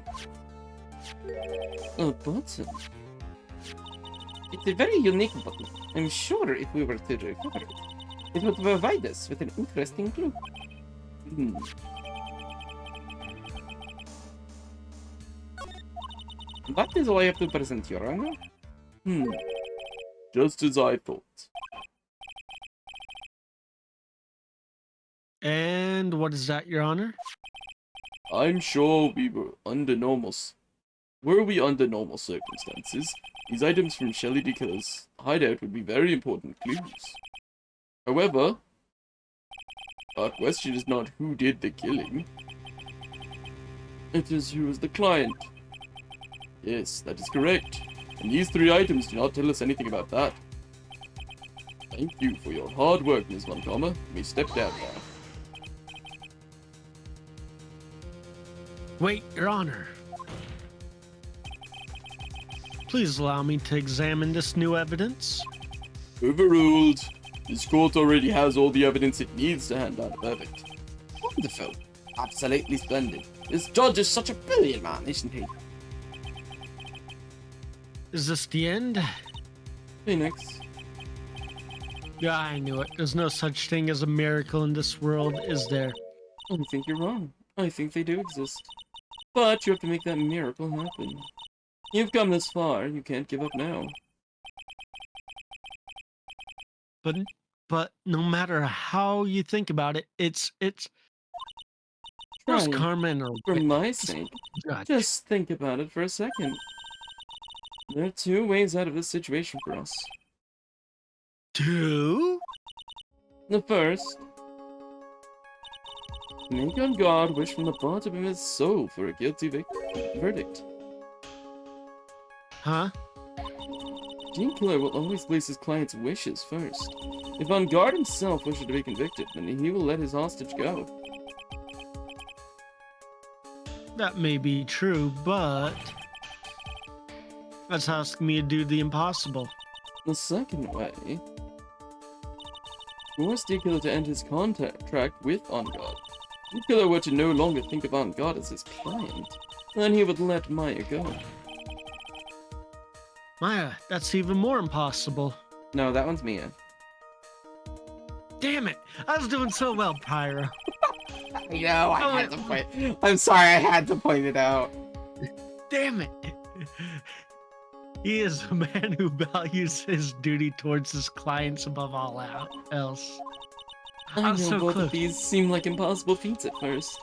A button? It's a very unique button. I'm sure if we were to recover it, it would provide us with an interesting clue. That is all I have to present, Your Honor. Just as I thought. And what is that, Your Honor? I'm sure we were under normal... Were we under normal circumstances, these items from Shelley the Killer's hideout would be very important clues. However, our question is not who did the killing. It is who is the client. Yes, that is correct. And these three items do not tell us anything about that. Thank you for your hard work, Ms. Montgomery. You may step down now. Wait, Your Honor. Please allow me to examine this new evidence. Overruled. This court already has all the evidence it needs to hand out a verdict. Wonderful. Absolutely splendid. This judge is such a brilliant man, isn't he? Is this the end? Phoenix. Yeah, I knew it. There's no such thing as a miracle in this world, is there? I think you're wrong. I think they do exist. But you have to make that miracle happen. You've come this far, you can't give up now. But no matter how you think about it, it's Where's Try. Carmen or For my sake, Judge? just think about it for a second. There are two ways out of this situation for us. Two? The first, make on God wish from the bottom of his soul for a guilty verdict. Huh? Gene Killer will always place his client's wishes first. If on guard himself wishes to be convicted, then he will let his hostage go. That may be true, but that's asking me to do the impossible. The second way, force Gene Killer to end his contract with On God. Gene Killer were to no longer think of On God as his client, then he would let Maya go. Maya, that's even more impossible. No, that one's Mia. Damn it! I was doing so well, Pyro. I know, I had to point. I'm sorry, I had to point it out. Damn it! He is a man who values his duty towards his clients above all else. I know so both close. of these seem like impossible feats at first,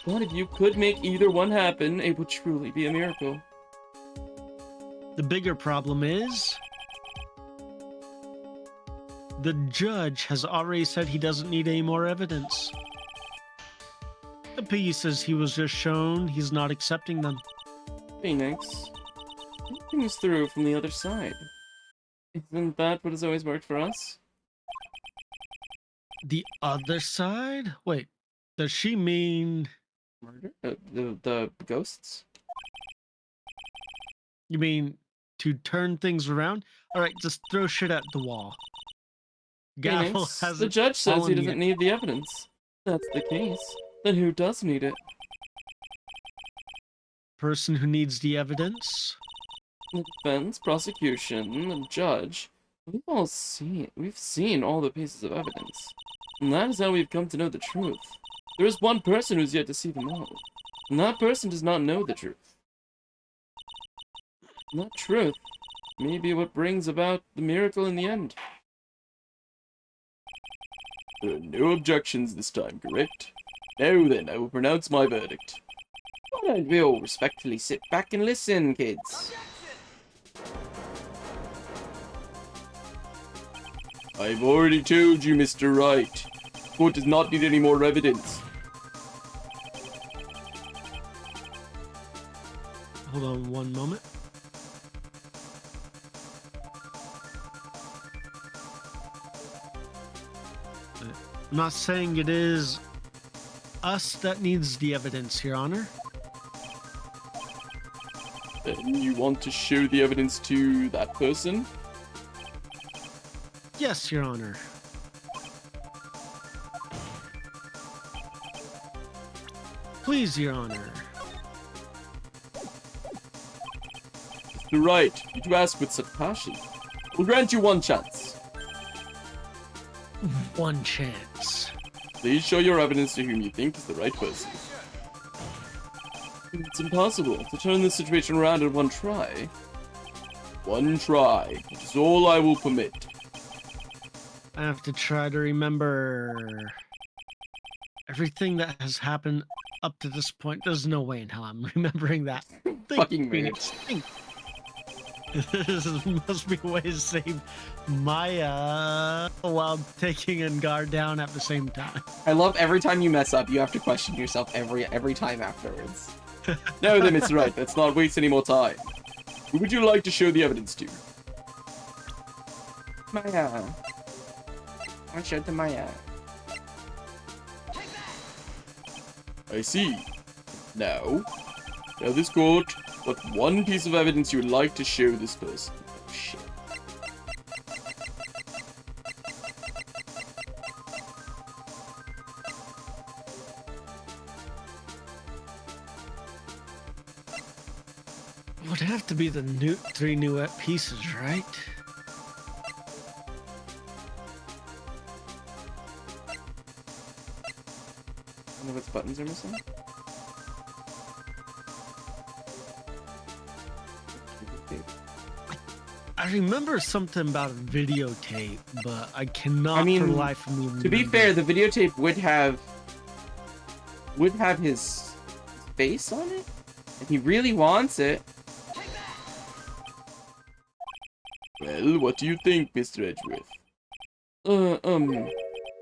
but if you could make either one happen, it would truly be a miracle. The bigger problem is the judge has already said he doesn't need any more evidence. The pieces he was just shown, he's not accepting them. Phoenix, things through from the other side. Isn't that what has always worked for us? The other side? Wait, does she mean... Murder? The ghosts? You mean to turn things around? Alright, just throw shit at the wall. Gavel Phoenix, has the judge says he fallen doesn't yet. need the evidence. That's the case. Then who does need it? Person who needs the evidence? The defense, prosecution, the judge. We've seen all the pieces of evidence. And that is how we've come to know the truth. There is one person who's yet to see them all. And that person does not know the truth. And that truth may be what brings about the miracle in the end. There are no objections this time, correct? Now then, I will pronounce my verdict. Why don't we all respectfully sit back and listen, kids? I've already told you, Mr. Wright. Court does not need any more evidence. Hold on one moment. I'm not saying it is us that needs the evidence, Your Honor. Then you want to show the evidence to that person? Yes, Your Honor. Please, Your Honor. Mr. Wright, did you ask with such passion? We'll grant you one chance. One chance. Please show your evidence to whom you think is the right person. It's impossible to turn this situation around in one try. One try, which is all I will permit. I have to try to remember everything that has happened up to this point. There's no way in hell I'm remembering that. Fucking weird. Phoenix, think. This must be a way to save Maya while taking and guard down at the same time. I love every time you mess up, you have to question yourself every time afterwards. Now then, Mr. Wright, let's not waste any more time. Who would you like to show the evidence to? Maya. I'll show it to Maya. I see. Now, tell this court what one piece of evidence you would like to show this person. Oh, shit. It would have to be the three new pieces, right? I wonder what buttons are missing. I remember something about a videotape, but I cannot I mean, for the life of me remember. To be fair, the videotape would have his face on it if he really wants it. Well, what do you think, Mr. Edgeworth?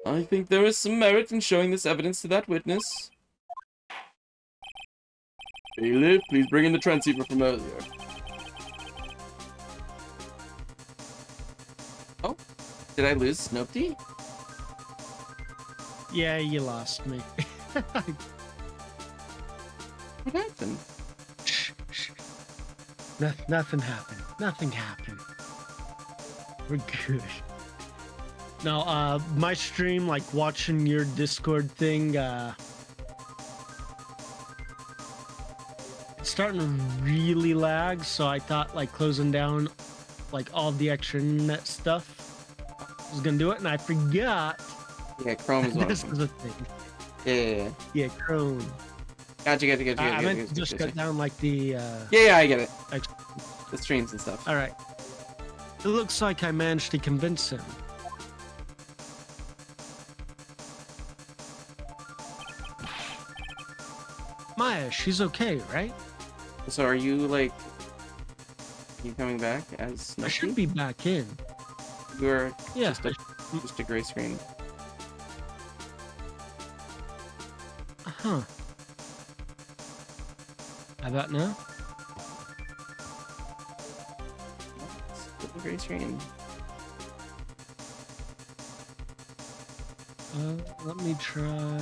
I think there is some merit in showing this evidence to that witness. Bailiff, please bring in the transceiver from earlier. Oh, did I lose Snopty? Yeah, you lost me. What happened? Nothing happened. Nothing happened. We're good. No, my stream, like watching your Discord thing, it's starting to really lag, so I thought like closing down like all the extra internet stuff was gonna do it, and I forgot. Yeah, Chrome is one This of is them. a thing. Yeah. Yeah, Chrome. Gotcha. I meant to just cut down like the. Yeah, I get it. Extra. The streams and stuff. All right. It looks like I managed to convince him. Maya, she's okay, right? So are you like, you coming back as I should Snopty? be back in. You're Yeah. just a gray screen. Huh. How about now? Still a gray screen. Let me try.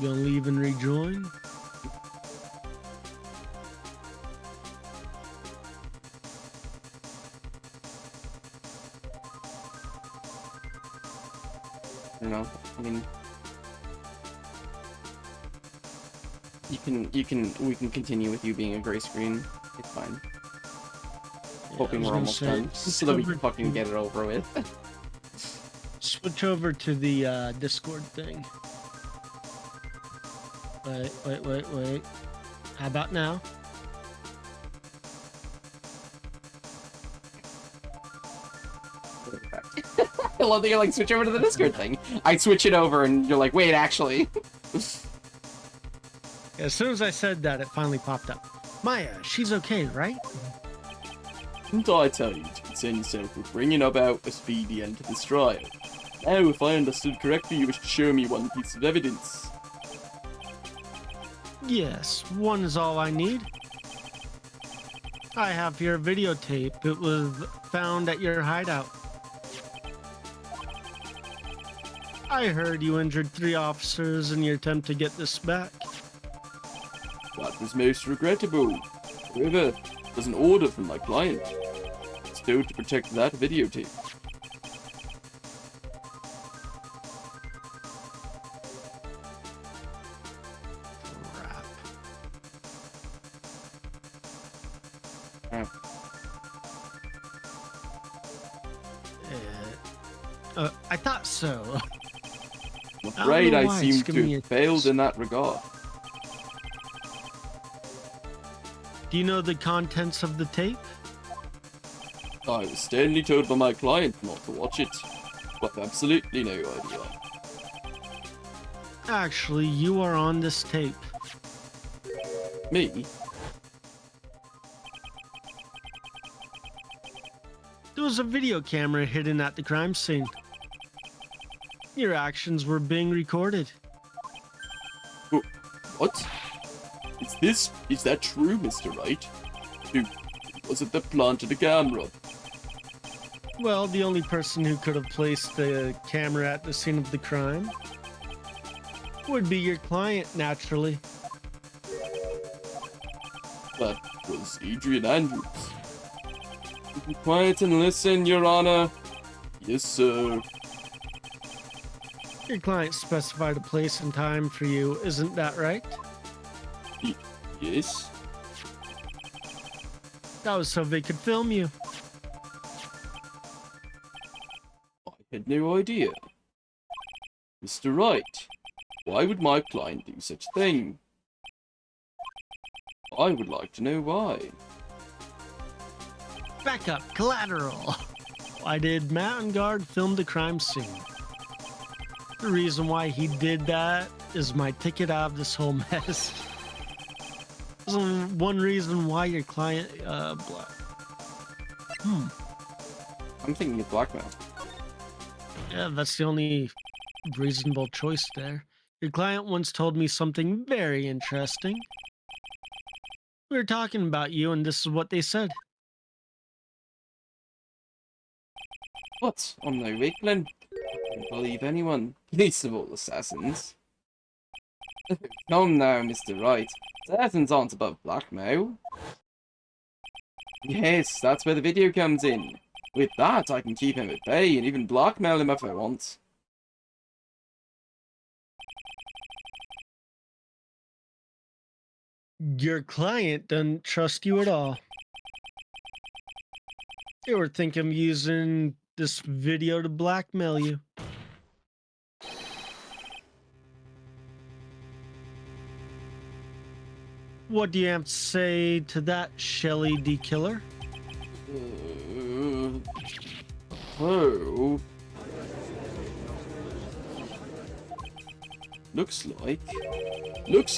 You gonna leave and rejoin? I don't know. I mean, we can continue with you being a gray screen. It's fine. Yeah, Hoping I was we're gonna almost say, done, just so that we can switch fucking over- get it over with. Switch over to the Discord thing. Wait. How about now? love that you're like, switch over to the Discord thing. I switch it over and you're like, wait, actually. As soon as I said that, it finally popped up. Maya, she's okay, right? Didn't I tell you to concern yourself with bringing about a speedy end to this trial? Now, if I understood correctly, you wish to show me one piece of evidence. Yes, one is all I need. I have here a videotape. It was found at your hideout. I heard you injured 3 officers in your attempt to get this back. That was most regrettable. However, it was an order from my client. Still to protect that videotape. Crap. I thought so. I'm afraid know I why seem it's to giving me have a- failed in that regard. Do you know the contents of the tape? I was sternly told by my client not to watch it, but I've absolutely no idea. Actually, you are on this tape. Me? There was a video camera hidden at the crime scene. Your actions were being recorded. What? Is that true, Mr. Wright? Who was it that planted a camera? Well, the only person who could have placed the camera at the scene of the crime would be your client, naturally. That was Adrian Andrews. Be quiet and listen, Your Honor. Yes, sir. Your client specified a place and time for you, isn't that right? Yes? That was so they could film you. I had no idea. Mr. Wright, why would my client do such a thing? I would like to know why. Backup, collateral. Why did Mountain Guard film the crime scene? The reason why he did that is my ticket out of this whole mess. There's only one reason why your client, I'm thinking of blackmail. Yeah, that's the only reasonable choice there. Your client once told me something very interesting. We were talking about you, and this is what they said. What? On no weakling? I don't believe anyone. Least of all assassins. Come now, Mr. Wright. Assassins aren't above blackmail. Yes, that's where the video comes in. With that, I can keep him at bay and even blackmail him if I want. Your client doesn't trust you at all. They were thinking of using this video to blackmail you. What do you have to say to that, Shelly D. Killer? Oh. Looks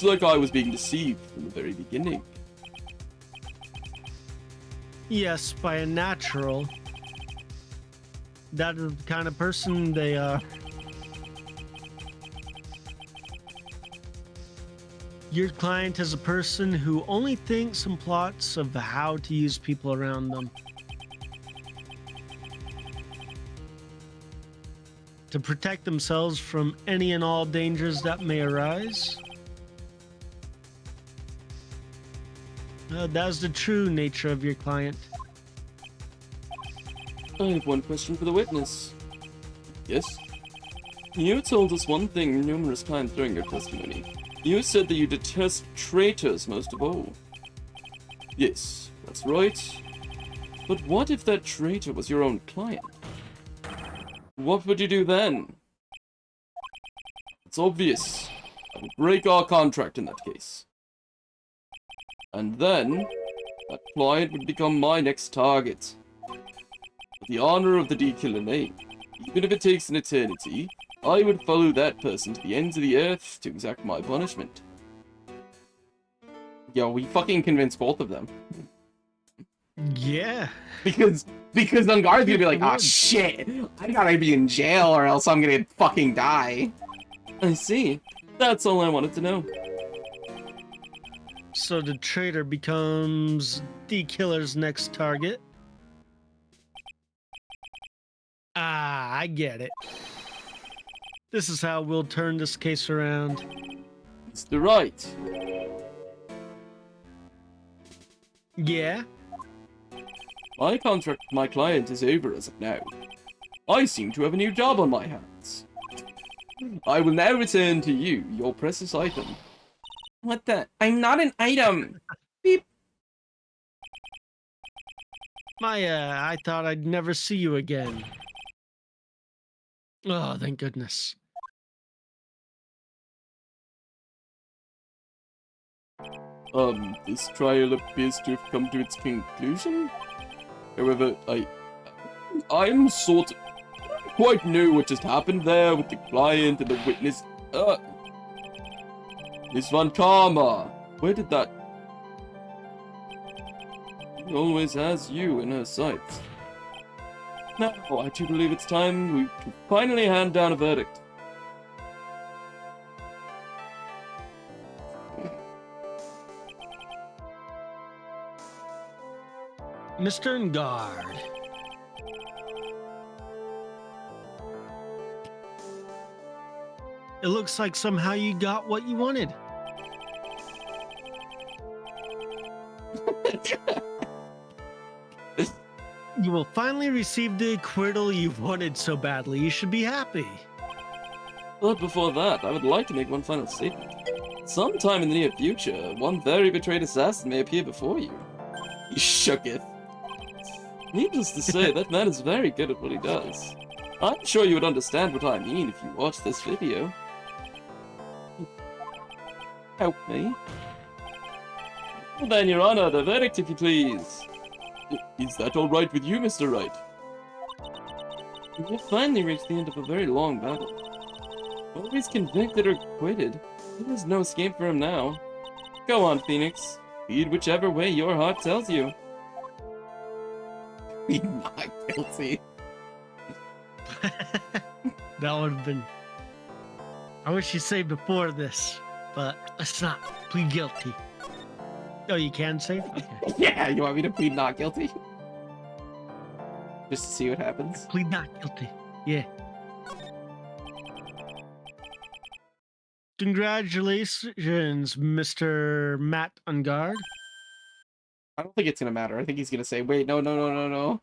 like I was being deceived from the very beginning. Yes, by a natural. That is the kind of person they are. Your client is a person who only thinks and plots of how to use people around them. To protect themselves from any and all dangers that may arise. That's the true nature of your client. I have one question for the witness. Yes? You told us one thing numerous times during your testimony. You said that you detest traitors most of all. Yes, that's right. But what if that traitor was your own client? What would you do then? It's obvious. I would break our contract in that case. And then, that client would become my next target. With the honor of the D-Killer name. Even if it takes an eternity, I would follow that person to the ends of the earth to exact my punishment. Yo, we fucking convinced both of them. Yeah. Because Unguard's gonna be like, ah, Would. Shit, I gotta be in jail or else I'm gonna fucking die. I see. That's all I wanted to know. So the traitor becomes the killer's next target. Ah, I get it. This is how we'll turn this case around. Mr. Right. Yeah? My contract with my client is over as of now. I seem to have a new job on my hands. I will now return to you your precious item. What the? I'm not an item. Beep. Maya, I thought I'd never see you again. Oh, thank goodness. This trial appears to have come to its conclusion. However, I'm sort of quite new what just happened there with the client and the witness. Miss Von Karma, where did that? She always has you in her sights. Now, I do believe it's time to finally hand down a verdict. Mr. Ngard. It looks like somehow you got what you wanted. You will finally receive the acquittal you wanted so badly. You should be happy. But before that, I would like to make one final statement. Sometime in the near future, one very betrayed assassin may appear before you. He shooketh. Needless to say, that man is very good at what he does. I'm sure you would understand what I mean if you watch this video. Help me. Well then, Your Honor, the verdict, if you please. Is that all right with you, Mr. Wright? We have finally reached the end of a very long battle. Whether he's convicted or acquitted, there is no escape for him now. Go on, Phoenix. Lead whichever way your heart tells you. He's not guilty. That would have been... I wish you say before this, but let's not plead guilty. Oh, you can save? Okay. Yeah, you want me to plead not guilty? Just to see what happens? Plead not guilty. Yeah. Congratulations, Mr. Matt Ungard. I don't think it's gonna matter. I think he's gonna say, wait, no.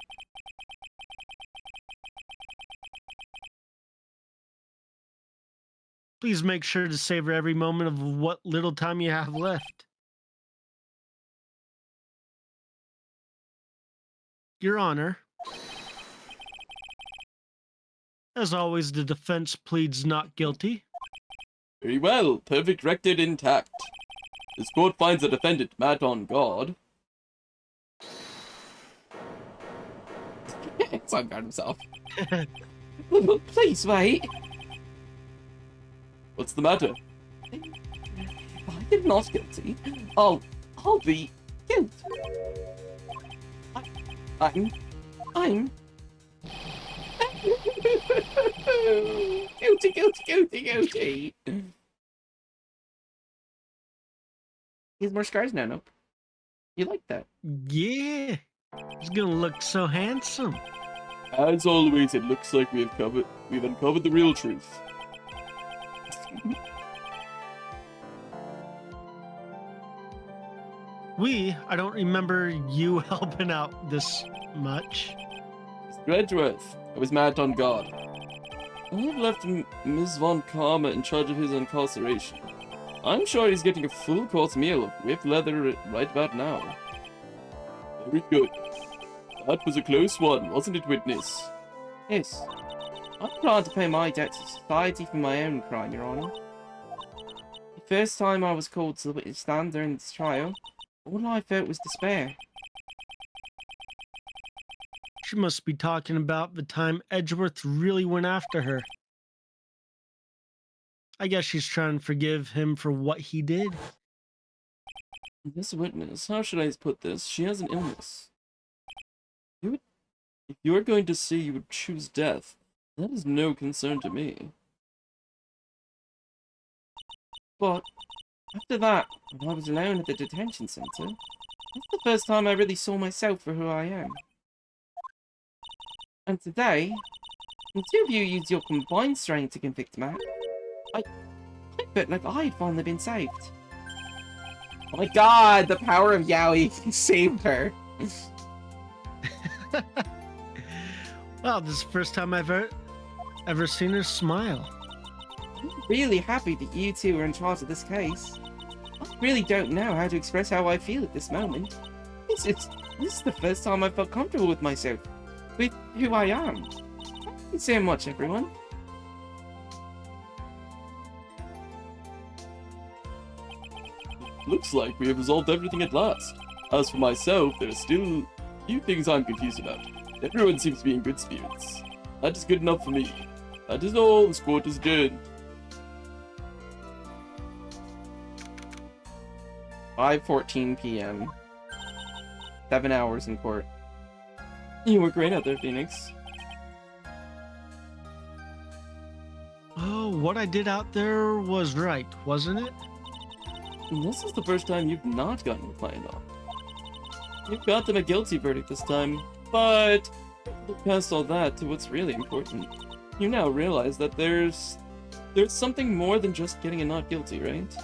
Please make sure to savor every moment of what little time you have left. Your Honor. As always, the defense pleads not guilty. Very well, perfect record intact. This court finds the defendant Matt on guard. It's on guard himself. Please wait. What's the matter? If I am not guilty, I'll be guilty. I'm guilty. He has more scars now, nope. You like that? Yeah. He's gonna look so handsome. As always, it looks like we've uncovered the real truth. I don't remember you helping out this much. Mr. Edgeworth, I was Matt on guard. I have left Ms. Von Karma in charge of his incarceration. I'm sure he's getting a full course meal of whipped leather right about now. Very good. That was a close one, wasn't it, witness? Yes. I plan to pay my debt to society for my own crime, Your Honor. The first time I was called to the witness stand during this trial, all I felt was despair. She must be talking about the time Edgeworth really went after her. I guess she's trying to forgive him for what he did. This witness, how should I put this? She has an illness. If you are going to say you would choose death, that is no concern to me. But after that, when I was alone at the detention center, that's the first time I really saw myself for who I am. And today, when two of you used your combined strength to convict Matt, I felt like I had finally been saved. Oh my god, the power of Yaoi saved her. Well, this is the first time I've ever seen her smile. I'm really happy that you two are in charge of this case. I really don't know how to express how I feel at this moment. This is the first time I felt comfortable with myself, with who I am. Thank you so much, everyone. Looks like we have resolved everything at last. As for myself, there are still a few things I'm confused about. Everyone seems to be in good spirits. That is good enough for me. That is all. This court is adjourned. 5:14 p.m. 7 hours in court. You were great out there, Phoenix. Oh, what I did out there was right, wasn't it? And this is the first time you've not gotten the client off. You've got them a guilty verdict this time, but look past all that to what's really important. You now realize that there's something more than just getting a not guilty, right?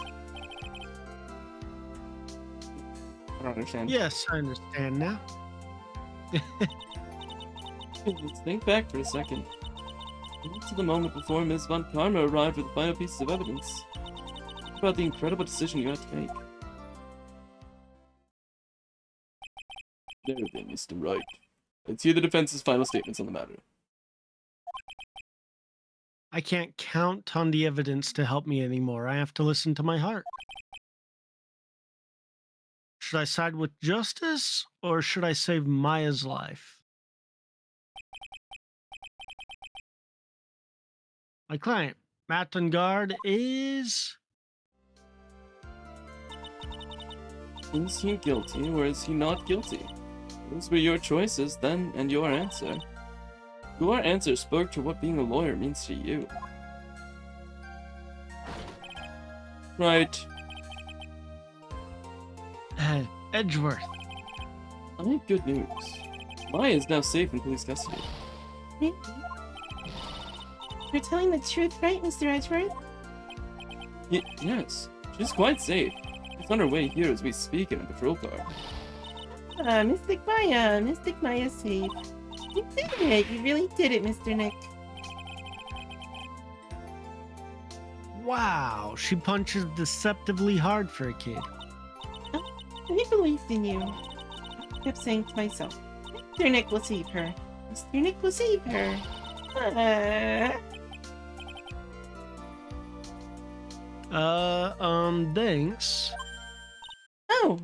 I don't understand. Yes, I understand now. Let's think back for a second. To the moment before Ms. Von Karma arrived with the final pieces of evidence. Think about the incredible decision you had to make. There then, Mr. Wright. Let's hear the defense's final statements on the matter. I can't count on the evidence to help me anymore. I have to listen to my heart. Should I side with justice, or should I save Maya's life? My client, Matt Guard, is... Is he guilty, or is he not guilty? Those were your choices then, and your answer. Your answer spoke to what being a lawyer means to you. Right. Edgeworth. I have good news. Maya is now safe in police custody. Really? You're telling the truth, right, Mr. Edgeworth? Yes, she's quite safe. She's on her way here as we speak in a patrol car. Mystic Maya safe. You did it! You really did it, Mr. Nick. Wow, she punches deceptively hard for a kid. I believed in you. I kept saying to myself, Mr. Nick will save her. Mr. Nick will save her. Thanks. Oh,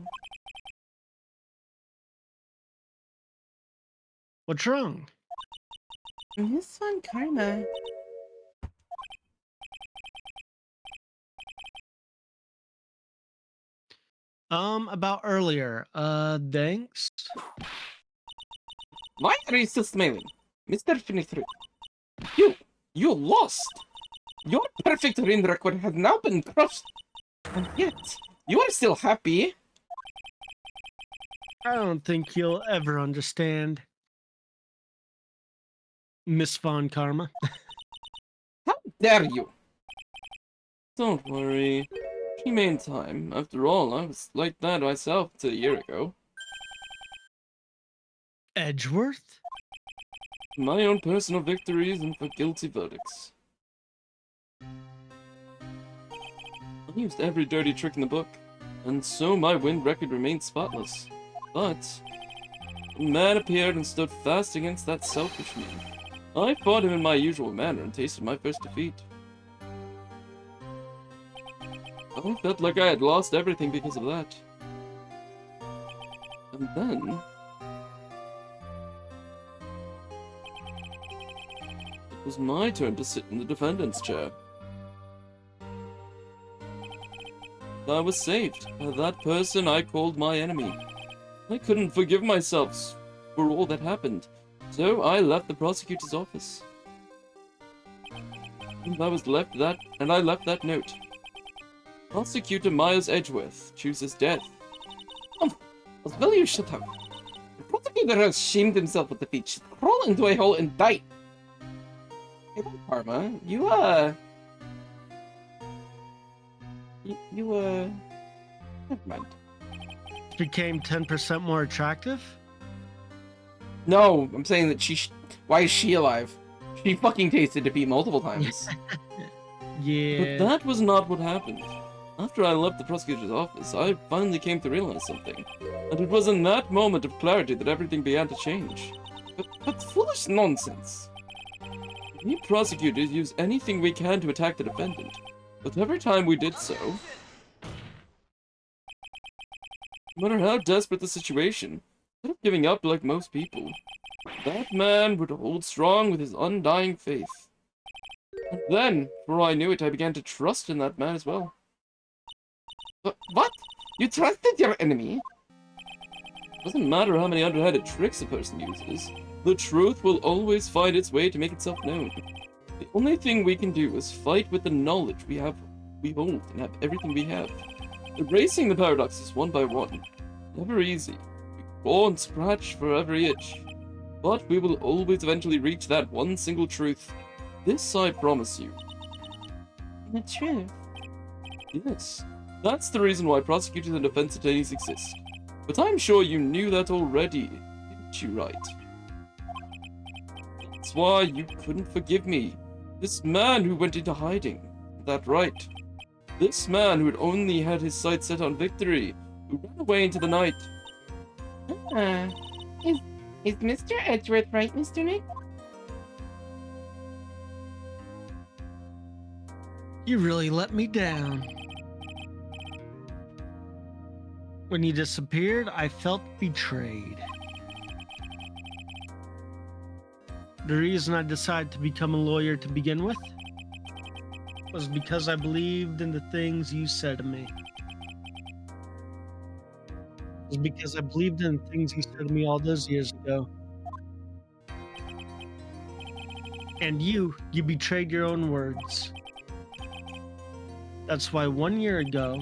What's wrong? Miss Von Karma. About earlier. Thanks. Why are you still smiling? Mr. 23. You lost! Your perfect win record has now been crushed. And yet, you are still happy. I don't think you'll ever understand, Miss Von Karma. How dare you? Don't worry. She made in time. After all, I was like that myself until a year ago. Edgeworth? My own personal victories and for guilty verdicts. I used every dirty trick in the book, and so my win record remained spotless. But a man appeared and stood fast against that selfish me. I fought him in my usual manner and tasted my first defeat. I felt like I had lost everything because of that. And then... It was my turn to sit in the defendant's chair. I was saved by that person I called my enemy. I couldn't forgive myself for all that happened, so I left the prosecutor's office. And I left that note. Prosecutor Miles Edgeworth chooses death. Will you shut up? The prosecutor has shamed himself with defeat. Should crawl into a hole and die. Hey, Karma, never mind. Became 10% more attractive? No, I'm saying that why is she alive? She fucking tasted defeat multiple times. Yeah. But that was not what happened. After I left the prosecutor's office, I finally came to realize something. And it was in that moment of clarity that everything began to change. But foolish nonsense. We prosecutors use anything we can to attack the defendant. But every time we did so, no matter how desperate the situation, instead of giving up like most people, that man would hold strong with his undying faith. And then, before I knew it, I began to trust in that man as well. What? You trusted your enemy? Doesn't matter how many underhanded tricks a person uses, the truth will always find its way to make itself known. The only thing we can do is fight with the knowledge we hold, and have everything we have. Erasing the paradoxes one by one. Never easy. We claw and scratch for every itch. But we will always eventually reach that one single truth. This I promise you. The truth? Yes. That's the reason why prosecutors and defense attorneys exist. But I'm sure you knew that already, didn't you, right? That's why you couldn't forgive me. This man who went into hiding. That right. This man who had only had his sights set on victory, who ran away into the night. Is Mr. Edgeworth right, Mr. Nick? You really let me down. When you disappeared, I felt betrayed. The reason I decided to become a lawyer to begin with was because I believed in the things you said to me. It was because I believed in the things you said to me all those years ago. And you betrayed your own words. That's why 1 year ago,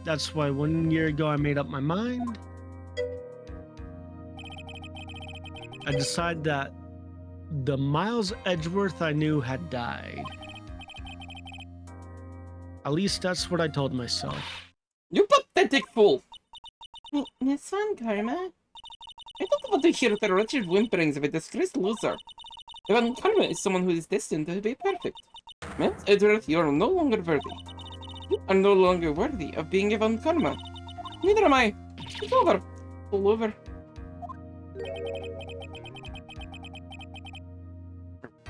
I made up my mind. I decided that the Miles Edgeworth I knew had died. At least that's what I told myself. You pathetic fool! Miss Van Karma? I don't want to hear the wretched whimperings of a disgraced loser. Van Karma is someone who is destined to be perfect. Miss Edgeworth, you are no longer worthy. You are no longer worthy of being a Van Karma. Neither am I. It's over. All over.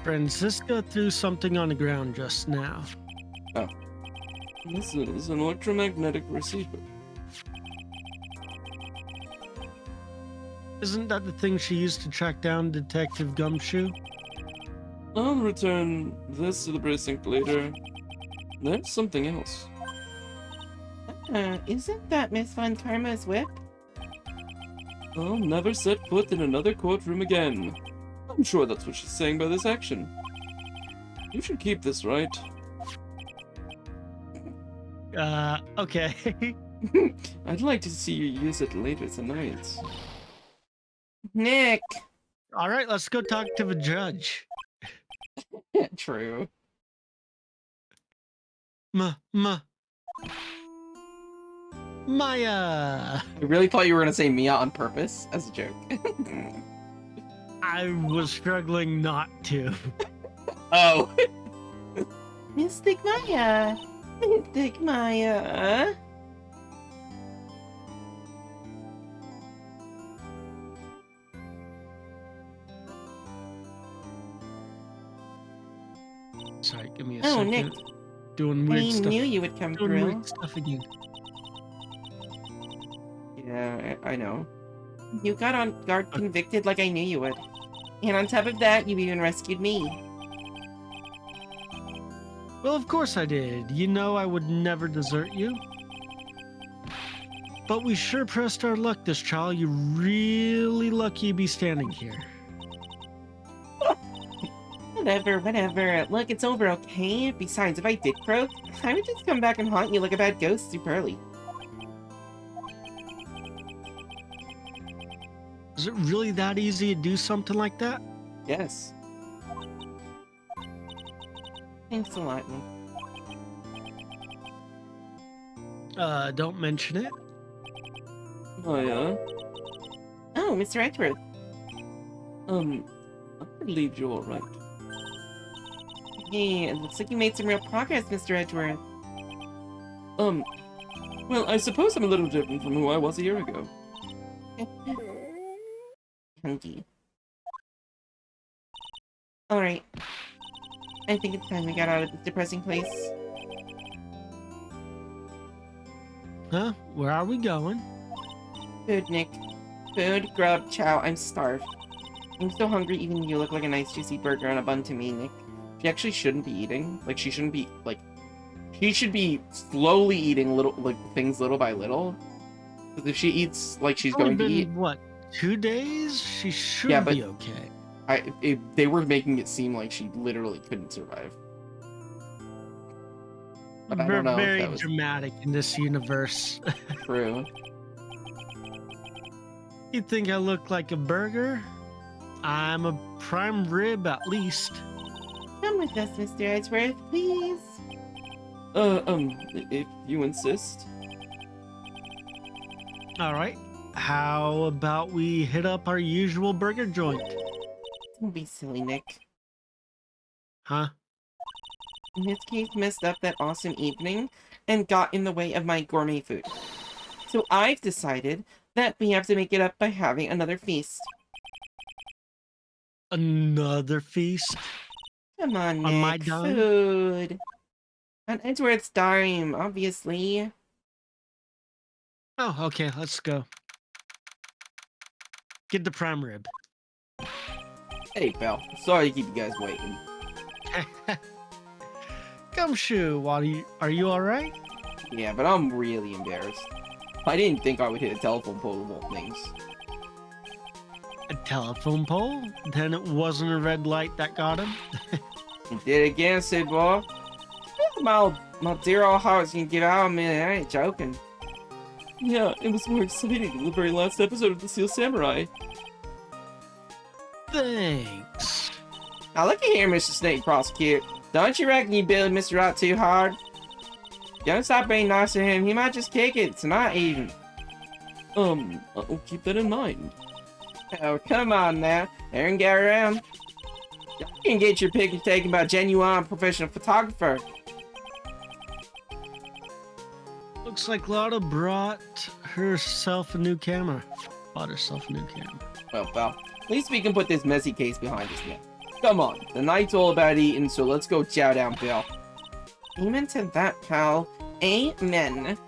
Francisca threw something on the ground just now. Oh. This is an electromagnetic receiver. Isn't that the thing she used to track down Detective Gumshoe? I'll return this to the precinct later. There's something else. Isn't that Miss Van Karma's whip? I'll never set foot in another courtroom again. I'm sure that's what she's saying by this action. You should keep this, right? Okay. I'd like to see you use it later tonight. Nick! All right, let's go talk to the judge. True. Maya! I really thought you were gonna say Mia on purpose as a joke. I was struggling not to. Oh. Mystic Maya. Mystic Maya. Sorry, give me a Oh, second. Nick. Doing weird I stuff. knew you would come Doing through. weird stuff again. Yeah, I know. You got on guard convicted like I knew you would. And on top of that, you even rescued me. Well, of course I did. You know I would never desert you. But we sure pressed our luck this trial. You're really lucky to be standing here. Whatever, whatever. Look, it's over, okay? Besides, if I did croak, I would just come back and haunt you like a bad ghost super early. Is it really that easy to do something like that? Yes. Thanks a lot, Nick. Don't mention it. Oh, yeah? Oh, Mr. Edgeworth. I believe you're alright. Hey, it looks like you made some real progress, Mr. Edgeworth. Well, I suppose I'm a little different from who I was a year ago. Hunky. Alright. I think it's time we got out of this depressing place. Huh? Where are we going? Food, Nick. Food, grub, chow. I'm starved. I'm so hungry, even you look like a nice juicy burger on a bun to me, Nick. She actually shouldn't be eating. Like, she shouldn't be, like... She should be slowly eating little, like, things little by little. Because if she eats like she's Only going to been, eat... what, 2 days? She should Yeah, but- be okay. they were making it seem like she literally couldn't survive. But I We're don't know if very that was dramatic in this universe. true. You think I look like a burger? I'm a prime rib at least. Come with us, Mr. Edgeworth, please. If you insist. Alright, how about we hit up our usual burger joint? Don't be silly, Nick. Huh? In this case, messed up that awesome evening and got in the way of my gourmet food. So I've decided that we have to make it up by having another feast. Another feast? Come on, Nick. On my dime? Food. On Edgeworth's dime, obviously. Oh, okay, let's go. Get the prime rib. Hey, pal. Sorry to keep you guys waiting. Gumshoe, are you alright? Yeah, but I'm really embarrassed. I didn't think I would hit a telephone pole of all things. A telephone pole? Then it wasn't a red light that got him? You did it again, Sid boy. My dear old heart's gonna give out a minute. I ain't joking. Yeah, it was more exciting than the very last episode of The Seal Samurai. Thanks. Now looky here, Mr. Snake Prosecutor. Don't you reckon you build Mr. Rot too hard? Don't stop being nice to him. He might just kick it tonight even. I'll keep that in mind. Oh, come on now. Aaron, get around. You can get your picture taken by a genuine professional photographer. Looks like Lotta brought herself a new camera. Bought herself a new camera. Well, pal, at least we can put this messy case behind us now. Come on, the night's all about eating, so let's go chow down, pal. Amen to that, pal. Amen.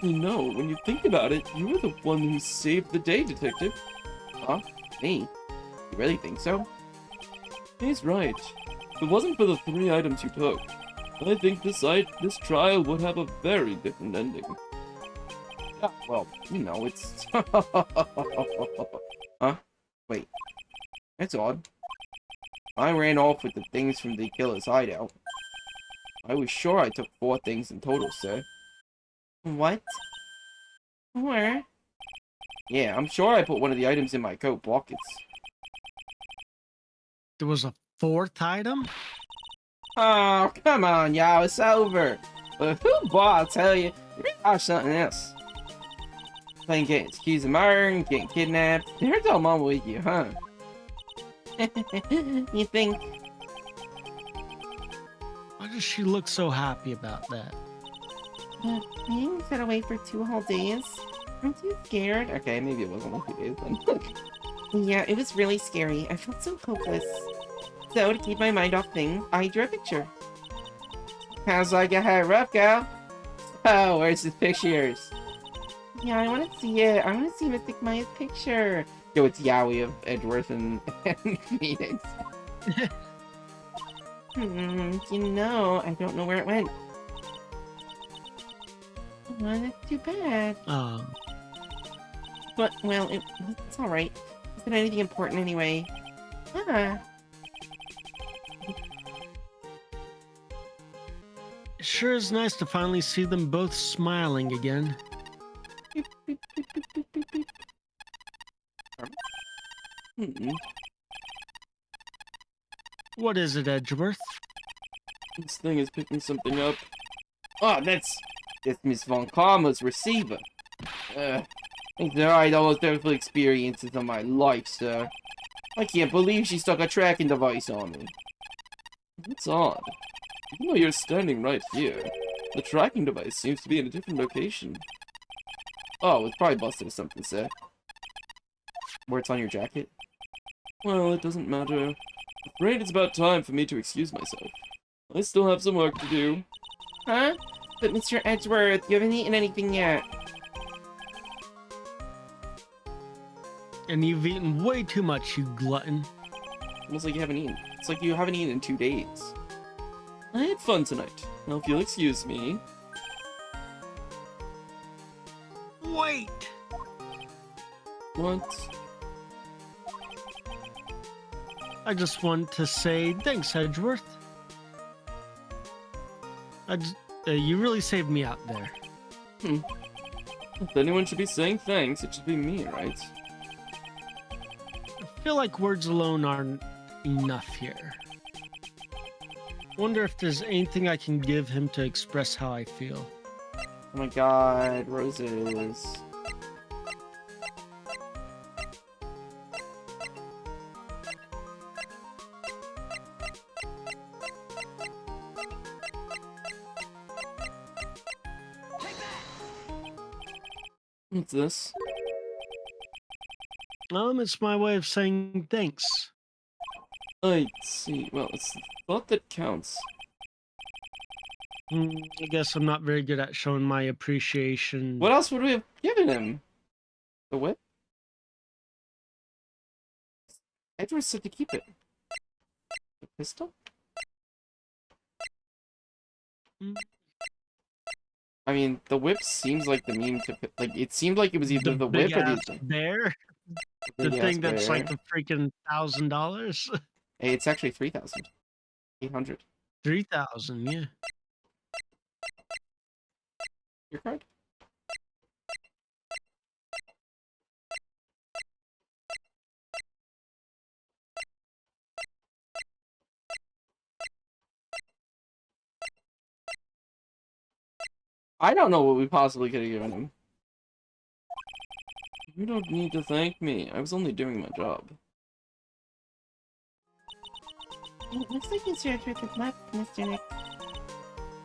You know, when you think about it, you were the one who saved the day, Detective. Huh? Me? You really think so? He's right. If it wasn't for the 3 items you took, I think this trial would have a very different ending. Yeah, well, you know, it's... Huh? Wait. That's odd. I ran off with the things from the killer's hideout. I was sure I took 4 things in total, sir. What? Where? Yeah, I'm sure I put one of the items in my coat pockets. There was a 4th item? Oh, come on, y'all, it's over. But who bought, I'll tell you, you watch something else. Playing getting accused of murder, getting kidnapped. They're all mama with you, huh? You think? Why does she look so happy about that? Being set away for 2 whole days? Aren't you scared? Okay, maybe it was only 2 days then. Yeah, it was really scary. I felt so hopeless. So, to keep my mind off things, I drew a picture. Sounds like you had a rough go. Oh, where's his pictures? Yeah, I want to see it. I want to see Mystic Maya's picture. Yo, it's Yowie of Edgeworth and, and Phoenix. You know, I don't know where it went. Oh, that's too bad. Oh. But, well, it's alright. Isn't anything important anyway? Ah. It sure is nice to finally see them both smiling again. What is it, Edgeworth? This thing is picking something up. Oh, that's Miss Von Karma's receiver. These are almost every experiences of my life, sir. I can't believe she stuck a tracking device on me. That's odd. Even though you're standing right here, the tracking device seems to be in a different location. Oh, it's probably busted or something, sir. Where it's on your jacket? Well, it doesn't matter. Afraid it's about time for me to excuse myself. I still have some work to do. Huh? But Mr. Edgeworth, you haven't eaten anything yet. And you've eaten way too much, you glutton. Almost like you haven't eaten. It's like you haven't eaten in 2 days. I had fun tonight. Now, if you'll excuse me. Wait! What? I just want to say thanks, Edgeworth. You really saved me out there. If anyone should be saying thanks, it should be me, right? I feel like words alone aren't enough here. Wonder if there's anything I can give him to express how I feel. Oh my god, roses. What's this? It's my way of saying thanks. I see. Well, it's the thought that counts. I guess I'm not very good at showing my appreciation. What else would we have given him? The whip? Edward said to keep it. The pistol? I mean, the whip seems like the meme to like. It seemed like it was either the whip or big-ass bear. The thing that's like the freaking $1,000. Hey, it's actually 3,800. 3,000, yeah. Your card? I don't know what we possibly could have given him. You don't need to thank me. I was only doing my job. It looks like Mr. Edgeworth has left, Mr. Nick.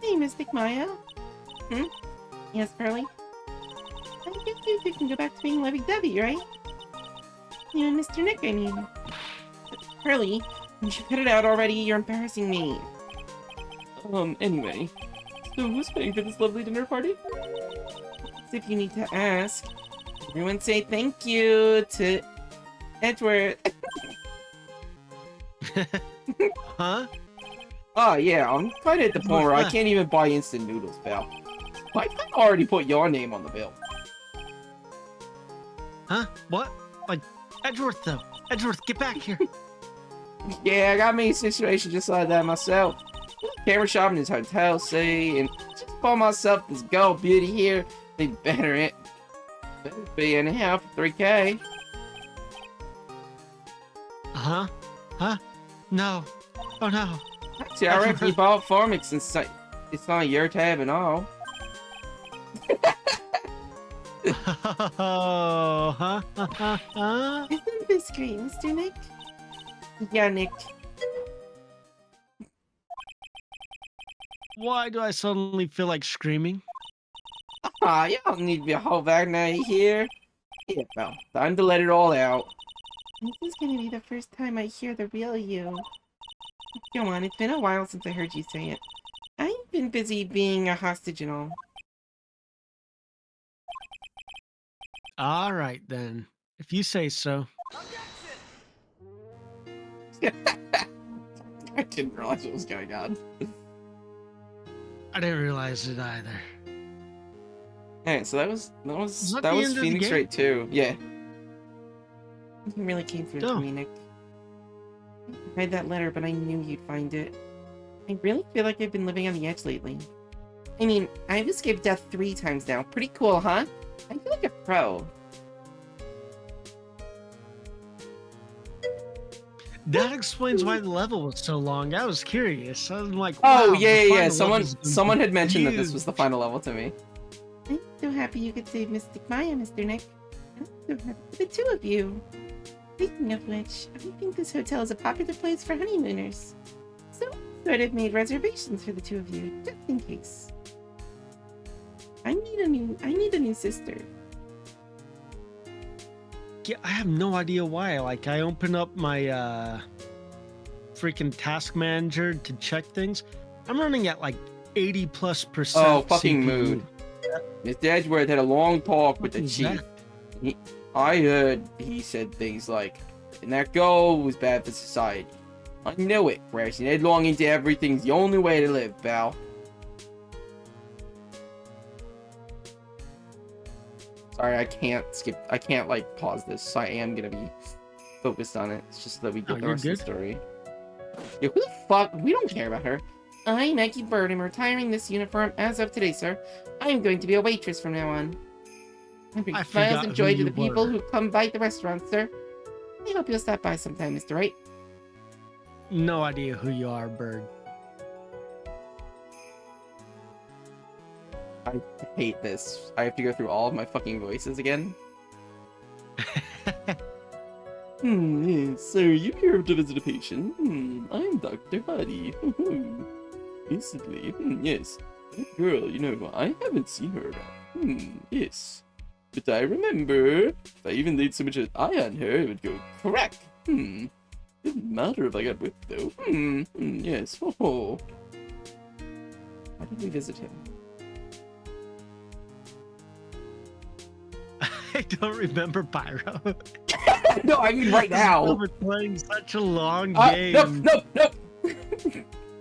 Hey, Mystic Maya. Yes, Pearly? I guess you can go back to being lovey-dovey, right? You and Mr. Nick, I mean. Pearly, you should cut it out already. You're embarrassing me. Anyway. So who's paying for this lovely dinner party? As if you need to ask. Everyone say thank you to Edgeworth. Huh? Oh yeah, I'm kind of at the point where I can't even buy instant noodles, pal. I already put your name on the bill. Huh? What? Like, Edgeworth, though. Edgeworth, get back here. Yeah, I got me a situation just like that myself. Camera shop in his hotel, say, and just bought myself this gold beauty here. They better be anyhow for 3K. Huh? Huh? No. Oh no. Actually, I reckon you bought Formix and it's not your tab and all. Oh, huh? Isn't this great, Mr. Nick? Yeah, Nick. Why do I suddenly feel like screaming? Ah, you don't need to be a whole back now, you hear? Yeah, well, time to let it all out. This is gonna be the first time I hear the real you. Go on, it's been a while since I heard you say it. I've been busy being a hostage and all. All right, then. If you say so. I didn't realize what was going on. I didn't realize it either. Alright, so that was that the Phoenix end of the game? Wright too. Yeah. Nothing really came through to Oh. me, Nick. I read that letter, but I knew you'd find it. I really feel like I've been living on the edge lately. I mean, I've escaped death 3 times now. Pretty cool, huh? I feel like a pro. That explains why the level was so long. I was curious. I was like, Oh, wow, yeah, the yeah, yeah. final level's gonna Someone be had mentioned that this huge. was the final level to me. I'm so happy you could save Mystic Maya, Mr. Nick. I'm so happy for the 2 of you. Speaking of which, I think this hotel is a popular place for honeymooners. So I sort of made reservations for the 2 of you, just in case. I need a new sister. Yeah, I have no idea why. Like, I open up my freaking task manager to check things. I'm running at like 80+%. Oh, fucking CPU. mood. Mr. Edgeworth had a long talk with What the is chief. that? I heard he said things like, "And that girl was bad for society." I know it. Crashing headlong into everything's the only way to live, pal. Sorry, I can't like pause this, so I am gonna be focused on it. It's just that we get Oh, the you're rest of the good. story. Yeah, who the fuck? We don't care about her. I'm Maggie Bird. I'm retiring this uniform as of today, sir. I'm going to be a waitress from now on. I bring I smiles forgot and who joy to you the people were. who come by the restaurant, sir. I hope you'll stop by sometime, Mr. Wright. No idea who you are, Bird. I hate this. I have to go through all of my fucking voices again. Yes, sir, you here to visit a patient? I'm Dr. Hardy. Recently, yes. That girl, you know, I haven't seen her around. Yes. But I remember, if I even laid so much as eye on her, it would go crack. Didn't matter if I got whipped, though. Yes. Oh. Why did we visit him? I don't remember Pyro. No, I mean right now. We're playing such a long game.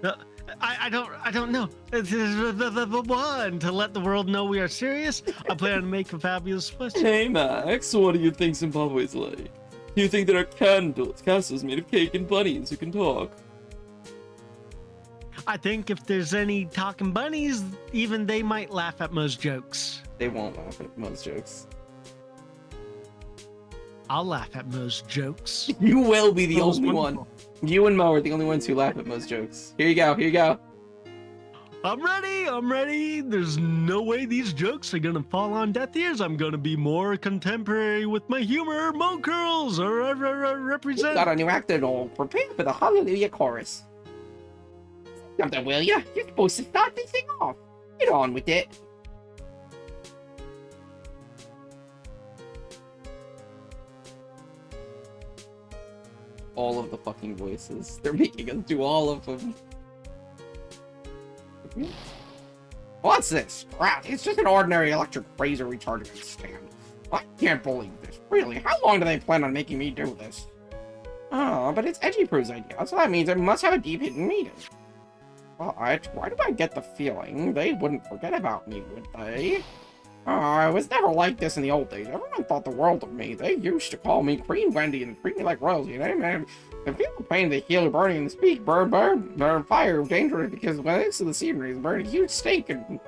No. I don't know. This is the one to let the world know we are serious. I plan to make a fabulous splash. Hey, Max, what do you think Zimbabwe's like? Do you think there are castles made of cake and bunnies who can talk? I think if there's any talking bunnies, even they might laugh at most jokes. They won't laugh at most jokes. I'll laugh at most jokes. You will be the That was only one. You and Mo are the only ones who laugh at most jokes. Here you go. I'm ready. There's no way these jokes are gonna fall on deaf ears. I'm gonna be more contemporary with my humor. Mo curls represent. Got a new actor doll. Prepare for the Hallelujah chorus. Something, will ya? You're supposed to start this thing off. Get on with it. All of the fucking voices. They're making us do all of them. What's this? Crap, it's just an ordinary electric razor recharging stand. I can't believe this. Really, how long do they plan on making me do this? Oh, but it's Edgy Prue's idea, so that means it must have a deep hidden meaning. Why do I get the feeling they wouldn't forget about me, would they? Oh, I was never like this in the old days. Everyone thought the world of me. They used to call me Queen Wendy and treat me like royalty. They man, the feel the pain, they heal, burning, and speak, burn, fire, dangerous because when next to the scenery is burning, huge stink and.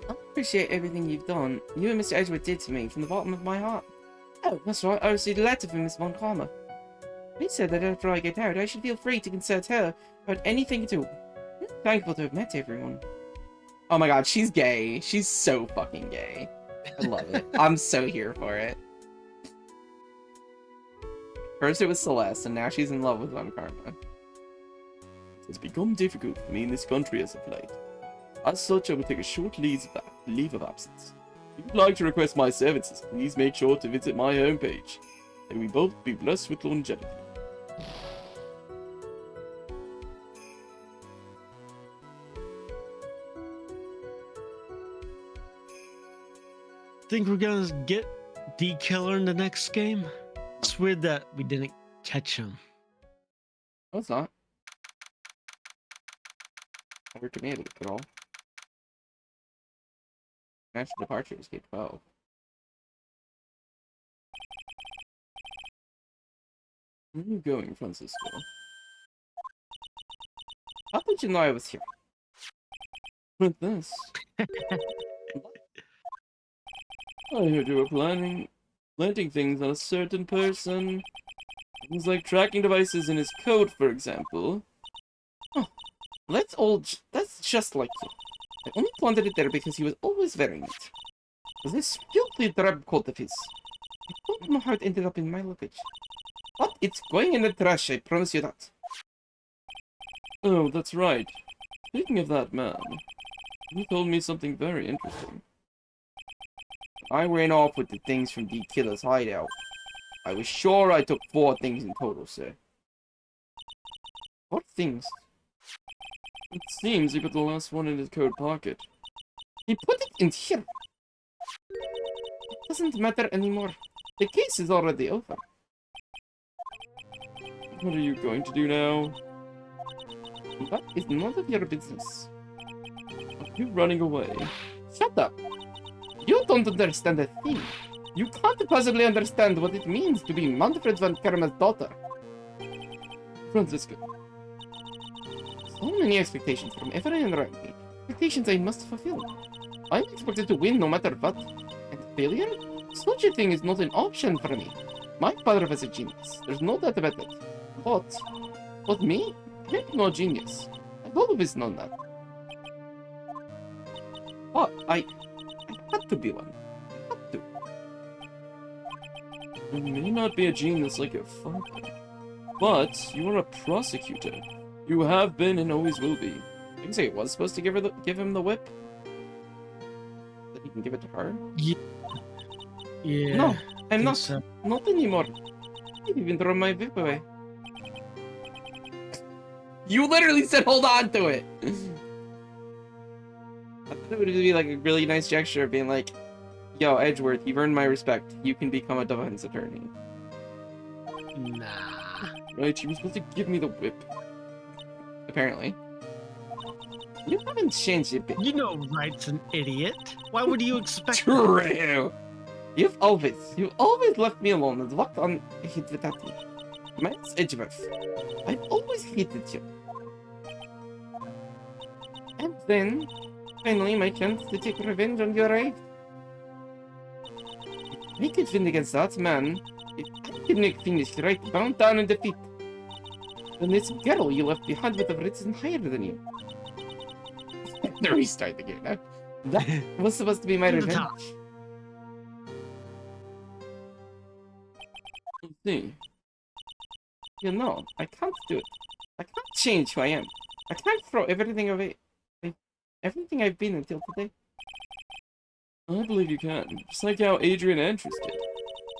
I appreciate everything you've done. You and Mr. Edgeworth did to me from the bottom of my heart. Oh, that's right. I received a letter from Miss Von Karma. He said that after I get out, I should feel free to consult her about anything at all. I'm thankful to have met everyone. Oh my god, she's gay. She's so fucking gay. I love it. I'm so here for it. First it was Celeste, and now she's in love with Von Karma. It has become difficult for me in this country as of late. As such, I will take a short leave of absence. If you'd like to request my services, please make sure to visit my homepage. May we both be blessed with longevity. Think we're gonna get D-Killer in the next game? It's weird that we didn't catch him. No, it's not. Never committed at all. Match departures, gate 12. Where are you going, Francisco? How did you know I was here? With this. I heard you were planting things on a certain person. Things like tracking devices in his coat, for example. That's just like you. I only planted it there because he was always wearing it. This filthy drab coat of his. I don't know how it ended up in my luggage. But it's going in the trash, I promise you that. Oh, that's right. Speaking of that man, he told me something very interesting. I ran off with the things from the killer's hideout. I was sure I took 4 things in total, sir. What things? It seems he put the last one in his coat pocket. He put it in here. It doesn't matter anymore. The case is already over. What are you going to do now? That is none of your business. Are you running away? Shut up. You don't understand a thing. You can't possibly understand what it means to be Manfred von Karma's daughter. Francisco. So many expectations from everyone around me. Expectations I must fulfill. I'm expected to win no matter what. And failure? Such a thing is not an option for me. My father was a genius. There's no doubt about it. But me? I'm no genius. I've always known that. But I had to be one. I had to. You may not be a genius like your father, but you are a prosecutor. You have been and always will be. I can say it was supposed to give him the whip. That he can give it to her. Yeah. No, I'm not. So. Not anymore. I even throw my whip away. You literally said hold on to it. I thought it would be like a really nice gesture of being like, yo, Edgeworth, you've earned my respect. You can become a defense attorney. Nah. Right, you were supposed to give me the whip. Apparently. You haven't changed a bit. You know Wright's an idiot. Why would you expect that? True. You've always left me alone and walked on ahead without me. Miles Edgeworth, I've always hated you. And then, finally, my chance to take revenge on you arrived. If I could win against that man, if I could make things right, bound down and defeat, then this girl you left behind would have risen higher than you. The restart the game now. That was supposed to be my revenge. Let's see. You know, I can't do it. I can't change who I am. I can't throw everything away. Everything I've been until today. I believe you can. Just like how Adrian Andrews did.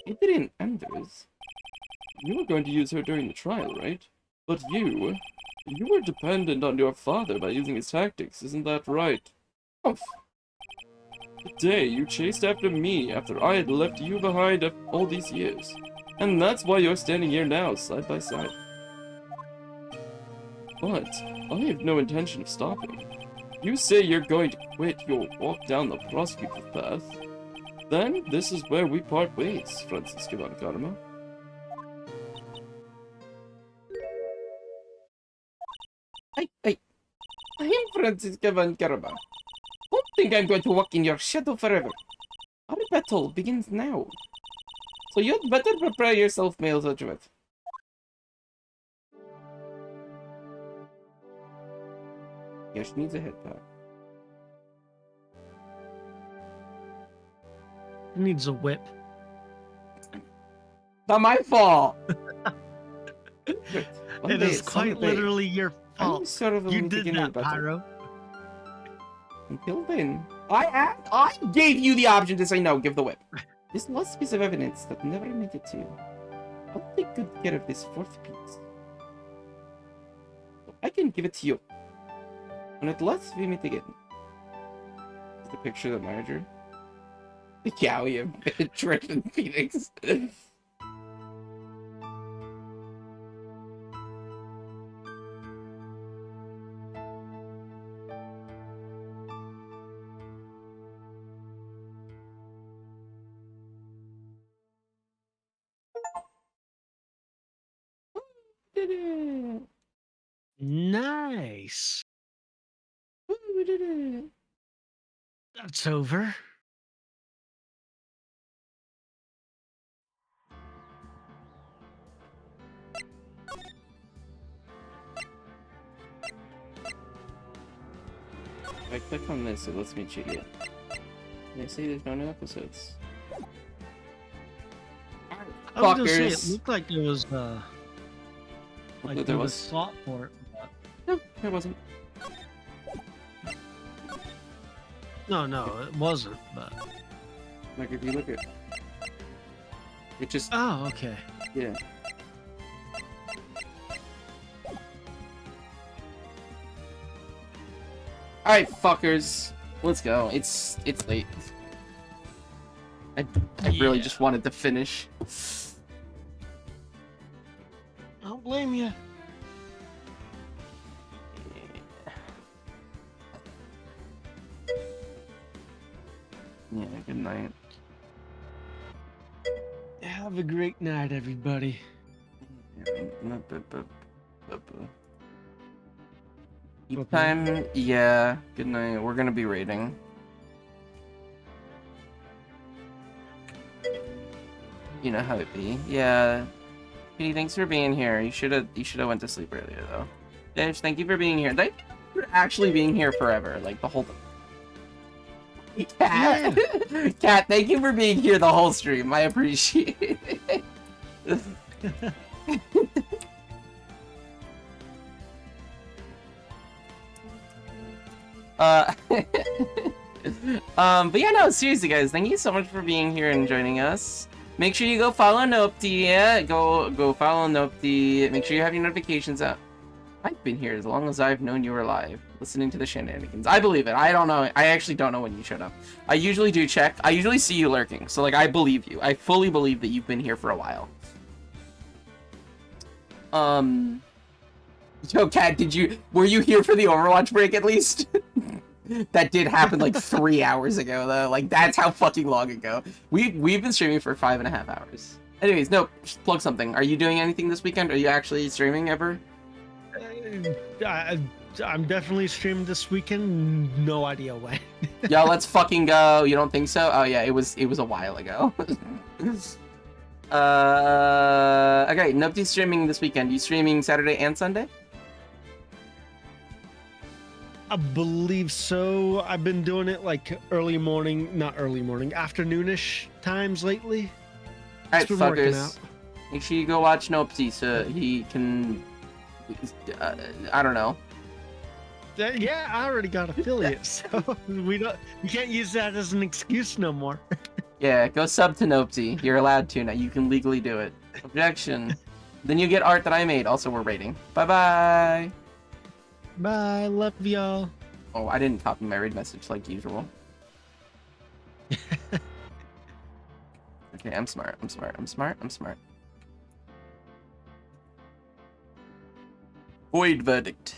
Adrian Andrews? You were going to use her during the trial, right? But you were dependent on your father by using his tactics, isn't that right? Oof. Today, you chased after me after I had left you behind all these years. And that's why you're standing here now, side by side. But I have no intention of stopping. You say you're going to quit, you'll walk down the prosecutor's path. Then this is where we part ways, Francisco von Karma. I'm Francisco von Karma. Don't think I'm going to walk in your shadow forever. Our battle begins now. So you'd better prepare yourself, Miles Edgeworth. Yeah, she needs a head pat. Needs a whip. Not my fault! It is quite literally your fault. I'm sort of You did that, Pyro. Until then, I gave you the option to say no, give the whip. This lost piece of evidence that never made it to you. I'll take good care of this fourth piece. I can give it to you. And at last we meet again. Is the picture that Maya drew? Yeah, we have Trish and Phoenix. Did it. Nice. Woo, did it. That's over. If I click on this, it lets me cheat it. They say there's no new episodes. I was gonna say it Fuckers. looked like there was like There there was was. thought for it. But... No, there wasn't. No, it wasn't. But Like if you look at it, just oh, okay. yeah. All right, fuckers, let's go. It's late. I really Yeah. just wanted to finish. I don't blame you. Yeah, good night. Have a great night, everybody. Eat time, yeah. Good night. We're gonna be raiding. You know how it be. Yeah. Hey, thanks for being here. You should have went to sleep earlier though. Dash, thank you for being here. Thank you for actually being here forever, like the whole time. Cat, Cat, thank you for being here the whole stream. I appreciate it. But yeah, no, seriously, guys, thank you so much for being here and joining us. Make sure you go follow Nopti. Yeah, go follow Nopti. Make sure you have your notifications out. I've been here as long as I've known you were alive, listening to the shenanigans. I believe it. I don't know. I actually don't know when you showed up. I usually do check. I usually see you lurking. So, like, I believe you. I fully believe that you've been here for a while. Yo, Kat, were you here for the Overwatch break at least? That did happen like 3 hours ago, though. Like, that's how fucking long ago. We've been streaming for 5.5 hours. Anyways, no, just plug something. Are you doing anything this weekend? Are you actually streaming ever? I'm definitely streaming this weekend. No idea when. Yo, let's fucking go. You don't think so? Oh yeah, it was a while ago. Okay, Nopti's streaming this weekend. You streaming Saturday and Sunday? I believe so. I've been doing it like not early morning, afternoonish times lately. Alright, It's been working fuckers. out. Make sure you go watch Nopti so he can... I don't know. Yeah, I already got affiliate, so we can't use that as an excuse no more. Yeah, go sub to Nopti. You're allowed to now. You can legally do it. Objection. Then you get art that I made. Also, we're raiding. Bye-bye. Bye, love y'all. Oh, I didn't copy my raid message like usual. Okay, I'm smart. Void verdict.